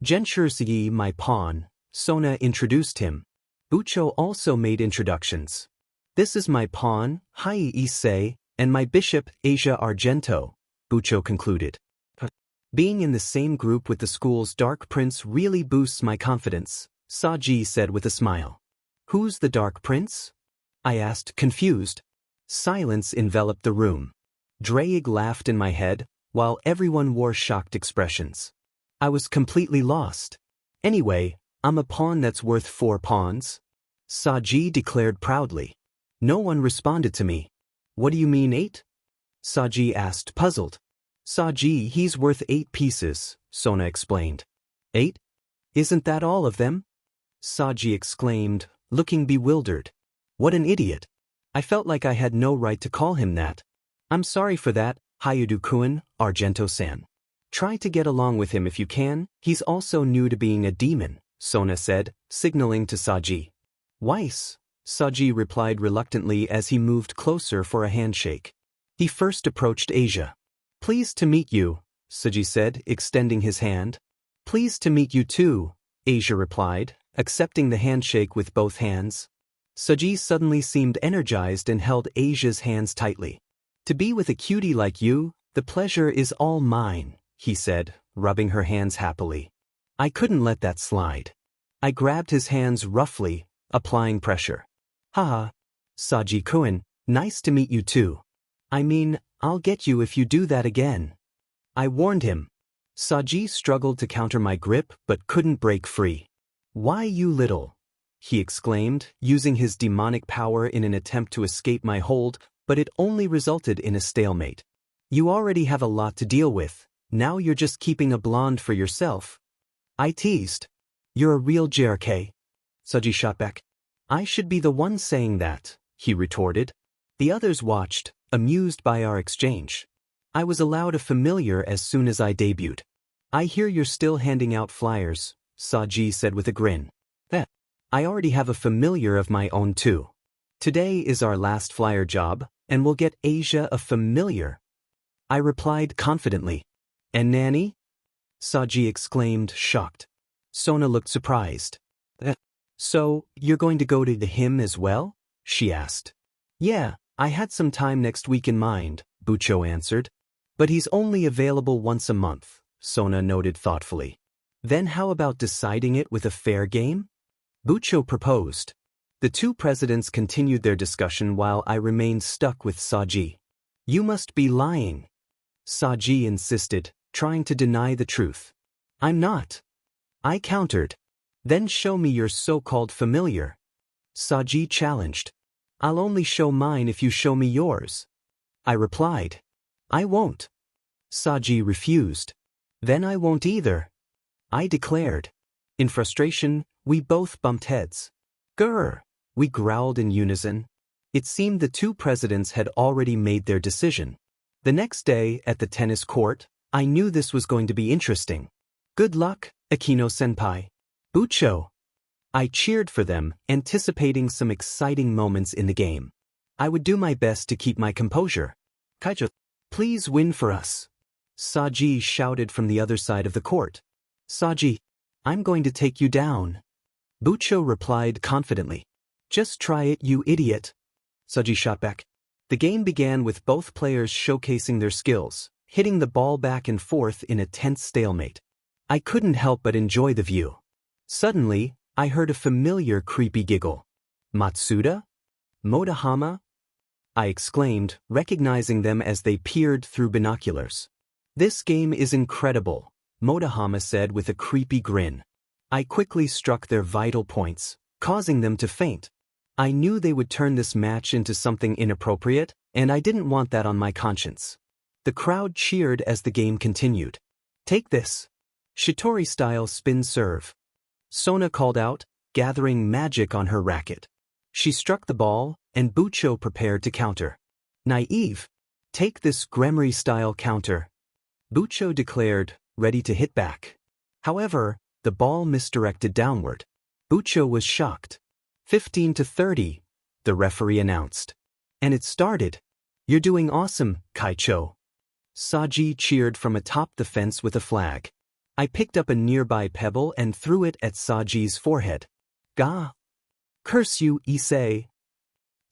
"Genshursi, my pawn," Sona introduced him. Bucho also made introductions. "This is my pawn, Issei, and my bishop, Asia Argento," Bucho concluded. "Being in the same group with the school's Dark Prince really boosts my confidence," Saji said with a smile. "Who's the Dark Prince?" I asked, confused. Silence enveloped the room. Drake laughed in my head, while everyone wore shocked expressions. I was completely lost. "Anyway, I'm a pawn that's worth 4 pawns," Saji declared proudly. No one responded to me. "What do you mean 8? Saji asked, puzzled. "Saji, he's worth 8 pieces, Sona explained. 8? Isn't that all of them?" Saji exclaimed, looking bewildered. What an idiot. I felt like I had no right to call him that. "I'm sorry for that, Hayudu-kun, Argento-san. Try to get along with him if you can, he's also new to being a demon," Sona said, signaling to Saji. "Weiss," Saji replied reluctantly as he moved closer for a handshake. He first approached Asia. "Pleased to meet you," Saji said, extending his hand. "Pleased to meet you too," Asia replied, accepting the handshake with both hands. Saji suddenly seemed energized and held Asia's hands tightly. "To be with a cutie like you, the pleasure is all mine," he said, rubbing her hands happily. I couldn't let that slide. I grabbed his hands roughly, applying pressure. "Haha, Saji-kun, Nice to meet you too. I mean, I'll get you if you do that again. I warned him. Saji struggled to counter my grip but couldn't break free. Why you little? He exclaimed, using his demonic power in an attempt to escape my hold, but it only resulted in a stalemate. You already have a lot to deal with. Now you're just keeping a blonde for yourself. I teased. You're a real JRK. Saji shot back. I should be the one saying that, he retorted. The others watched, amused by our exchange. I was allowed a familiar as soon as I debuted. I hear you're still handing out flyers, Saji said with a grin. I already have a familiar of my own too. Today is our last flyer job, and we'll get Asia a familiar. I replied confidently. And Nanny? Saji exclaimed, shocked. Sona looked surprised. So, you're going to go to the hymn as well? She asked. Yeah, I had some time next week in mind, Bucho answered. But he's only available once a month, Sona noted thoughtfully. Then how about deciding it with a fair game? Bucho proposed. The two presidents continued their discussion while I remained stuck with Saji. You must be lying. Saji insisted, trying to deny the truth. I'm not. I countered. Then show me your so-called familiar. Saji challenged. I'll only show mine if you show me yours. I replied. I won't. Saji refused. Then I won't either. I declared. In frustration, we both bumped heads. Grr, we growled in unison. It seemed the two presidents had already made their decision. The next day, at the tennis court, I knew this was going to be interesting. Good luck, Akino-senpai. Bucho. I cheered for them, anticipating some exciting moments in the game. I would do my best to keep my composure. Kaijo, please win for us. Saji shouted from the other side of the court. Saji, I'm going to take you down. Bucho replied confidently. Just try it, you idiot. Saji shot back. The game began with both players showcasing their skills, hitting the ball back and forth in a tense stalemate. I couldn't help but enjoy the view. Suddenly, I heard a familiar creepy giggle. Matsuda? Motohama? I exclaimed, recognizing them as they peered through binoculars. This game is incredible, Motohama said with a creepy grin. I quickly struck their vital points, causing them to faint. I knew they would turn this match into something inappropriate, and I didn't want that on my conscience. The crowd cheered as the game continued. Take this. Shitori-style spin serve. Sona called out, gathering magic on her racket. She struck the ball, and Bucho prepared to counter. Naive. Take this Gremory-style counter. Bucho declared, ready to hit back. However, the ball misdirected downward. Bucho was shocked. 15-30, the referee announced. And it started. You're doing awesome, Kaicho. Saji cheered from atop the fence with a flag. I picked up a nearby pebble and threw it at Saji's forehead. Gah! Curse you, Issei!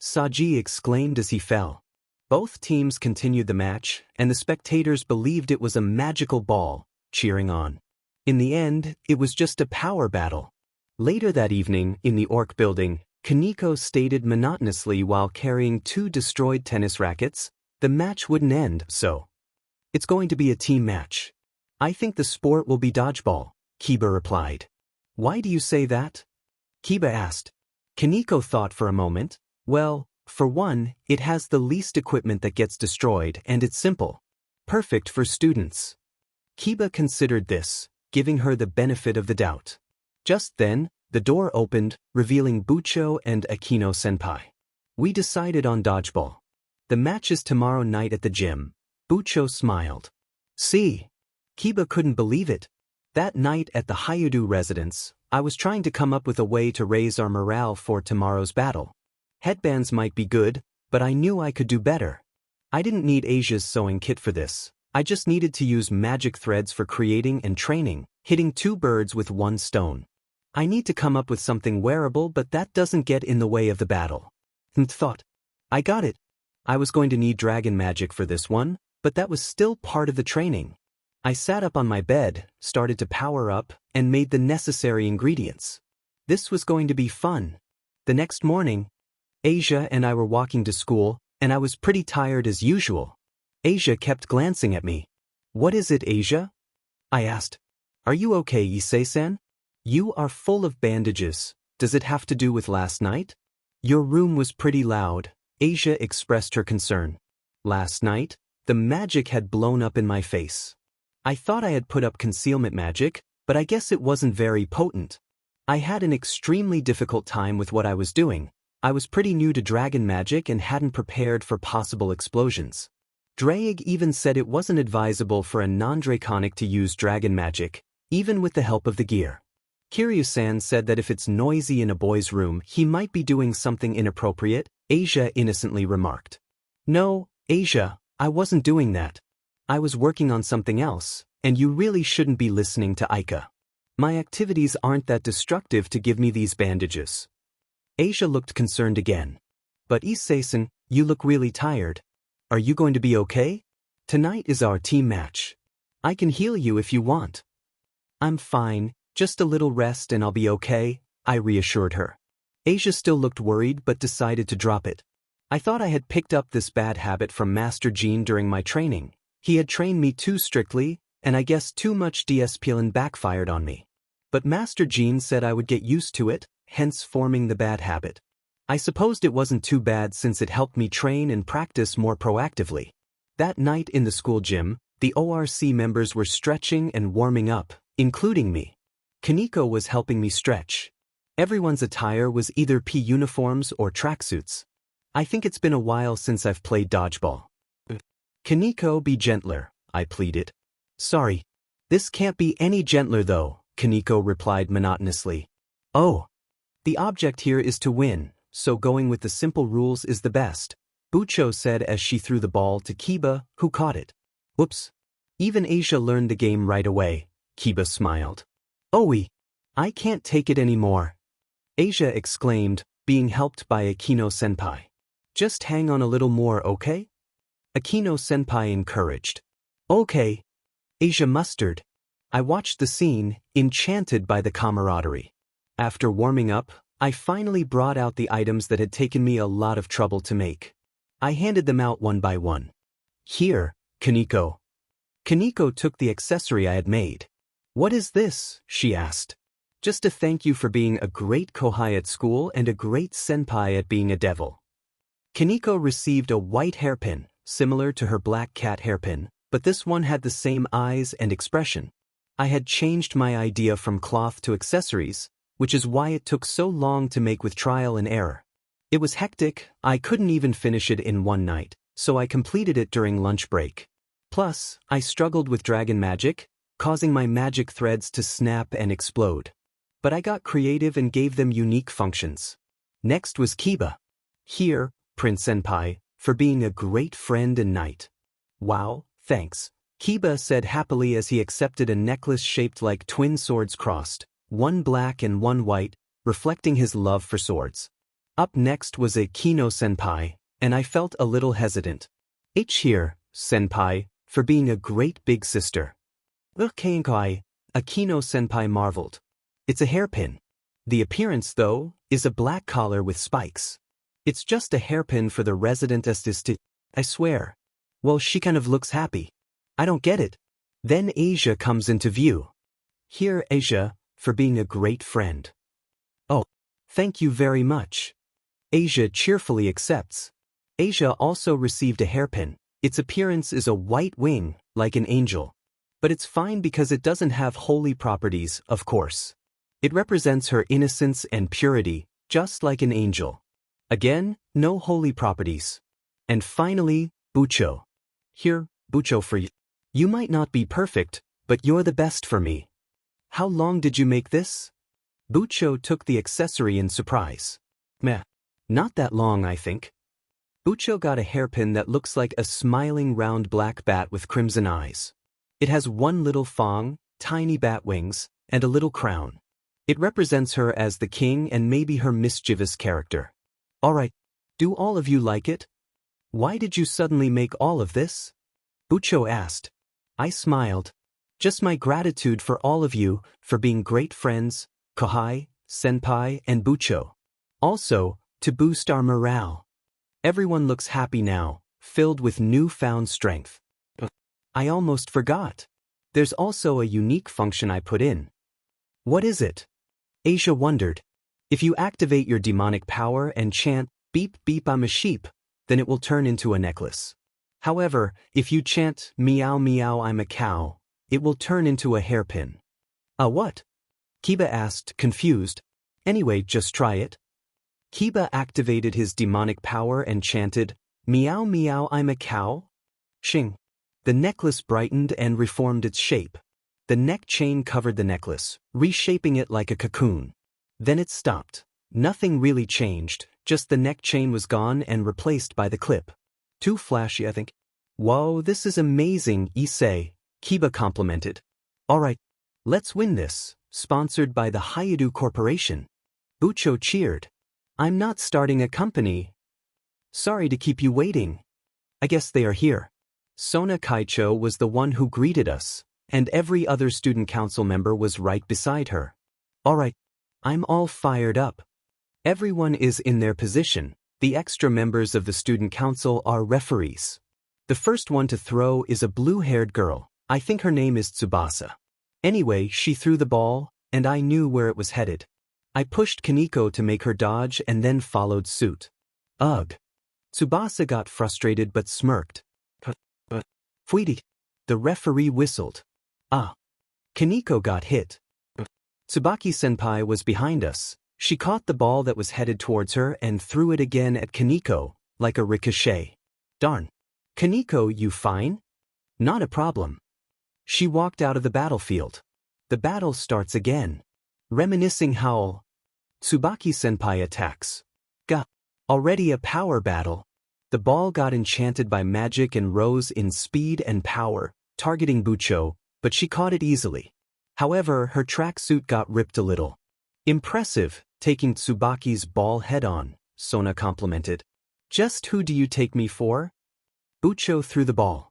Saji exclaimed as he fell. Both teams continued the match, and the spectators believed it was a magical ball, cheering on. In the end, it was just a power battle. Later that evening, in the Orc building, Kaneko stated monotonously while carrying two destroyed tennis rackets, the match wouldn't end, so. It's going to be a team match. I think the sport will be dodgeball, Kiba replied. Why do you say that? Kiba asked. Kaneko thought for a moment. Well, for one, it has the least equipment that gets destroyed and it's simple. Perfect for students. Kiba considered this, giving her the benefit of the doubt. Just then, the door opened, revealing Bucho and Akino-senpai. We decided on dodgeball. The match is tomorrow night at the gym. Bucho smiled. See? Kiba couldn't believe it. That night at the Hyudu residence, I was trying to come up with a way to raise our morale for tomorrow's battle. Headbands might be good, but I knew I could do better. I didn't need Asia's sewing kit for this. I just needed to use magic threads for creating and training, hitting two birds with one stone. I need to come up with something wearable, but that doesn't get in the way of the battle. Thought. I got it. I was going to need dragon magic for this one, but that was still part of the training. I sat up on my bed, started to power up, and made the necessary ingredients. This was going to be fun. The next morning, Asia and I were walking to school, and I was pretty tired as usual. Asia kept glancing at me. What is it, Asia? I asked. Are you okay, Issei-san? You are full of bandages. Does it have to do with last night? Your room was pretty loud, Asia expressed her concern. Last night, the magic had blown up in my face. I thought I had put up concealment magic, but I guess it wasn't very potent. I had an extremely difficult time with what I was doing. I was pretty new to dragon magic and hadn't prepared for possible explosions. Drake even said it wasn't advisable for a non-draconic to use dragon magic, even with the help of the gear. Kiryu-san said that if it's noisy in a boy's room, he might be doing something inappropriate, Asia innocently remarked. No, Asia, I wasn't doing that. I was working on something else, and you really shouldn't be listening to Aika. My activities aren't that destructive to give me these bandages. Asia looked concerned again. But Issei-san, you look really tired. Are you going to be okay? Tonight is our team match. I can heal you if you want. I'm fine, just a little rest and I'll be okay, I reassured her. Asia still looked worried but decided to drop it. I thought I had picked up this bad habit from Master Jean during my training. He had trained me too strictly, and I guess too much discipline backfired on me. But Master Jean said I would get used to it, hence forming the bad habit. I supposed it wasn't too bad since it helped me train and practice more proactively. That night in the school gym, the ORC members were stretching and warming up, including me. Kaneko was helping me stretch. Everyone's attire was either P uniforms or tracksuits. I think it's been a while since I've played dodgeball. Kaneko, be gentler, I pleaded. Sorry. This can't be any gentler though, Kaneko replied monotonously. Oh. The object here is to win, so going with the simple rules is the best, Bucho said as she threw the ball to Kiba, who caught it. Whoops. Even Asia learned the game right away, Kiba smiled. Oi. I can't take it anymore. Asia exclaimed, being helped by Akino-senpai. Just hang on a little more, okay? Akino-senpai encouraged. Okay. Asia mustered. I watched the scene, enchanted by the camaraderie. After warming up, I finally brought out the items that had taken me a lot of trouble to make. I handed them out one by one. Here, Kaneko. Kaneko took the accessory I had made. What is this? She asked. Just to thank you for being a great kohai at school and a great senpai at being a devil. Kaneko received a white hairpin, similar to her black cat hairpin, but this one had the same eyes and expression. I had changed my idea from cloth to accessories, which is why it took so long to make with trial and error. It was hectic, I couldn't even finish it in one night, so I completed it during lunch break. Plus, I struggled with dragon magic, causing my magic threads to snap and explode. But I got creative and gave them unique functions. Next was Kiba. Here, Prince Senpai, for being a great friend and knight. Wow, thanks, Kiba said happily as he accepted a necklace shaped like twin swords crossed, one black and one white, reflecting his love for swords. Up next was Akino-senpai, and I felt a little hesitant. Here, Senpai, for being a great big sister. Kankai, Akino-senpai marveled. It's a hairpin. The appearance, though, is a black collar with spikes. It's just a hairpin for the resident assistant, I swear. Well, she kind of looks happy. I don't get it. Then Asia comes into view. Here, Asia, for being a great friend. Oh, thank you very much. Asia cheerfully accepts. Asia also received a hairpin. Its appearance is a white wing, like an angel. But it's fine because it doesn't have holy properties, of course. It represents her innocence and purity, just like an angel. Again, no holy properties. And finally, Bucho. Here, Bucho for you. You might not be perfect, but you're the best for me. How long did you make this? Bucho took the accessory in surprise. Meh. Not that long, I think. Bucho got a hairpin that looks like a smiling round black bat with crimson eyes. It has one little fong, tiny bat wings, and a little crown. It represents her as the king and maybe her mischievous character. Alright, do all of you like it? Why did you suddenly make all of this? Bucho asked. I smiled. Just my gratitude for all of you, for being great friends, Kohai, Senpai, and Bucho. Also, to boost our morale. Everyone looks happy now, filled with newfound strength. I almost forgot. There's also a unique function I put in. What is it? Asia wondered. If you activate your demonic power and chant, beep beep I'm a sheep, then it will turn into a necklace. However, if you chant, meow meow I'm a cow, it will turn into a hairpin. A what? Kiba asked, confused. Anyway, just try it. Kiba activated his demonic power and chanted, meow meow I'm a cow. Shing. The necklace brightened and reformed its shape. The neck chain covered the necklace, reshaping it like a cocoon. Then it stopped. Nothing really changed, just the neck chain was gone and replaced by the clip. Too flashy, I think. Whoa, this is amazing, Issei, Kiba complimented. Alright, let's win this, sponsored by the Hyadu Corporation. Bucho cheered. I'm not starting a company. Sorry to keep you waiting. I guess they are here. Sona Kaicho was the one who greeted us, and every other student council member was right beside her. Alright, I'm all fired up. Everyone is in their position. The extra members of the student council are referees. The first one to throw is a blue-haired girl. I think her name is Tsubasa. Anyway, she threw the ball, and I knew where it was headed. I pushed Kaneko to make her dodge and then followed suit. Ugh. Tsubasa got frustrated but smirked. Fuidi. The referee whistled. Ah. Kaneko got hit. Tsubaki-senpai was behind us. She caught the ball that was headed towards her and threw it again at Kaneko, like a ricochet. Darn. Kaneko, you fine? Not a problem. She walked out of the battlefield. The battle starts again. Reminiscing howl. Tsubaki-senpai attacks. Gah. Already a power battle. The ball got enchanted by magic and rose in speed and power, targeting Bucho, but she caught it easily. However, her tracksuit got ripped a little. Impressive, taking Tsubaki's ball head-on, Sona complimented. Just who do you take me for? Bucho threw the ball.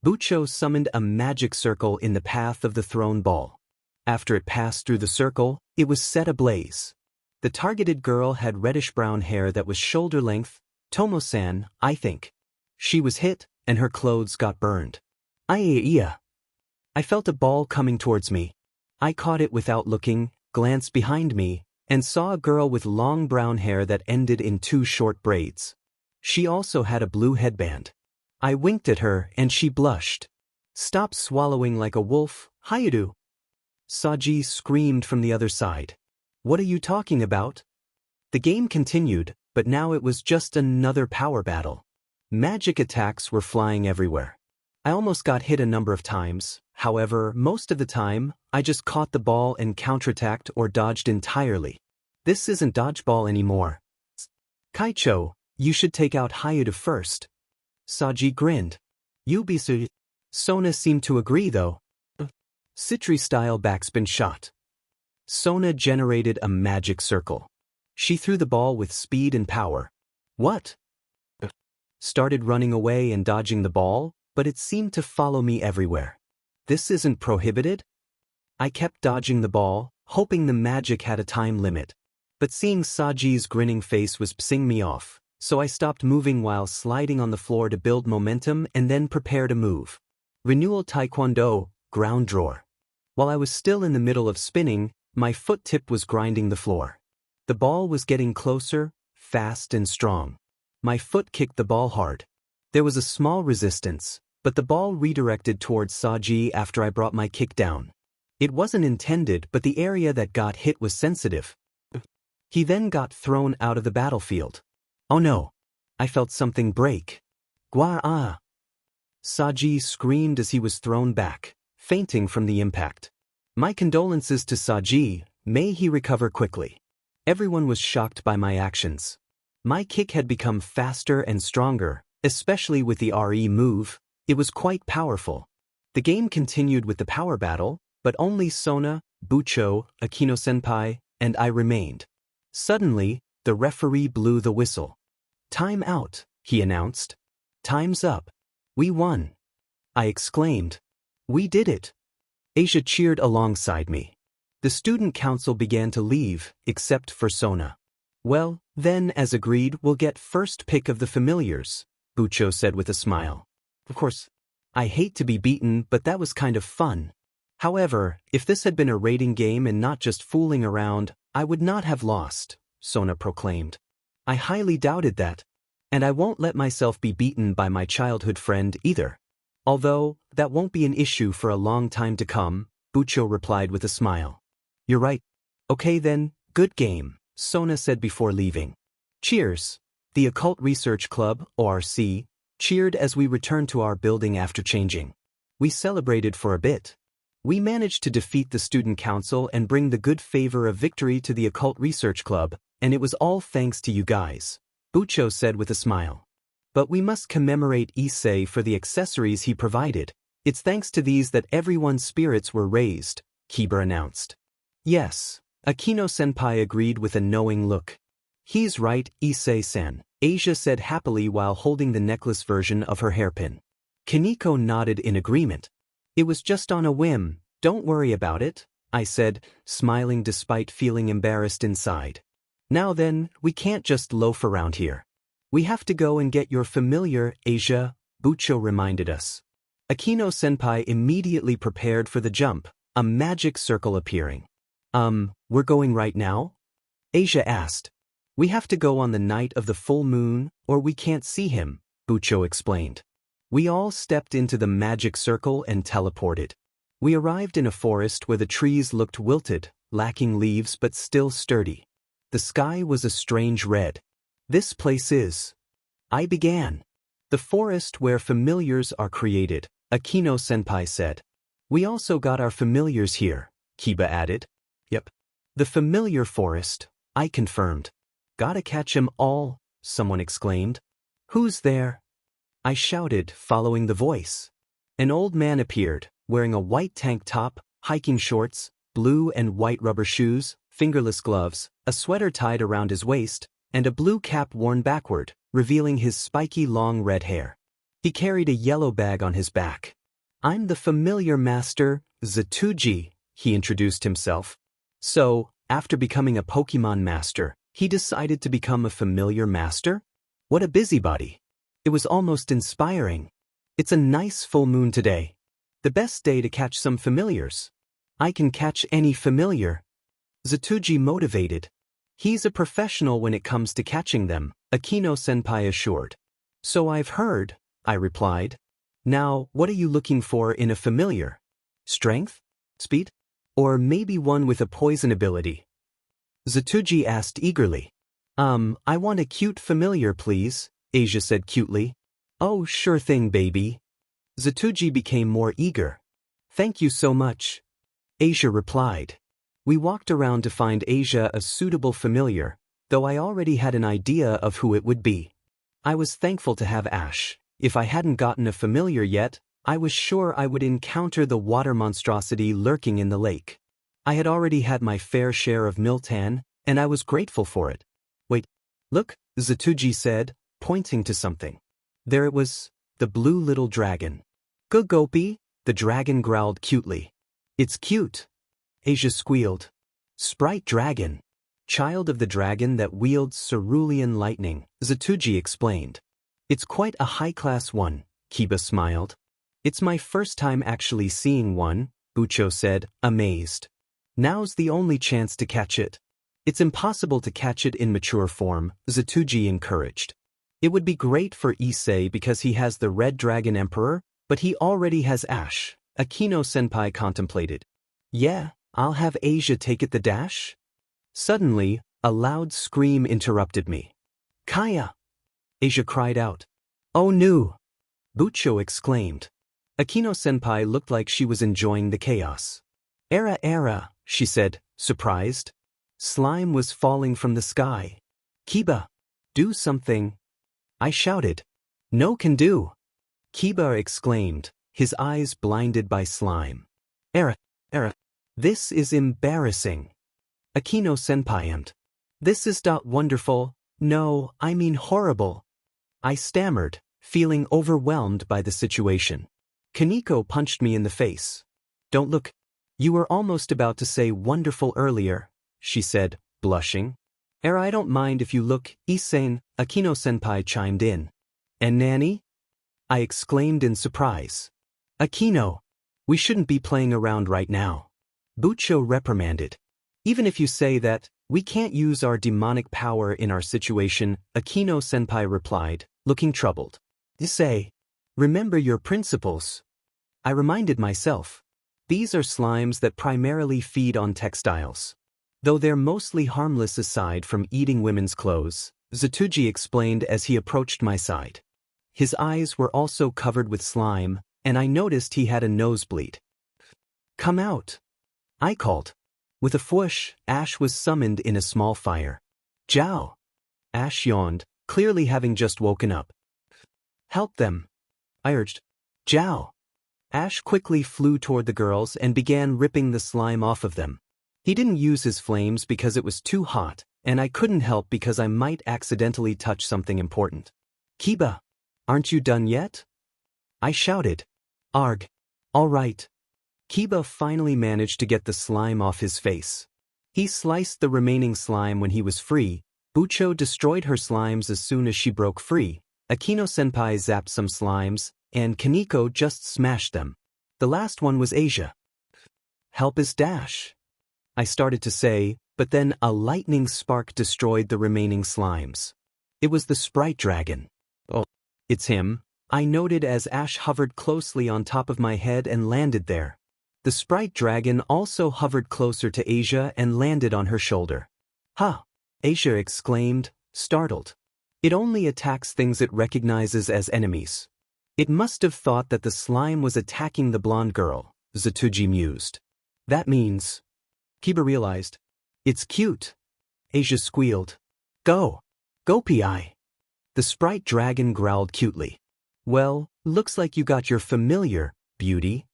Bucho summoned a magic circle in the path of the thrown ball. After it passed through the circle, it was set ablaze. The targeted girl had reddish-brown hair that was shoulder-length, Tomo-san, I think. She was hit, and her clothes got burned. Iya. I felt a ball coming towards me. I caught it without looking, glanced behind me, and saw a girl with long brown hair that ended in 2 short braids. She also had a blue headband. I winked at her and she blushed. Stop swallowing like a wolf, Hyadu. Saji screamed from the other side. What are you talking about? The game continued, but now it was just another power battle. Magic attacks were flying everywhere. I almost got hit a number of times, however, most of the time, I just caught the ball and counterattacked or dodged entirely. This isn't dodgeball anymore. Kaicho, you should take out Hyadu first. Saji grinned. Yubisu. Sona seemed to agree though. Citri-style backspin shot. Sona generated a magic circle. She threw the ball with speed and power. What? Started running away and dodging the ball, but it seemed to follow me everywhere. This isn't prohibited? I kept dodging the ball, hoping the magic had a time limit. But seeing Saji's grinning face was pissing me off, so I stopped moving while sliding on the floor to build momentum and then prepare to move. Renewal Taekwondo, ground drawer. While I was still in the middle of spinning, my foot tip was grinding the floor. The ball was getting closer, fast and strong. My foot kicked the ball hard. There was a small resistance, but the ball redirected towards Saji after I brought my kick down. It wasn't intended, but the area that got hit was sensitive. He then got thrown out of the battlefield. Oh no! I felt something break. Gwa-ah! Saji screamed as he was thrown back, fainting from the impact. My condolences to Saji, may he recover quickly. Everyone was shocked by my actions. My kick had become faster and stronger, especially with the RE move. It was quite powerful. The game continued with the power battle, but only Sona, Bucho, Akino-senpai, and I remained. Suddenly, the referee blew the whistle. Time out, he announced. Time's up. We won. I exclaimed. We did it. Asia cheered alongside me. The student council began to leave, except for Sona. Well, Then, as agreed, we'll get first pick of the familiars, Bucho said with a smile. Of course, I hate to be beaten, but that was kind of fun. However, if this had been a rating game and not just fooling around, I would not have lost, Sona proclaimed. I highly doubted that. And I won't let myself be beaten by my childhood friend either. Although, that won't be an issue for a long time to come, Bucho replied with a smile. You're right. Okay then, good game, Sona said before leaving. Cheers. The Occult Research Club, ORC, cheered as we returned to our building after changing. We celebrated for a bit. We managed to defeat the student council and bring the good favor of victory to the Occult Research Club, and it was all thanks to you guys, Bucho said with a smile. But we must commemorate Issei for the accessories he provided. It's thanks to these that everyone's spirits were raised, Kiba announced. Yes, Akino-senpai agreed with a knowing look. He's right, Issei-san, Asia said happily while holding the necklace version of her hairpin. Kaneko nodded in agreement. It was just on a whim, don't worry about it, I said, smiling despite feeling embarrassed inside. Now then, we can't just loaf around here. We have to go and get your familiar, Asia, Bucho reminded us. Akino-senpai immediately prepared for the jump, a magic circle appearing. We're going right now? Asia asked. We have to go on the night of the full moon, or we can't see him, Bucho explained. We all stepped into the magic circle and teleported. We arrived in a forest where the trees looked wilted, lacking leaves but still sturdy. The sky was a strange red. This place is. I began. The forest where familiars are created, Akino-senpai said. We also got our familiars here, Kiba added. Yep. The familiar forest, I confirmed. Gotta catch 'em all, someone exclaimed. Who's there? I shouted, following the voice. An old man appeared, wearing a white tank top, hiking shorts, blue and white rubber shoes, fingerless gloves, a sweater tied around his waist, and a blue cap worn backward, revealing his spiky long red hair. He carried a yellow bag on his back. I'm the familiar master, Zatuji, he introduced himself. So, after becoming a Pokemon master, he decided to become a familiar master? What a busybody. It was almost inspiring. It's a nice full moon today. The best day to catch some familiars. I can catch any familiar. Zatuji motivated. He's a professional when it comes to catching them, Akino-senpai assured. So I've heard, I replied. Now, what are you looking for in a familiar? Strength? Speed? Or maybe one with a poison ability? Zatuji asked eagerly. I want a cute familiar, please, Asia said cutely. Oh, sure thing, baby. Zatuji became more eager. Thank you so much. Asia replied. We walked around to find Asia a suitable familiar, though I already had an idea of who it would be. I was thankful to have Ash. If I hadn't gotten a familiar yet, I was sure I would encounter the water monstrosity lurking in the lake. I had already had my fair share of Miltan, and I was grateful for it. Wait, look, Zatuji said, pointing to something. There it was, the blue little dragon. Gugopi, the dragon growled cutely. It's cute. Asia squealed. Sprite dragon. Child of the dragon that wields cerulean lightning, Zatuji explained. It's quite a high-class one, Kiba smiled. It's my first time actually seeing one, Bucho said, amazed. Now's the only chance to catch it. It's impossible to catch it in mature form, Zatuji encouraged. It would be great for Issei because he has the Red Dragon Emperor, but he already has Ash, Akino-senpai contemplated. Yeah, I'll have Asia take it the dash? Suddenly, a loud scream interrupted me. Kaya! Asia cried out. Oh no! Bucho exclaimed. Akino-senpai looked like she was enjoying the chaos. Era, she said, surprised. Slime was falling from the sky. Kiba, do something. I shouted. No can do. Kiba exclaimed, his eyes blinded by slime. Era, this is embarrassing. Akino-senpai emmed. This is not wonderful, no, I mean horrible. I stammered, feeling overwhelmed by the situation. Kaneko punched me in the face. Don't look. You were almost about to say wonderful earlier, she said, blushing. I don't mind if you look, Issei, Akino-senpai chimed in. And Nanny? I exclaimed in surprise. Akino, we shouldn't be playing around right now. Bucho reprimanded. Even if you say that, we can't use our demonic power in our situation, Akino-senpai replied, looking troubled. Issei, remember your principles. I reminded myself. These are slimes that primarily feed on textiles. Though they're mostly harmless aside from eating women's clothes, Zatuji explained as he approached my side. His eyes were also covered with slime, and I noticed he had a nosebleed. Come out, I called. With a whoosh, Ash was summoned in a small fire. Jiao. Ash yawned, clearly having just woken up. Help them, I urged. Jiao. Ash quickly flew toward the girls and began ripping the slime off of them. He didn't use his flames because it was too hot, and I couldn't help because I might accidentally touch something important. Kiba, aren't you done yet? I shouted. Arg. All right. Kiba finally managed to get the slime off his face. He sliced the remaining slime when he was free. Bucho destroyed her slimes as soon as she broke free. Akino-senpai zapped some slimes, and Kaneko just smashed them. The last one was Asia. Help us dash, I started to say, but then a lightning spark destroyed the remaining slimes. It was the sprite dragon. Oh, it's him, I noted as Ash hovered closely on top of my head and landed there. The sprite dragon also hovered closer to Asia and landed on her shoulder. Ha! Asia exclaimed, startled. It only attacks things it recognizes as enemies. It must have thought that the slime was attacking the blonde girl, Zatuji mused. That means... Kiba realized. It's cute. Asia squealed. Go. Go Pi. The sprite dragon growled cutely. Well, looks like you got your familiar, beauty.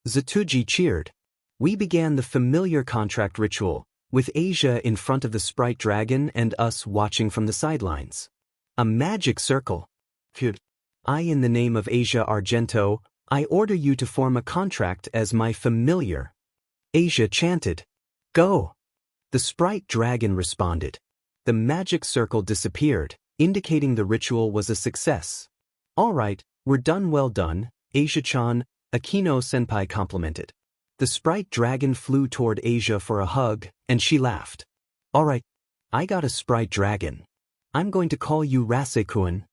Zatuji cheered. We began the familiar contract ritual, with Asia in front of the sprite dragon and us watching from the sidelines. A magic circle. I, in the name of Asia Argento, I order you to form a contract as my familiar. Asia chanted. Go. The sprite dragon responded. The magic circle disappeared, indicating the ritual was a success. All right, we're done. Well done, Asia-chan, Akino-senpai complimented. The sprite dragon flew toward Asia for a hug, and she laughed. All right, I got a sprite dragon. I'm going to call you Rase-kun.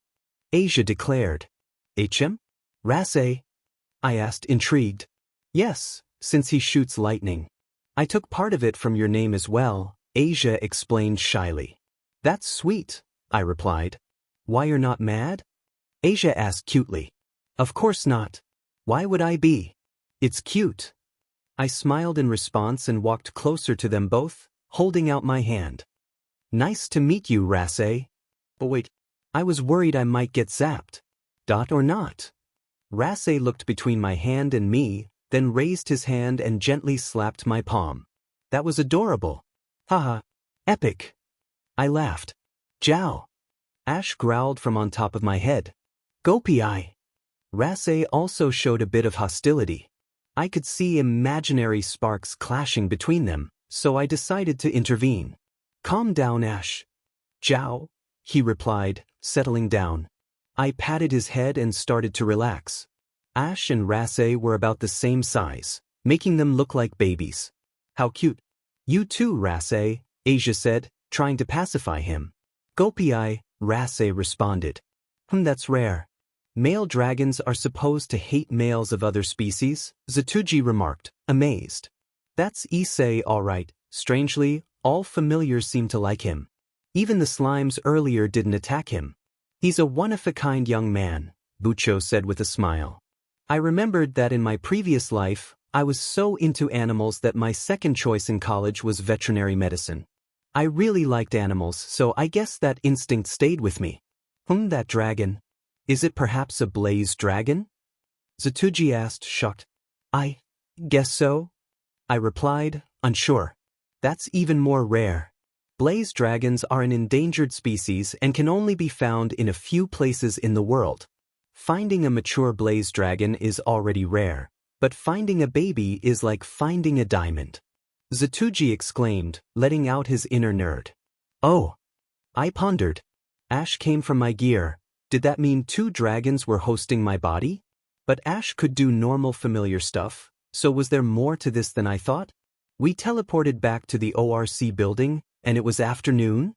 Asia declared. HM? Rase? I asked, intrigued. Yes, since he shoots lightning. I took part of it from your name as well, Asia explained shyly. That's sweet, I replied. Why, you're not mad? Asia asked cutely. Of course not. Why would I be? It's cute. I smiled in response and walked closer to them both, holding out my hand. Nice to meet you, Rase. But wait, I was worried I might get zapped. Dot or not? Rase looked between my hand and me, then raised his hand and gently slapped my palm. That was adorable. Haha. Epic. I laughed. Jiao. Ash growled from on top of my head. Go Pi. Rase also showed a bit of hostility. I could see imaginary sparks clashing between them, so I decided to intervene. Calm down, Ash. Jiao, he replied, settling down. I patted his head and started to relax. Ash and Rase were about the same size, making them look like babies. How cute. You too, Rase, Asia said, trying to pacify him. Go Pi, Rase responded. That's rare. Male dragons are supposed to hate males of other species, Zatuji remarked, amazed. That's Issei all right. Strangely, all familiars seem to like him. Even the slimes earlier didn't attack him. He's a one-of-a-kind young man, Bucho said with a smile. I remembered that in my previous life, I was so into animals that my second choice in college was veterinary medicine. I really liked animals, so I guess that instinct stayed with me. That dragon. Is it perhaps a blaze dragon? Zatuji asked, shocked. I guess so, I replied, unsure. That's even more rare. Blaze dragons are an endangered species and can only be found in a few places in the world. Finding a mature blaze dragon is already rare, but finding a baby is like finding a diamond. Zatuji exclaimed, letting out his inner nerd. Oh, I pondered. Ash came from my gear. Did that mean 2 dragons were hosting my body? But Ash could do normal familiar stuff, so was there more to this than I thought? We teleported back to the ORC building, and it was afternoon?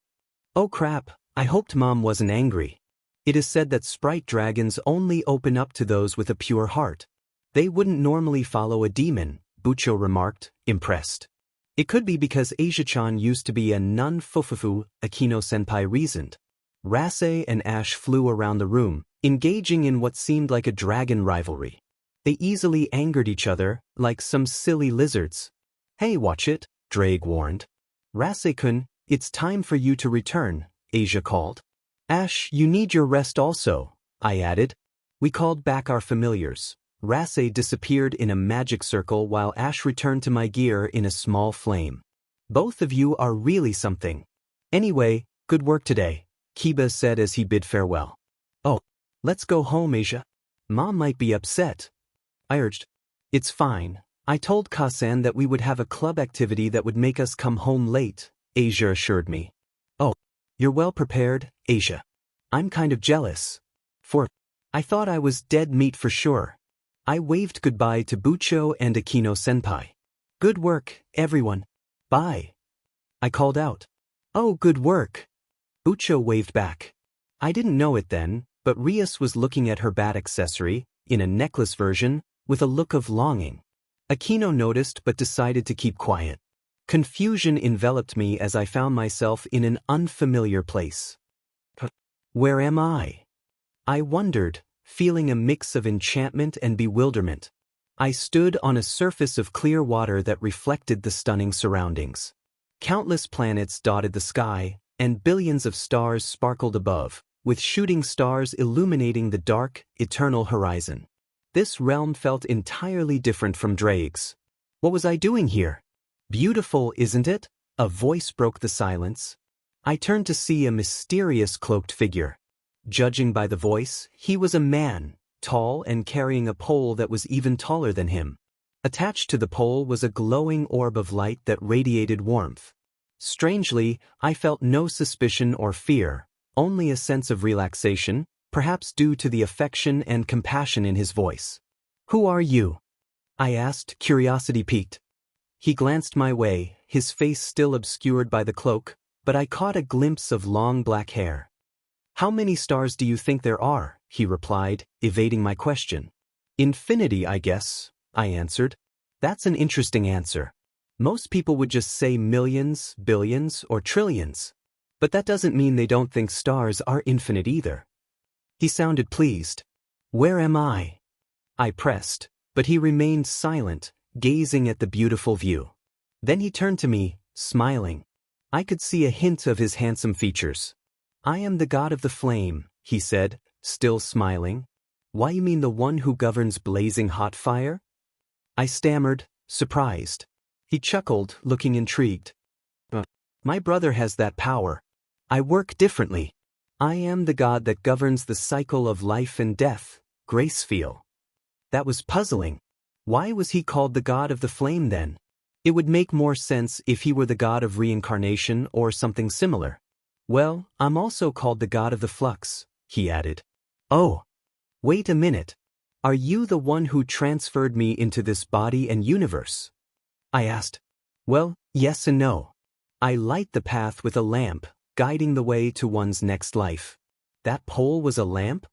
Oh crap, I hoped Mom wasn't angry. It is said that sprite dragons only open up to those with a pure heart. They wouldn't normally follow a demon, Bucho remarked, impressed. It could be because Asia-chan used to be a nun fufufu, Akino-senpai reasoned. Rasei and Ash flew around the room, engaging in what seemed like a dragon rivalry. They easily angered each other, like some silly lizards. Hey, watch it, Drake warned. Rasei-kun, it's time for you to return, Asia called. Ash, you need your rest also, I added. We called back our familiars. Rasei disappeared in a magic circle while Ash returned to my gear in a small flame. Both of you are really something. Anyway, good work today, Kiba said as he bid farewell. Oh, let's go home, Asia. Mom might be upset. I urged. It's fine. I told Kasan that we would have a club activity that would make us come home late, Asia assured me. Oh, you're well prepared, Asia. I'm kind of jealous. I thought I was dead meat for sure. I waved goodbye to Bucho and Akino-senpai. Good work, everyone. Bye. I called out. Oh, good work. Bucho waved back. I didn't know it then, but Rias was looking at her bat accessory, in a necklace version, with a look of longing. Akino noticed but decided to keep quiet. Confusion enveloped me as I found myself in an unfamiliar place. Where am I? I wondered, feeling a mix of enchantment and bewilderment. I stood on a surface of clear water that reflected the stunning surroundings. Countless planets dotted the sky, and billions of stars sparkled above, with shooting stars illuminating the dark, eternal horizon. This realm felt entirely different from Drake's. What was I doing here? Beautiful, isn't it? A voice broke the silence. I turned to see a mysterious cloaked figure. Judging by the voice, he was a man, tall and carrying a pole that was even taller than him. Attached to the pole was a glowing orb of light that radiated warmth. Strangely, I felt no suspicion or fear, only a sense of relaxation, perhaps due to the affection and compassion in his voice. Who are you? I asked, curiosity piqued. He glanced my way, his face still obscured by the cloak, but I caught a glimpse of long black hair. How many stars do you think there are? He replied, evading my question. Infinity, I guess, I answered. That's an interesting answer. Most people would just say millions, billions, or trillions. But that doesn't mean they don't think stars are infinite either. He sounded pleased. Where am I? I pressed, but he remained silent, gazing at the beautiful view. Then he turned to me, smiling. I could see a hint of his handsome features. I am the god of the flame, he said, still smiling. Why, you mean the one who governs blazing hot fire? I stammered, surprised. He chuckled, looking intrigued. My brother has that power. I work differently. I am the god that governs the cycle of life and death, Gracefeel. That was puzzling. Why was he called the god of the flame then? It would make more sense if he were the god of reincarnation or something similar. Well, I'm also called the god of the flux, he added. Oh, wait a minute. Are you the one who transferred me into this body and universe? I asked. Well, yes and no. I light the path with a lamp, guiding the way to one's next life. That pole was a lamp?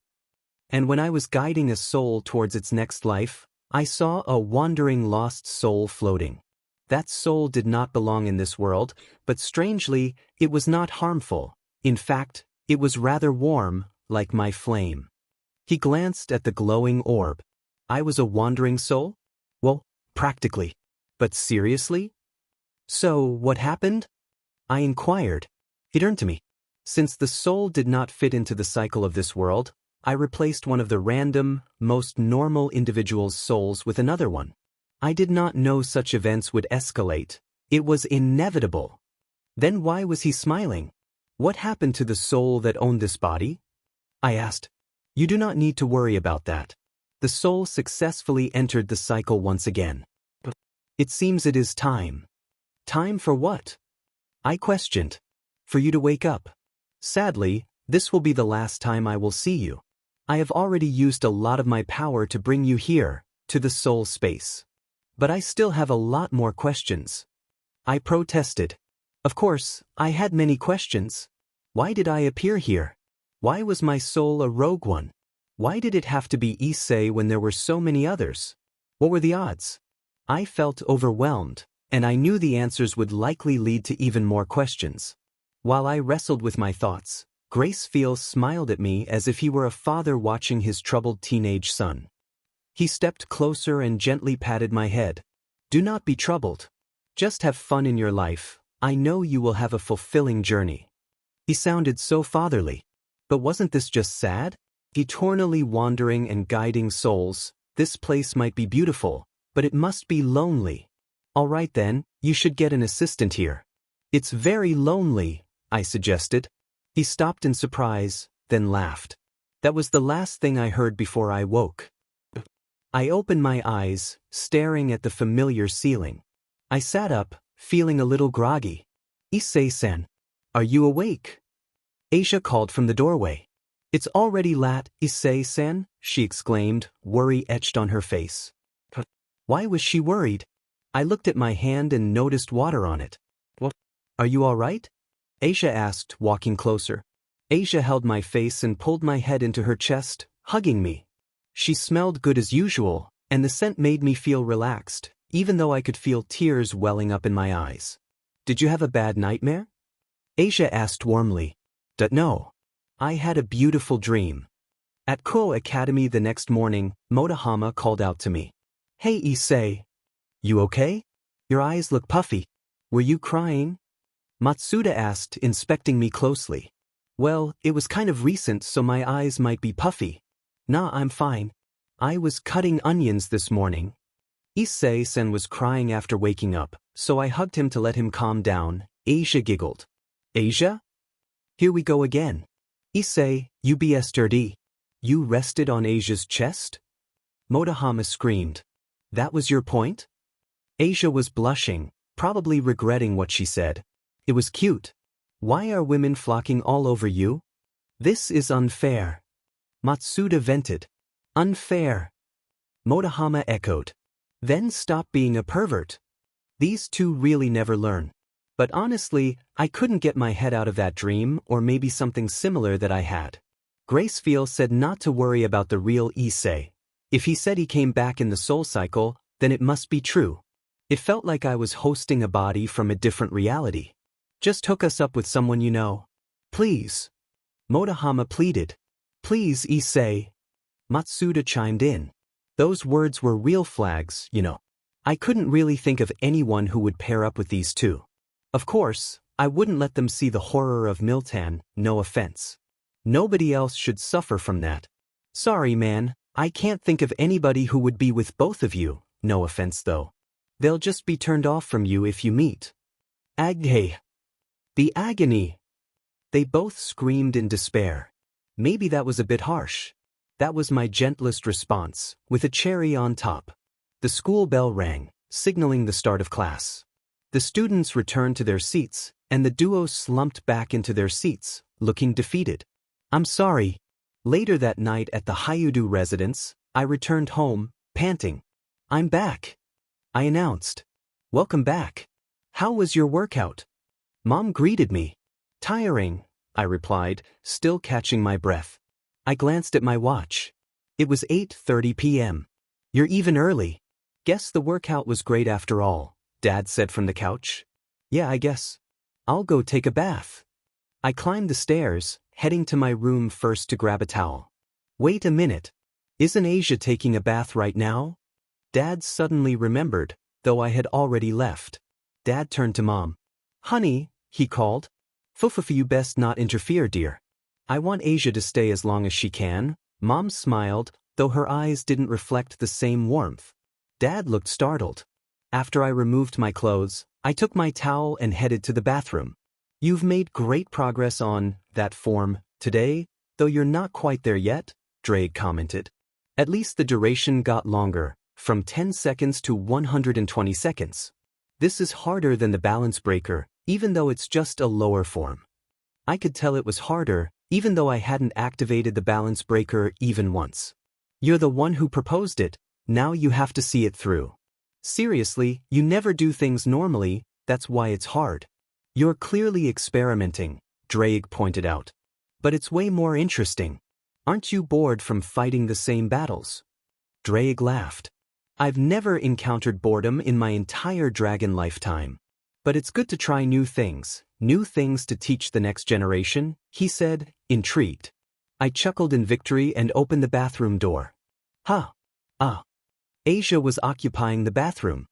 And when I was guiding a soul towards its next life, I saw a wandering lost soul floating. That soul did not belong in this world, but strangely, it was not harmful. In fact, it was rather warm, like my flame. He glanced at the glowing orb. I was a wandering soul? Well, practically. But seriously? So, what happened? I inquired. It turned to me. Since the soul did not fit into the cycle of this world, I replaced one of the random, most normal individual's souls with another one. I did not know such events would escalate. It was inevitable. Then why was he smiling? What happened to the soul that owned this body? I asked. You do not need to worry about that. The soul successfully entered the cycle once again. It seems it is time. Time for what? I questioned. For you to wake up. Sadly, this will be the last time I will see you. I have already used a lot of my power to bring you here, to the soul space. But I still have a lot more questions. I protested. Of course, I had many questions. Why did I appear here? Why was my soul a rogue one? Why did it have to be Issei when there were so many others? What were the odds? I felt overwhelmed, and I knew the answers would likely lead to even more questions. While I wrestled with my thoughts, Gracefield smiled at me as if he were a father watching his troubled teenage son. He stepped closer and gently patted my head. Do not be troubled. Just have fun in your life. I know you will have a fulfilling journey. He sounded so fatherly. But wasn't this just sad? Eternally wandering and guiding souls, this place might be beautiful, but it must be lonely. All right then, you should get an assistant here. It's very lonely, I suggested. He stopped in surprise, then laughed. That was the last thing I heard before I woke. I opened my eyes, staring at the familiar ceiling. I sat up, feeling a little groggy. Issei-san, are you awake? Asia called from the doorway. It's already late, Issei-san, she exclaimed, worry etched on her face. Why was she worried? I looked at my hand and noticed water on it. What? Are you all right? Asia asked, walking closer. Asia held my face and pulled my head into her chest, hugging me. She smelled good as usual, and the scent made me feel relaxed, even though I could feel tears welling up in my eyes. Did you have a bad nightmare? Asia asked warmly. No. I had a beautiful dream. At Ko Academy the next morning, Motohama called out to me. Hey Issei. You okay? Your eyes look puffy. Were you crying? Matsuda asked, inspecting me closely. Well, it was kind of recent, so my eyes might be puffy. Nah, I'm fine. I was cutting onions this morning. Issei-san was crying after waking up, so I hugged him to let him calm down. Asia giggled. Asia? Here we go again. Issei, you be sturdy. You rested on Asia's chest? Motohama screamed. That was your point? Asia was blushing, probably regretting what she said. It was cute. Why are women flocking all over you? This is unfair. Matsuda vented. Unfair. Motohama echoed. Then stop being a pervert. These two really never learn. But honestly, I couldn't get my head out of that dream, or maybe something similar that I had. Gracefield said not to worry about the real Issei. If he said he came back in the soul cycle, then it must be true. It felt like I was hosting a body from a different reality. Just hook us up with someone you know. Please. Motohama pleaded. Please, Issei. Matsuda chimed in. Those words were real flags, you know. I couldn't really think of anyone who would pair up with these two. Of course, I wouldn't let them see the horror of Miltan, no offense. Nobody else should suffer from that. Sorry man, I can't think of anybody who would be with both of you, no offense though. They'll just be turned off from you if you meet. Aghay. The agony. They both screamed in despair. Maybe that was a bit harsh. That was my gentlest response, with a cherry on top. The school bell rang, signaling the start of class. The students returned to their seats, and the duo slumped back into their seats, looking defeated. I'm sorry. Later that night at the Hyudu residence, I returned home, panting. I'm back. I announced. Welcome back. How was your workout? Mom greeted me. Tiring, I replied, still catching my breath. I glanced at my watch. It was 8:30 p.m. You're even early. Guess the workout was great after all, Dad said from the couch. Yeah, I guess. I'll go take a bath. I climbed the stairs, heading to my room first to grab a towel. Wait a minute. Isn't Asia taking a bath right now? Dad suddenly remembered, though I had already left. Dad turned to Mom. Honey, he called. Fufufu, you best not interfere, dear. I want Asia to stay as long as she can. Mom smiled, though her eyes didn't reflect the same warmth. Dad looked startled. After I removed my clothes, I took my towel and headed to the bathroom. You've made great progress on that form today, though you're not quite there yet, Drake commented. At least the duration got longer, from 10 seconds to 120 seconds. This is harder than the balance breaker, even though it's just a lower form. I could tell it was harder, even though I hadn't activated the balance breaker even once. You're the one who proposed it, now you have to see it through. Seriously, you never do things normally, that's why it's hard. You're clearly experimenting, Drake pointed out. But it's way more interesting. Aren't you bored from fighting the same battles? Drake laughed. I've never encountered boredom in my entire dragon lifetime. But it's good to try new things to teach the next generation, he said, intrigued. I chuckled in victory and opened the bathroom door. Asia was occupying the bathroom.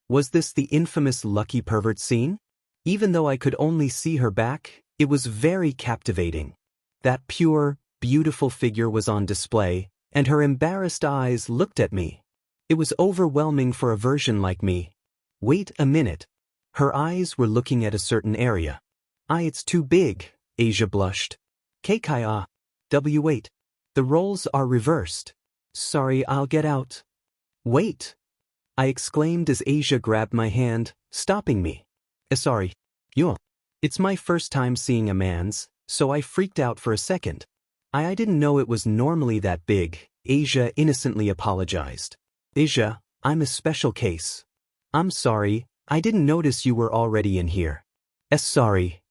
Was this the infamous lucky pervert scene? Even though I could only see her back, it was very captivating. That pure, beautiful figure was on display, and her embarrassed eyes looked at me. It was overwhelming for a version like me. Wait a minute. Her eyes were looking at a certain area. It's too big, Asia blushed. Wait. The roles are reversed. Sorry, I'll get out. Wait! I exclaimed as Asia grabbed my hand, stopping me. Sorry. It's my first time seeing a man's, so I freaked out for a second. I didn't know it was normally that big, Asia innocently apologized. Asia, I'm a special case. I'm sorry, I didn't notice you were already in here. Sorry.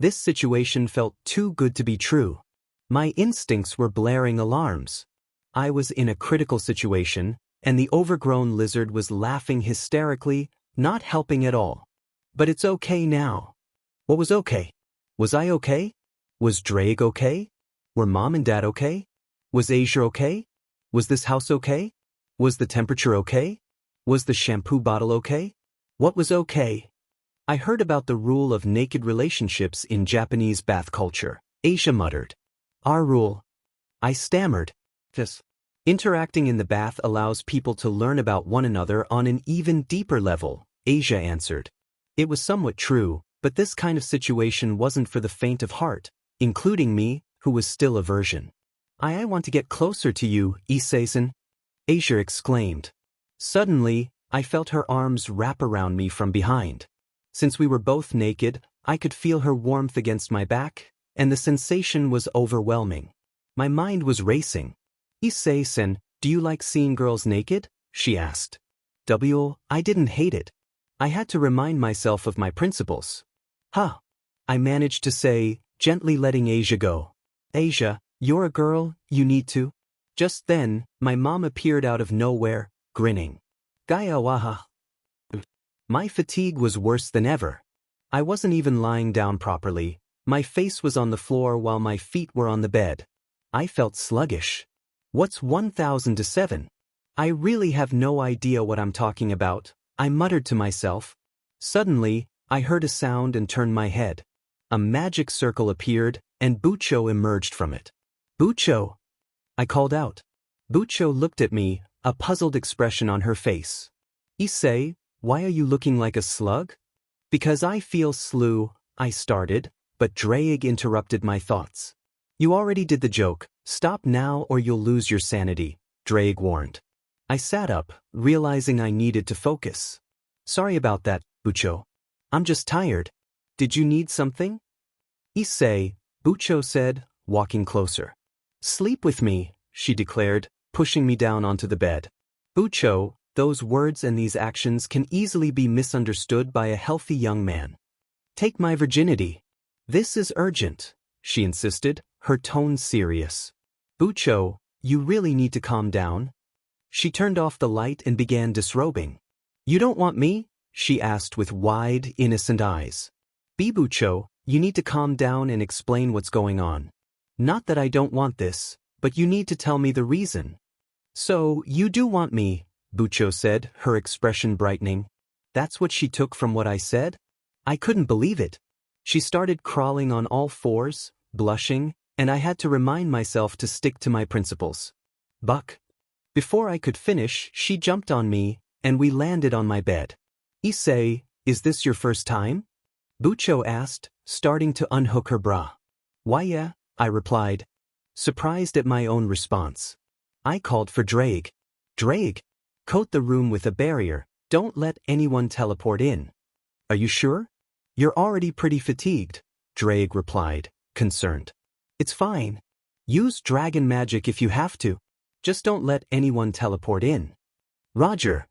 This situation felt too good to be true. My instincts were blaring alarms. I was in a critical situation, and the overgrown lizard was laughing hysterically, not helping at all. But it's okay now. What was okay? Was I okay? Was Drake okay? Were Mom and Dad okay? Was Asia okay? Was this house okay? Was the temperature okay? Was the shampoo bottle okay? What was okay? I heard about the rule of naked relationships in Japanese bath culture, Asia muttered. Our rule? I stammered. This. Interacting in the bath allows people to learn about one another on an even deeper level, Asia answered. It was somewhat true, but this kind of situation wasn't for the faint of heart, including me, who was still a virgin. I want to get closer to you, Issei-san, Asia exclaimed. Suddenly, I felt her arms wrap around me from behind. Since we were both naked, I could feel her warmth against my back, and the sensation was overwhelming. My mind was racing. Issei-san, do you like seeing girls naked? She asked. I didn't hate it. I had to remind myself of my principles. I managed to say, gently letting Asia go. Asia, you're a girl, you need to. Just then, my mom appeared out of nowhere, grinning. Gaiawaha. My fatigue was worse than ever. I wasn't even lying down properly. My face was on the floor while my feet were on the bed. I felt sluggish. What's 1,000 to 7? I really have no idea what I'm talking about, I muttered to myself. Suddenly, I heard a sound and turned my head. A magic circle appeared, and Bucho emerged from it. Bucho! I called out. Bucho looked at me, a puzzled expression on her face. Issei, why are you looking like a slug? Because I feel slew, I started, but Drake interrupted my thoughts. You already did the joke, stop now or you'll lose your sanity, Drake warned. I sat up, realizing I needed to focus. Sorry about that, Bucho. I'm just tired. Did you need something? Issei, Bucho said, walking closer. Sleep with me, she declared, pushing me down onto the bed. Bucho, those words and these actions can easily be misunderstood by a healthy young man. Take my virginity. This is urgent, she insisted, her tone serious. Bucho, you really need to calm down. She turned off the light and began disrobing. You don't want me? She asked with wide, innocent eyes. Bucho, you need to calm down and explain what's going on. Not that I don't want this, but you need to tell me the reason. So, you do want me, Bucho said, her expression brightening. That's what she took from what I said? I couldn't believe it. She started crawling on all fours, blushing, and I had to remind myself to stick to my principles. Buck. Before I could finish, she jumped on me, and we landed on my bed. Issei, is this your first time? Bucho asked, starting to unhook her bra. Why yeah, I replied, surprised at my own response. I called for Drake. Drake, coat the room with a barrier, don't let anyone teleport in. Are you sure? You're already pretty fatigued, Drake replied, concerned. It's fine. Use dragon magic if you have to. Just don't let anyone teleport in. Roger.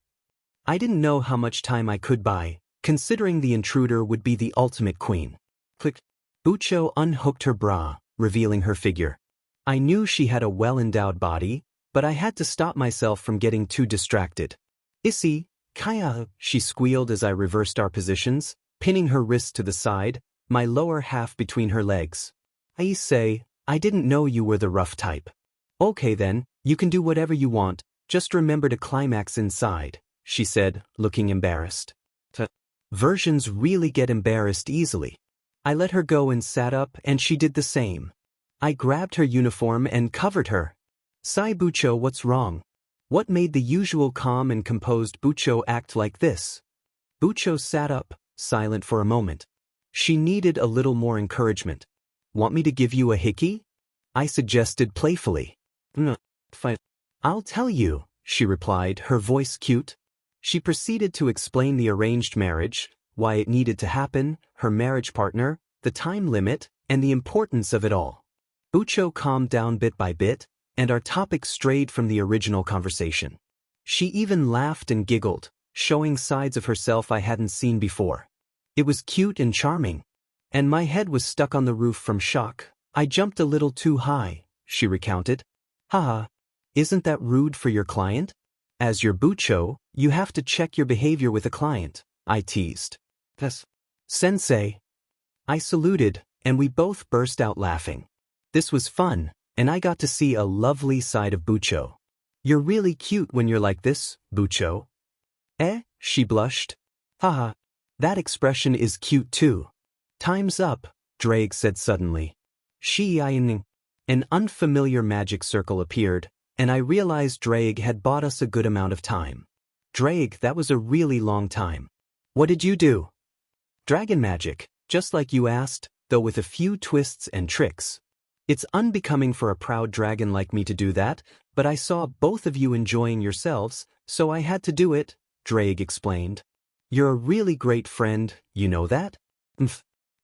I didn't know how much time I could buy, considering the intruder would be the ultimate queen. Click. Bucho unhooked her bra, revealing her figure. I knew she had a well-endowed body, but I had to stop myself from getting too distracted. Issei, Kaya, she squealed as I reversed our positions, pinning her wrists to the side, my lower half between her legs. Issei, I didn't know you were the rough type. Okay then, you can do whatever you want, just remember to climax inside, she said, looking embarrassed. Versions really get embarrassed easily. I let her go and sat up and she did the same. I grabbed her uniform and covered her. Sigh Bucho, what's wrong? What made the usual calm and composed Bucho act like this? Bucho sat up, silent for a moment. She needed a little more encouragement. Want me to give you a hickey? I suggested playfully. Fine. I'll tell you, she replied, her voice cute. She proceeded to explain the arranged marriage, why it needed to happen, her marriage partner, the time limit, and the importance of it all. Bucho calmed down bit by bit, and our topic strayed from the original conversation. She even laughed and giggled, showing sides of herself I hadn't seen before. It was cute and charming. And my head was stuck on the roof from shock. I jumped a little too high, she recounted. Haha, isn't that rude for your client? As your Bucho, you have to check your behavior with a client, I teased. Yes. Sensei. I saluted, and we both burst out laughing. This was fun, and I got to see a lovely side of Bucho. You're really cute when you're like this, Bucho. She blushed. Haha, that expression is cute too. Time's up, Drake said suddenly. An unfamiliar magic circle appeared, and I realized Drake had bought us a good amount of time. Drake, that was a really long time. What did you do? Dragon magic, just like you asked, though with a few twists and tricks. It's unbecoming for a proud dragon like me to do that, but I saw both of you enjoying yourselves, so I had to do it, Drake explained. You're a really great friend, you know that?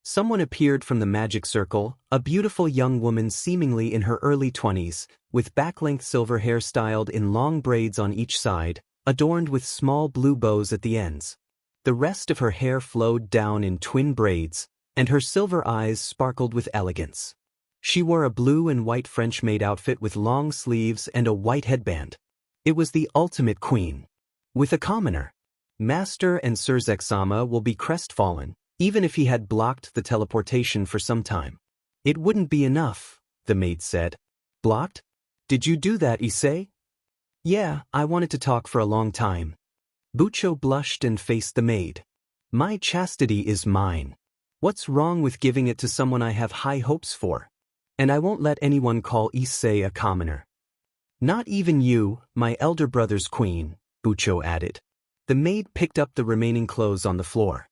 Someone appeared from the magic circle, a beautiful young woman seemingly in her early 20s, with back-length silver hair styled in long braids on each side, adorned with small blue bows at the ends. The rest of her hair flowed down in twin braids, and her silver eyes sparkled with elegance. She wore a blue and white French-made outfit with long sleeves and a white headband. It was the ultimate queen. With a commoner, Master and Surzek-sama will be crestfallen, even if he had blocked the teleportation for some time. It wouldn't be enough, the maid said. Blocked? Did you do that, Issei? Yeah, I wanted to talk for a long time. Bucho blushed and faced the maid. My chastity is mine. What's wrong with giving it to someone I have high hopes for? And I won't let anyone call Issei a commoner. Not even you, my elder brother's queen, Bucho added. The maid picked up the remaining clothes on the floor.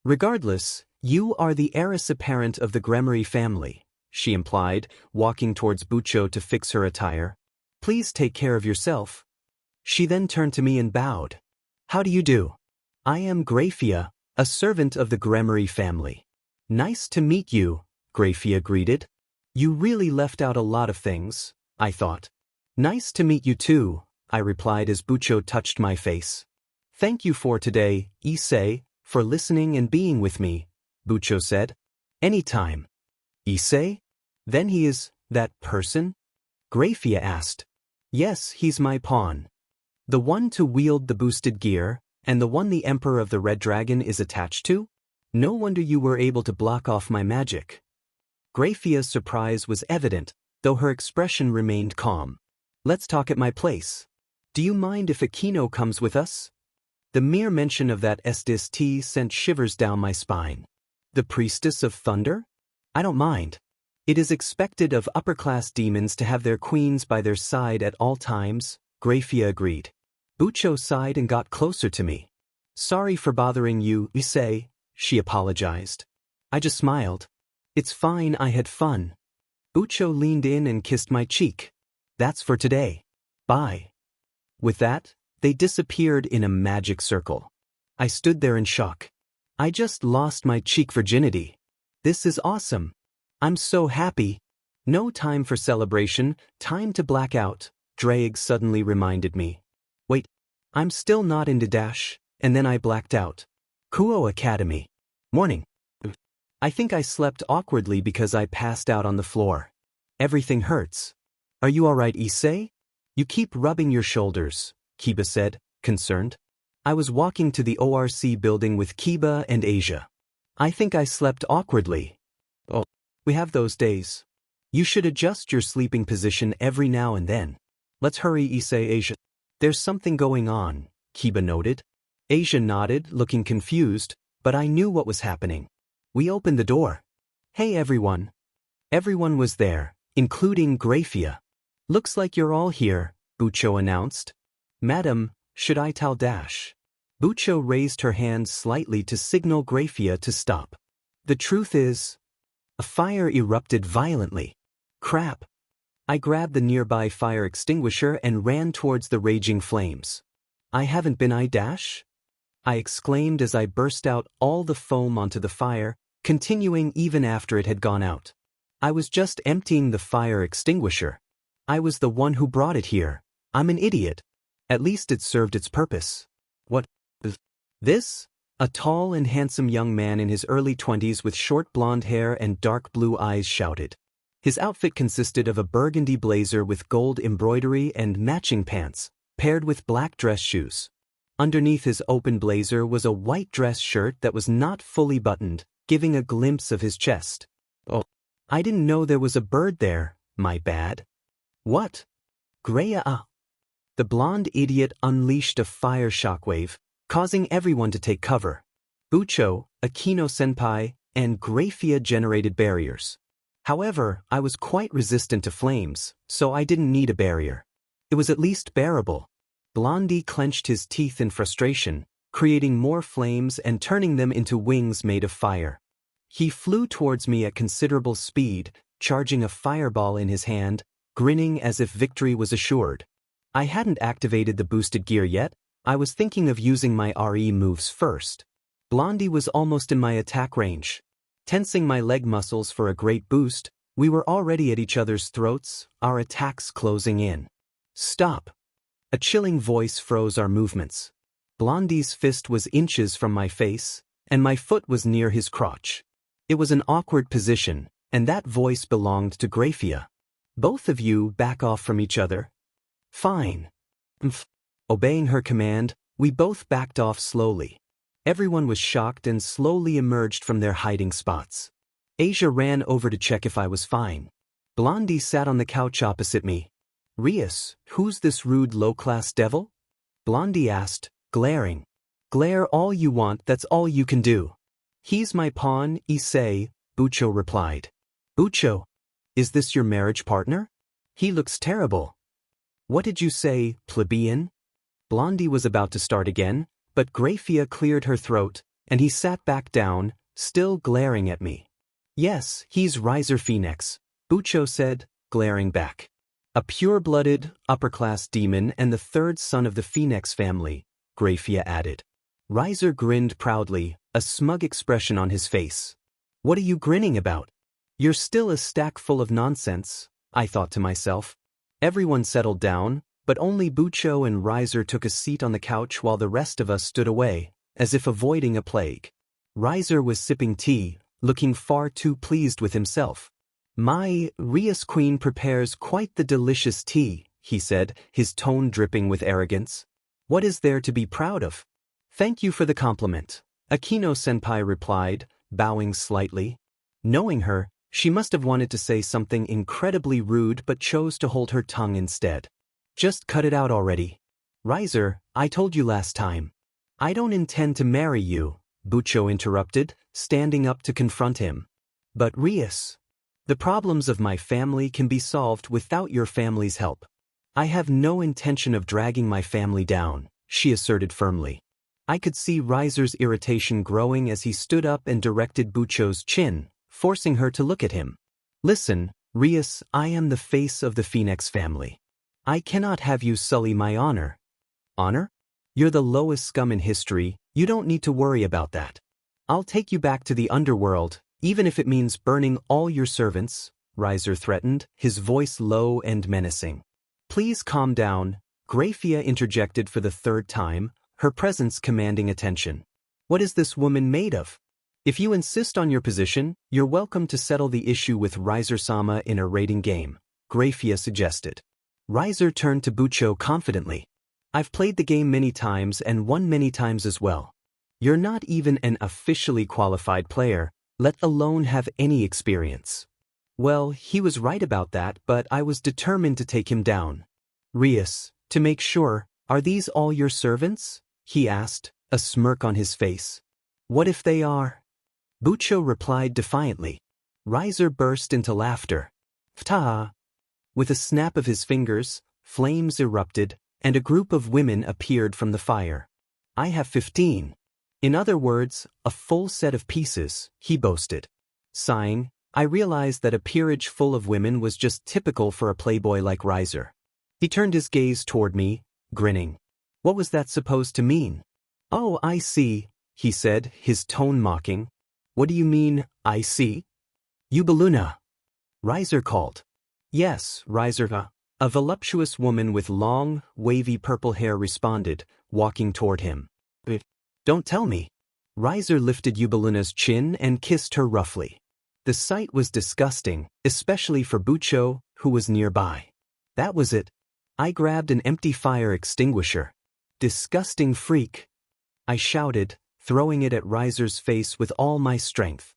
Regardless, you are the heiress apparent of the Gremory family, she implied, walking towards Bucho to fix her attire. Please take care of yourself. She then turned to me and bowed. How do you do? I am Graphia, a servant of the Gremory family. Nice to meet you, Graphia greeted. You really left out a lot of things, I thought. Nice to meet you too, I replied as Bucho touched my face. Thank you for today, Issei, for listening and being with me, Bucho said. Anytime. Issei? Then he is that person? Graphia asked. Yes, he's my pawn. The one to wield the boosted gear, and the one the Emperor of the Red Dragon is attached to? No wonder you were able to block off my magic. Graphia's surprise was evident, though her expression remained calm. Let's talk at my place. Do you mind if Akino comes with us? The mere mention of that SDST sent shivers down my spine. The Priestess of Thunder? I don't mind. It is expected of upper-class demons to have their queens by their side at all times, Graphia agreed. Bucho sighed and got closer to me. Sorry for bothering you, Issei, she apologized. I just smiled. It's fine, I had fun. Bucho leaned in and kissed my cheek. That's for today. Bye. With that, they disappeared in a magic circle. I stood there in shock. I just lost my cheek virginity. This is awesome. I'm so happy. No time for celebration, time to black out, Drake suddenly reminded me. Wait, I'm still not into Dash, and then I blacked out. Kuo Academy. Morning. I think I slept awkwardly because I passed out on the floor. Everything hurts. Are you alright, Issei? You keep rubbing your shoulders, Kiba said, concerned. I was walking to the ORC building with Kiba and Asia. I think I slept awkwardly. Oh, we have those days. You should adjust your sleeping position every now and then. Let's hurry, Issei. Asia. There's something going on, Kiba noted. Asia nodded, looking confused, but I knew what was happening. We opened the door. Hey everyone. Everyone was there, including Graphia. Looks like you're all here, Bucho announced. Madam, should I tell Dash? Bucho raised her hand slightly to signal Graphia to stop. The truth is, a fire erupted violently. Crap. I grabbed the nearby fire extinguisher and ran towards the raging flames. I haven't been Dash? I exclaimed as I burst out all the foam onto the fire, continuing even after it had gone out. I was just emptying the fire extinguisher. I was the one who brought it here. I'm an idiot. At least it served its purpose. What is this? A tall and handsome young man in his early 20s with short blonde hair and dark blue eyes shouted. His outfit consisted of a burgundy blazer with gold embroidery and matching pants, paired with black dress shoes. Underneath his open blazer was a white dress shirt that was not fully buttoned, giving a glimpse of his chest. Oh, I didn't know there was a bird there, my bad. What? Greya. The blonde idiot unleashed a fire shockwave, causing everyone to take cover. Bucho, Akino-senpai, and Graphia generated barriers. However, I was quite resistant to flames, so I didn't need a barrier. It was at least bearable. Blondie clenched his teeth in frustration, creating more flames and turning them into wings made of fire. He flew towards me at considerable speed, charging a fireball in his hand, grinning as if victory was assured. I hadn't activated the boosted gear yet. I was thinking of using my RE moves first. Blondie was almost in my attack range. Tensing my leg muscles for a great boost, we were already at each other's throats, our attacks closing in. Stop! A chilling voice froze our movements. Blondie's fist was inches from my face, and my foot was near his crotch. It was an awkward position, and that voice belonged to Graphia. Both of you back off from each other. Fine. Obeying her command, we both backed off slowly. Everyone was shocked and slowly emerged from their hiding spots. Asia ran over to check if I was fine. Blondie sat on the couch opposite me. Rias, who's this rude low-class devil? Blondie asked, glaring. Glare all you want, that's all you can do. He's my pawn, Issei, Bucho replied. Bucho, is this your marriage partner? He looks terrible. What did you say, plebeian? Blondie was about to start again, but Graphia cleared her throat, and he sat back down, still glaring at me. Yes, he's Riser Phoenix, Bucho said, glaring back. A pure-blooded, upper-class demon and the third son of the Phoenix family, Graphia added. Riser grinned proudly, a smug expression on his face. What are you grinning about? You're still a stack full of nonsense, I thought to myself. Everyone settled down, but only Bucho and Riser took a seat on the couch while the rest of us stood away, as if avoiding a plague. Riser was sipping tea, looking far too pleased with himself. My Rias queen prepares quite the delicious tea, he said, his tone dripping with arrogance. What is there to be proud of? Thank you for the compliment, Akino-senpai replied, bowing slightly. Knowing her, she must have wanted to say something incredibly rude but chose to hold her tongue instead. Just cut it out already. Riser, I told you last time. I don't intend to marry you, Bucho interrupted, standing up to confront him. But Rias, the problems of my family can be solved without your family's help. I have no intention of dragging my family down, she asserted firmly. I could see Riser's irritation growing as he stood up and directed Bucho's chin, forcing her to look at him. Listen, Rias, I am the face of the Phoenix family. I cannot have you sully my honor. Honor? You're the lowest scum in history, you don't need to worry about that. I'll take you back to the underworld, Even if it means burning all your servants, Riser threatened, his voice low and menacing. Please calm down, Grafia interjected for the third time, her presence commanding attention. What is this woman made of? If you insist on your position, you're welcome to settle the issue with Riser-sama in a rating game, Grafia suggested. Riser turned to Bucho confidently. I've played the game many times and won many times as well. You're not even an officially qualified player, let alone have any experience. Well, he was right about that, but I was determined to take him down. Rias, to make sure, are these all your servants? He asked, a smirk on his face. What if they are? Bucho replied defiantly. Riser burst into laughter. Ptah! With a snap of his fingers, flames erupted, and a group of women appeared from the fire. I have 15. In other words, a full set of pieces, he boasted. Sighing, I realized that a peerage full of women was just typical for a playboy like Riser. He turned his gaze toward me, grinning. What was that supposed to mean? Oh, I see, he said, his tone mocking. What do you mean, I see? Yubaluna. Riser called. Yes, Riser. A voluptuous woman with long, wavy purple hair responded, walking toward him. Don't tell me. Riser lifted Yubaluna's chin and kissed her roughly. The sight was disgusting, especially for Bucho, who was nearby. That was it. I grabbed an empty fire extinguisher. Disgusting freak. I shouted, throwing it at Riser's face with all my strength.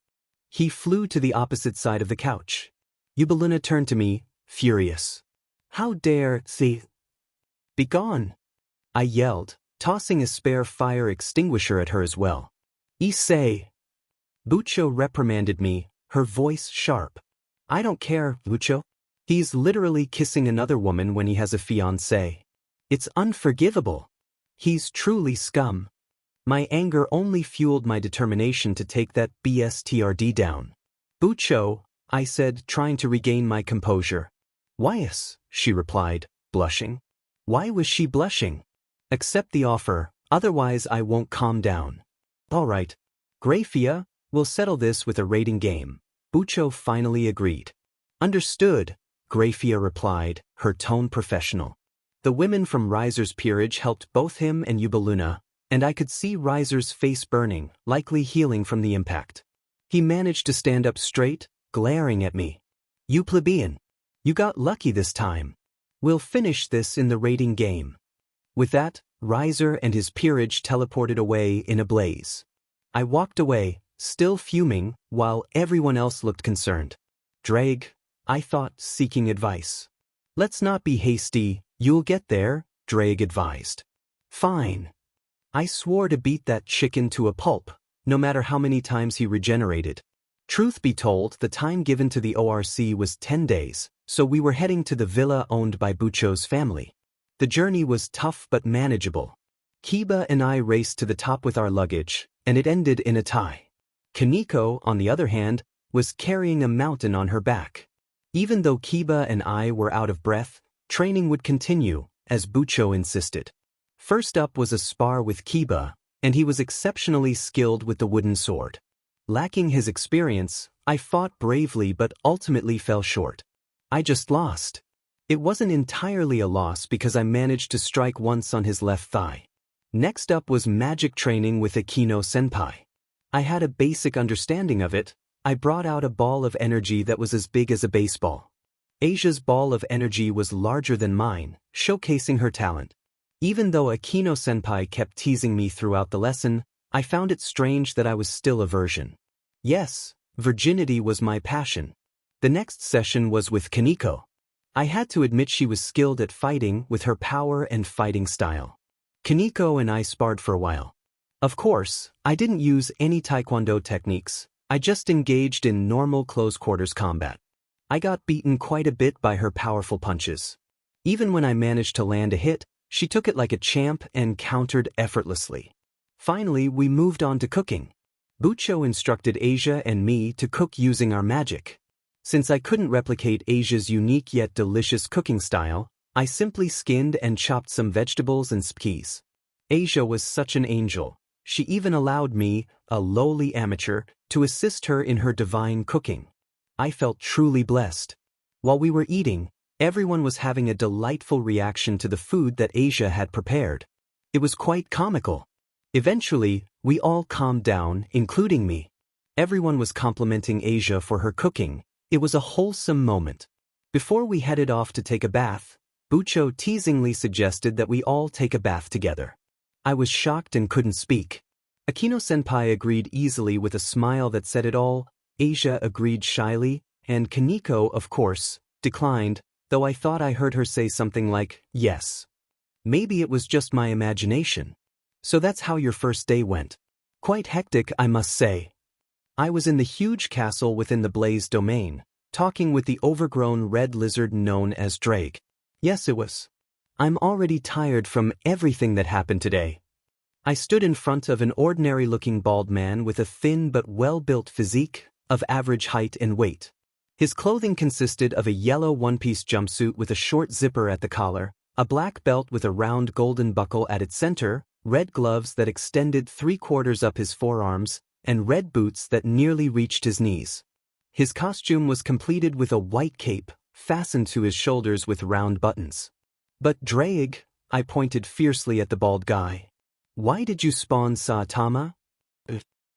He flew to the opposite side of the couch. Yubaluna turned to me, furious. How dare thee? Be gone! I yelled, tossing a spare fire extinguisher at her as well. Issei! Bucho reprimanded me, her voice sharp. I don't care, Bucho. He's literally kissing another woman when he has a fiancée. It's unforgivable. He's truly scum. My anger only fueled my determination to take that BSTRD down. Bucho, I said, trying to regain my composure. Whyas, she replied, blushing. Why was she blushing? Accept the offer, otherwise I won't calm down. All right. Grafia, we'll settle this with a rating game. Bucho finally agreed. Understood, Grafia replied, her tone professional. The women from Riser's peerage helped both him and Yubaluna, and I could see Riser's face burning, likely healing from the impact. He managed to stand up straight, glaring at me. You plebeian. You got lucky this time. We'll finish this in the rating game. With that, Riser and his peerage teleported away in a blaze. I walked away, still fuming, while everyone else looked concerned. Drag, I thought, seeking advice. Let's not be hasty, you'll get there, Drag advised. Fine. I swore to beat that chicken to a pulp, no matter how many times he regenerated. Truth be told, the time given to the ORC was 10 days, so we were heading to the villa owned by Bucho's family. The journey was tough but manageable. Kiba and I raced to the top with our luggage, and it ended in a tie. Kaneko, on the other hand, was carrying a mountain on her back. Even though Kiba and I were out of breath, training would continue, as Bucho insisted. First up was a spar with Kiba, and he was exceptionally skilled with the wooden sword. Lacking his experience, I fought bravely but ultimately fell short. I just lost. It wasn't entirely a loss because I managed to strike once on his left thigh. Next up was magic training with Akino Senpai. I had a basic understanding of it. I brought out a ball of energy that was as big as a baseball. Asia's ball of energy was larger than mine, showcasing her talent. Even though Akino Senpai kept teasing me throughout the lesson, I found it strange that I was still a virgin. Yes, virginity was my passion. The next session was with Kaneko. I had to admit she was skilled at fighting with her power and fighting style. Kaneko and I sparred for a while. Of course, I didn't use any taekwondo techniques, I just engaged in normal close-quarters combat. I got beaten quite a bit by her powerful punches. Even when I managed to land a hit, she took it like a champ and countered effortlessly. Finally, we moved on to cooking. Bucho instructed Asia and me to cook using our magic. Since I couldn't replicate Asia's unique yet delicious cooking style, I simply skinned and chopped some vegetables and spikes. Asia was such an angel. She even allowed me, a lowly amateur, to assist her in her divine cooking. I felt truly blessed. While we were eating, everyone was having a delightful reaction to the food that Asia had prepared. It was quite comical. Eventually, we all calmed down, including me. Everyone was complimenting Asia for her cooking. It was a wholesome moment. Before we headed off to take a bath, Bucho teasingly suggested that we all take a bath together. I was shocked and couldn't speak. Akino-senpai agreed easily with a smile that said it all. Asia agreed shyly, and Kaneko, of course, declined, though I thought I heard her say something like, yes. Maybe it was just my imagination. So that's how your first day went. Quite hectic, I must say. I was in the huge castle within the Blaze domain, talking with the overgrown red lizard known as Drake. Yes, it was. I'm already tired from everything that happened today. I stood in front of an ordinary-looking bald man with a thin but well-built physique, of average height and weight. His clothing consisted of a yellow one-piece jumpsuit with a short zipper at the collar, a black belt with a round golden buckle at its center, red gloves that extended 3/4 up his forearms, and red boots that nearly reached his knees. His costume was completed with a white cape, fastened to his shoulders with round buttons. But Drake, I pointed fiercely at the bald guy. Why did you spawn Saitama?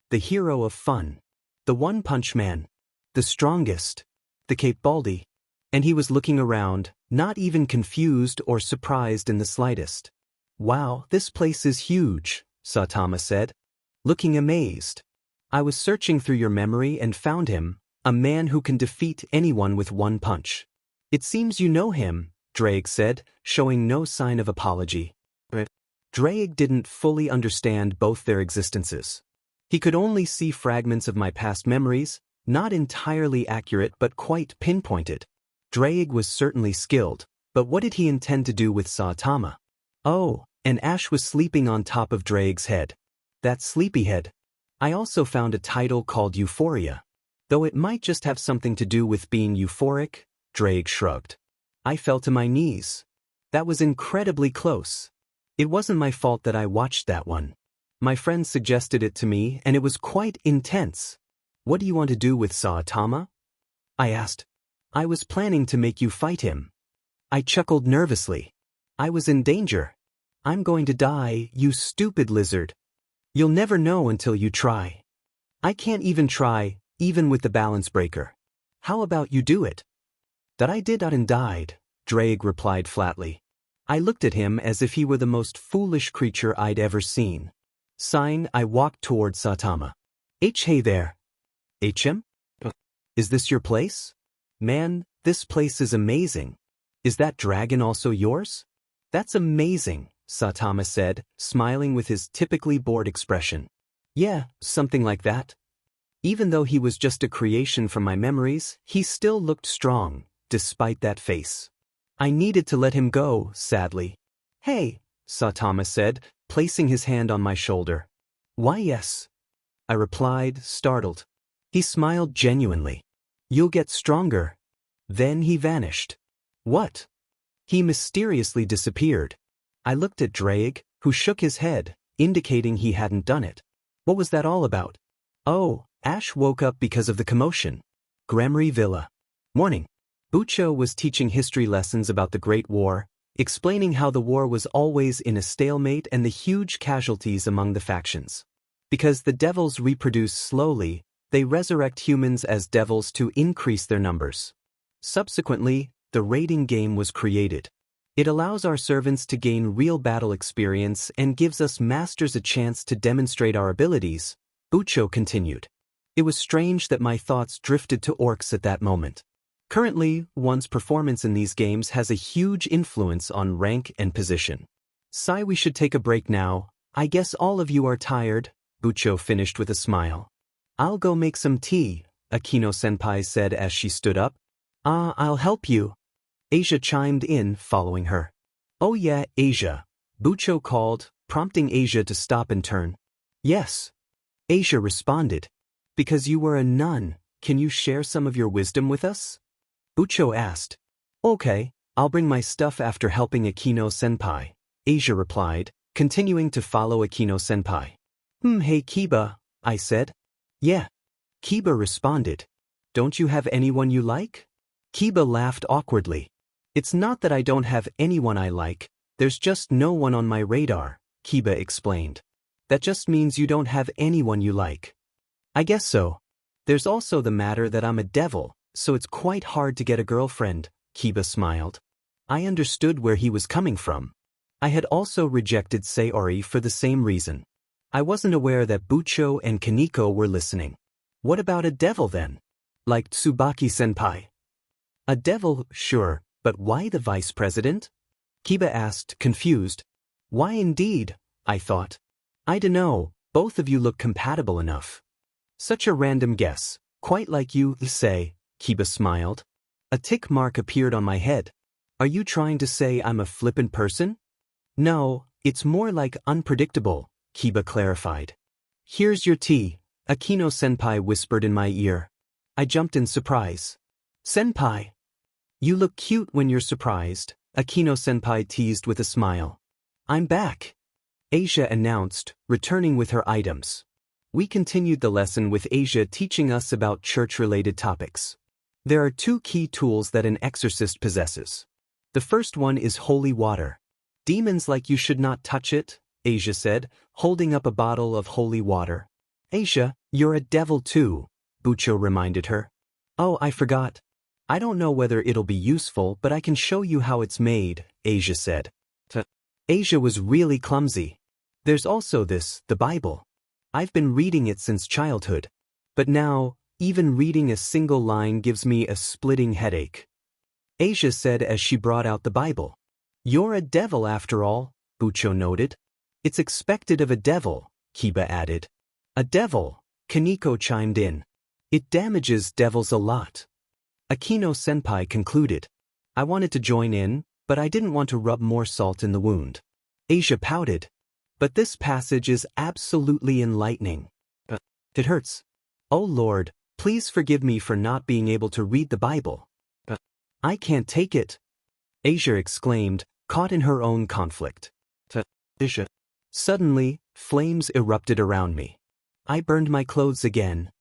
The hero of fun. The one-punch man. The strongest. The Cape Baldy. And he was looking around, not even confused or surprised in the slightest. Wow, this place is huge, Saitama said, looking amazed. I was searching through your memory and found him, a man who can defeat anyone with one punch. It seems you know him, Drake said, showing no sign of apology. Drake didn't fully understand both their existences. He could only see fragments of my past memories, not entirely accurate but quite pinpointed. Drake was certainly skilled, but what did he intend to do with Saitama? Oh, and Ash was sleeping on top of Drake's head. That sleepyhead. I also found a title called Euphoria. Though it might just have something to do with being euphoric, Drake shrugged. I fell to my knees. That was incredibly close. It wasn't my fault that I watched that one. My friend suggested it to me and it was quite intense. What do you want to do with Saitama? I asked. I was planning to make you fight him. I chuckled nervously. I was in danger. I'm going to die, you stupid lizard. You'll never know until you try. I can't even try, even with the balance breaker. How about you do it? That I did and died, Drake replied flatly. I looked at him as if he were the most foolish creature I'd ever seen. Sighing, I walked toward Saitama. Hey there. HM? Is this your place? Man, this place is amazing. Is that dragon also yours? That's amazing, Saitama said, smiling with his typically bored expression. Yeah, something like that. Even though he was just a creation from my memories, he still looked strong, despite that face. I needed to let him go, sadly. Hey, Saitama said, placing his hand on my shoulder. Why yes? I replied, startled. He smiled genuinely. You'll get stronger. Then he vanished. What? He mysteriously disappeared. I looked at Drake, who shook his head, indicating he hadn't done it. What was that all about? Oh, Ash woke up because of the commotion. Gremory Villa. Morning. Bucho was teaching history lessons about the Great War, explaining how the war was always in a stalemate and the huge casualties among the factions. Because the devils reproduce slowly, they resurrect humans as devils to increase their numbers. Subsequently, the raiding game was created. It allows our servants to gain real battle experience and gives us masters a chance to demonstrate our abilities, Bucho continued. It was strange that my thoughts drifted to orcs at that moment. Currently, one's performance in these games has a huge influence on rank and position. Sigh, we should take a break now. I guess all of you are tired, Bucho finished with a smile. I'll go make some tea, Akino-senpai said as she stood up. I'll help you. Asia chimed in, following her. Oh yeah, Asia, Bucho called, prompting Asia to stop and turn. Yes. Asia responded. Because you were a nun, can you share some of your wisdom with us? Bucho asked. Okay, I'll bring my stuff after helping Akino-senpai, Asia replied, continuing to follow Akino-senpai. Hey Kiba, I said. Yeah. Kiba responded. Don't you have anyone you like? Kiba laughed awkwardly. It's not that I don't have anyone I like, there's just no one on my radar, Kiba explained. That just means you don't have anyone you like. I guess so. There's also the matter that I'm a devil, so it's quite hard to get a girlfriend, Kiba smiled. I understood where he was coming from. I had also rejected Sayori for the same reason. I wasn't aware that Bucho and Kaneko were listening. What about a devil then? Like Tsubaki-senpai. A devil, sure, but why the vice president? Kiba asked, confused. Why indeed, I thought. I dunno, both of you look compatible enough. Such a random guess, quite like you, Issei, Kiba smiled. A tick mark appeared on my head. Are you trying to say I'm a flippant person? No, it's more like unpredictable, Kiba clarified. Here's your tea, Akino-senpai whispered in my ear. I jumped in surprise. Senpai. You look cute when you're surprised, Akino-senpai teased with a smile. I'm back, Asia announced, returning with her items. We continued the lesson with Asia teaching us about church-related topics. There are two key tools that an exorcist possesses. The first one is holy water. Demons like you should not touch it, Asia said, holding up a bottle of holy water. Asia, you're a devil too, Bucho reminded her. Oh, I forgot. I don't know whether it'll be useful, but I can show you how it's made, Asia said. Asia was really clumsy. There's also this, the Bible. I've been reading it since childhood. But now, even reading a single line gives me a splitting headache. Asia said as she brought out the Bible. You're a devil after all, Bucho noted. It's expected of a devil, Kiba added. A devil, Kaneko chimed in. It damages devils a lot. Akino-senpai concluded. I wanted to join in, but I didn't want to rub more salt in the wound. Asia pouted. But this passage is absolutely enlightening. It hurts. Oh Lord, please forgive me for not being able to read the Bible. I can't take it, Asia exclaimed, caught in her own conflict. Asia. Suddenly, flames erupted around me. I burned my clothes again.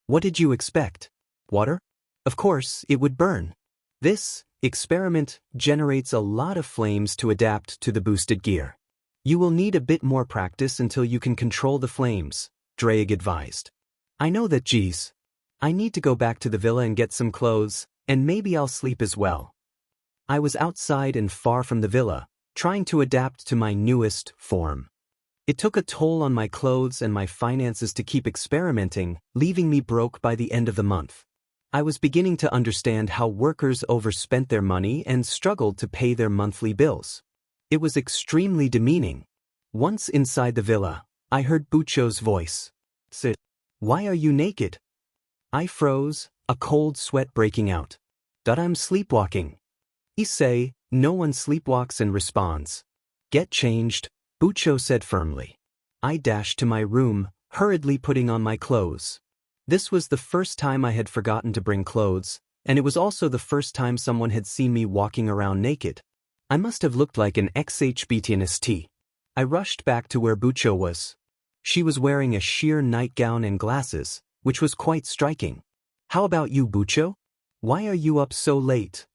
What did you expect? Water? Of course, it would burn. This experiment generates a lot of flames to adapt to the boosted gear. You will need a bit more practice until you can control the flames, Drake advised. I know that, geez. I need to go back to the villa and get some clothes, and maybe I'll sleep as well. I was outside and far from the villa, trying to adapt to my newest form. It took a toll on my clothes and my finances to keep experimenting, leaving me broke by the end of the month. I was beginning to understand how workers overspent their money and struggled to pay their monthly bills. It was extremely demeaning. Once inside the villa, I heard Bucho's voice. Sit. Why are you naked? I froze, a cold sweat breaking out. That I'm sleepwalking. Issei, no one sleepwalks and responds. Get changed, Bucho said firmly. I dashed to my room, hurriedly putting on my clothes. This was the first time I had forgotten to bring clothes, and it was also the first time someone had seen me walking around naked. I must have looked like an XHBTNST. I rushed back to where Bucho was. She was wearing a sheer nightgown and glasses, which was quite striking. How about you, Bucho? Why are you up so late?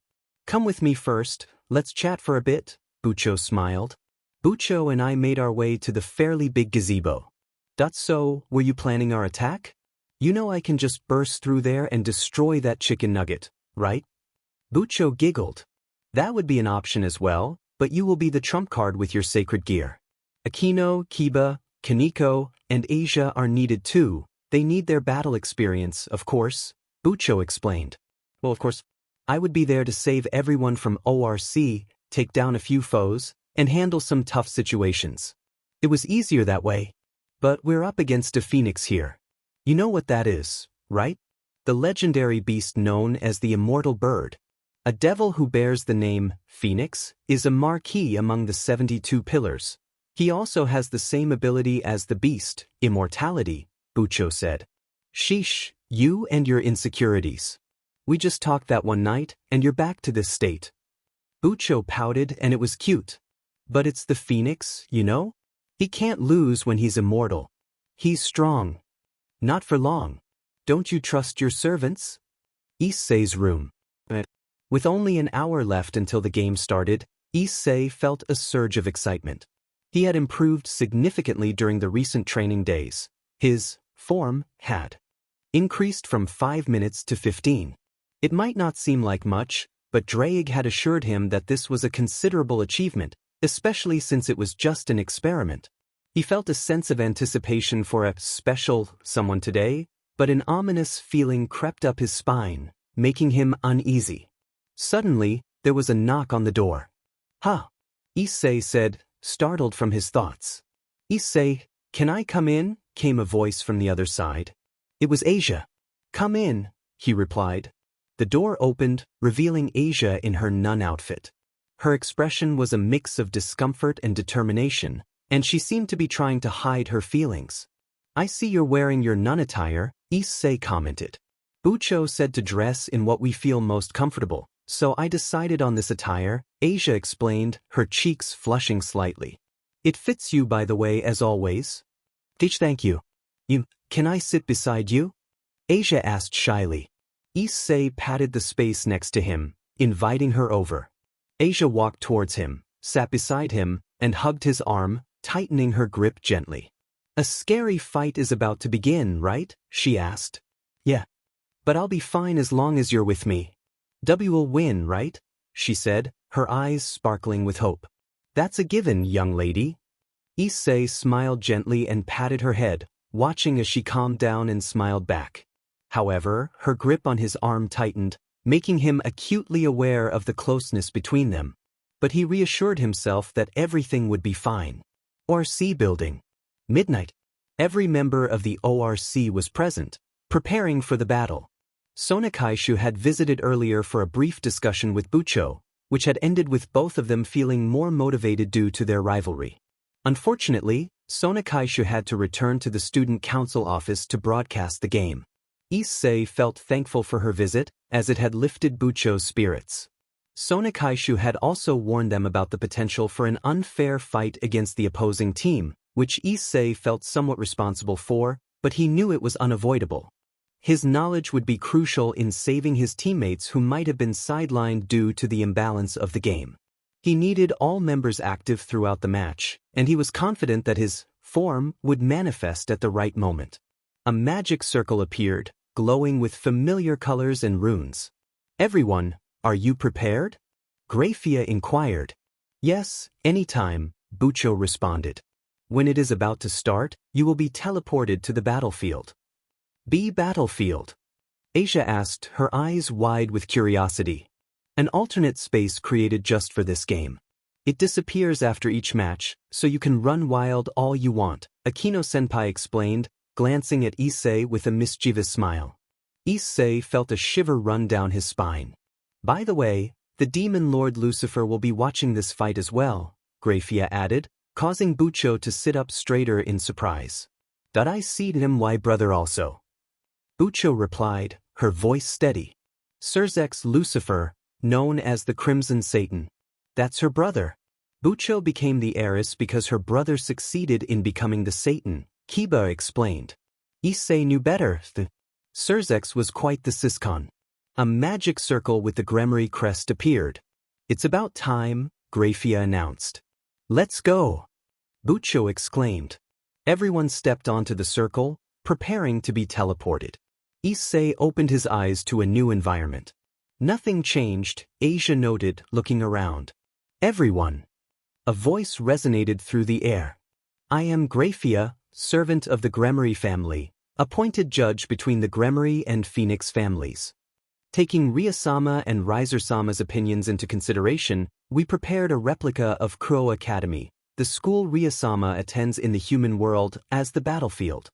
Come with me first, let's chat for a bit, Bucho smiled. Bucho and I made our way to the fairly big gazebo. So, were you planning our attack? You know I can just burst through there and destroy that chicken nugget, right? Bucho giggled. That would be an option as well, but you will be the trump card with your sacred gear. Akino, Kiba, Kaneko, and Asia are needed too. They need their battle experience, of course, Bucho explained. Well, of course, I would be there to save everyone from ORC, take down a few foes, and handle some tough situations. It was easier that way. But we're up against a phoenix here. You know what that is, right? The legendary beast known as the immortal bird. A devil who bears the name Phoenix is a marquee among the 72 pillars. He also has the same ability as the beast, immortality, Bucho said. Sheesh, you and your insecurities. We just talked that one night, and you're back to this state. Bucho pouted and it was cute. But it's the Phoenix, you know? He can't lose when he's immortal. He's strong. Not for long. Don't you trust your servants? Issei's room. With only an hour left until the game started, Issei felt a surge of excitement. He had improved significantly during the recent training days. His form had increased from 5 minutes to 15. It might not seem like much, but Drake had assured him that this was a considerable achievement, especially since it was just an experiment. He felt a sense of anticipation for a special someone today, but an ominous feeling crept up his spine, making him uneasy. Suddenly, there was a knock on the door. "Ha!" Issei said, startled from his thoughts. "Issei, can I come in?" came a voice from the other side. It was Asia. "Come in," he replied. The door opened, revealing Asia in her nun outfit. Her expression was a mix of discomfort and determination, and she seemed to be trying to hide her feelings. "I see you're wearing your nun attire," Issei commented. "Bucho said to dress in what we feel most comfortable, so I decided on this attire," Asia explained, her cheeks flushing slightly. "It fits you, by the way, as always." Thank you. Can I sit beside you?" Asia asked shyly. Issei patted the space next to him, inviting her over. Asia walked towards him, sat beside him, and hugged his arm, tightening her grip gently. "A scary fight is about to begin, right?" she asked. "Yeah. But I'll be fine as long as you're with me." "W will win, right?" she said, her eyes sparkling with hope. "That's a given, young lady." Issei smiled gently and patted her head, watching as she calmed down and smiled back. However, her grip on his arm tightened, making him acutely aware of the closeness between them. But he reassured himself that everything would be fine. ORC building. Midnight. Every member of the ORC was present, preparing for the battle. Sonakaishu had visited earlier for a brief discussion with Bucho, which had ended with both of them feeling more motivated due to their rivalry. Unfortunately, Sonakaishu had to return to the student council office to broadcast the game. Issei felt thankful for her visit, as it had lifted Bucho's spirits. Sonakaishu had also warned them about the potential for an unfair fight against the opposing team, which Issei felt somewhat responsible for, but he knew it was unavoidable. His knowledge would be crucial in saving his teammates who might have been sidelined due to the imbalance of the game. He needed all members active throughout the match, and he was confident that his form would manifest at the right moment. A magic circle appeared, glowing with familiar colors and runes. "Everyone, are you prepared?" Grafia inquired. "Yes, anytime," Bucho responded. "When it is about to start, you will be teleported to the battlefield." "B battlefield?" Asia asked, her eyes wide with curiosity. "An alternate space created just for this game. It disappears after each match, so you can run wild all you want," Akino-senpai explained, glancing at Issei with a mischievous smile. Issei felt a shiver run down his spine. "By the way, the demon lord Lucifer will be watching this fight as well," Grafia added, causing Bucho to sit up straighter in surprise. "Did I see him, my brother also?" Bucho replied, her voice steady. "Surzek's Lucifer, known as the Crimson Satan. That's her brother." Bucho became the heiress because her brother succeeded in becoming the Satan, Kiba explained. Issei knew better. Surzek's was quite the siscon. A magic circle with the Gremory crest appeared. "It's about time," Grafia announced. "Let's go," Bucho exclaimed. Everyone stepped onto the circle, preparing to be teleported. Issei opened his eyes to a new environment. "Nothing changed," Asia noted, looking around. "Everyone." A voice resonated through the air. "I am Grafia, servant of the Gremory family, appointed judge between the Gremory and Phoenix families. Taking Ryasama and Risersama's opinions into consideration, we prepared a replica of Kuro Academy, the school Ryasama attends in the human world, as the battlefield."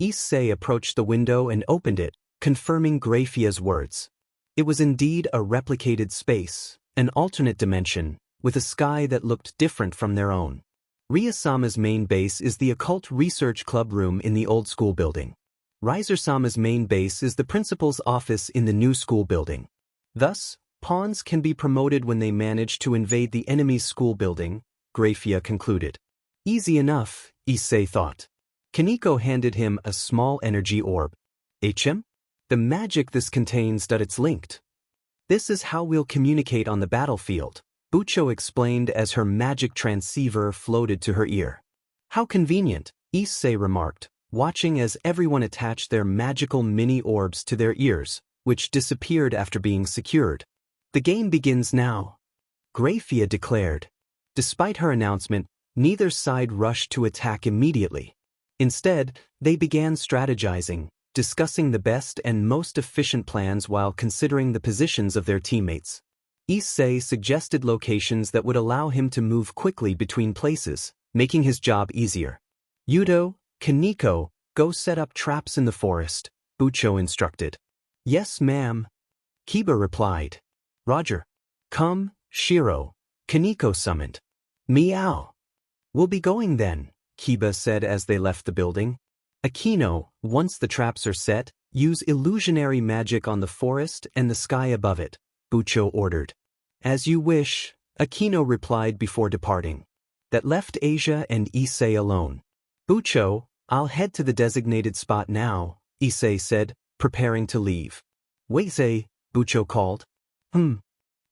Issei approached the window and opened it, confirming Grafia's words. It was indeed a replicated space, an alternate dimension, with a sky that looked different from their own. Ryasama's main base is the Occult Research Club room in the old school building. Risersama's main base is the principal's office in the new school building. Thus, pawns can be promoted when they manage to invade the enemy's school building, Grafia concluded. Easy enough, Issei thought. Kaneko handed him a small energy orb. HM? The magic this contains that it's linked. This is how we'll communicate on the battlefield, Bucho explained as her magic transceiver floated to her ear. How convenient, Issei remarked, watching as everyone attached their magical mini orbs to their ears, which disappeared after being secured. The game begins now, Grafia declared. Despite her announcement, neither side rushed to attack immediately. Instead, they began strategizing, discussing the best and most efficient plans while considering the positions of their teammates. Issei suggested locations that would allow him to move quickly between places, making his job easier. Yudo, Kaneko, go set up traps in the forest, Bucho instructed. Yes, ma'am. Kiba replied. Roger. Come, Shiro, Kaneko summoned. Meow. We'll be going then, Kiba said as they left the building. Akino, once the traps are set, use illusionary magic on the forest and the sky above it, Bucho ordered. As you wish, Akino replied before departing. That left Asia and Issei alone. Bucho, I'll head to the designated spot now, Issei said, preparing to leave. Wait, Bucho called.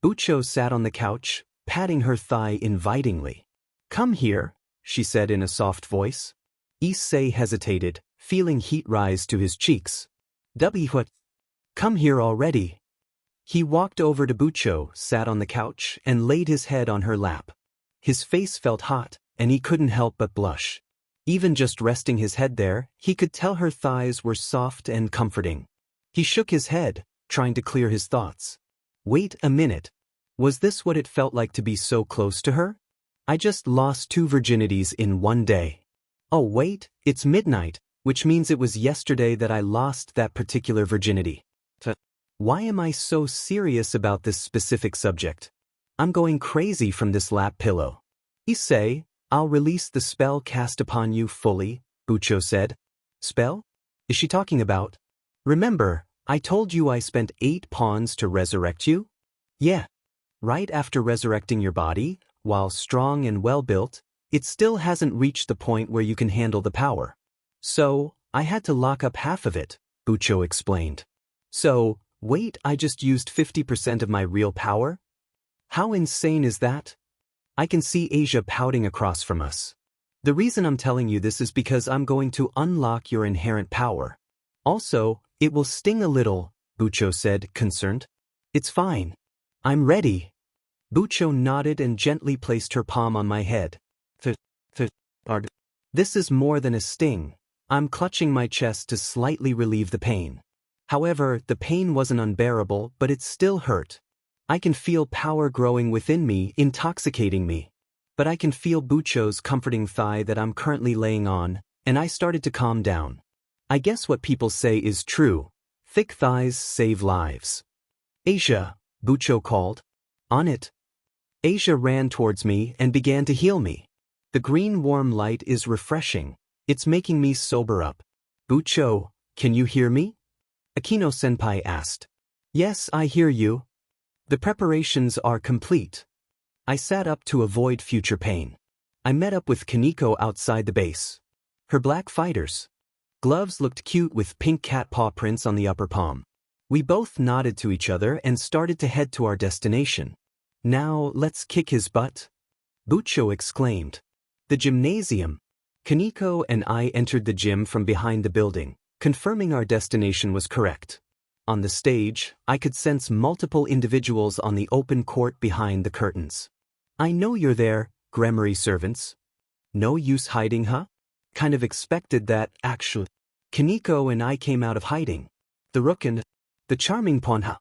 Bucho sat on the couch, patting her thigh invitingly. Come here, she said in a soft voice. Issei hesitated, feeling heat rise to his cheeks. What? Come here already. He walked over to Bucho, sat on the couch, and laid his head on her lap. His face felt hot, and he couldn't help but blush. Even just resting his head there, he could tell her thighs were soft and comforting. He shook his head, trying to clear his thoughts. Wait a minute. Was this what it felt like to be so close to her? I just lost 2 virginities in one day. Oh wait, it's midnight, which means it was yesterday that I lost that particular virginity. Why am I so serious about this specific subject? I'm going crazy from this lap pillow. Issei, I'll release the spell cast upon you fully, Bucho said. Spell? Is she talking about? Remember, I told you I spent 8 pawns to resurrect you? Yeah. Right after resurrecting your body, while strong and well-built, it still hasn't reached the point where you can handle the power. So, I had to lock up half of it, Bucho explained. So, wait, I just used 50% of my real power? How insane is that? I can see Asia pouting across from us. The reason I'm telling you this is because I'm going to unlock your inherent power. Also, it will sting a little, Bucho said, concerned. It's fine. I'm ready. Bucho nodded and gently placed her palm on my head. This is more than a sting. I'm clutching my chest to slightly relieve the pain. However, the pain wasn't unbearable, but it still hurt. I can feel power growing within me, intoxicating me. But I can feel Bucho's comforting thigh that I'm currently laying on, and I started to calm down. I guess what people say is true. Thick thighs save lives. Asia, Bucho called. On it. Asia ran towards me and began to heal me. The green warm light is refreshing. It's making me sober up. Bucho, can you hear me? Akino-senpai asked. Yes, I hear you. The preparations are complete. I sat up to avoid future pain. I met up with Kaneko outside the base. Her black fighters. Gloves looked cute with pink cat paw prints on the upper palm. We both nodded to each other and started to head to our destination. Now, let's kick his butt, Bucho exclaimed. The gymnasium. Kaneko and I entered the gym from behind the building, confirming our destination was correct. On the stage, I could sense multiple individuals on the open court behind the curtains. I know you're there, Gremory servants. No use hiding, huh? Kind of expected that, actually. Kaneko and I came out of hiding. The rook and the charming Ponha.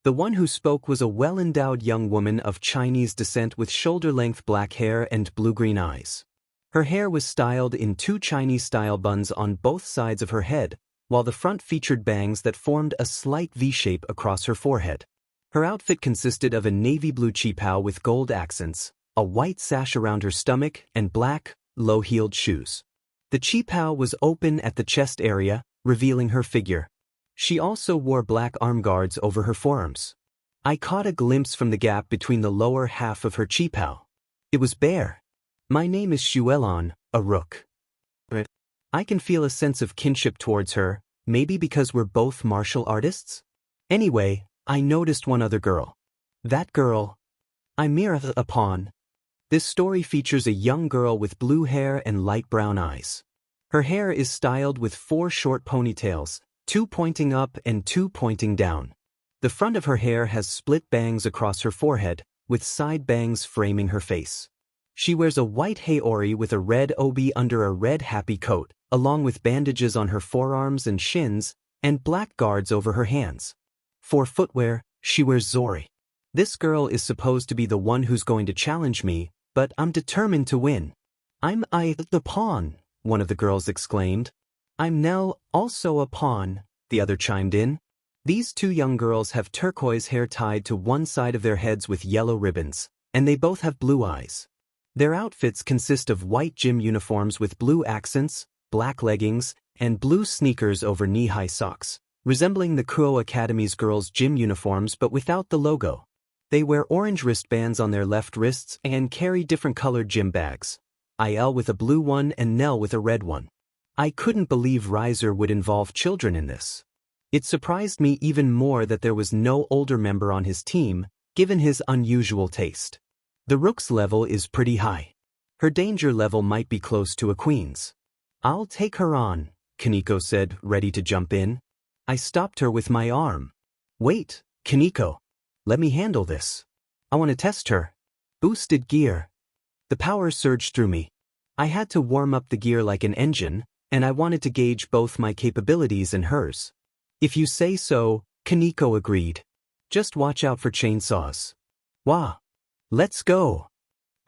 The one who spoke was a well-endowed young woman of Chinese descent with shoulder-length black hair and blue-green eyes. Her hair was styled in 2 Chinese-style buns on both sides of her head, while the front featured bangs that formed a slight V-shape across her forehead. Her outfit consisted of a navy blue qipao with gold accents, a white sash around her stomach, and black, low-heeled shoes. The qipao was open at the chest area, revealing her figure. She also wore black arm guards over her forearms. I caught a glimpse from the gap between the lower half of her qipao. It was bare. My name is Xuelon, a rook. I can feel a sense of kinship towards her, maybe because we're both martial artists? Anyway, I noticed one other girl. That girl. I mirror upon. This story features a young girl with blue hair and light brown eyes. Her hair is styled with 4 short ponytails, 2 pointing up and 2 pointing down. The front of her hair has split bangs across her forehead, with side bangs framing her face. She wears a white haori with a red obi under a red happy coat, along with bandages on her forearms and shins, and black guards over her hands. For footwear, she wears zori. This girl is supposed to be the one who's going to challenge me, but I'm determined to win. I'm the pawn, one of the girls exclaimed. I'm Nell, also a pawn, the other chimed in. These 2 young girls have turquoise hair tied to one side of their heads with yellow ribbons, and they both have blue eyes. Their outfits consist of white gym uniforms with blue accents, black leggings, and blue sneakers over knee-high socks, resembling the Kuo Academy's girls' gym uniforms but without the logo. They wear orange wristbands on their left wrists and carry different colored gym bags. Il with a blue one and Nell with a red one. I couldn't believe Riser would involve children in this. It surprised me even more that there was no older member on his team, given his unusual taste. The Rook's level is pretty high. Her danger level might be close to a queen's. I'll take her on, Kaneko said, ready to jump in. I stopped her with my arm. Wait, Kaneko. Let me handle this. I want to test her. Boosted gear. The power surged through me. I had to warm up the gear like an engine, and I wanted to gauge both my capabilities and hers. If you say so, Kaneko agreed. Just watch out for chainsaws. Wah. Let's go.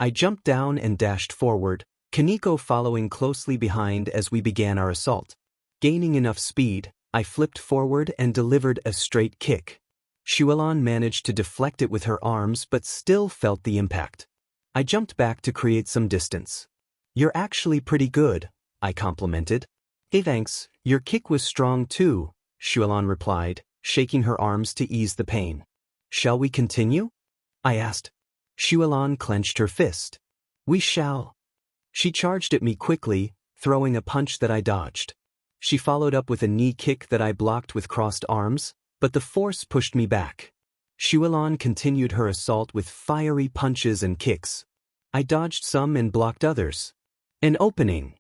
I jumped down and dashed forward, Kaneko following closely behind as we began our assault. Gaining enough speed, I flipped forward and delivered a straight kick. Shuelon managed to deflect it with her arms but still felt the impact. I jumped back to create some distance. You're actually pretty good, I complimented. Hey thanks, your kick was strong too, Shuelon replied, shaking her arms to ease the pain. Shall we continue? I asked. Shuelon clenched her fist. We shall. She charged at me quickly, throwing a punch that I dodged. She followed up with a knee kick that I blocked with crossed arms, but the force pushed me back. Shuelon continued her assault with fiery punches and kicks. I dodged some and blocked others. An opening.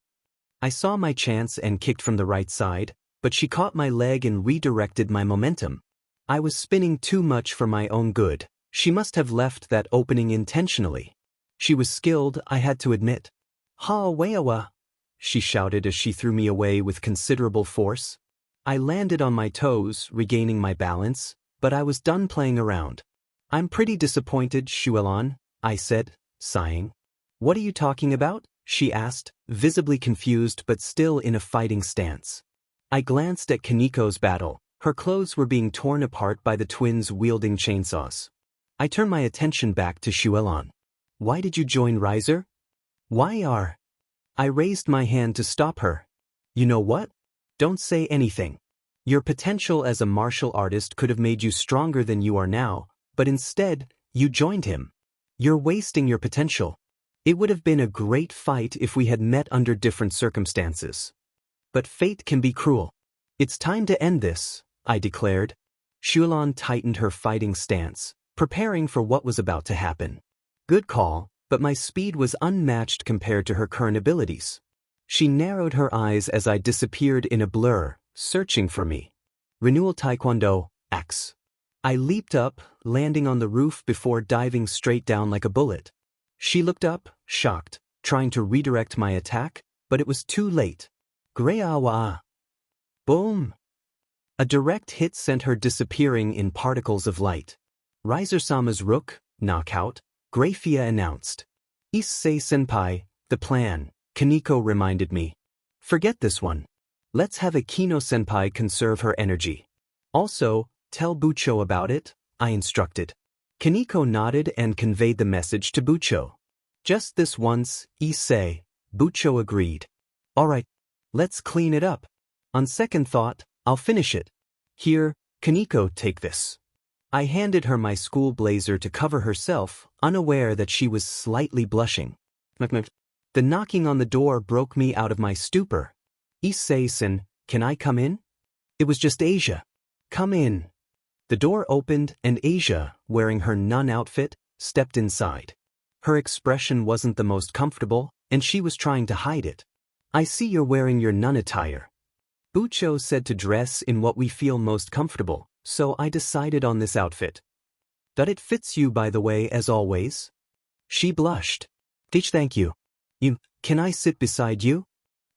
I saw my chance and kicked from the right side, but she caught my leg and redirected my momentum. I was spinning too much for my own good. She must have left that opening intentionally. She was skilled, I had to admit. Ha weawa, she shouted as she threw me away with considerable force. I landed on my toes, regaining my balance, but I was done playing around. I'm pretty disappointed, Shuelon, I said, sighing. What are you talking about? She asked, visibly confused but still in a fighting stance. I glanced at Kaneko's battle. Her clothes were being torn apart by the twins wielding chainsaws. I turned my attention back to Shuelon. Why did you join Riser? Why are? I raised my hand to stop her. You know what? Don't say anything. Your potential as a martial artist could have made you stronger than you are now, but instead, you joined him. You're wasting your potential. It would have been a great fight if we had met under different circumstances. But fate can be cruel. It's time to end this, I declared. Shuelon tightened her fighting stance, preparing for what was about to happen. Good call, but my speed was unmatched compared to her current abilities. She narrowed her eyes as I disappeared in a blur, searching for me. Renewal Taekwondo, X. I leaped up, landing on the roof before diving straight down like a bullet. She looked up, shocked, trying to redirect my attack, but it was too late. Greawa. Boom. A direct hit sent her disappearing in particles of light. Riser-sama's rook, knockout, Grafia announced. Issei senpai, the plan, Kaneko reminded me. Forget this one. Let's have a Kino senpai conserve her energy. Also, tell Bucho about it, I instructed. Kaneko nodded and conveyed the message to Bucho. Just this once, Issei, Bucho agreed. Alright, let's clean it up. On second thought, I'll finish it. Here, Kaneko, take this. I handed her my school blazer to cover herself, unaware that she was slightly blushing. The knocking on the door broke me out of my stupor. Issei-san, can I come in? It was just Asia. Come in. The door opened and Asia, wearing her nun outfit, stepped inside. Her expression wasn't the most comfortable, and she was trying to hide it. I see you're wearing your nun attire. Bucho said to dress in what we feel most comfortable, so I decided on this outfit. That it fits you, by the way, as always. She blushed. Thank you. Can I sit beside you?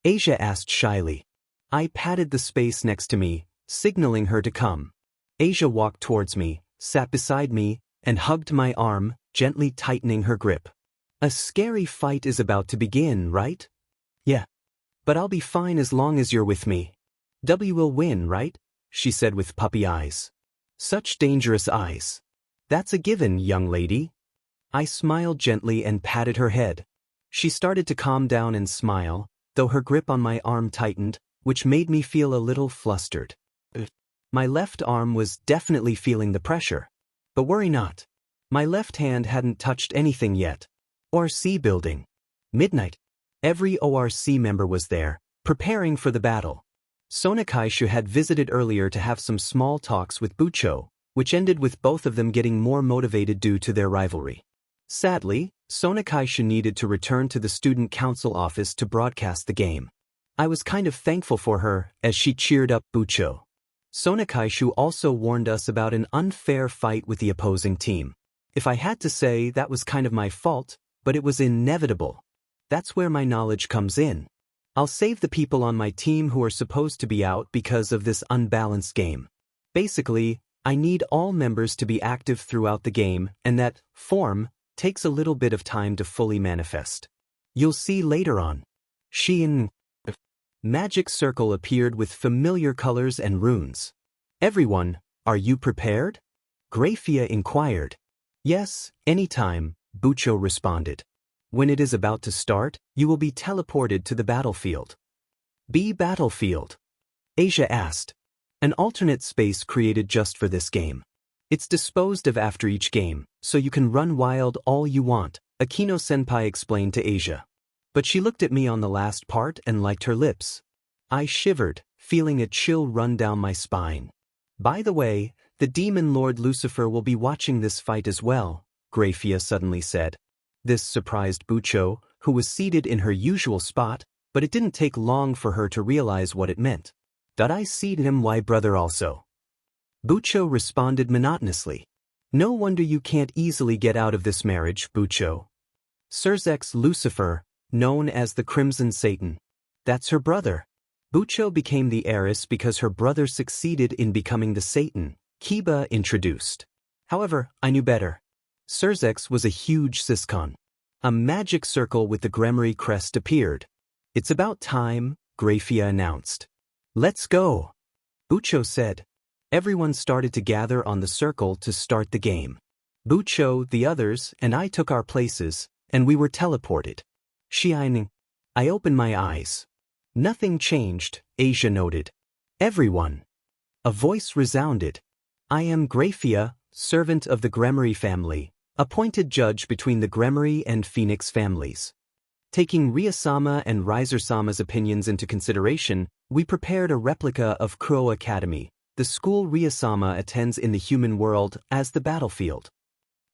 Asia asked shyly. I patted the space next to me, signaling her to come. Asia walked towards me, sat beside me, and hugged my arm, gently tightening her grip. A scary fight is about to begin, right? Yeah. But I'll be fine as long as you're with me. W will win, right? She said with puppy eyes. Such dangerous eyes. That's a given, young lady. I smiled gently and patted her head. She started to calm down and smile, though her grip on my arm tightened, which made me feel a little flustered. My left arm was definitely feeling the pressure. But worry not. My left hand hadn't touched anything yet. ORC building. Midnight. Every ORC member was there, preparing for the battle. Sonakaishu had visited earlier to have some small talks with Bucho, which ended with both of them getting more motivated due to their rivalry. Sadly, Sonakaishu needed to return to the student council office to broadcast the game. I was kind of thankful for her as she cheered up Bucho. Sonakaishu also warned us about an unfair fight with the opposing team. If I had to say, that was kind of my fault, but it was inevitable. That's where my knowledge comes in. I'll save the people on my team who are supposed to be out because of this unbalanced game. Basically, I need all members to be active throughout the game, and that form takes a little bit of time to fully manifest. You'll see later on. Magic circle appeared with familiar colors and runes. Everyone, are you prepared? Grafia inquired. Yes, anytime, Bucho responded. When it is about to start, you will be teleported to the battlefield. B battlefield? Asia asked. An alternate space created just for this game. It's disposed of after each game, so you can run wild all you want, Akino-senpai explained to Asia. But she looked at me on the last part and liked her lips. I shivered, feeling a chill run down my spine. By the way, the demon lord Lucifer will be watching this fight as well, Grafia suddenly said. This surprised Bucho, who was seated in her usual spot, but it didn't take long for her to realize what it meant. Did I see him, my brother also? Bucho responded monotonously. No wonder you can't easily get out of this marriage, Bucho. Surzek's Lucifer, known as the Crimson Satan. That's her brother. Bucho became the heiress because her brother succeeded in becoming the Satan, Kiba introduced. However, I knew better. Surzek's was a huge syscon. A magic circle with the Gremory crest appeared. It's about time, Grafia announced. Let's go, Bucho said. Everyone started to gather on the circle to start the game. Bucho, the others, and I took our places, and we were teleported. Shining. I opened my eyes. Nothing changed, Asia noted. Everyone. A voice resounded. I am Grafia, servant of the Gremory family, appointed judge between the Gremory and Phoenix families. Taking Ryasama and Riser-sama's opinions into consideration, we prepared a replica of Kuro Academy, the school Ryasama attends in the human world, as the battlefield.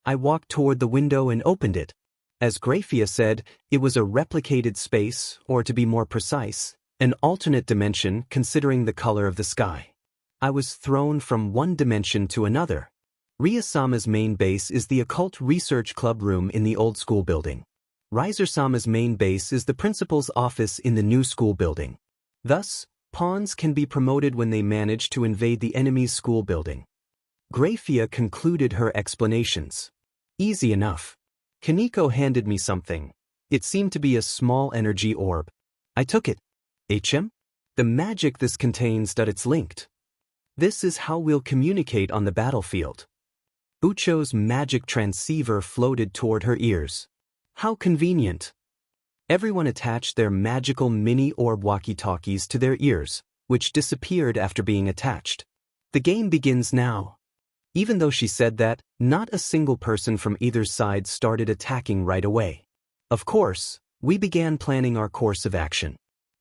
I walked toward the window and opened it. As Grafia said, it was a replicated space, or to be more precise, an alternate dimension considering the color of the sky. I was thrown from one dimension to another. Ryasama's main base is the Occult Research Club room in the old school building. Riser-sama's main base is the principal's office in the new school building. Thus, pawns can be promoted when they manage to invade the enemy's school building. Grafia concluded her explanations. Easy enough. Kaneko handed me something. It seemed to be a small energy orb. I took it. HM? The magic this contains that it's linked. This is how we'll communicate on the battlefield. Bucho's magic transceiver floated toward her ears. How convenient. Everyone attached their magical mini orb walkie-talkies to their ears, which disappeared after being attached. The game begins now. Even though she said that, not a single person from either side started attacking right away. Of course, we began planning our course of action.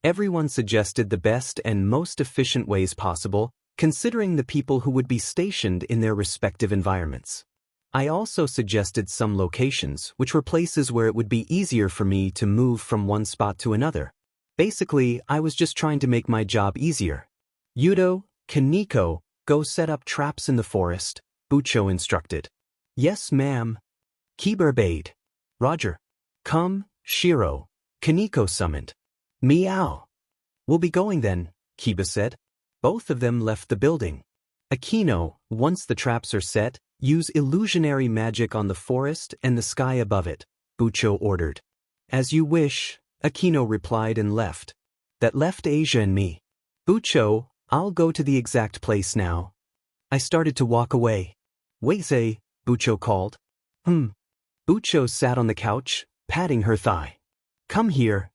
Everyone suggested the best and most efficient ways possible, considering the people who would be stationed in their respective environments. I also suggested some locations, which were places where it would be easier for me to move from one spot to another. Basically, I was just trying to make my job easier. Yudo, Kaneko, go set up traps in the forest, Bucho instructed. Yes, ma'am. Kiba obeyed. Roger. Come, Shiro, Kaneko summoned. Meow. We'll be going then, Kiba said. Both of them left the building. Akino, once the traps are set, use illusionary magic on the forest and the sky above it, Bucho ordered. As you wish, Akino replied and left. That left Asia and me. Bucho, I'll go to the exact place now. I started to walk away. Wait, Issei, Bucho called. Bucho sat on the couch, patting her thigh. Come here.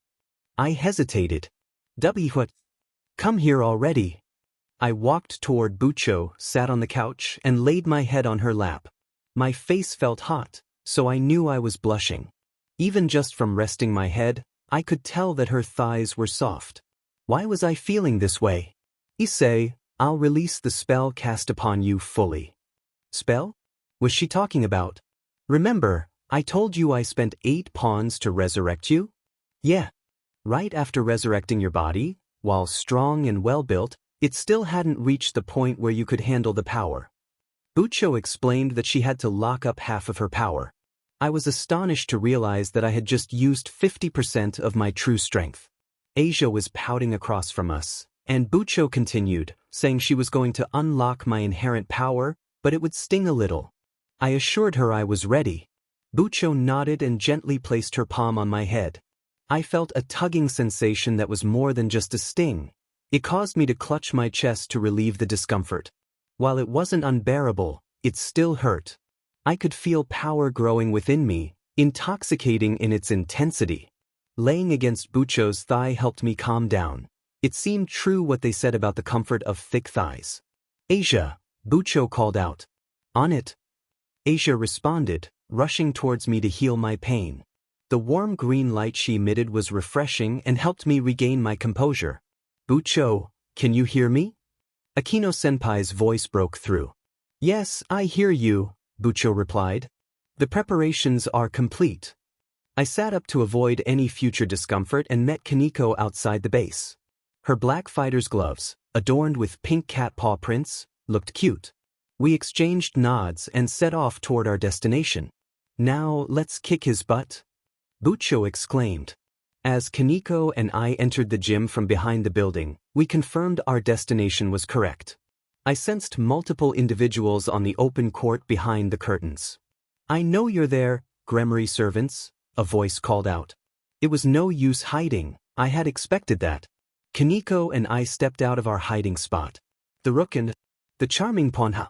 I hesitated. What? Come here already. I walked toward Bucho, sat on the couch, and laid my head on her lap. My face felt hot, so I knew I was blushing. Even just from resting my head, I could tell that her thighs were soft. Why was I feeling this way? Issei, I'll release the spell cast upon you fully. Spell? Was she talking about? Remember, I told you I spent 8 pawns to resurrect you? Yeah. Right after resurrecting your body, while strong and well-built, it still hadn't reached the point where you could handle the power. Bucho explained that she had to lock up half of her power. I was astonished to realize that I had just used 50% of my true strength. Asia was pouting across from us, and Bucho continued, saying she was going to unlock my inherent power, but it would sting a little. I assured her I was ready. Bucho nodded and gently placed her palm on my head. I felt a tugging sensation that was more than just a sting. It caused me to clutch my chest to relieve the discomfort. While it wasn't unbearable, it still hurt. I could feel power growing within me, intoxicating in its intensity. Laying against Bucho's thigh helped me calm down. It seemed true what they said about the comfort of thick thighs. Asia, Bucho called out. On it. Asia responded, rushing towards me to heal my pain. The warm green light she emitted was refreshing and helped me regain my composure. Bucho, can you hear me? Akino-senpai's voice broke through. Yes, I hear you, Bucho replied. The preparations are complete. I sat up to avoid any future discomfort and met Kaneko outside the base. Her black fighter's gloves, adorned with pink cat paw prints, looked cute. We exchanged nods and set off toward our destination. Now let's kick his butt, Bucho exclaimed. As Kaneko and I entered the gym from behind the building, we confirmed our destination was correct. I sensed multiple individuals on the open court behind the curtains. I know you're there, Gremory servants, a voice called out. It was no use hiding, I had expected that. Kaneko and I stepped out of our hiding spot. The Rook and the charming Ponha.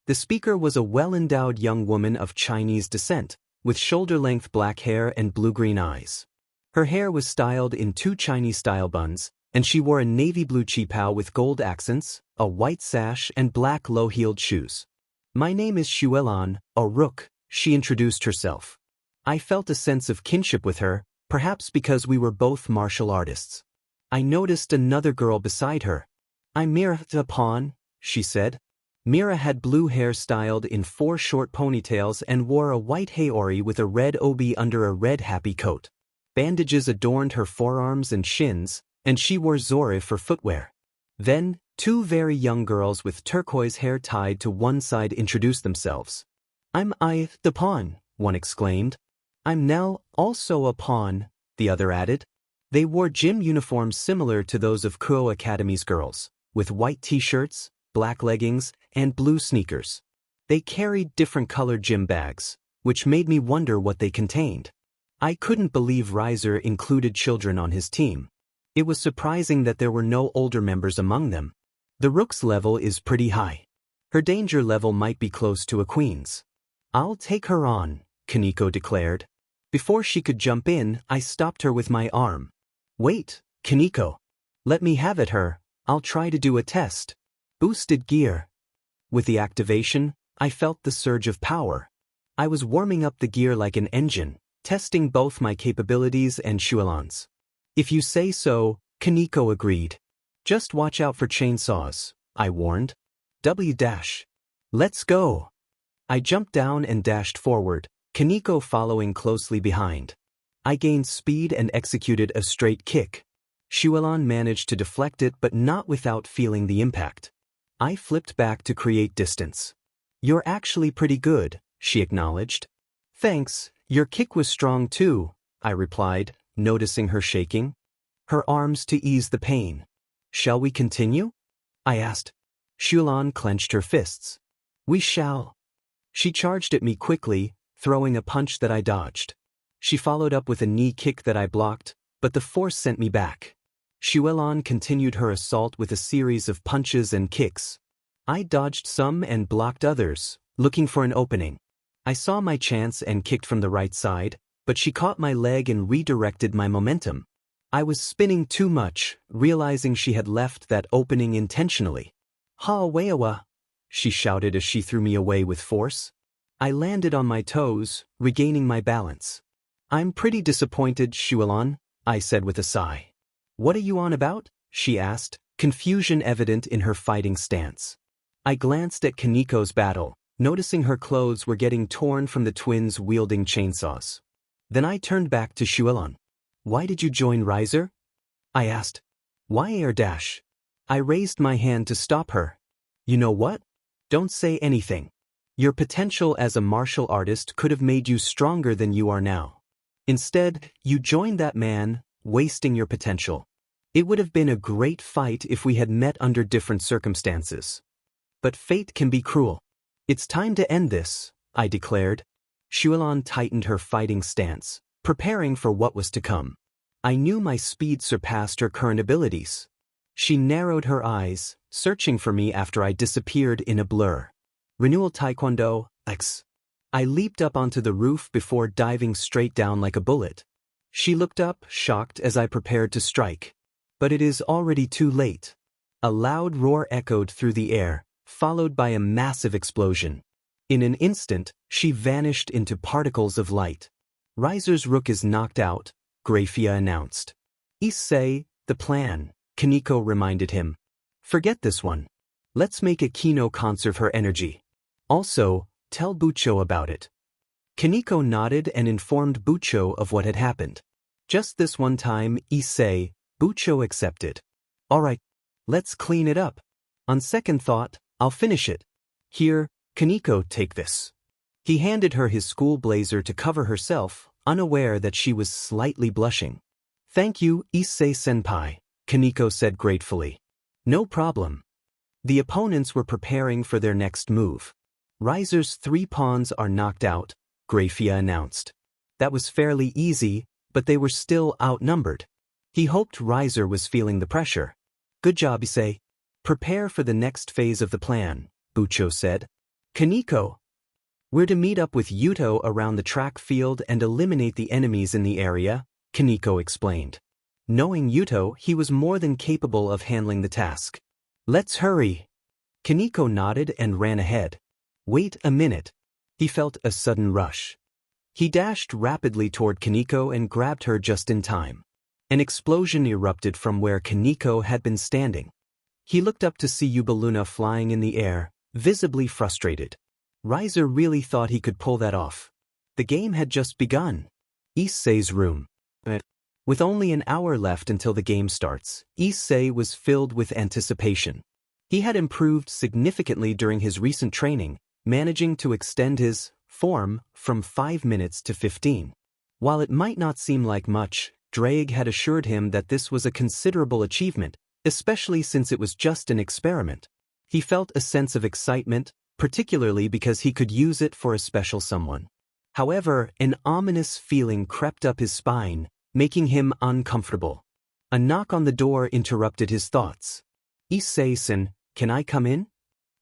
The speaker was a well-endowed young woman of Chinese descent, with shoulder-length black hair and blue-green eyes. Her hair was styled in 2 Chinese-style buns, and she wore a navy blue qipao with gold accents, a white sash, and black low-heeled shoes. My name is Xuelan, a Rook, she introduced herself. I felt a sense of kinship with her, perhaps because we were both martial artists. I noticed another girl beside her. I'm Mira Pawn, she said. Mira had blue hair styled in 4 short ponytails and wore a white haori with a red obi under a red happy coat. Bandages adorned her forearms and shins, and she wore zore for footwear. Then, 2 very young girls with turquoise hair tied to one side introduced themselves. I'm the pawn, one exclaimed. I'm Nell, also a pawn, the other added. They wore gym uniforms similar to those of Kuo Academy's girls, with white t-shirts, black leggings, and blue sneakers. They carried different colored gym bags, which made me wonder what they contained. I couldn't believe Riser included children on his team. It was surprising that there were no older members among them. The Rook's level is pretty high. Her danger level might be close to a queen's. I'll take her on, Kaneko declared. Before she could jump in, I stopped her with my arm. Wait, Kaneko. Let me have it her, I'll try to do a test. Boosted gear. With the activation, I felt the surge of power. I was warming up the gear like an engine, testing both my capabilities and Xuelan's. If you say so, Kaneko agreed. Just watch out for chainsaws, I warned. W dash. Let's go. I jumped down and dashed forward, Kaneko following closely behind. I gained speed and executed a straight kick. Shuelon managed to deflect it but not without feeling the impact. I flipped back to create distance. You're actually pretty good, she acknowledged. Thanks, your kick was strong too, I replied, noticing her shaking. Her arms to ease the pain. Shall we continue? I asked. Shuelon clenched her fists. We shall. She charged at me quickly, throwing a punch that I dodged. She followed up with a knee kick that I blocked, but the force sent me back. Shuelon continued her assault with a series of punches and kicks. I dodged some and blocked others, looking for an opening. I saw my chance and kicked from the right side, but she caught my leg and redirected my momentum. I was spinning too much, realizing she had left that opening intentionally. Ha weawa, she shouted as she threw me away with force. I landed on my toes, regaining my balance. I'm pretty disappointed, Shuelon, I said with a sigh. What are you on about? She asked, confusion evident in her fighting stance. I glanced at Kaneko's battle, noticing her clothes were getting torn from the twins wielding chainsaws. Then I turned back to Shuelon. Why did you join Riser? I asked. Why air dash? I raised my hand to stop her. You know what? Don't say anything. Your potential as a martial artist could have made you stronger than you are now. Instead, you joined that man, wasting your potential. It would have been a great fight if we had met under different circumstances. But fate can be cruel. It's time to end this, I declared. Shuelon tightened her fighting stance, preparing for what was to come. I knew my speed surpassed her current abilities. She narrowed her eyes, searching for me after I disappeared in a blur. Renewal Taekwondo, X. I leaped up onto the roof before diving straight down like a bullet. She looked up, shocked as I prepared to strike. But it is already too late. A loud roar echoed through the air, followed by a massive explosion. In an instant, she vanished into particles of light. Riser's rook is knocked out, Grafia announced. Issei, the plan, Kaneko reminded him. Forget this one. Let's make a Kino conserve her energy. Also, tell Bucho about it. Kaneko nodded and informed Bucho of what had happened. Just this one time, Issei, Bucho accepted. Alright, let's clean it up. On second thought, I'll finish it. Here, Kaneko, take this. He handed her his school blazer to cover herself, unaware that she was slightly blushing. Thank you, Issei-senpai, Kaneko said gratefully. No problem. The opponents were preparing for their next move. Riser's 3 pawns are knocked out, Grafia announced. That was fairly easy, but they were still outnumbered. He hoped Riser was feeling the pressure. Good job, Issei. Prepare for the next phase of the plan, Bucho said. Kaneko. We're to meet up with Yuto around the track field and eliminate the enemies in the area, Kaneko explained. Knowing Yuto, he was more than capable of handling the task. Let's hurry. Kaneko nodded and ran ahead. Wait a minute. He felt a sudden rush. He dashed rapidly toward Kaneko and grabbed her just in time. An explosion erupted from where Kaneko had been standing. He looked up to see Yubaluna flying in the air, visibly frustrated. Riser really thought he could pull that off. The game had just begun. Issei's room. With only an hour left until the game starts, Issei was filled with anticipation. He had improved significantly during his recent training, managing to extend his form from 5 minutes to 15. While it might not seem like much, Drake had assured him that this was a considerable achievement, especially since it was just an experiment. He felt a sense of excitement, particularly because he could use it for a special someone. However, an ominous feeling crept up his spine, making him uncomfortable. A knock on the door interrupted his thoughts. Issei-san, can I come in?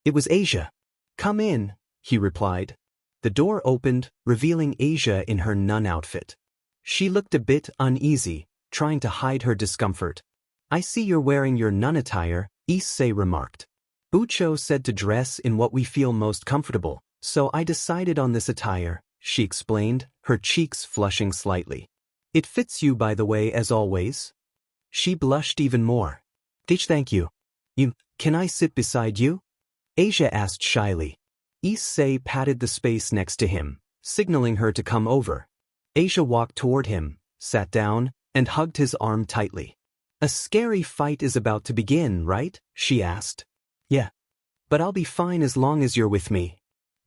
It was Asia. Come in, he replied. The door opened, revealing Asia in her nun outfit. She looked a bit uneasy, trying to hide her discomfort. I see you're wearing your nun attire, Issei remarked. Bucho said to dress in what we feel most comfortable, so I decided on this attire, she explained, her cheeks flushing slightly. It fits you, by the way, as always. She blushed even more. Thank you. Can I sit beside you? Asia asked shyly. Issei patted the space next to him, signaling her to come over. Asia walked toward him, sat down, and hugged his arm tightly. A scary fight is about to begin, right? She asked. Yeah. But I'll be fine as long as you're with me.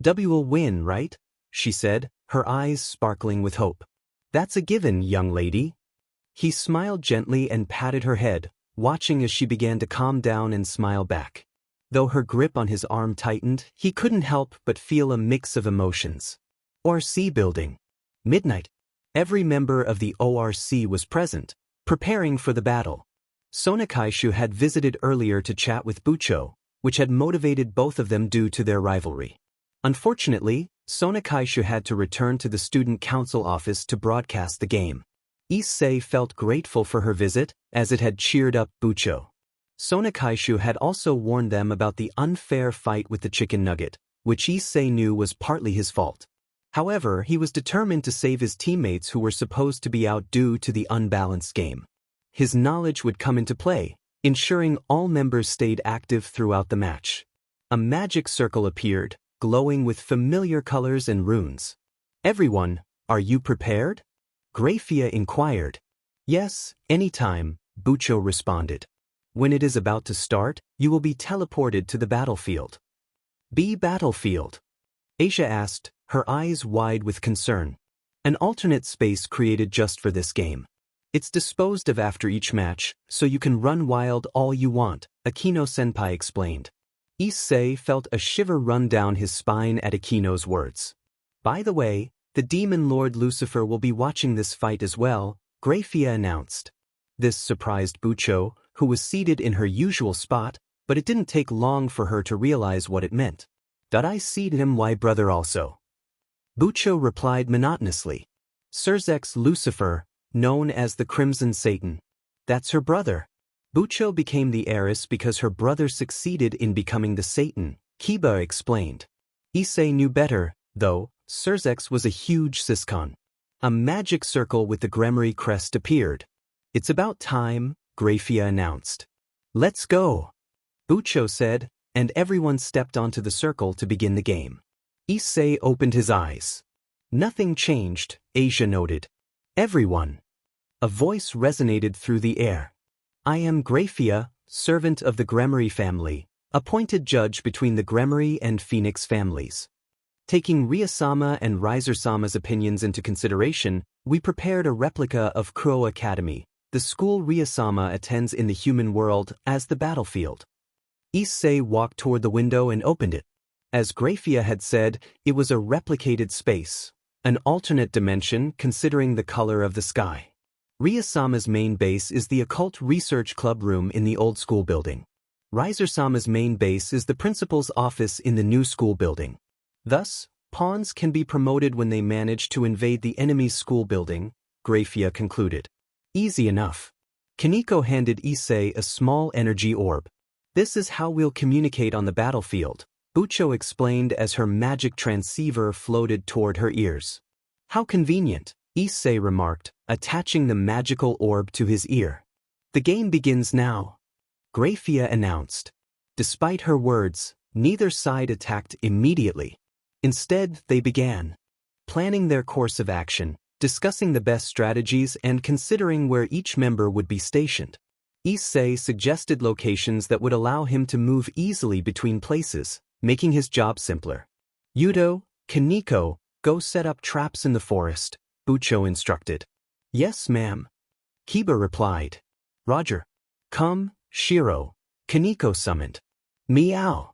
W will win, right? She said, her eyes sparkling with hope. That's a given, young lady. He smiled gently and patted her head, watching as she began to calm down and smile back. Though her grip on his arm tightened, he couldn't help but feel a mix of emotions. ORC building. Midnight. Every member of the ORC was present, preparing for the battle. Sonakaishu had visited earlier to chat with Bucho, which had motivated both of them due to their rivalry. Unfortunately, Sonakaishu had to return to the student council office to broadcast the game. Issei felt grateful for her visit, as it had cheered up Bucho. Sonakaishu had also warned them about the unfair fight with the chicken nugget, which Issei knew was partly his fault. However, he was determined to save his teammates who were supposed to be out due to the unbalanced game. His knowledge would come into play, ensuring all members stayed active throughout the match. A magic circle appeared, glowing with familiar colors and runes. Everyone, are you prepared? Grafia inquired. Yes, anytime, Bucho responded. When it is about to start, you will be teleported to the battlefield. B battlefield? Asia asked, her eyes wide with concern. An alternate space created just for this game. It's disposed of after each match, so you can run wild all you want, Akino-senpai explained. Issei felt a shiver run down his spine at Akino's words. By the way, the Demon Lord Lucifer will be watching this fight as well, Grafia announced. This surprised Bucho, who was seated in her usual spot, but it didn't take long for her to realize what it meant. Did I see him, my brother also? Bucho replied monotonously. Surzek's Lucifer, known as the Crimson Satan. That's her brother. Bucho became the heiress because her brother succeeded in becoming the Satan, Kiba explained. Issei knew better, though. Surzek's was a huge siscon. A magic circle with the Gremory crest appeared. It's about time, Grafia announced. Let's go, Bucho said, and everyone stepped onto the circle to begin the game. Issei opened his eyes. Nothing changed, Asia noted. Everyone. A voice resonated through the air. I am Grafia, servant of the Gremory family, appointed judge between the Gremory and Phoenix families. Taking Ryusama and Riser-sama's opinions into consideration, we prepared a replica of Kuo Academy, the school Ryusama attends in the human world, as the battlefield. Issei walked toward the window and opened it. As Grafia had said, it was a replicated space, an alternate dimension considering the color of the sky. Ryusama's main base is the Occult Research Club room in the old school building. Riser-sama's main base is the principal's office in the new school building. Thus, pawns can be promoted when they manage to invade the enemy's school building, Grafia concluded. Easy enough. Kaneko handed Issei a small energy orb. This is how we'll communicate on the battlefield, Bucho explained as her magic transceiver floated toward her ears. How convenient, Issei remarked, attaching the magical orb to his ear. The game begins now, Grafia announced. Despite her words, neither side attacked immediately. Instead, they began planning their course of action, discussing the best strategies and considering where each member would be stationed. Issei suggested locations that would allow him to move easily between places, making his job simpler. Yudo, Kaneko, go set up traps in the forest, Bucho instructed. Yes, ma'am. Kiba replied. Roger. Come, Shiro, Kaneko summoned. Meow.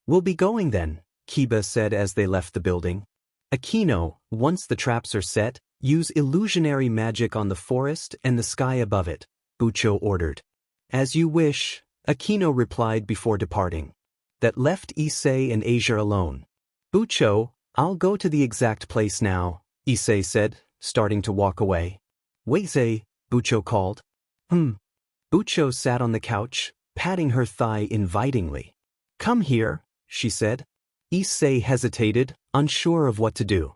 We'll be going then, Kiba said as they left the building. Akino, once the traps are set, use illusionary magic on the forest and the sky above it, Bucho ordered. As you wish, Akino replied before departing. That left Issei and Asia alone. Bucho, I'll go to the exact place now, Issei said, starting to walk away. Wait, Bucho called. Bucho sat on the couch, patting her thigh invitingly. Come here, she said. Issei hesitated, unsure of what to do.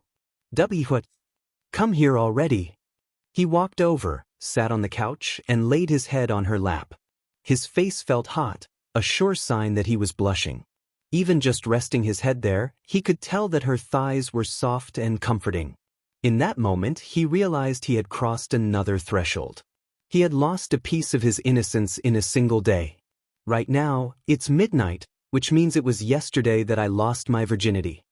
What? Come here already. He walked over, sat on the couch and laid his head on her lap. His face felt hot, a sure sign that he was blushing. Even just resting his head there, he could tell that her thighs were soft and comforting. In that moment, he realized he had crossed another threshold. He had lost a piece of his innocence in a single day. Right now, it's midnight, which means it was yesterday that I lost my virginity.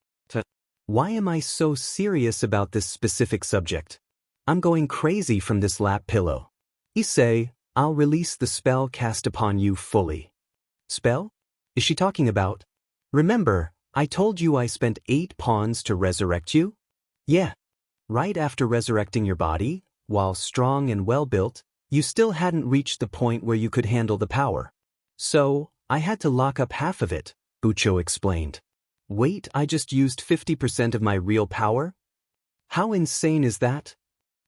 Why am I so serious about this specific subject? I'm going crazy from this lap pillow. Issei, I'll release the spell cast upon you fully. Spell? Is she talking about? Remember, I told you I spent 8 pawns to resurrect you? Yeah. Right after resurrecting your body, while strong and well-built, you still hadn't reached the point where you could handle the power. So, I had to lock up half of it, Bucho explained. Wait, I just used 50% of my real power? How insane is that?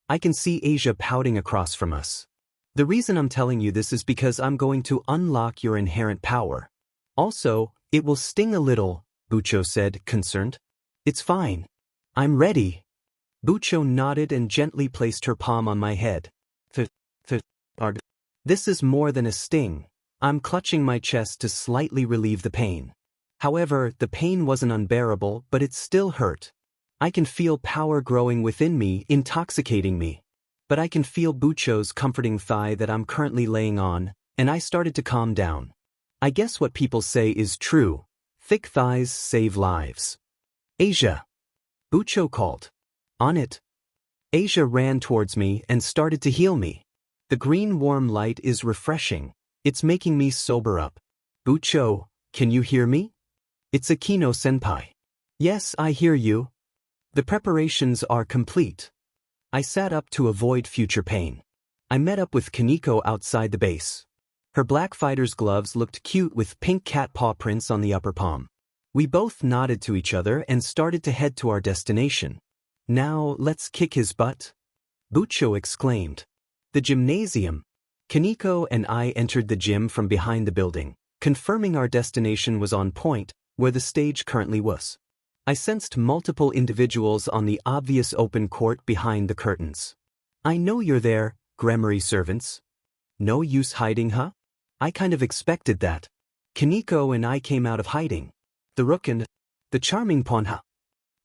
I can see Asia pouting across from us. The reason I'm telling you this is because I'm going to unlock your inherent power. Also, it will sting a little, Bucho said, concerned. It's fine. I'm ready. Bucho nodded and gently placed her palm on my head. This is more than a sting. I'm clutching my chest to slightly relieve the pain. However, the pain wasn't unbearable, but it still hurt. I can feel power growing within me, intoxicating me. But I can feel Bucho's comforting thigh that I'm currently laying on, and I started to calm down. I guess what people say is true. Thick thighs save lives. Asia. Bucho called. On it. Asia ran towards me and started to heal me. The green warm light is refreshing. It's making me sober up. Bucho, can you hear me? It's Akino-senpai. Yes, I hear you. The preparations are complete. I sat up to avoid future pain. I met up with Kaneko outside the base. Her black fighter's gloves looked cute with pink cat paw prints on the upper palm. We both nodded to each other and started to head to our destination. Now, let's kick his butt? Bucho exclaimed. The gymnasium. Kaneko and I entered the gym from behind the building, confirming our destination was on point, where the stage currently was. I sensed multiple individuals on the obvious open court behind the curtains. I know you're there, Gremory servants. No use hiding, huh? I kind of expected that. Kaneko and I came out of hiding. The rook and the charming Ponha.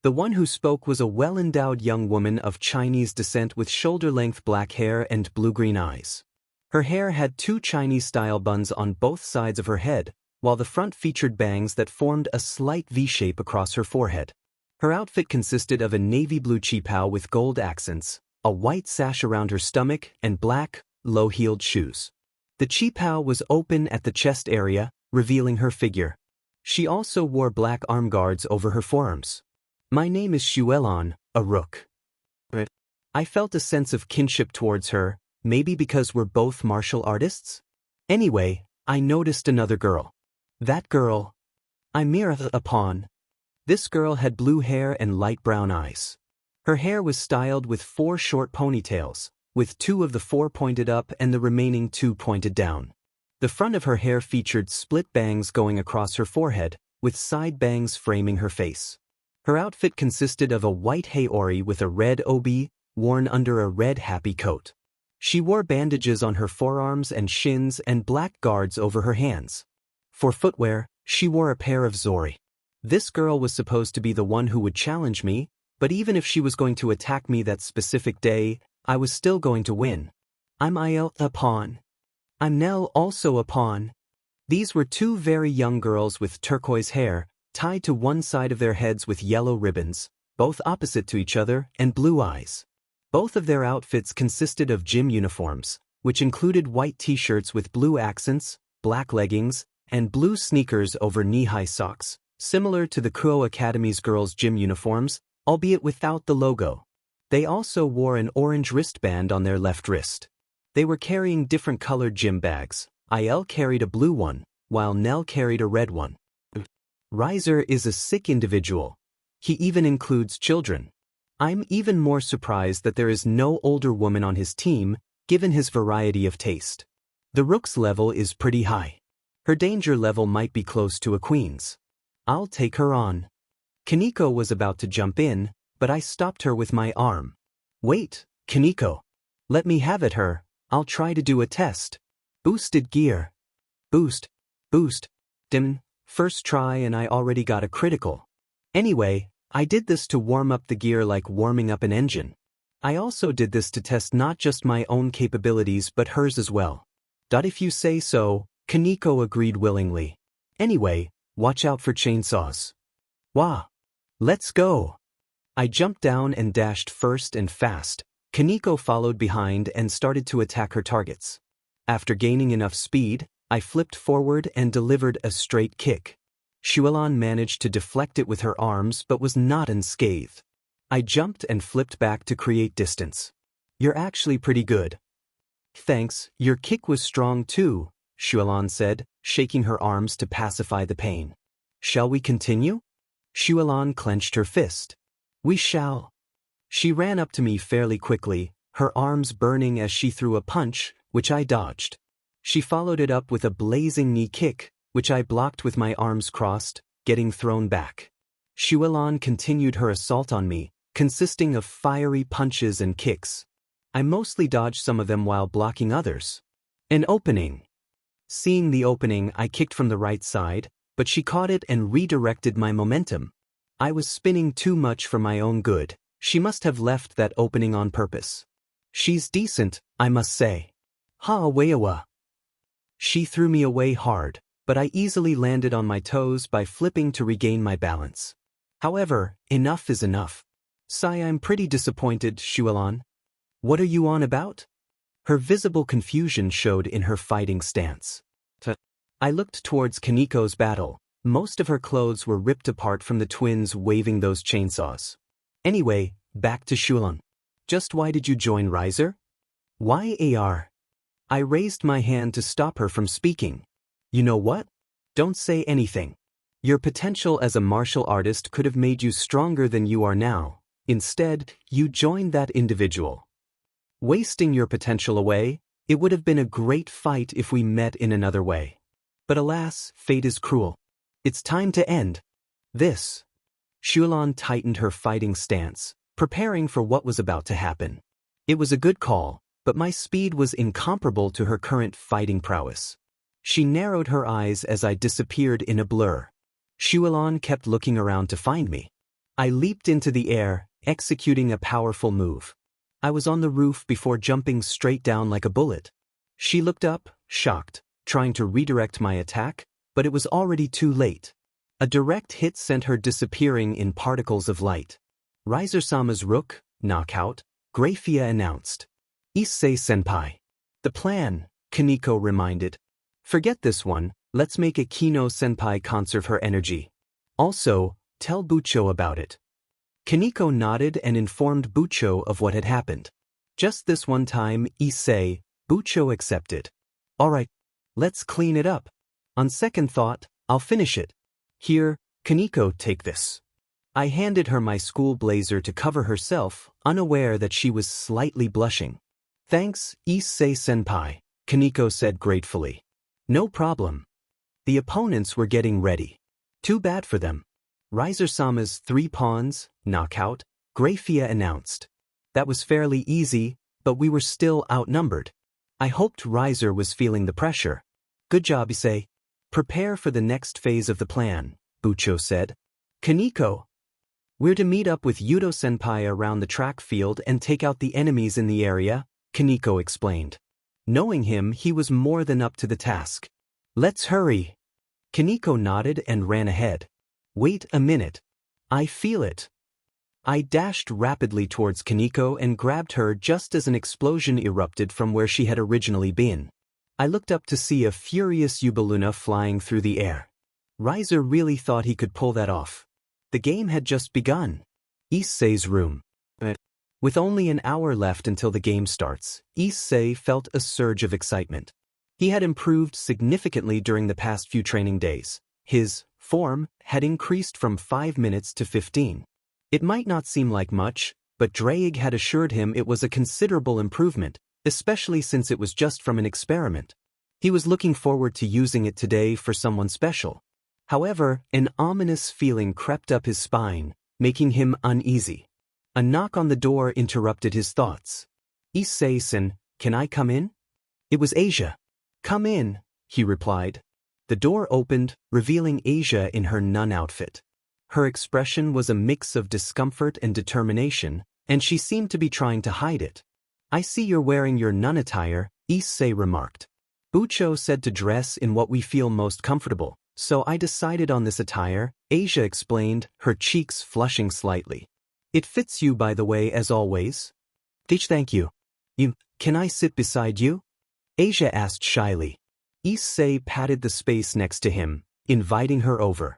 The one who spoke was a well-endowed young woman of Chinese descent with shoulder-length black hair and blue-green eyes. Her hair had 2 Chinese-style buns on both sides of her head, while the front featured bangs that formed a slight V-shape across her forehead. Her outfit consisted of a navy blue qipao with gold accents, a white sash around her stomach, and black, low-heeled shoes. The qipao was open at the chest area, revealing her figure. She also wore black arm guards over her forearms. My name is Shuelon, a rook. I felt a sense of kinship towards her, maybe because we're both martial artists? Anyway, I noticed another girl. That girl. I mirrored upon. This girl had blue hair and light brown eyes. Her hair was styled with 4 short ponytails, with 2 of the 4 pointed up and the remaining 2 pointed down. The front of her hair featured split bangs going across her forehead, with side bangs framing her face. Her outfit consisted of a white haori with a red obi, worn under a red happy coat. She wore bandages on her forearms and shins and black guards over her hands. For footwear, she wore a pair of zori. This girl was supposed to be the one who would challenge me, but even if she was going to attack me that specific day, I was still going to win. I'm Il a pawn. I'm Nell also a pawn. These were 2 very young girls with turquoise hair, tied to one side of their heads with yellow ribbons, both opposite to each other, and blue eyes. Both of their outfits consisted of gym uniforms, which included white t-shirts with blue accents, black leggings, and blue sneakers over knee-high socks, similar to the Kuo Academy's girls' gym uniforms, albeit without the logo. They also wore an orange wristband on their left wrist. They were carrying different colored gym bags. Il carried a blue one, while Nell carried a red one. Riser is a sick individual. He even includes children. I'm even more surprised that there is no older woman on his team, given his variety of taste. The rook's level is pretty high. Her danger level might be close to a queen's. I'll take her on. Kaneko was about to jump in, but I stopped her with my arm. Wait, Kaneko. Let me have it her, I'll try to do a test. Boosted gear. Boost. Boost. Dim. First try and I already got a critical. Anyway, I did this to warm up the gear like warming up an engine. I also did this to test not just my own capabilities but hers as well. If you say so, Kaneko agreed willingly. Anyway, watch out for chainsaws. Wah! Let's go! I jumped down and dashed first and fast. Kaneko followed behind and started to attack her targets. After gaining enough speed, I flipped forward and delivered a straight kick. Shuelon managed to deflect it with her arms but was not unscathed. I jumped and flipped back to create distance. You're actually pretty good. Thanks, your kick was strong too, Shuelon said, shaking her arms to pacify the pain. Shall we continue? Shuelon clenched her fist. We shall. She ran up to me fairly quickly, her arms burning as she threw a punch, which I dodged. She followed it up with a blazing knee kick, which I blocked with my arms crossed, getting thrown back. Shuelon continued her assault on me, consisting of fiery punches and kicks. I mostly dodged some of them while blocking others. An opening. Seeing the opening, I kicked from the right side, but she caught it and redirected my momentum. I was spinning too much for my own good. She must have left that opening on purpose. She's decent, I must say. Ha-weawa. She threw me away hard, but I easily landed on my toes by flipping to regain my balance. However, enough is enough. Sigh, I'm pretty disappointed, Shuelon. What are you on about? Her visible confusion showed in her fighting stance. I looked towards Kaneko's battle. Most of her clothes were ripped apart from the twins waving those chainsaws. Anyway, back to Shuelon. Just why did you join Riser? Why AR? I raised my hand to stop her from speaking. You know what? Don't say anything. Your potential as a martial artist could have made you stronger than you are now. Instead, you joined that individual. Wasting your potential away, it would have been a great fight if we met in another way. But alas, fate is cruel. It's time to end this. Shuelon tightened her fighting stance, preparing for what was about to happen. It was a good call, but my speed was incomparable to her current fighting prowess. She narrowed her eyes as I disappeared in a blur. Shuelon kept looking around to find me. I leaped into the air, executing a powerful move. I was on the roof before jumping straight down like a bullet. She looked up, shocked, trying to redirect my attack, but it was already too late. A direct hit sent her disappearing in particles of light. Riser-sama's rook, knockout, Grafia announced. Issei-senpai. The plan, Kaneko reminded. Forget this one, let's make a Kino-senpai conserve her energy. Also, tell Bucho about it. Kaneko nodded and informed Bucho of what had happened. Just this one time, Issei, Bucho accepted. Alright, let's clean it up. On second thought, I'll finish it. Here, Kaneko, take this. I handed her my school blazer to cover herself, unaware that she was slightly blushing. Thanks, Issei-senpai, Kaneko said gratefully. No problem. The opponents were getting ready. Too bad for them. Riser-sama's 3 pawns, knockout, Grafia announced. That was fairly easy, but we were still outnumbered. I hoped Riser was feeling the pressure. Good job, Issei. Prepare for the next phase of the plan, Bucho said. Kaneko. We're to meet up with Yudo-senpai around the track field and take out the enemies in the area, Kaneko explained. Knowing him, he was more than up to the task. Let's hurry. Kaneko nodded and ran ahead. Wait a minute. I feel it. I dashed rapidly towards Kaneko and grabbed her just as an explosion erupted from where she had originally been. I looked up to see a furious Yubaluna flying through the air. Riser really thought he could pull that off. The game had just begun. Issei's room. With only an hour left until the game starts, Issei felt a surge of excitement. He had improved significantly during the past few training days. His form had increased from 5 minutes to 15. It might not seem like much, but Drake had assured him it was a considerable improvement, especially since it was just from an experiment. He was looking forward to using it today for someone special. However, an ominous feeling crept up his spine, making him uneasy. A knock on the door interrupted his thoughts. Issei-san, can I come in? It was Asia. Come in, he replied. The door opened, revealing Asia in her nun outfit. Her expression was a mix of discomfort and determination, and she seemed to be trying to hide it. I see you're wearing your nun attire, Issei remarked. Bucho said to dress in what we feel most comfortable, so I decided on this attire, Asia explained, her cheeks flushing slightly. It fits you by the way as always. Thank you. Can I sit beside you? Asia asked shyly. Issei patted the space next to him, inviting her over.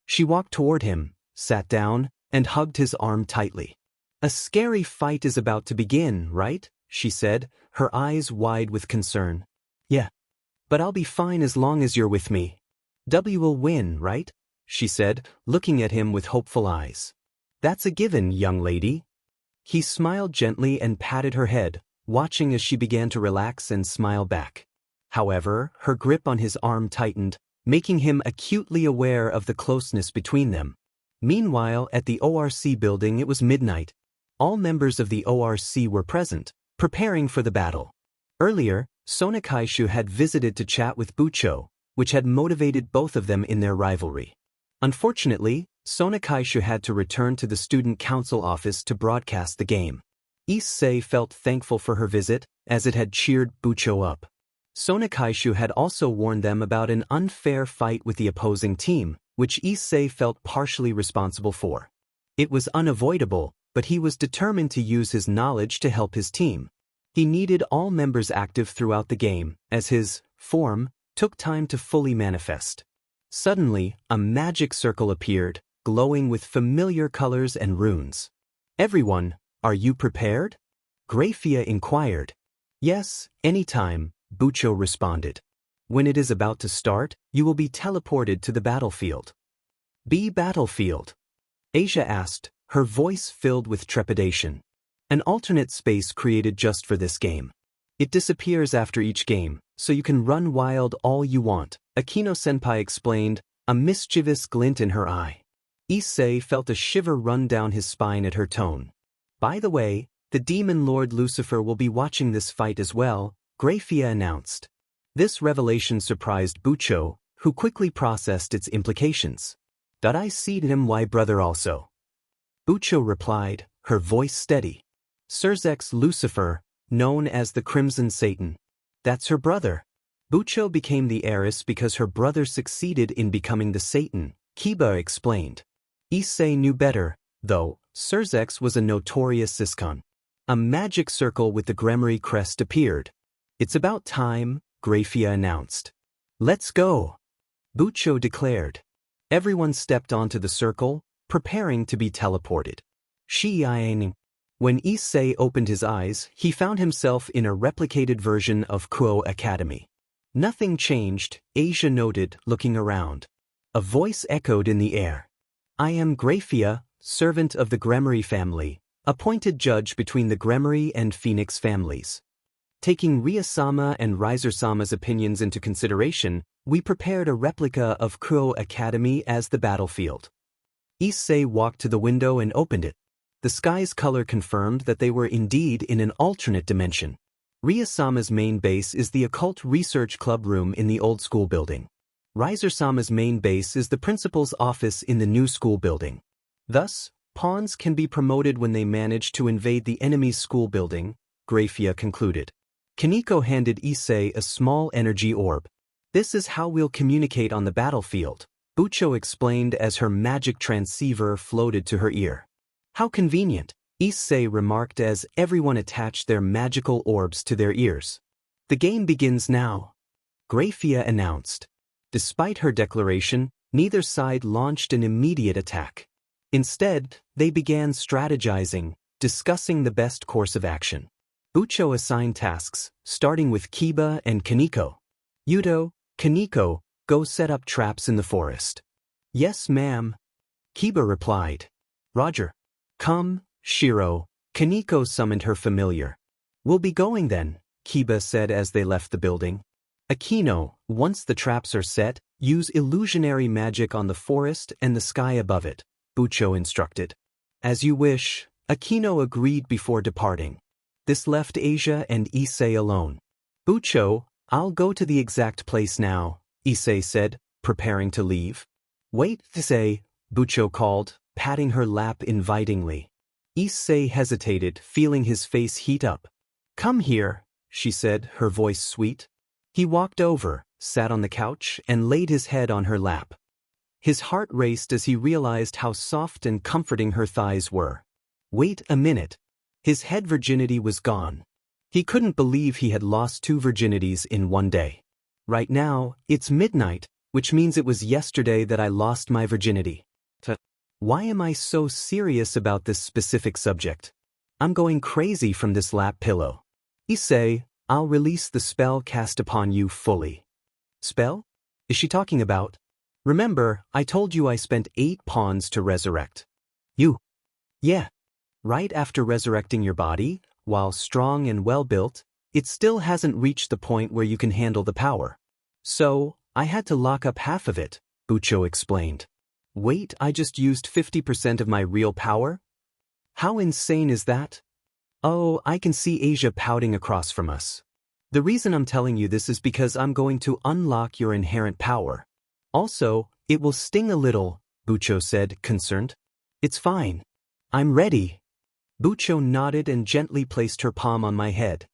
She walked toward him, sat down, and hugged his arm tightly. A scary fight is about to begin, right? She said, her eyes wide with concern. Yeah. But I'll be fine as long as you're with me. W will win, right? She said, looking at him with hopeful eyes. That's a given, young lady. He smiled gently and patted her head, watching as she began to relax and smile back. However, her grip on his arm tightened, making him acutely aware of the closeness between them. Meanwhile, at the ORC building it was midnight. All members of the ORC were present, preparing for the battle. Earlier, Sonakaishu had visited to chat with Bucho, which had motivated both of them in their rivalry. Unfortunately, Sonakaishu had to return to the student council office to broadcast the game. Issei felt thankful for her visit, as it had cheered Bucho up. Sonakaishu had also warned them about an unfair fight with the opposing team, which Issei felt partially responsible for. It was unavoidable, but he was determined to use his knowledge to help his team. He needed all members active throughout the game, as his form took time to fully manifest. Suddenly, a magic circle appeared, glowing with familiar colors and runes. Everyone, are you prepared? Grafia inquired. Yes, anytime, Bucho responded. When it is about to start, you will be teleported to the battlefield. Battlefield? Asia asked, her voice filled with trepidation. An alternate space created just for this game. It disappears after each game, so you can run wild all you want, Akino-senpai explained, a mischievous glint in her eye. Issei felt a shiver run down his spine at her tone. By the way, the demon lord Lucifer will be watching this fight as well, Grafia announced. This revelation surprised Bucho, who quickly processed its implications. Did I see him my brother also? Bucho replied, her voice steady. Surzek's Lucifer, known as the Crimson Satan. That's her brother. Bucho became the heiress because her brother succeeded in becoming the Satan, Kiba explained. Issei knew better, though. Surzek's was a notorious Siscon. A magic circle with the Gremory crest appeared. It's about time, Grafia announced. Let's go, Bucho declared. Everyone stepped onto the circle, preparing to be teleported. When Issei opened his eyes, he found himself in a replicated version of Kuo Academy. Nothing changed, Asia noted, looking around. A voice echoed in the air. I am Grafia, servant of the Gremory family, appointed judge between the Gremory and Phoenix families. Taking Ria-sama and Riser-sama's opinions into consideration, we prepared a replica of Kuo Academy as the battlefield. Issei walked to the window and opened it. The sky's color confirmed that they were indeed in an alternate dimension. Ria-sama's main base is the Occult Research Club room in the old school building. Riser-sama's main base is the principal's office in the new school building. Thus, pawns can be promoted when they manage to invade the enemy's school building, Grafia concluded. Kaneko handed Issei a small energy orb. This is how we'll communicate on the battlefield, Bucho explained as her magic transceiver floated to her ear. How convenient, Issei remarked as everyone attached their magical orbs to their ears. The game begins now, Grafia announced. Despite her declaration, neither side launched an immediate attack. Instead, they began strategizing, discussing the best course of action. Bucho assigned tasks, starting with Kiba and Kaneko. Yuto, Kaneko, go set up traps in the forest. Yes, ma'am, Kiba replied. Roger. Come, Shiro, Kaneko summoned her familiar. We'll be going then, Kiba said as they left the building. Akino, once the traps are set, use illusionary magic on the forest and the sky above it, Bucho instructed. As you wish, Akino agreed before departing. This left Asia and Issei alone. Bucho, I'll go to the exact place now, Issei said, preparing to leave. Wait, Issei, Bucho called, patting her lap invitingly. Issei hesitated, feeling his face heat up. Come here, she said, her voice sweet. He walked over, sat on the couch, and laid his head on her lap. His heart raced as he realized how soft and comforting her thighs were. Wait a minute. His head virginity was gone. He couldn't believe he had lost 2 virginities in one day. Right now, it's midnight, which means it was yesterday that I lost my virginity. Why am I so serious about this specific subject? I'm going crazy from this lap pillow. Issei, I'll release the spell cast upon you fully. Spell? Is she talking about? Remember, I told you I spent 8 pawns to resurrect. You? Yeah. Right after resurrecting your body, while strong and well-built, it still hasn't reached the point where you can handle the power. So, I had to lock up half of it, Bucho explained. Wait, I just used 50% of my real power? How insane is that? Oh, I can see Asia pouting across from us. The reason I'm telling you this is because I'm going to unlock your inherent power. Also, it will sting a little, Bucho said, concerned. It's fine. I'm ready. Bucho nodded and gently placed her palm on my head.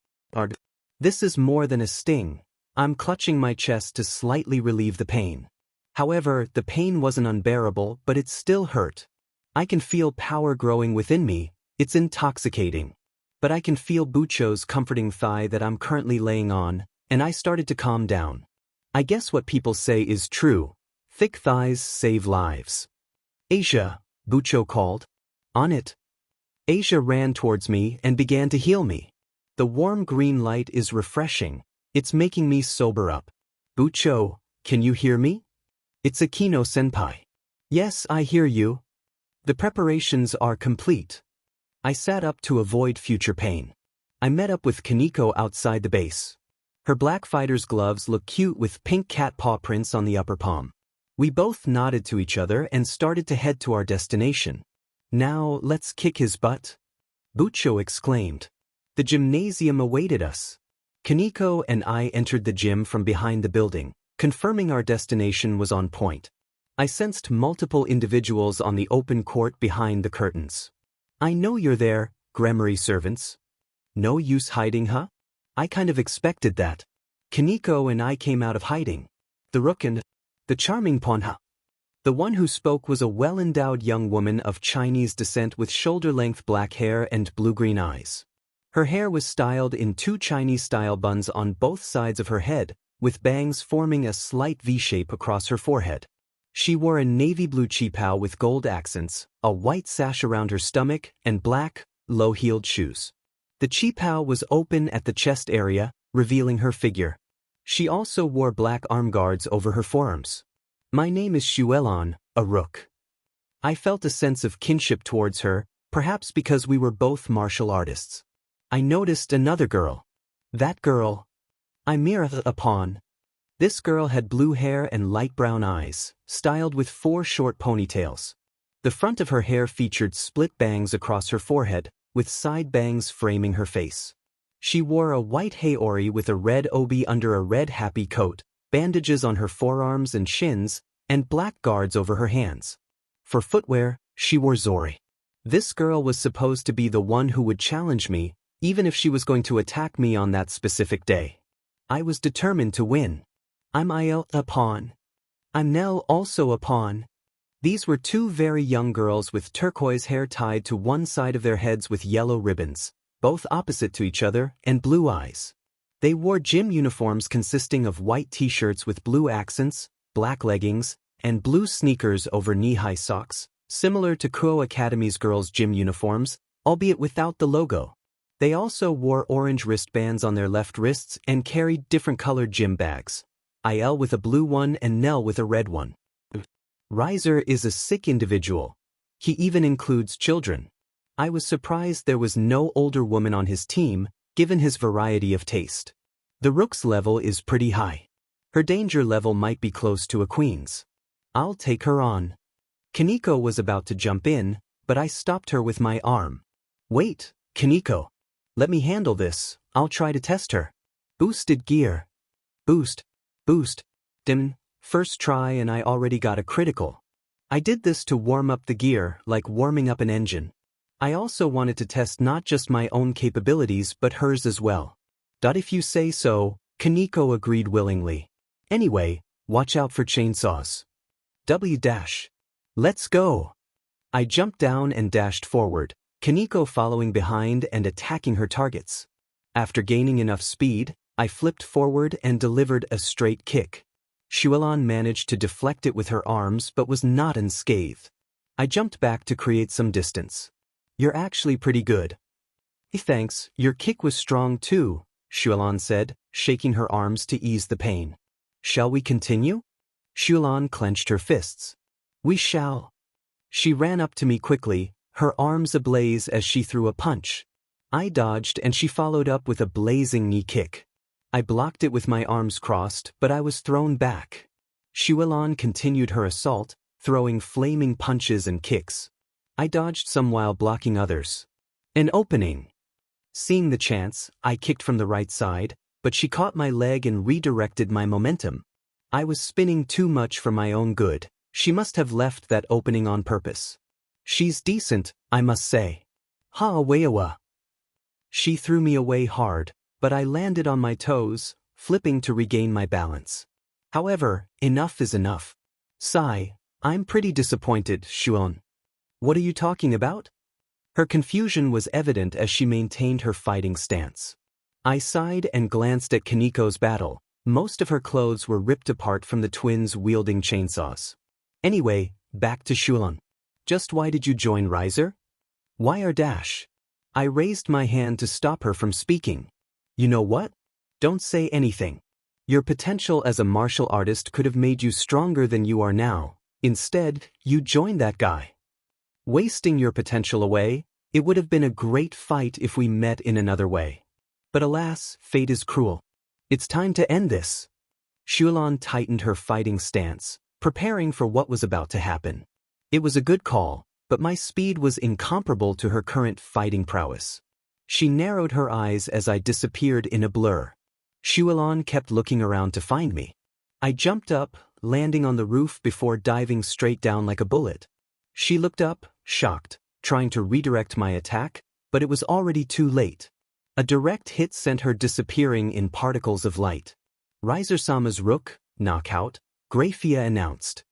This is more than a sting. I'm clutching my chest to slightly relieve the pain. However, the pain wasn't unbearable, but it still hurt. I can feel power growing within me. It's intoxicating. But I can feel Bucho's comforting thigh that I'm currently laying on, and I started to calm down. I guess what people say is true. Thick thighs save lives. Asia, Bucho called. On it. Asia ran towards me and began to heal me. The warm green light is refreshing. It's making me sober up. Bucho, can you hear me? It's Akino-senpai. Yes, I hear you. The preparations are complete. I sat up to avoid future pain. I met up with Kaneko outside the base. Her black fighter's gloves look cute with pink cat paw prints on the upper palm. We both nodded to each other and started to head to our destination. Now, let's kick his butt, Bucho exclaimed. The gymnasium awaited us. Kaneko and I entered the gym from behind the building, confirming our destination was on point. I sensed multiple individuals on the open court behind the curtains. I know you're there, Gremory servants. No use hiding, huh? I kind of expected that. Kaneko and I came out of hiding. The rook and the charming Ponha. The one who spoke was a well-endowed young woman of Chinese descent with shoulder-length black hair and blue-green eyes. Her hair was styled in 2 Chinese-style buns on both sides of her head, with bangs forming a slight V-shape across her forehead. She wore a navy blue qipao with gold accents, a white sash around her stomach, and black, low-heeled shoes. The qipao was open at the chest area, revealing her figure. She also wore black arm guards over her forearms. My name is Shuelon, a rook. I felt a sense of kinship towards her, perhaps because we were both martial artists. I noticed another girl. That girl. I mirrored upon. This girl had blue hair and light brown eyes, styled with 4 short ponytails. The front of her hair featured split bangs across her forehead, with side bangs framing her face. She wore a white haori with a red obi under a red happy coat, bandages on her forearms and shins, and black guards over her hands. For footwear, she wore zori. This girl was supposed to be the one who would challenge me, even if she was going to attack me on that specific day. I was determined to win. I'm Il a pawn. I'm Nell also a pawn. These were 2 very young girls with turquoise hair tied to one side of their heads with yellow ribbons, both opposite to each other, and blue eyes. They wore gym uniforms consisting of white t-shirts with blue accents, black leggings, and blue sneakers over knee-high socks, similar to Kuo Academy's girls' gym uniforms, albeit without the logo. They also wore orange wristbands on their left wrists and carried different colored gym bags. Il with a blue one and Nell with a red one. Riser is a sick individual. He even includes children. I was surprised there was no older woman on his team, given his variety of taste. The rook's level is pretty high. Her danger level might be close to a queen's. I'll take her on. Kaneko was about to jump in, but I stopped her with my arm. Wait, Kaneko. Let me handle this, I'll try to test her. Boosted gear. Boost. Boost. Dim. First try and I already got a critical. I did this to warm up the gear, like warming up an engine. I also wanted to test not just my own capabilities but hers as well. If you say so, Kaneko agreed willingly. Anyway, watch out for chainsaws. W-dash. Let's go. I jumped down and dashed forward, Kaneko following behind and attacking her targets. After gaining enough speed, I flipped forward and delivered a straight kick. Shuelon managed to deflect it with her arms but was not unscathed. I jumped back to create some distance. You're actually pretty good. Hey, thanks, your kick was strong too, Shuelon said, shaking her arms to ease the pain. Shall we continue? Shuelon clenched her fists. We shall. She ran up to me quickly, her arms ablaze as she threw a punch. I dodged and she followed up with a blazing knee kick. I blocked it with my arms crossed, but I was thrown back. Shuelon continued her assault, throwing flaming punches and kicks. I dodged some while blocking others. An opening. Seeing the chance, I kicked from the right side, but she caught my leg and redirected my momentum. I was spinning too much for my own good. She must have left that opening on purpose. She's decent, I must say. Ha-awayawa. She threw me away hard, but I landed on my toes, flipping to regain my balance. However, enough is enough. Sigh, I'm pretty disappointed, Shuon. What are you talking about? Her confusion was evident as she maintained her fighting stance. I sighed and glanced at Kaneko's battle. Most of her clothes were ripped apart from the twins wielding chainsaws. Anyway, back to Shuelon. Just why did you join Riser? Why r-dash? I raised my hand to stop her from speaking. You know what? Don't say anything. Your potential as a martial artist could have made you stronger than you are now. Instead, you joined that guy. Wasting your potential away, it would have been a great fight if we met in another way. But alas, fate is cruel. It's time to end this. Shuelon tightened her fighting stance, preparing for what was about to happen. It was a good call, but my speed was incomparable to her current fighting prowess. She narrowed her eyes as I disappeared in a blur. Shuelon kept looking around to find me. I jumped up, landing on the roof before diving straight down like a bullet. She looked up, shocked, trying to redirect my attack, but it was already too late. A direct hit sent her disappearing in particles of light. Riser-sama's rook, knockout, Grafia announced.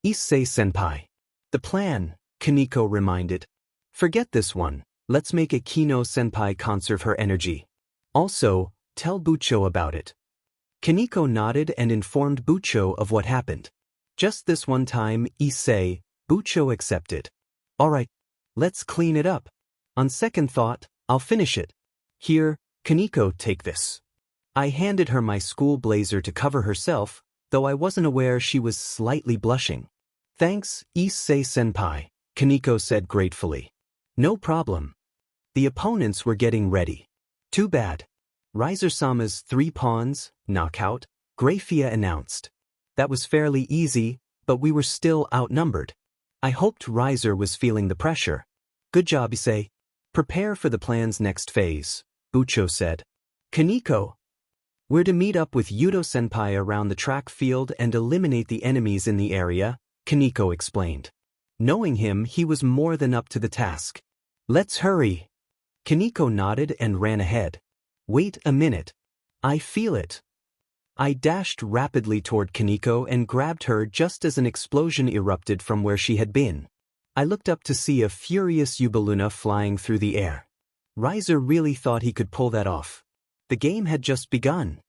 Issei senpai. The plan, Kaneko reminded. Forget this one, let's make a Kino senpai conserve her energy. Also, tell Bucho about it. Kaneko nodded and informed Bucho of what happened. Just this one time, Issei, Bucho accepted. Alright, let's clean it up. On second thought, I'll finish it. Here, Kaneko, take this. I handed her my school blazer to cover herself, though I wasn't aware she was slightly blushing. Thanks, Issei senpai, Kaneko said gratefully. No problem. The opponents were getting ready. Too bad. Riser-sama's 3 pawns, knockout, Grafia announced. That was fairly easy, but we were still outnumbered. I hoped Riser was feeling the pressure. Good job, Issei. Prepare for the plan's next phase, Bucho said. Kaneko. We're to meet up with Yudo-senpai around the track field and eliminate the enemies in the area, Kaneko explained. Knowing him, he was more than up to the task. Let's hurry. Kaneko nodded and ran ahead. Wait a minute. I feel it. I dashed rapidly toward Kaneko and grabbed her just as an explosion erupted from where she had been. I looked up to see a furious Yubaluna flying through the air. Riser really thought he could pull that off. The game had just begun.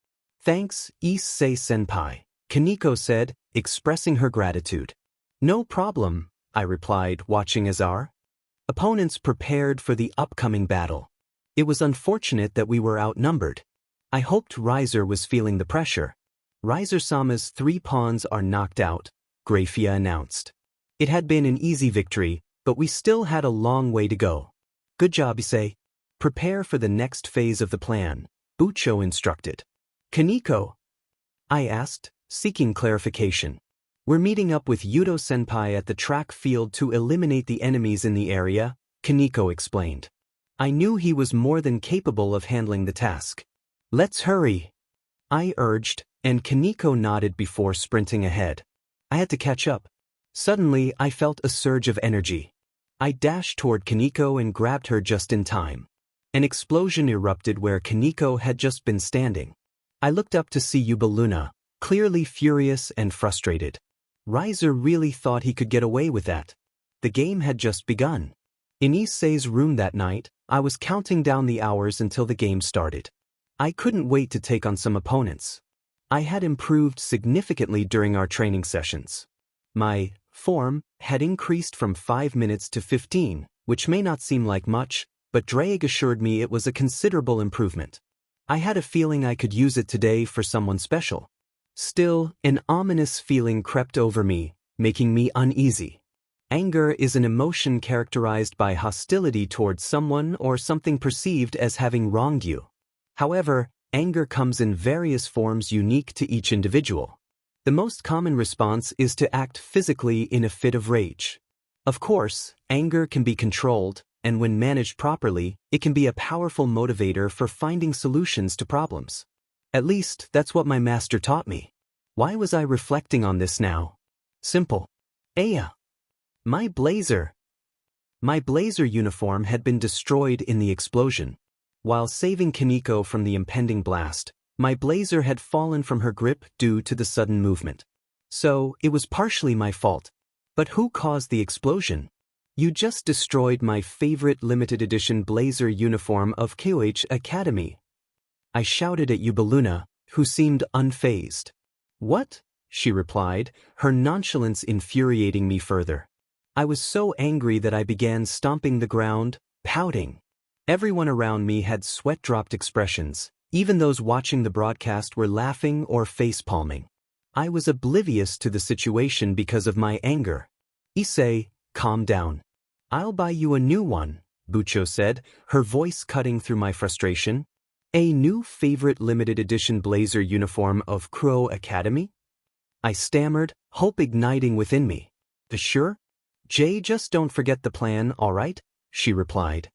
Thanks, Issei senpai, Kaneko said, expressing her gratitude. No problem, I replied, watching Azar. Opponents prepared for the upcoming battle. It was unfortunate that we were outnumbered. I hoped Riser was feeling the pressure. Riser-sama's 3 pawns are knocked out, Grafia announced. It had been an easy victory, but we still had a long way to go. Good job, Issei. Prepare for the next phase of the plan, Bucho instructed. Kaneko? I asked, seeking clarification. We're meeting up with Yudo-senpai at the track field to eliminate the enemies in the area, Kaneko explained. I knew he was more than capable of handling the task. Let's hurry. I urged, and Kaneko nodded before sprinting ahead. I had to catch up. Suddenly, I felt a surge of energy. I dashed toward Kaneko and grabbed her just in time. An explosion erupted where Kaneko had just been standing. I looked up to see Yubaluna, clearly furious and frustrated. Riser really thought he could get away with that. The game had just begun. In Issei's room that night, I was counting down the hours until the game started. I couldn't wait to take on some opponents. I had improved significantly during our training sessions. My form had increased from 5 minutes to 15, which may not seem like much, but Drake assured me it was a considerable improvement. I had a feeling I could use it today for someone special. Still, an ominous feeling crept over me, making me uneasy. Anger is an emotion characterized by hostility towards someone or something perceived as having wronged you. However, anger comes in various forms unique to each individual. The most common response is to act physically in a fit of rage. Of course, anger can be controlled, and when managed properly, it can be a powerful motivator for finding solutions to problems. At least, that's what my master taught me. Why was I reflecting on this now? Simple. Aya. My blazer uniform had been destroyed in the explosion. While saving Kaneko from the impending blast, my blazer had fallen from her grip due to the sudden movement. So, it was partially my fault. But who caused the explosion? You just destroyed my favorite limited edition blazer uniform of KOH Academy. I shouted at Yubaluna, who seemed unfazed. What? She replied, her nonchalance infuriating me further. I was so angry that I began stomping the ground, pouting. Everyone around me had sweat-dropped expressions. Even those watching the broadcast were laughing or face-palming. I was oblivious to the situation because of my anger. Issei, calm down. I'll buy you a new one, Bucho said, her voice cutting through my frustration. A new favorite limited edition blazer uniform of Crow Academy? I stammered, hope igniting within me. Sure? Jay, just don't forget the plan, alright? She replied.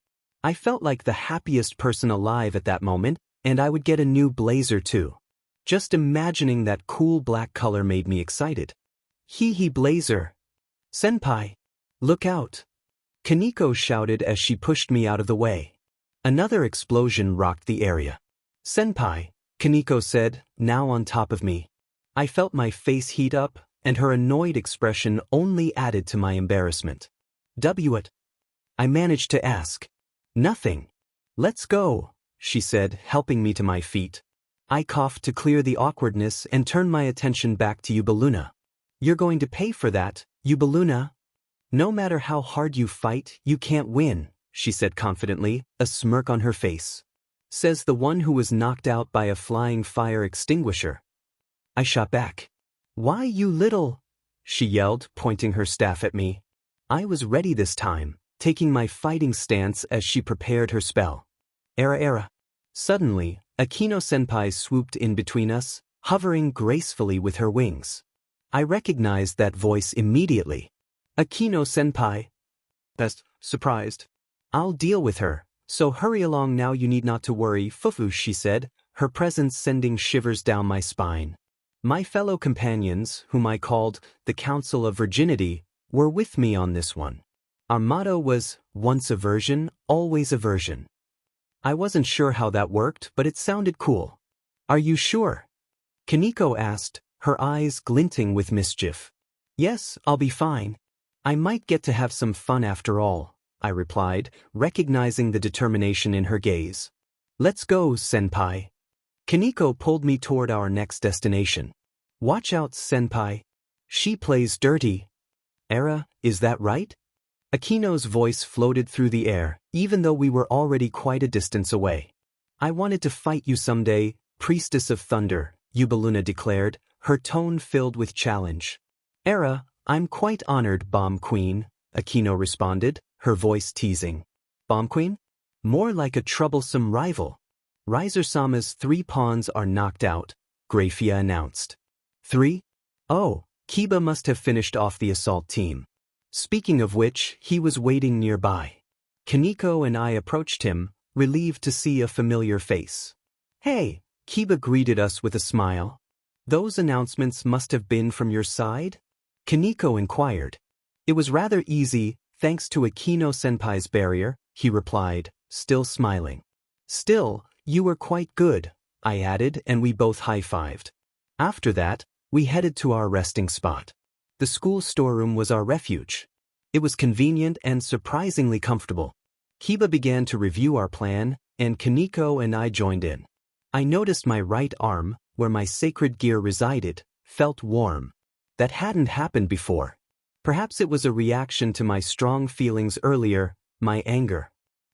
I felt like the happiest person alive at that moment, and I would get a new blazer too. Just imagining that cool black color made me excited. Hee blazer. Senpai. Look out. Kaneko shouted as she pushed me out of the way. Another explosion rocked the area. Senpai, Kaneko said, now on top of me. I felt my face heat up, and her annoyed expression only added to my embarrassment. What? I managed to ask. Nothing. Let's go, she said, helping me to my feet. I coughed to clear the awkwardness and turned my attention back to Yubaluna. You're going to pay for that, Yubaluna. No matter how hard you fight, you can't win, she said confidently, a smirk on her face. Says the one who was knocked out by a flying fire extinguisher. I shot back. Why, you little? She yelled, pointing her staff at me. I was ready this time, taking my fighting stance as she prepared her spell. Era. Suddenly, Akino-senpai swooped in between us, hovering gracefully with her wings. I recognized that voice immediately. Akino-senpai. Best surprised. I'll deal with her, so hurry along now, you need not to worry, Fufu, she said, her presence sending shivers down my spine. My fellow companions, whom I called the Council of Virginity, were with me on this one. Our motto was, once a virgin, always a virgin. I wasn't sure how that worked, but it sounded cool. Are you sure? Kaneko asked, her eyes glinting with mischief. Yes, I'll be fine. I might get to have some fun after all, I replied, recognizing the determination in her gaze. Let's go, senpai. Kaneko pulled me toward our next destination. Watch out, senpai. She plays dirty. Era, is that right? Akino's voice floated through the air, even though we were already quite a distance away. I wanted to fight you someday, Priestess of Thunder, Yubaluna declared, her tone filled with challenge. Era, I'm quite honored, Bomb Queen, Akino responded, her voice teasing. Bomb Queen? More like a troublesome rival. Riser-sama's 3 pawns are knocked out, Grafia announced. 3? Oh, Kiba must have finished off the assault team. Speaking of which, he was waiting nearby. Kaneko and I approached him, relieved to see a familiar face. Hey, Kiba greeted us with a smile. Those announcements must have been from your side? Kaneko inquired. It was rather easy, thanks to Akino-senpai's barrier, he replied, still smiling. Still, you were quite good, I added, and we both high-fived. After that, we headed to our resting spot. The school storeroom was our refuge. It was convenient and surprisingly comfortable. Kiba began to review our plan, and Kaneko and I joined in. I noticed my right arm, where my sacred gear resided, felt warm. That hadn't happened before. Perhaps it was a reaction to my strong feelings earlier, my anger.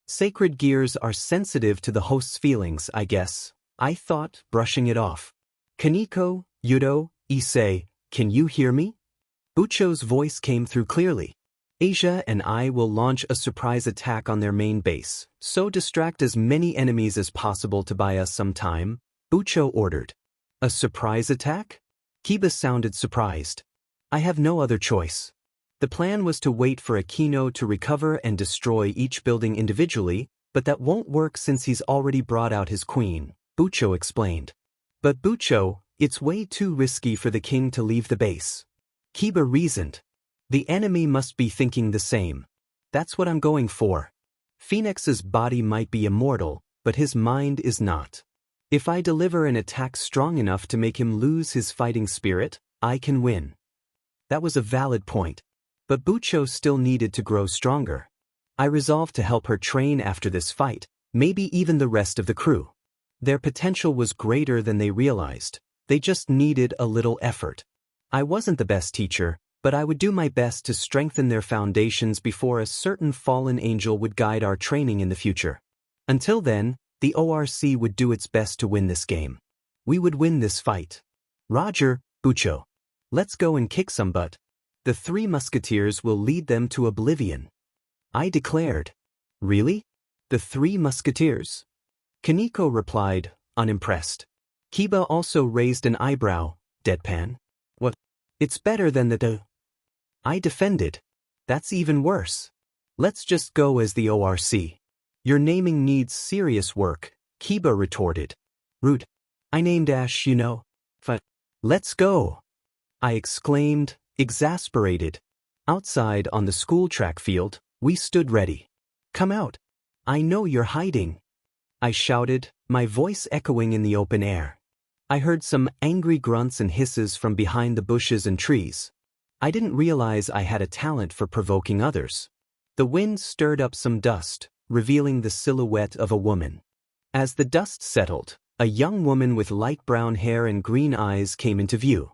Sacred gears are sensitive to the host's feelings, I guess, I thought, brushing it off. Kaneko, Yudo, Issei, can you hear me? Bucho's voice came through clearly. Asia and I will launch a surprise attack on their main base, so distract as many enemies as possible to buy us some time, Bucho ordered. A surprise attack? Kiba sounded surprised. I have no other choice. The plan was to wait for Akino to recover and destroy each building individually, but that won't work since he's already brought out his queen, Bucho explained. But Bucho, it's way too risky for the king to leave the base. Kiba reasoned. The enemy must be thinking the same. That's what I'm going for. Phoenix's body might be immortal, but his mind is not. If I deliver an attack strong enough to make him lose his fighting spirit, I can win. That was a valid point. But Bucho still needed to grow stronger. I resolved to help her train after this fight, maybe even the rest of the crew. Their potential was greater than they realized. They just needed a little effort. I wasn't the best teacher, but I would do my best to strengthen their foundations before a certain fallen angel would guide our training in the future. Until then, the ORC would do its best to win this game. We would win this fight. Roger, Bucho. Let's go and kick some butt. The Three Musketeers will lead them to oblivion. I declared. Really? The Three Musketeers? Kaneko replied, unimpressed. Kiba also raised an eyebrow, deadpan. What? It's better than the I defended. That's even worse. Let's just go as the ORC. Your naming needs serious work, Kiba retorted. Rude. I named Ash, you know. Let's go. I exclaimed, exasperated. Outside on the school track field, we stood ready. Come out. I know you're hiding. I shouted, my voice echoing in the open air. I heard some angry grunts and hisses from behind the bushes and trees. I didn't realize I had a talent for provoking others. The wind stirred up some dust, revealing the silhouette of a woman. As the dust settled, a young woman with light brown hair and green eyes came into view.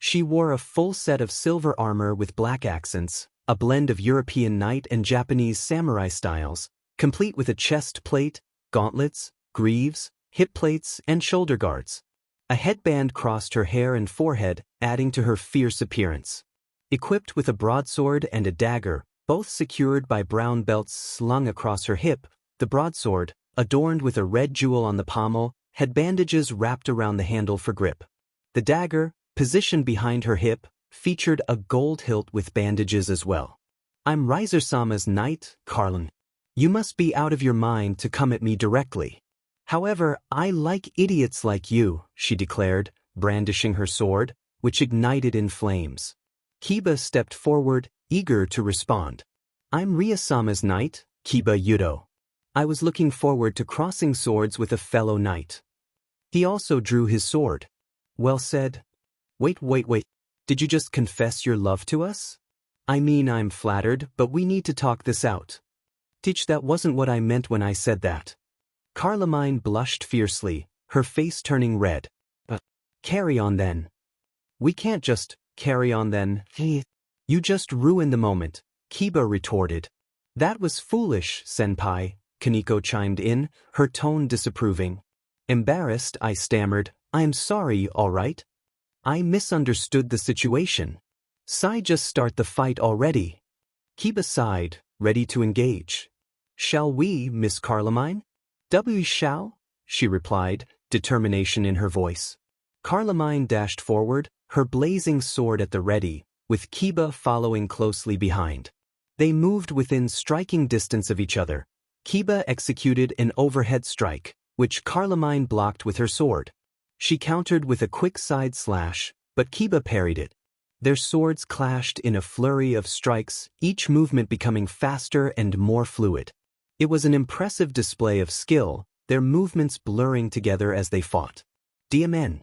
She wore a full set of silver armor with black accents, a blend of European knight and Japanese samurai styles, complete with a chest plate, gauntlets, greaves, hip plates, and shoulder guards. A headband crossed her hair and forehead, adding to her fierce appearance. Equipped with a broadsword and a dagger, both secured by brown belts slung across her hip, the broadsword, adorned with a red jewel on the pommel, had bandages wrapped around the handle for grip. The dagger, positioned behind her hip, featured a gold hilt with bandages as well. I'm Riser-sama's knight, Carlin. You must be out of your mind to come at me directly. However, I like idiots like you, she declared, brandishing her sword, which ignited in flames. Kiba stepped forward, eager to respond. I'm Ria-sama's knight, Kiba Yudo. I was looking forward to crossing swords with a fellow knight. He also drew his sword. Well said. Wait. Did you just confess your love to us? I mean, I'm flattered, but we need to talk this out. Teach, that wasn't what I meant when I said that. Carlemine blushed fiercely, her face turning red. Carry on then. We can't just carry on then. You just ruined the moment, Kiba retorted. That was foolish, senpai, Kaneko chimed in, her tone disapproving. Embarrassed, I stammered, I'm sorry, all right? I misunderstood the situation. Sai, just start the fight already. Kiba sighed, ready to engage. Shall we, Miss Carlemine? We shall, she replied, determination in her voice. Carlemine dashed forward, her blazing sword at the ready, with Kiba following closely behind. They moved within striking distance of each other. Kiba executed an overhead strike, which Carlemine blocked with her sword. She countered with a quick side slash, but Kiba parried it. Their swords clashed in a flurry of strikes, each movement becoming faster and more fluid. It was an impressive display of skill, their movements blurring together as they fought. "DMN.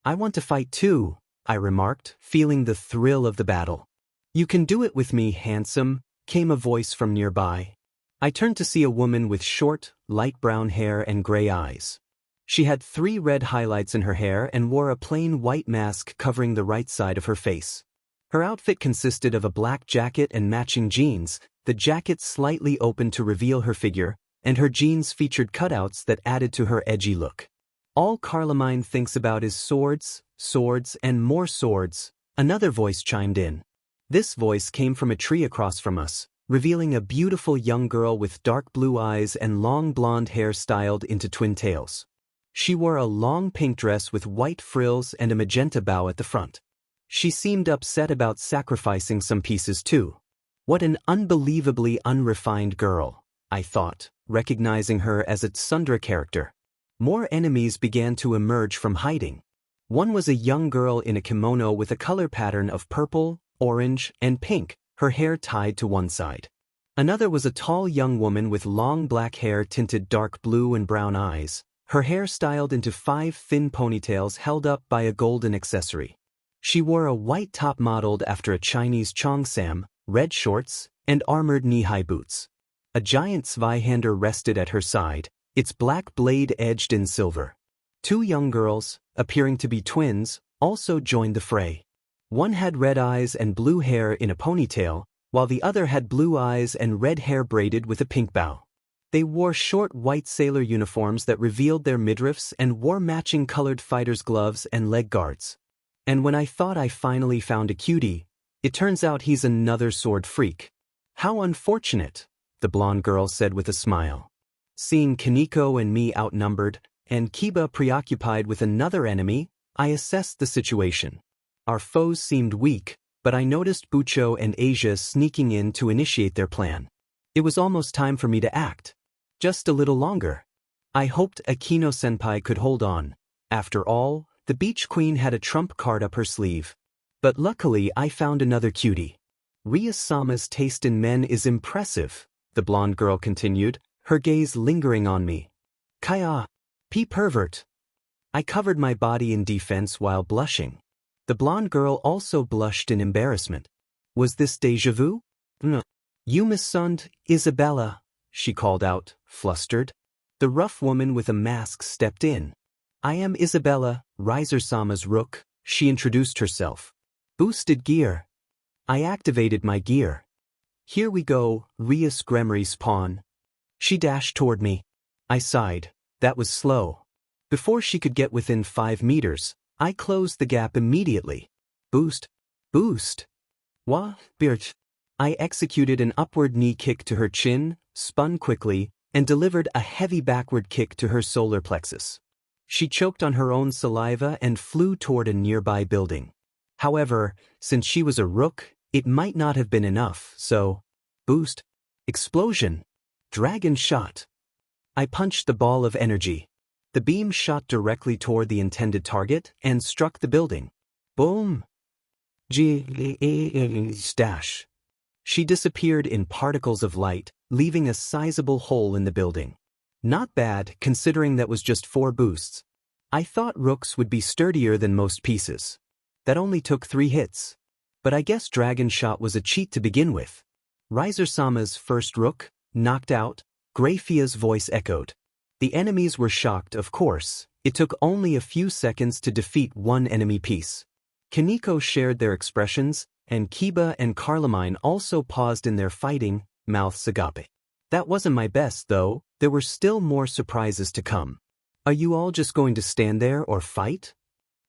I want to fight too," I remarked, feeling the thrill of the battle. "You can do it with me, handsome," came a voice from nearby. I turned to see a woman with short, light brown hair and gray eyes. She had 3 red highlights in her hair and wore a plain white mask covering the right side of her face. Her outfit consisted of a black jacket and matching jeans, the jacket slightly open to reveal her figure, and her jeans featured cutouts that added to her edgy look. "All Carmine thinks about is swords, swords and more swords," another voice chimed in. This voice came from a tree across from us, revealing a beautiful young girl with dark blue eyes and long blonde hair styled into twin tails. She wore a long pink dress with white frills and a magenta bow at the front. She seemed upset about sacrificing some pieces too. What an unbelievably unrefined girl, I thought, recognizing her as a Tsundra character. More enemies began to emerge from hiding. One was a young girl in a kimono with a color pattern of purple, orange, and pink, her hair tied to one side. Another was a tall young woman with long black hair tinted dark blue and brown eyes, her hair styled into 5 thin ponytails held up by a golden accessory. She wore a white top modeled after a Chinese cheongsam, red shorts, and armored knee-high boots. A giant Zweihander rested at her side, its black blade edged in silver. 2 young girls, appearing to be twins, also joined the fray. One had red eyes and blue hair in a ponytail, while the other had blue eyes and red hair braided with a pink bow. They wore short white sailor uniforms that revealed their midriffs and wore matching colored fighter's gloves and leg guards. And when I thought I finally found a cutie, it turns out he's another sword freak. "How unfortunate," the blonde girl said with a smile. Seeing Kaneko and me outnumbered, and Kiba preoccupied with another enemy, I assessed the situation. Our foes seemed weak, but I noticed Bucho and Asia sneaking in to initiate their plan. It was almost time for me to act. Just a little longer. I hoped Akino-senpai could hold on. After all, the beach queen had a trump card up her sleeve. But luckily I found another cutie. "Ria-sama's taste in men is impressive," the blonde girl continued, her gaze lingering on me. "Kaya, pervert." I covered my body in defense while blushing. The blonde girl also blushed in embarrassment. Was this déjà vu? "No. You misunderstood, Isabella," she called out, flustered. The rough woman with a mask stepped in. "I am Isabella, Riser-sama's rook," she introduced herself. "Boosted gear." I activated my gear. "Here we go, Rias Gremory's pawn." She dashed toward me. I sighed. That was slow. Before she could get within 5 meters, I closed the gap immediately. "Boost. Boost." "What, Birch?" I executed an upward knee kick to her chin, spun quickly, and delivered a heavy backward kick to her solar plexus. She choked on her own saliva and flew toward a nearby building. However, since she was a rook, it might not have been enough, so... Boost. Explosion. Dragon shot. I punched the ball of energy. The beam shot directly toward the intended target and struck the building. Boom. Dash. She disappeared in particles of light, leaving a sizable hole in the building. Not bad, considering that was just 4 boosts. I thought rooks would be sturdier than most pieces. That only took 3 hits. But I guess Dragon Shot was a cheat to begin with. Riser-sama's first rook, knocked out, Grayfia's voice echoed. The enemies were shocked, of course. It took only a few seconds to defeat 1 enemy piece. Kaneko shared their expressions, and Kiba and Carmine also paused in their fighting, mouths agape. That wasn't my best, though. There were still more surprises to come. "Are you all just going to stand there or fight?"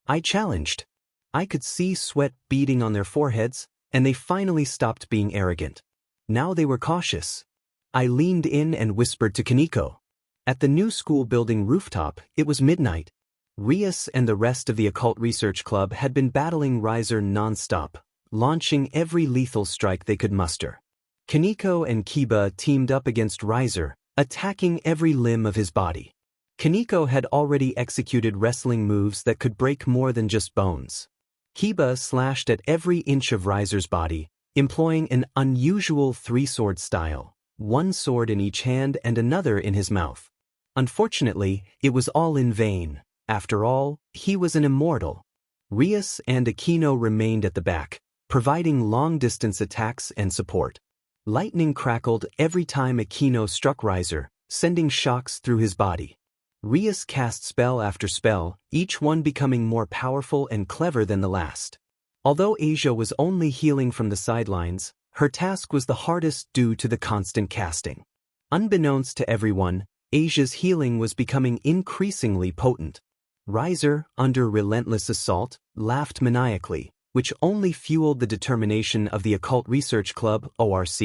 I challenged. I could see sweat beading on their foreheads, and they finally stopped being arrogant. Now they were cautious. I leaned in and whispered to Kaneko. At the new school building rooftop, it was midnight. Rias and the rest of the Occult Research Club had been battling Riser non-stop, launching every lethal strike they could muster. Kaneko and Kiba teamed up against Riser, attacking every limb of his body. Kaneko had already executed wrestling moves that could break more than just bones. Kiba slashed at every inch of Riser's body, employing an unusual three-sword style, one sword in each hand and another in his mouth. Unfortunately, it was all in vain. After all, he was an immortal. Rias and Aquino remained at the back, providing long-distance attacks and support. Lightning crackled every time Aquino struck Riser, sending shocks through his body. Rias cast spell after spell, each one becoming more powerful and clever than the last. Although Asia was only healing from the sidelines, her task was the hardest due to the constant casting. Unbeknownst to everyone, Asia's healing was becoming increasingly potent. Riser, under relentless assault, laughed maniacally, which only fueled the determination of the Occult Research Club, ORC,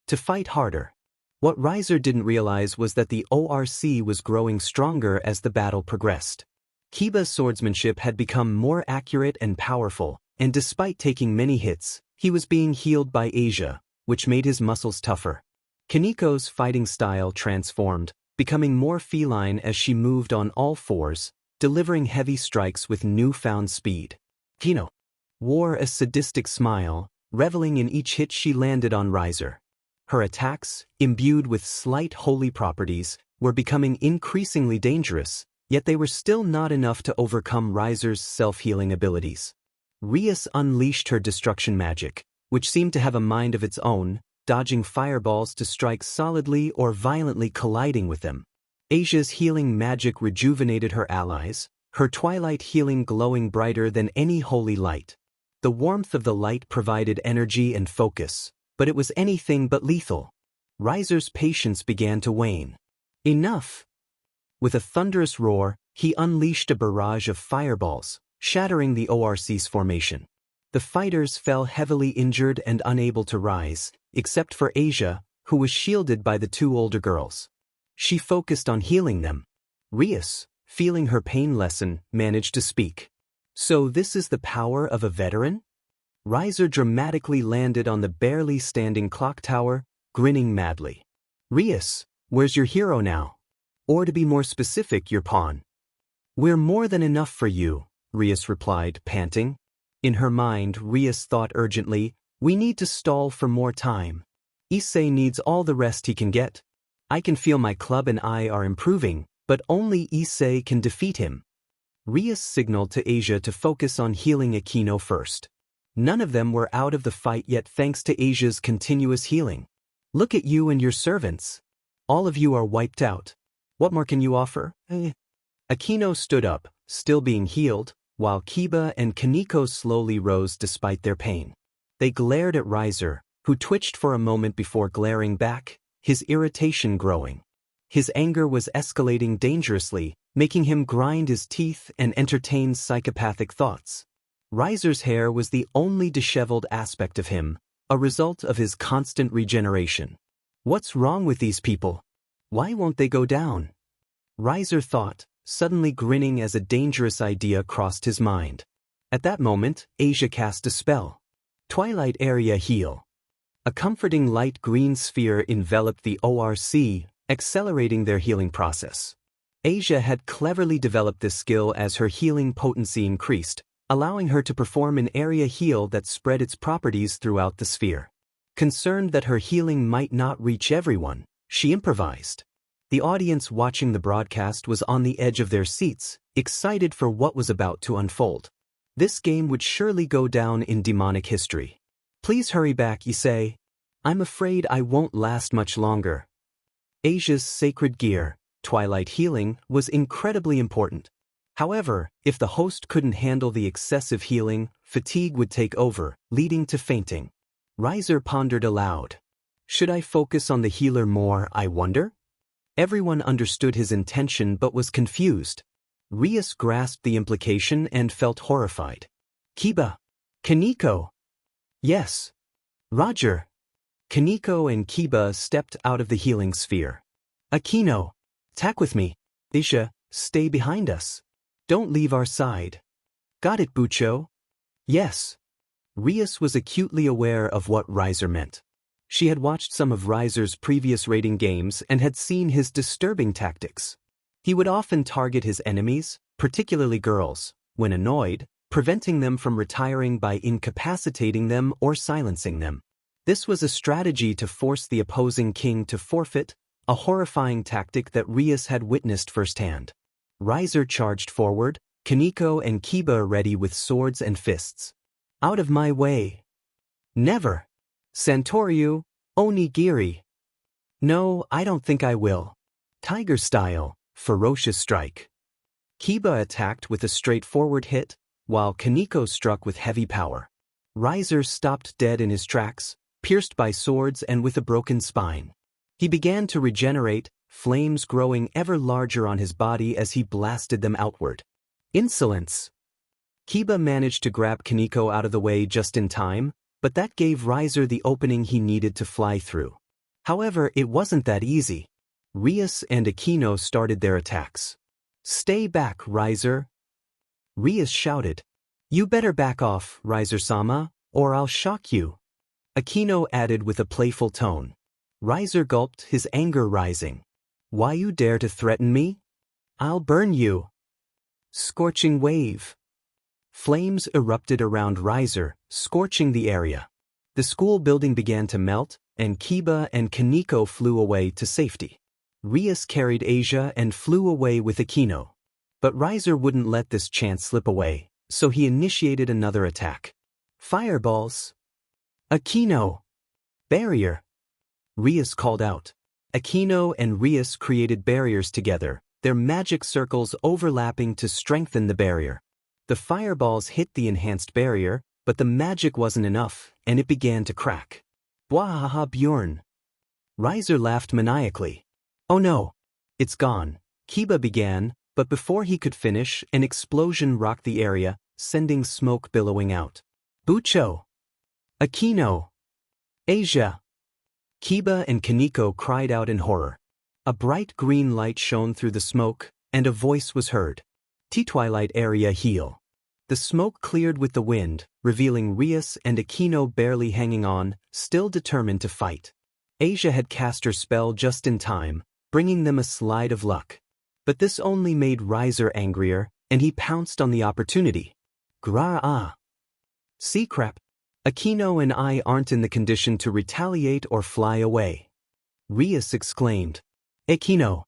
to fight harder. What Riser didn't realize was that the ORC was growing stronger as the battle progressed. Kiba's swordsmanship had become more accurate and powerful, and despite taking many hits, he was being healed by Asia, which made his muscles tougher. Kaneko's fighting style transformed, becoming more feline as she moved on all fours, delivering heavy strikes with newfound speed. Kino wore a sadistic smile, reveling in each hit she landed on Riser. Her attacks, imbued with slight holy properties, were becoming increasingly dangerous, yet they were still not enough to overcome Riser's self-healing abilities. Rias unleashed her destruction magic, which seemed to have a mind of its own, dodging fireballs to strike solidly or violently colliding with them. Asia's healing magic rejuvenated her allies, her twilight healing glowing brighter than any holy light. The warmth of the light provided energy and focus, but it was anything but lethal. Riser's patience began to wane. Enough! With a thunderous roar, he unleashed a barrage of fireballs, shattering the ORC's formation. The fighters fell heavily injured and unable to rise, except for Asia, who was shielded by the two older girls. She focused on healing them. Rias, feeling her pain lessen, managed to speak. So this is the power of a veteran? Riser dramatically landed on the barely standing clock tower, grinning madly. Rias, where's your hero now? Or to be more specific, your pawn. We're more than enough for you, Rias replied, panting. In her mind, Rias thought urgently, we need to stall for more time. Issei needs all the rest he can get. I can feel my club and I are improving, but only Issei can defeat him. Rias signaled to Asia to focus on healing Aquino first. None of them were out of the fight yet thanks to Asia's continuous healing. Look at you and your servants. All of you are wiped out. What more can you offer? Aquino stood up, still being healed, while Kiba and Kaneko slowly rose despite their pain. They glared at Riser, who twitched for a moment before glaring back, his irritation growing. His anger was escalating dangerously, making him grind his teeth and entertain psychopathic thoughts. Riser's hair was the only disheveled aspect of him, a result of his constant regeneration. What's wrong with these people? Why won't they go down? Riser thought, suddenly grinning as a dangerous idea crossed his mind. At that moment, Asia cast a spell. Twilight Area Heal. A comforting light green sphere enveloped the ORC, accelerating their healing process. Asia had cleverly developed this skill as her healing potency increased, allowing her to perform an area heal that spread its properties throughout the sphere. Concerned that her healing might not reach everyone, she improvised. The audience watching the broadcast was on the edge of their seats, excited for what was about to unfold. This game would surely go down in demonic history. Please hurry back, Issei. I'm afraid I won't last much longer. Asia's sacred gear, Twilight Healing, was incredibly important. However, if the host couldn't handle the excessive healing, fatigue would take over, leading to fainting. Riser pondered aloud. Should I focus on the healer more, I wonder? Everyone understood his intention but was confused. Rias grasped the implication and felt horrified. Kiba. Kaneko. Yes. Roger. Kaneko and Kiba stepped out of the healing sphere. Aquino. Tack with me. Isha, stay behind us. Don't leave our side. Got it, Bucho? Yes. Rias was acutely aware of what Riser meant. She had watched some of Riser's previous raiding games and had seen his disturbing tactics. He would often target his enemies, particularly girls, when annoyed, preventing them from retiring by incapacitating them or silencing them. This was a strategy to force the opposing king to forfeit, a horrifying tactic that Rias had witnessed firsthand. Riser charged forward, Kaneko and Kiba ready with swords and fists. Out of my way. Never. Santoryu, Onigiri. No, I don't think I will. Tiger style, ferocious strike. Kiba attacked with a straightforward hit, while Kaneko struck with heavy power. Riser stopped dead in his tracks, pierced by swords and with a broken spine. He began to regenerate, flames growing ever larger on his body as he blasted them outward. Insolence! Kiba managed to grab Kaneko out of the way just in time, but that gave Riser the opening he needed to fly through. However, it wasn't that easy. Rias and Akino started their attacks. Stay back, Riser. Rias shouted. You better back off, Riser-sama, or I'll shock you. Akino added with a playful tone. Riser gulped, his anger rising. Why you dare to threaten me? I'll burn you. Scorching wave. Flames erupted around Riser, scorching the area. The school building began to melt, and Kiba and Kaneko flew away to safety. Rias carried Asia and flew away with Akino. But Riser wouldn't let this chance slip away, so he initiated another attack. Fireballs. Akino. Barrier. Rias called out. Akino and Rias created barriers together, their magic circles overlapping to strengthen the barrier. The fireballs hit the enhanced barrier, but the magic wasn't enough, and it began to crack. Bwahaha Bjorn. Riser laughed maniacally. Oh no. It's gone. Kiba began, but before he could finish, an explosion rocked the area, sending smoke billowing out. Bucho. Akino. Asia. Kiba and Kaneko cried out in horror. A bright green light shone through the smoke, and a voice was heard. T-Twilight area heal. The smoke cleared with the wind, revealing Rias and Akino barely hanging on, still determined to fight. Asia had cast her spell just in time, bringing them a slide of luck. But this only made Riser angrier, and he pounced on the opportunity. Gra-ah. See crap. Akino and I aren't in the condition to retaliate or fly away. Rias exclaimed. Akino.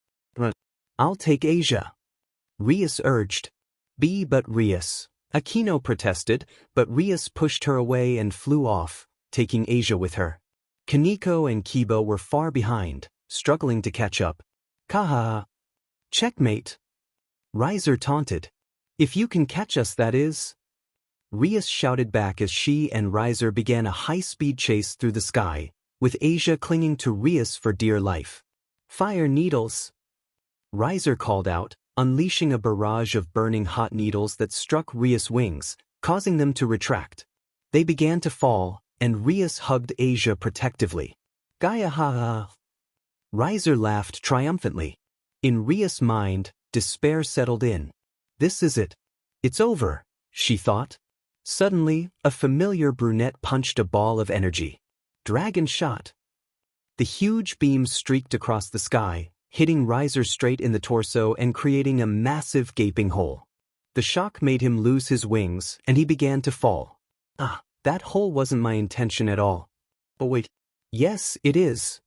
I'll take Asia. Rias urged. But Rias. Akino protested, but Rias pushed her away and flew off, taking Asia with her. Kaneko and Kiba were far behind, struggling to catch up. Kaha. Checkmate. Riser taunted. If you can catch us, that is. Rias shouted back as she and Riser began a high-speed chase through the sky, with Asia clinging to Rias for dear life. Fire needles. Riser called out, unleashing a barrage of burning hot needles that struck Rias' wings, causing them to retract. They began to fall, and Rias hugged Asia protectively. Gaia ha ha. Riser laughed triumphantly. In Rias' mind, despair settled in. This is it. It's over, she thought. Suddenly, a familiar brunette punched a ball of energy. Dragon shot. The huge beam streaked across the sky, hitting Riser straight in the torso and creating a massive gaping hole. The shock made him lose his wings, and he began to fall. Ah, that hole wasn't my intention at all. Oh wait. Yes, it is.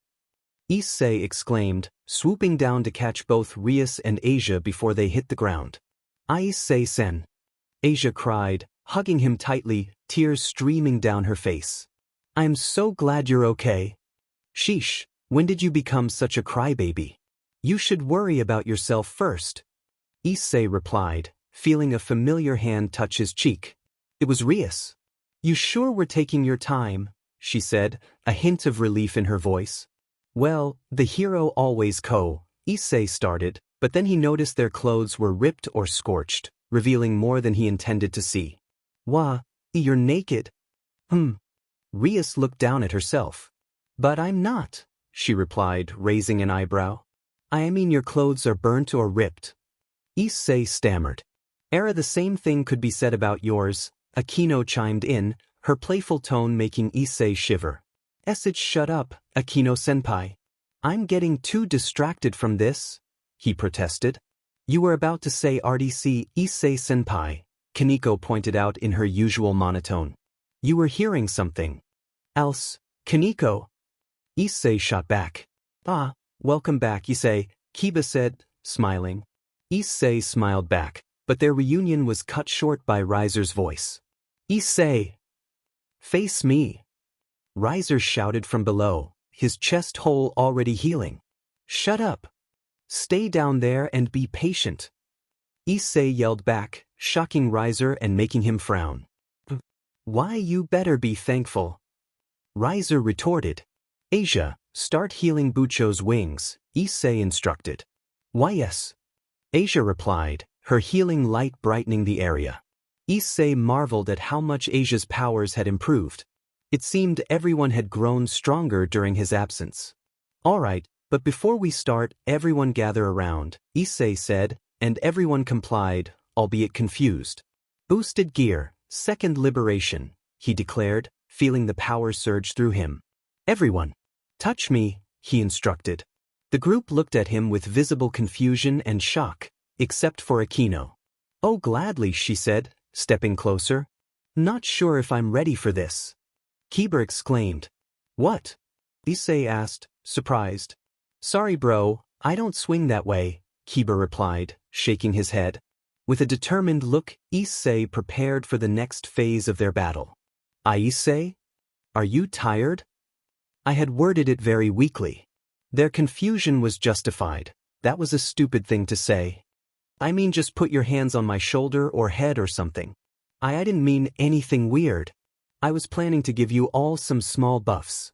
Issei exclaimed, swooping down to catch both Rias and Asia before they hit the ground. Issei-sen. Asia cried, hugging him tightly, tears streaming down her face. I'm so glad you're okay. Sheesh, when did you become such a crybaby? You should worry about yourself first. Issei replied, feeling a familiar hand touch his cheek. It was Rias. You sure were taking your time, she said, a hint of relief in her voice. Well, the hero always Issei started, but then he noticed their clothes were ripped or scorched, revealing more than he intended to see. Wah, you're naked. Rias looked down at herself. But I'm not, she replied, raising an eyebrow. I mean your clothes are burnt or ripped. Issei stammered. The same thing could be said about yours, Akino chimed in, her playful tone making Issei shiver. Shut up, Akino-senpai. I'm getting too distracted from this, he protested. You were about to say RDC Issei senpai, Kaneko pointed out in her usual monotone. You were hearing something else, Kaneko. Issei shot back. Ah, welcome back, Issei, Kiba said, smiling. Issei smiled back, but their reunion was cut short by Riser's voice. Issei! Face me! Riser shouted from below, his chest hole already healing. Shut up! Stay down there and be patient. Issei yelled back, shocking Riser and making him frown. Why, you better be thankful. Riser retorted. Asia, start healing Bucho's wings, Issei instructed. Why yes. Asia replied, her healing light brightening the area. Issei marveled at how much Asia's powers had improved. It seemed everyone had grown stronger during his absence. All right, but before we start, everyone gather around, Issei said, and everyone complied, albeit confused. Boosted gear, second liberation, he declared, feeling the power surge through him. Everyone. Touch me, he instructed. The group looked at him with visible confusion and shock, except for Akino. Oh, gladly, she said, stepping closer. Not sure if I'm ready for this. Kiba exclaimed. What? Issei asked, surprised. Sorry bro, I don't swing that way, Kiba replied, shaking his head. With a determined look, Issei prepared for the next phase of their battle. Issei? Are you tired? I had worded it very weakly. Their confusion was justified. That was a stupid thing to say. I mean, just put your hands on my shoulder or head or something. I didn't mean anything weird. I was planning to give you all some small buffs.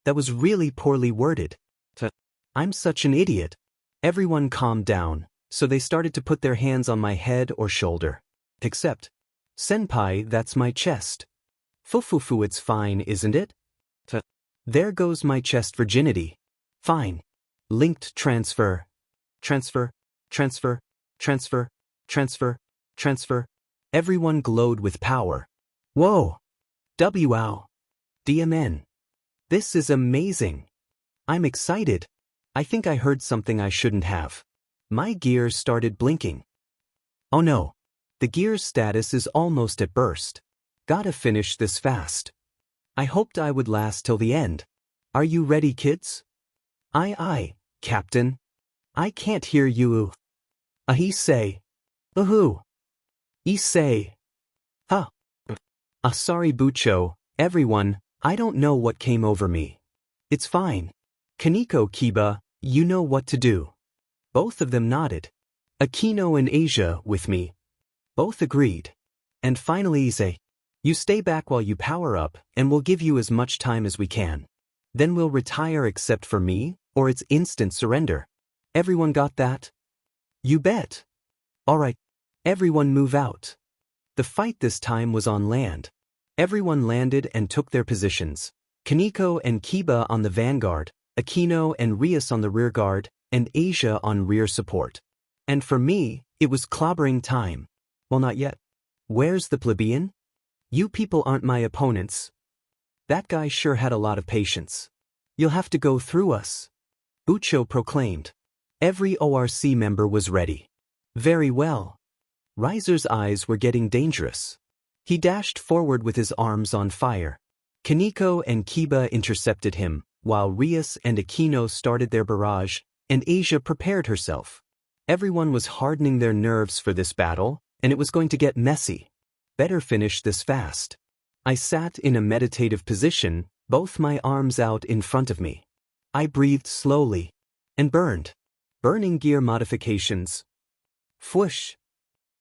That was really poorly worded. I'm such an idiot. Everyone calmed down, so they started to put their hands on my head or shoulder. Except, Senpai, that's my chest. Fufufu, it's fine, isn't it? There goes my chest virginity. Fine. Linked transfer. Transfer, transfer, transfer, transfer, transfer. Everyone glowed with power. Whoa! Wow! DMN. This is amazing. I'm excited. I think I heard something I shouldn't have. My gear started blinking. Oh no. The gear's status is almost at burst. Gotta finish this fast. I hoped I would last till the end. Are you ready, kids? Aye, Captain. I can't hear you. Issei. Who? Issei. Huh. Sorry Bucho, everyone, I don't know what came over me. It's fine. Kaneko, Kiba, you know what to do. Both of them nodded. Akino and Asia, with me. Both agreed. And finally Issei. You stay back while you power up, and we'll give you as much time as we can. Then we'll retire except for me, or it's instant surrender. Everyone got that? You bet. Alright. Everyone move out. The fight this time was on land. Everyone landed and took their positions. Kaneko and Kiba on the vanguard, Akino and Rias on the rear guard, and Asia on rear support. And for me, it was clobbering time. Well, not yet. Where's the plebeian? You people aren't my opponents. That guy sure had a lot of patience. You'll have to go through us. Bucho proclaimed. Every ORC member was ready. Very well. Riser's eyes were getting dangerous. He dashed forward with his arms on fire. Kaneko and Kiba intercepted him, while Rias and Akino started their barrage, and Asia prepared herself. Everyone was hardening their nerves for this battle, and it was going to get messy. Better finish this fast. I sat in a meditative position, both my arms out in front of me. I breathed slowly. And burned. Burning gear modifications. Fwoosh.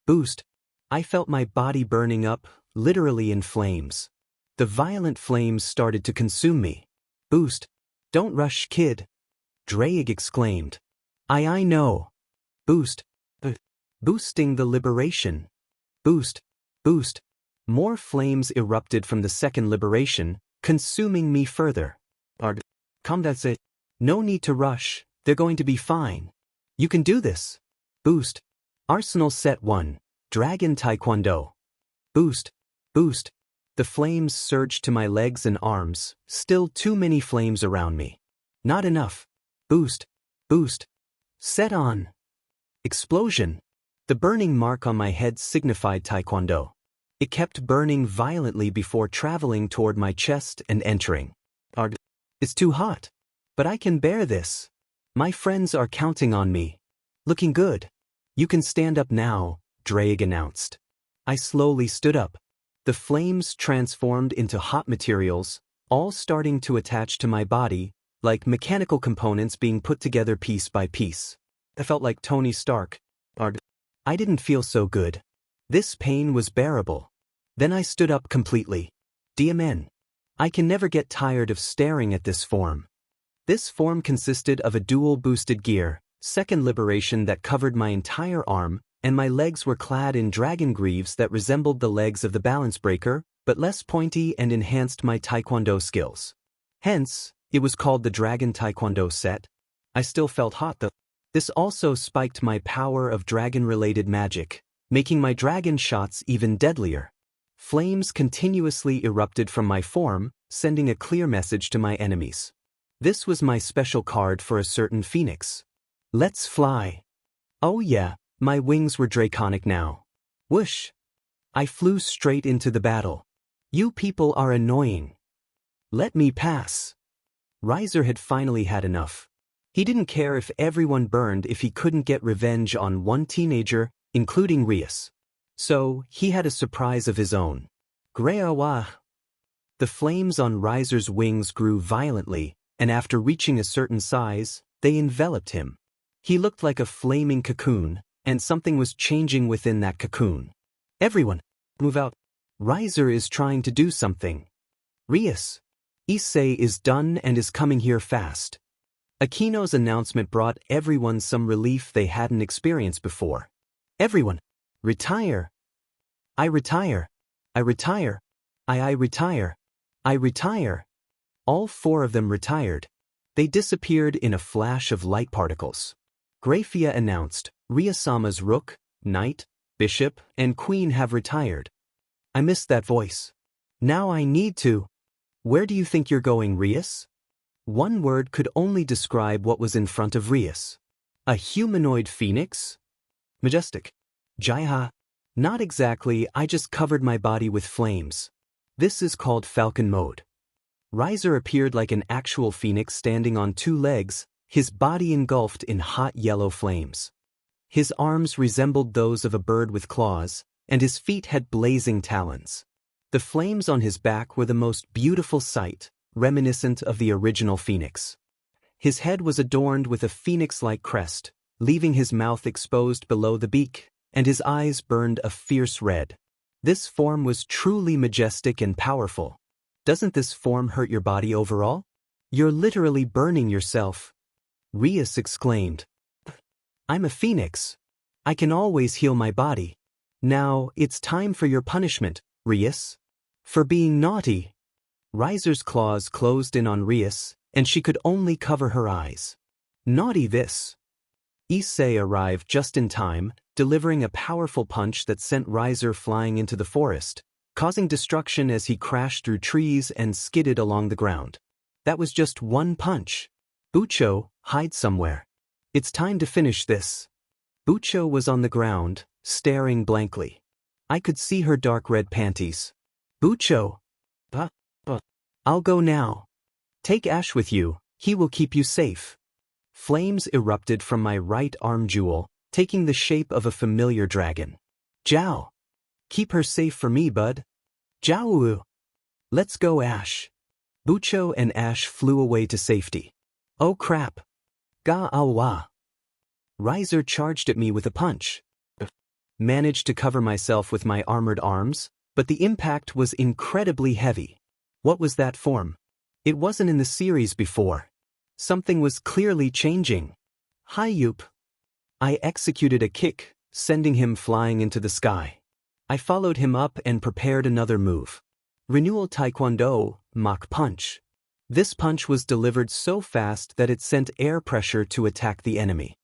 Boost. I felt my body burning up, literally in flames. The violent flames started to consume me. Boost. Don't rush, kid. Drake exclaimed. I know. Boost. Boosting the liberation. Boost. Boost. More flames erupted from the second liberation, consuming me further. Come, that's it. No need to rush, they're going to be fine. You can do this. Boost. Arsenal set 1. Dragon Taekwondo. Boost. Boost. The flames surged to my legs and arms, still too many flames around me. Not enough. Boost. Boost. Set on. Explosion. The burning mark on my head signified Taekwondo. It kept burning violently before traveling toward my chest and entering. It's too hot. But I can bear this. My friends are counting on me. Looking good. You can stand up now, Drake announced. I slowly stood up. The flames transformed into hot materials, all starting to attach to my body, like mechanical components being put together piece by piece. I felt like Tony Stark. I didn't feel so good. This pain was bearable. Then I stood up completely. DMN. I can never get tired of staring at this form. This form consisted of a dual boosted gear, second liberation that covered my entire arm, and my legs were clad in dragon greaves that resembled the legs of the balance breaker, but less pointy and enhanced my Taekwondo skills. Hence, it was called the Dragon Taekwondo set. I still felt hot though. This also spiked my power of dragon-related magic, making my dragon shots even deadlier. Flames continuously erupted from my form, sending a clear message to my enemies. This was my special card for a certain phoenix. Let's fly. Oh yeah, my wings were draconic now. Whoosh. I flew straight into the battle. You people are annoying. Let me pass. Riser had finally had enough. He didn't care if everyone burned if he couldn't get revenge on one teenager, including Rias. So, he had a surprise of his own. Greawa. The flames on Riser's wings grew violently, and after reaching a certain size, they enveloped him. He looked like a flaming cocoon, and something was changing within that cocoon. Everyone, move out. Riser is trying to do something. Rias. Issei is done and is coming here fast. Akino's announcement brought everyone some relief they hadn't experienced before. Everyone, retire. I retire. I retire. I retire. I retire. All four of them retired. They disappeared in a flash of light particles. Grafia announced, Riasama's rook, knight, bishop, and queen have retired. I missed that voice. Now I need to. Where do you think you're going, Rias? One word could only describe what was in front of Rias. A humanoid phoenix? Majestic. Jaiha. Not exactly, I just covered my body with flames. This is called Falcon mode. Riser appeared like an actual phoenix standing on two legs, his body engulfed in hot yellow flames. His arms resembled those of a bird with claws, and his feet had blazing talons. The flames on his back were the most beautiful sight, reminiscent of the original phoenix. His head was adorned with a phoenix-like crest, leaving his mouth exposed below the beak, and his eyes burned a fierce red. This form was truly majestic and powerful. Doesn't this form hurt your body overall? You're literally burning yourself. Rias exclaimed. I'm a phoenix. I can always heal my body. Now, it's time for your punishment, Rias. For being naughty. Riser's claws closed in on Rias, and she could only cover her eyes. Naughty this. Issei arrived just in time, delivering a powerful punch that sent Riser flying into the forest, causing destruction as he crashed through trees and skidded along the ground. That was just one punch. Bucho, hide somewhere. It's time to finish this. Bucho was on the ground, staring blankly. I could see her dark red panties. Bucho. I'll go now. Take Ash with you, he will keep you safe. Flames erupted from my right arm jewel, taking the shape of a familiar dragon. Jiao. Keep her safe for me, bud. Jiao. Let's go, Ash. Bucho and Ash flew away to safety. Oh crap. Ga-awa. Riser charged at me with a punch. Managed to cover myself with my armored arms, but the impact was incredibly heavy. What was that form? It wasn't in the series before. Something was clearly changing. Hi-yoop. I executed a kick, sending him flying into the sky. I followed him up and prepared another move. Renewal Taekwondo, Mach Punch. This punch was delivered so fast that it sent air pressure to attack the enemy.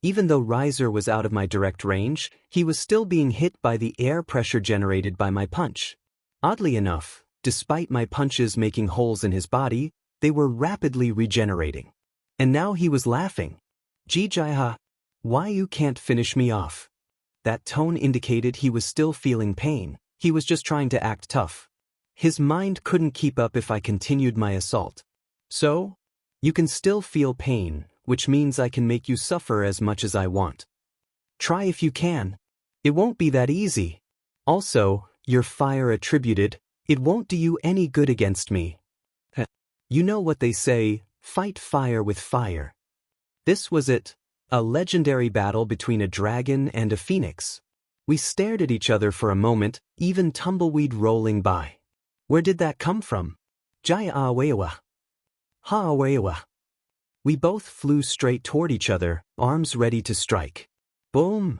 Even though Riser was out of my direct range, he was still being hit by the air pressure generated by my punch. Oddly enough, despite my punches making holes in his body, they were rapidly regenerating. And now he was laughing. Jijaiha, why you can't finish me off? That tone indicated he was still feeling pain. He was just trying to act tough. His mind couldn't keep up if I continued my assault. So, you can still feel pain, which means I can make you suffer as much as I want. Try if you can. It won't be that easy. Also, your fire attributed, it won't do you any good against me. You know what they say, fight fire with fire. This was it, a legendary battle between a dragon and a phoenix. We stared at each other for a moment, even tumbleweed rolling by. Where did that come from? Jaya awewa. Ha awewa. We both flew straight toward each other, arms ready to strike. Boom!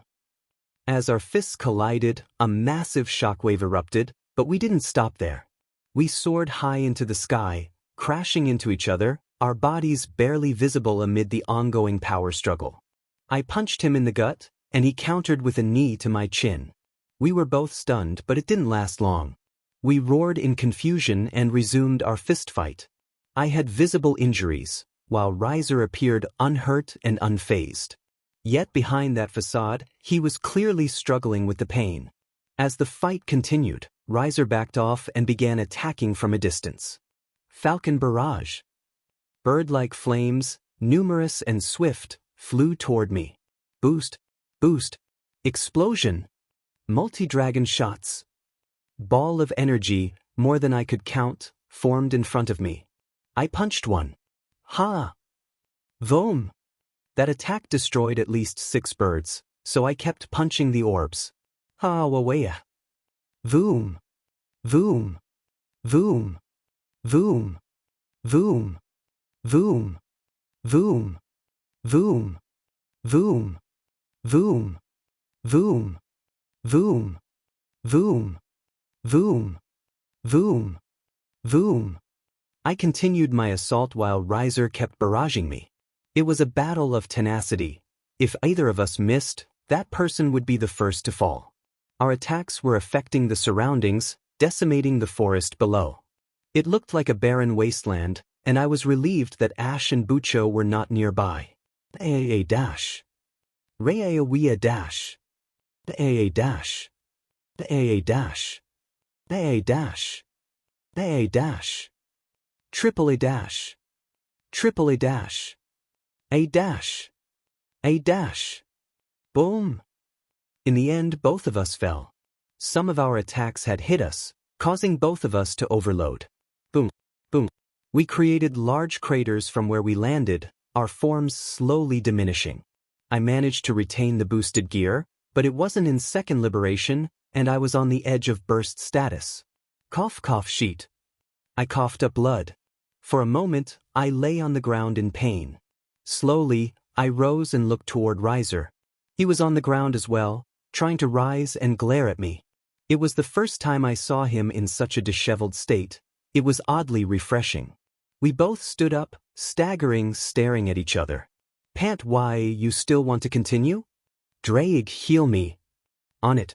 As our fists collided, a massive shockwave erupted, but we didn't stop there. We soared high into the sky, crashing into each other, our bodies barely visible amid the ongoing power struggle. I punched him in the gut, and he countered with a knee to my chin. We were both stunned, but it didn't last long. We roared in confusion and resumed our fist fight. I had visible injuries, while Riser appeared unhurt and unfazed. Yet behind that facade, he was clearly struggling with the pain. As the fight continued, Riser backed off and began attacking from a distance. Falcon barrage. Bird-like flames, numerous and swift, flew toward me. Boost, boost, explosion, multi-dragon shots. Ball of energy, more than I could count, formed in front of me. I punched one. Ha! Vom! That attack destroyed at least 6 birds, so I kept punching the orbs. Ha waweya. Voom! Voom! Voom! Voom! Voom! Voom! Voom! Voom! Voom! Voom! Voom! Voom! Voom! Voom! Voom! Voom! I continued my assault while Riser kept barraging me. It was a battle of tenacity. If either of us missed, that person would be the first to fall. Our attacks were affecting the surroundings, decimating the forest below. It looked like a barren wasteland, and I was relieved that Ash and Bucho were not nearby. The dash. Ray dash. The dash. The dash. The dash. The dash. Triple A dash. Triple A dash. A dash. A dash. Boom. In the end, both of us fell. Some of our attacks had hit us, causing both of us to overload. Boom. Boom. We created large craters from where we landed, our forms slowly diminishing. I managed to retain the boosted gear, but it wasn't in second liberation, and I was on the edge of burst status. Cough cough sheet. I coughed up blood. For a moment, I lay on the ground in pain. Slowly, I rose and looked toward Riser. He was on the ground as well, trying to rise and glare at me. It was the first time I saw him in such a disheveled state. It was oddly refreshing. We both stood up, staggering, staring at each other. Pant, why, you still want to continue? Drake, heal me. On it.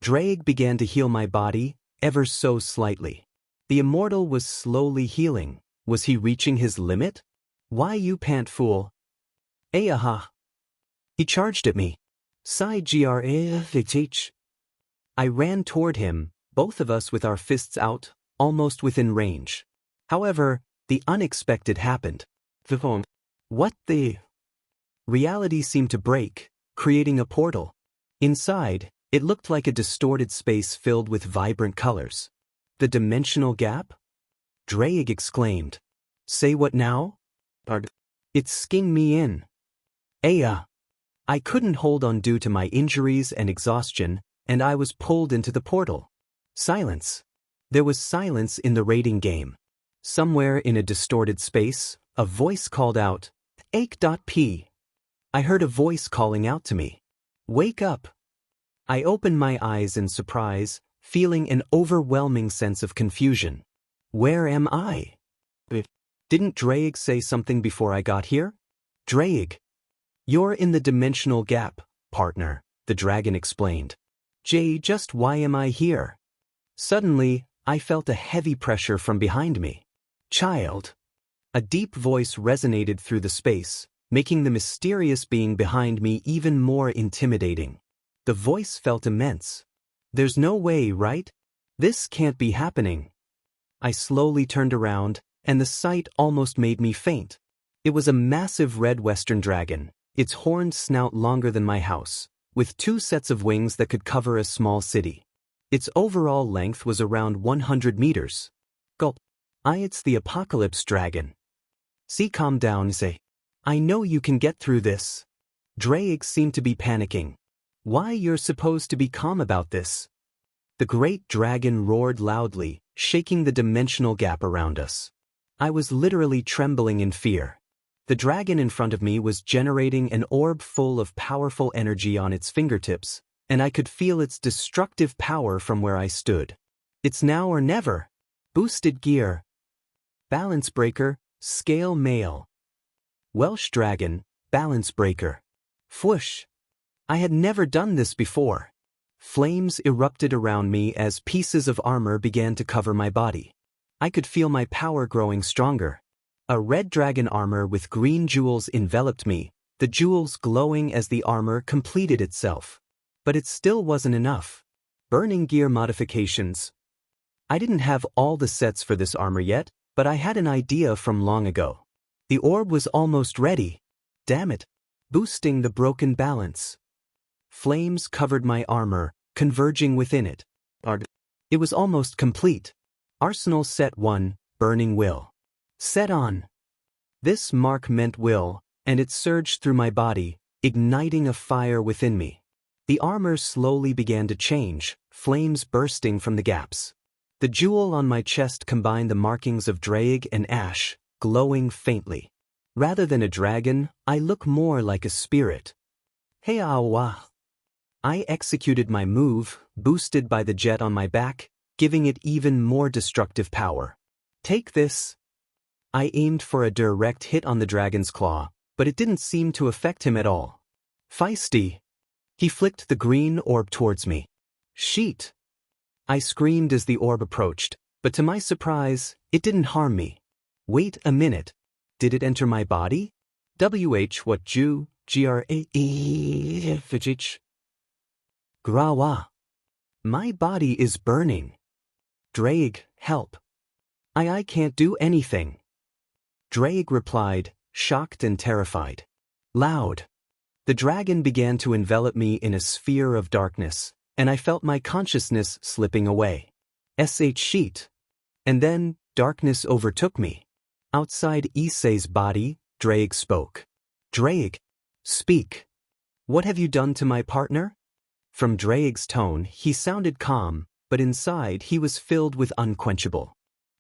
Drake began to heal my body, ever so slightly. The immortal was slowly healing. Was he reaching his limit? Why you pant, fool? Ayaha. He charged at me. Sai grah. I ran toward him, both of us with our fists out, almost within range. However, the unexpected happened. What the? Reality seemed to break, creating a portal. Inside, it looked like a distorted space filled with vibrant colors. The dimensional gap? Drake exclaimed. Say what now? It skinned me in. Aya. I couldn't hold on due to my injuries and exhaustion, and I was pulled into the portal. Silence. There was silence in the raiding game. Somewhere in a distorted space, a voice called out, "Ache.p." I heard a voice calling out to me, "Wake up." I opened my eyes in surprise, feeling an overwhelming sense of confusion. Where am I? Didn't Drake say something before I got here? Drake. You're in the dimensional gap, partner, the dragon explained. Just why am I here? Suddenly, I felt a heavy pressure from behind me. Child. A deep voice resonated through the space, making the mysterious being behind me even more intimidating. The voice felt immense. There's no way, right? This can't be happening. I slowly turned around, and the sight almost made me faint. It was a massive red western dragon, its horned snout longer than my house, with 2 sets of wings that could cover a small city. Its overall length was around 100 meters. Gulp. It's the apocalypse dragon. See, calm down, Issei. I know you can get through this. Drake seemed to be panicking. Why, you're supposed to be calm about this. The great dragon roared loudly, shaking the dimensional gap around us. I was literally trembling in fear. The dragon in front of me was generating an orb full of powerful energy on its fingertips, and I could feel its destructive power from where I stood. It's now or never. Boosted gear. Balance breaker, scale male. Welsh dragon, balance breaker. Whoosh. I had never done this before. Flames erupted around me as pieces of armor began to cover my body. I could feel my power growing stronger. A red dragon armor with green jewels enveloped me, the jewels glowing as the armor completed itself. But it still wasn't enough. Burning gear modifications. I didn't have all the sets for this armor yet, but I had an idea from long ago. The orb was almost ready. Damn it. Boosting the broken balance. Flames covered my armor, converging within it. It was almost complete. Arsenal set 1, Burning Will. Set on. This mark meant will, and it surged through my body, igniting a fire within me. The armor slowly began to change, flames bursting from the gaps. The jewel on my chest combined the markings of Drake and ash, glowing faintly. Rather than a dragon, I look more like a spirit. Hey awa. I executed my move, boosted by the jet on my back, giving it even more destructive power. Take this. I aimed for a direct hit on the dragon's claw, but it didn't seem to affect him at all. Feisty. He flicked the green orb towards me. Sheet. I screamed as the orb approached, but to my surprise, it didn't harm me. Wait a minute. Did it enter my body? What Jew, Gra'e, Grawa. My body is burning. Drake, help. I can't do anything. Drake replied, shocked and terrified. Loud. The dragon began to envelop me in a sphere of darkness, and I felt my consciousness slipping away. Sheet. And then, darkness overtook me. Outside Issei's body, Drake spoke. Drake, speak. What have you done to my partner? From Drake's tone, he sounded calm, but inside he was filled with unquenchable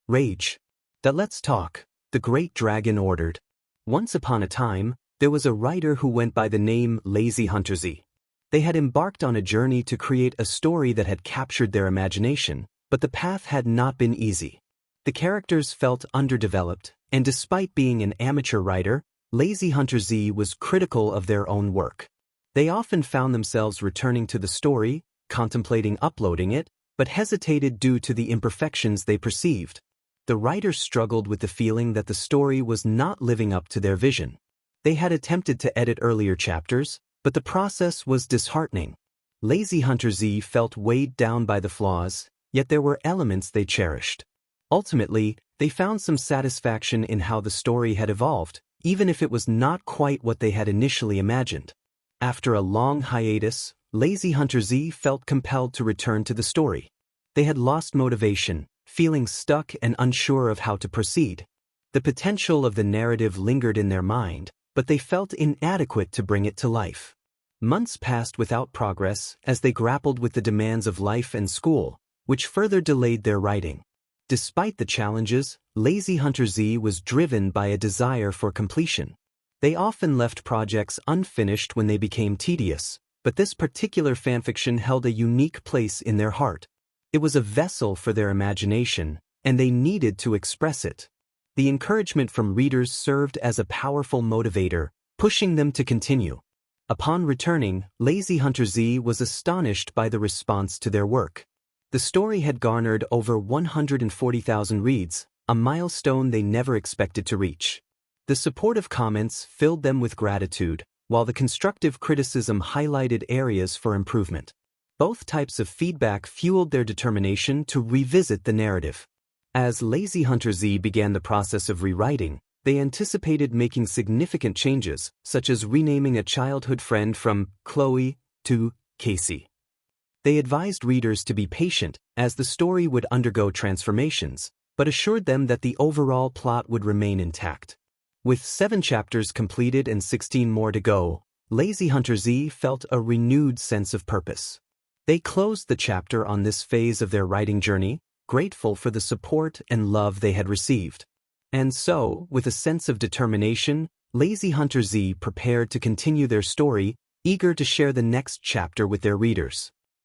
rage. Let's talk, the great dragon ordered. Once upon a time, there was a writer who went by the name LazyHunterZ. They had embarked on a journey to create a story that had captured their imagination, but the path had not been easy. The characters felt underdeveloped, and despite being an amateur writer, LazyHunterZ was critical of their own work. They often found themselves returning to the story, contemplating uploading it, but hesitated due to the imperfections they perceived. The writers struggled with the feeling that the story was not living up to their vision. They had attempted to edit earlier chapters, but the process was disheartening. LazyHunterZ felt weighed down by the flaws, yet there were elements they cherished. Ultimately, they found some satisfaction in how the story had evolved, even if it was not quite what they had initially imagined. After a long hiatus, LazyHunterZ felt compelled to return to the story. They had lost motivation, feeling stuck and unsure of how to proceed. The potential of the narrative lingered in their mind, but they felt inadequate to bring it to life. Months passed without progress as they grappled with the demands of life and school, which further delayed their writing. Despite the challenges, LazyHunterZ was driven by a desire for completion. They often left projects unfinished when they became tedious, but this particular fanfiction held a unique place in their heart. It was a vessel for their imagination, and they needed to express it. The encouragement from readers served as a powerful motivator, pushing them to continue. Upon returning, LazyHunterZ was astonished by the response to their work. The story had garnered over 140,000 reads, a milestone they never expected to reach. The supportive comments filled them with gratitude, while the constructive criticism highlighted areas for improvement. Both types of feedback fueled their determination to revisit the narrative. As LazyHunterZ began the process of rewriting, they anticipated making significant changes, such as renaming a childhood friend from Chloe to Casey. They advised readers to be patient, as the story would undergo transformations, but assured them that the overall plot would remain intact. With 7 chapters completed and 16 more to go, LazyHunterZ felt a renewed sense of purpose. They closed the chapter on this phase of their writing journey, grateful for the support and love they had received. And so, with a sense of determination, LazyHunterZ prepared to continue their story, eager to share the next chapter with their readers.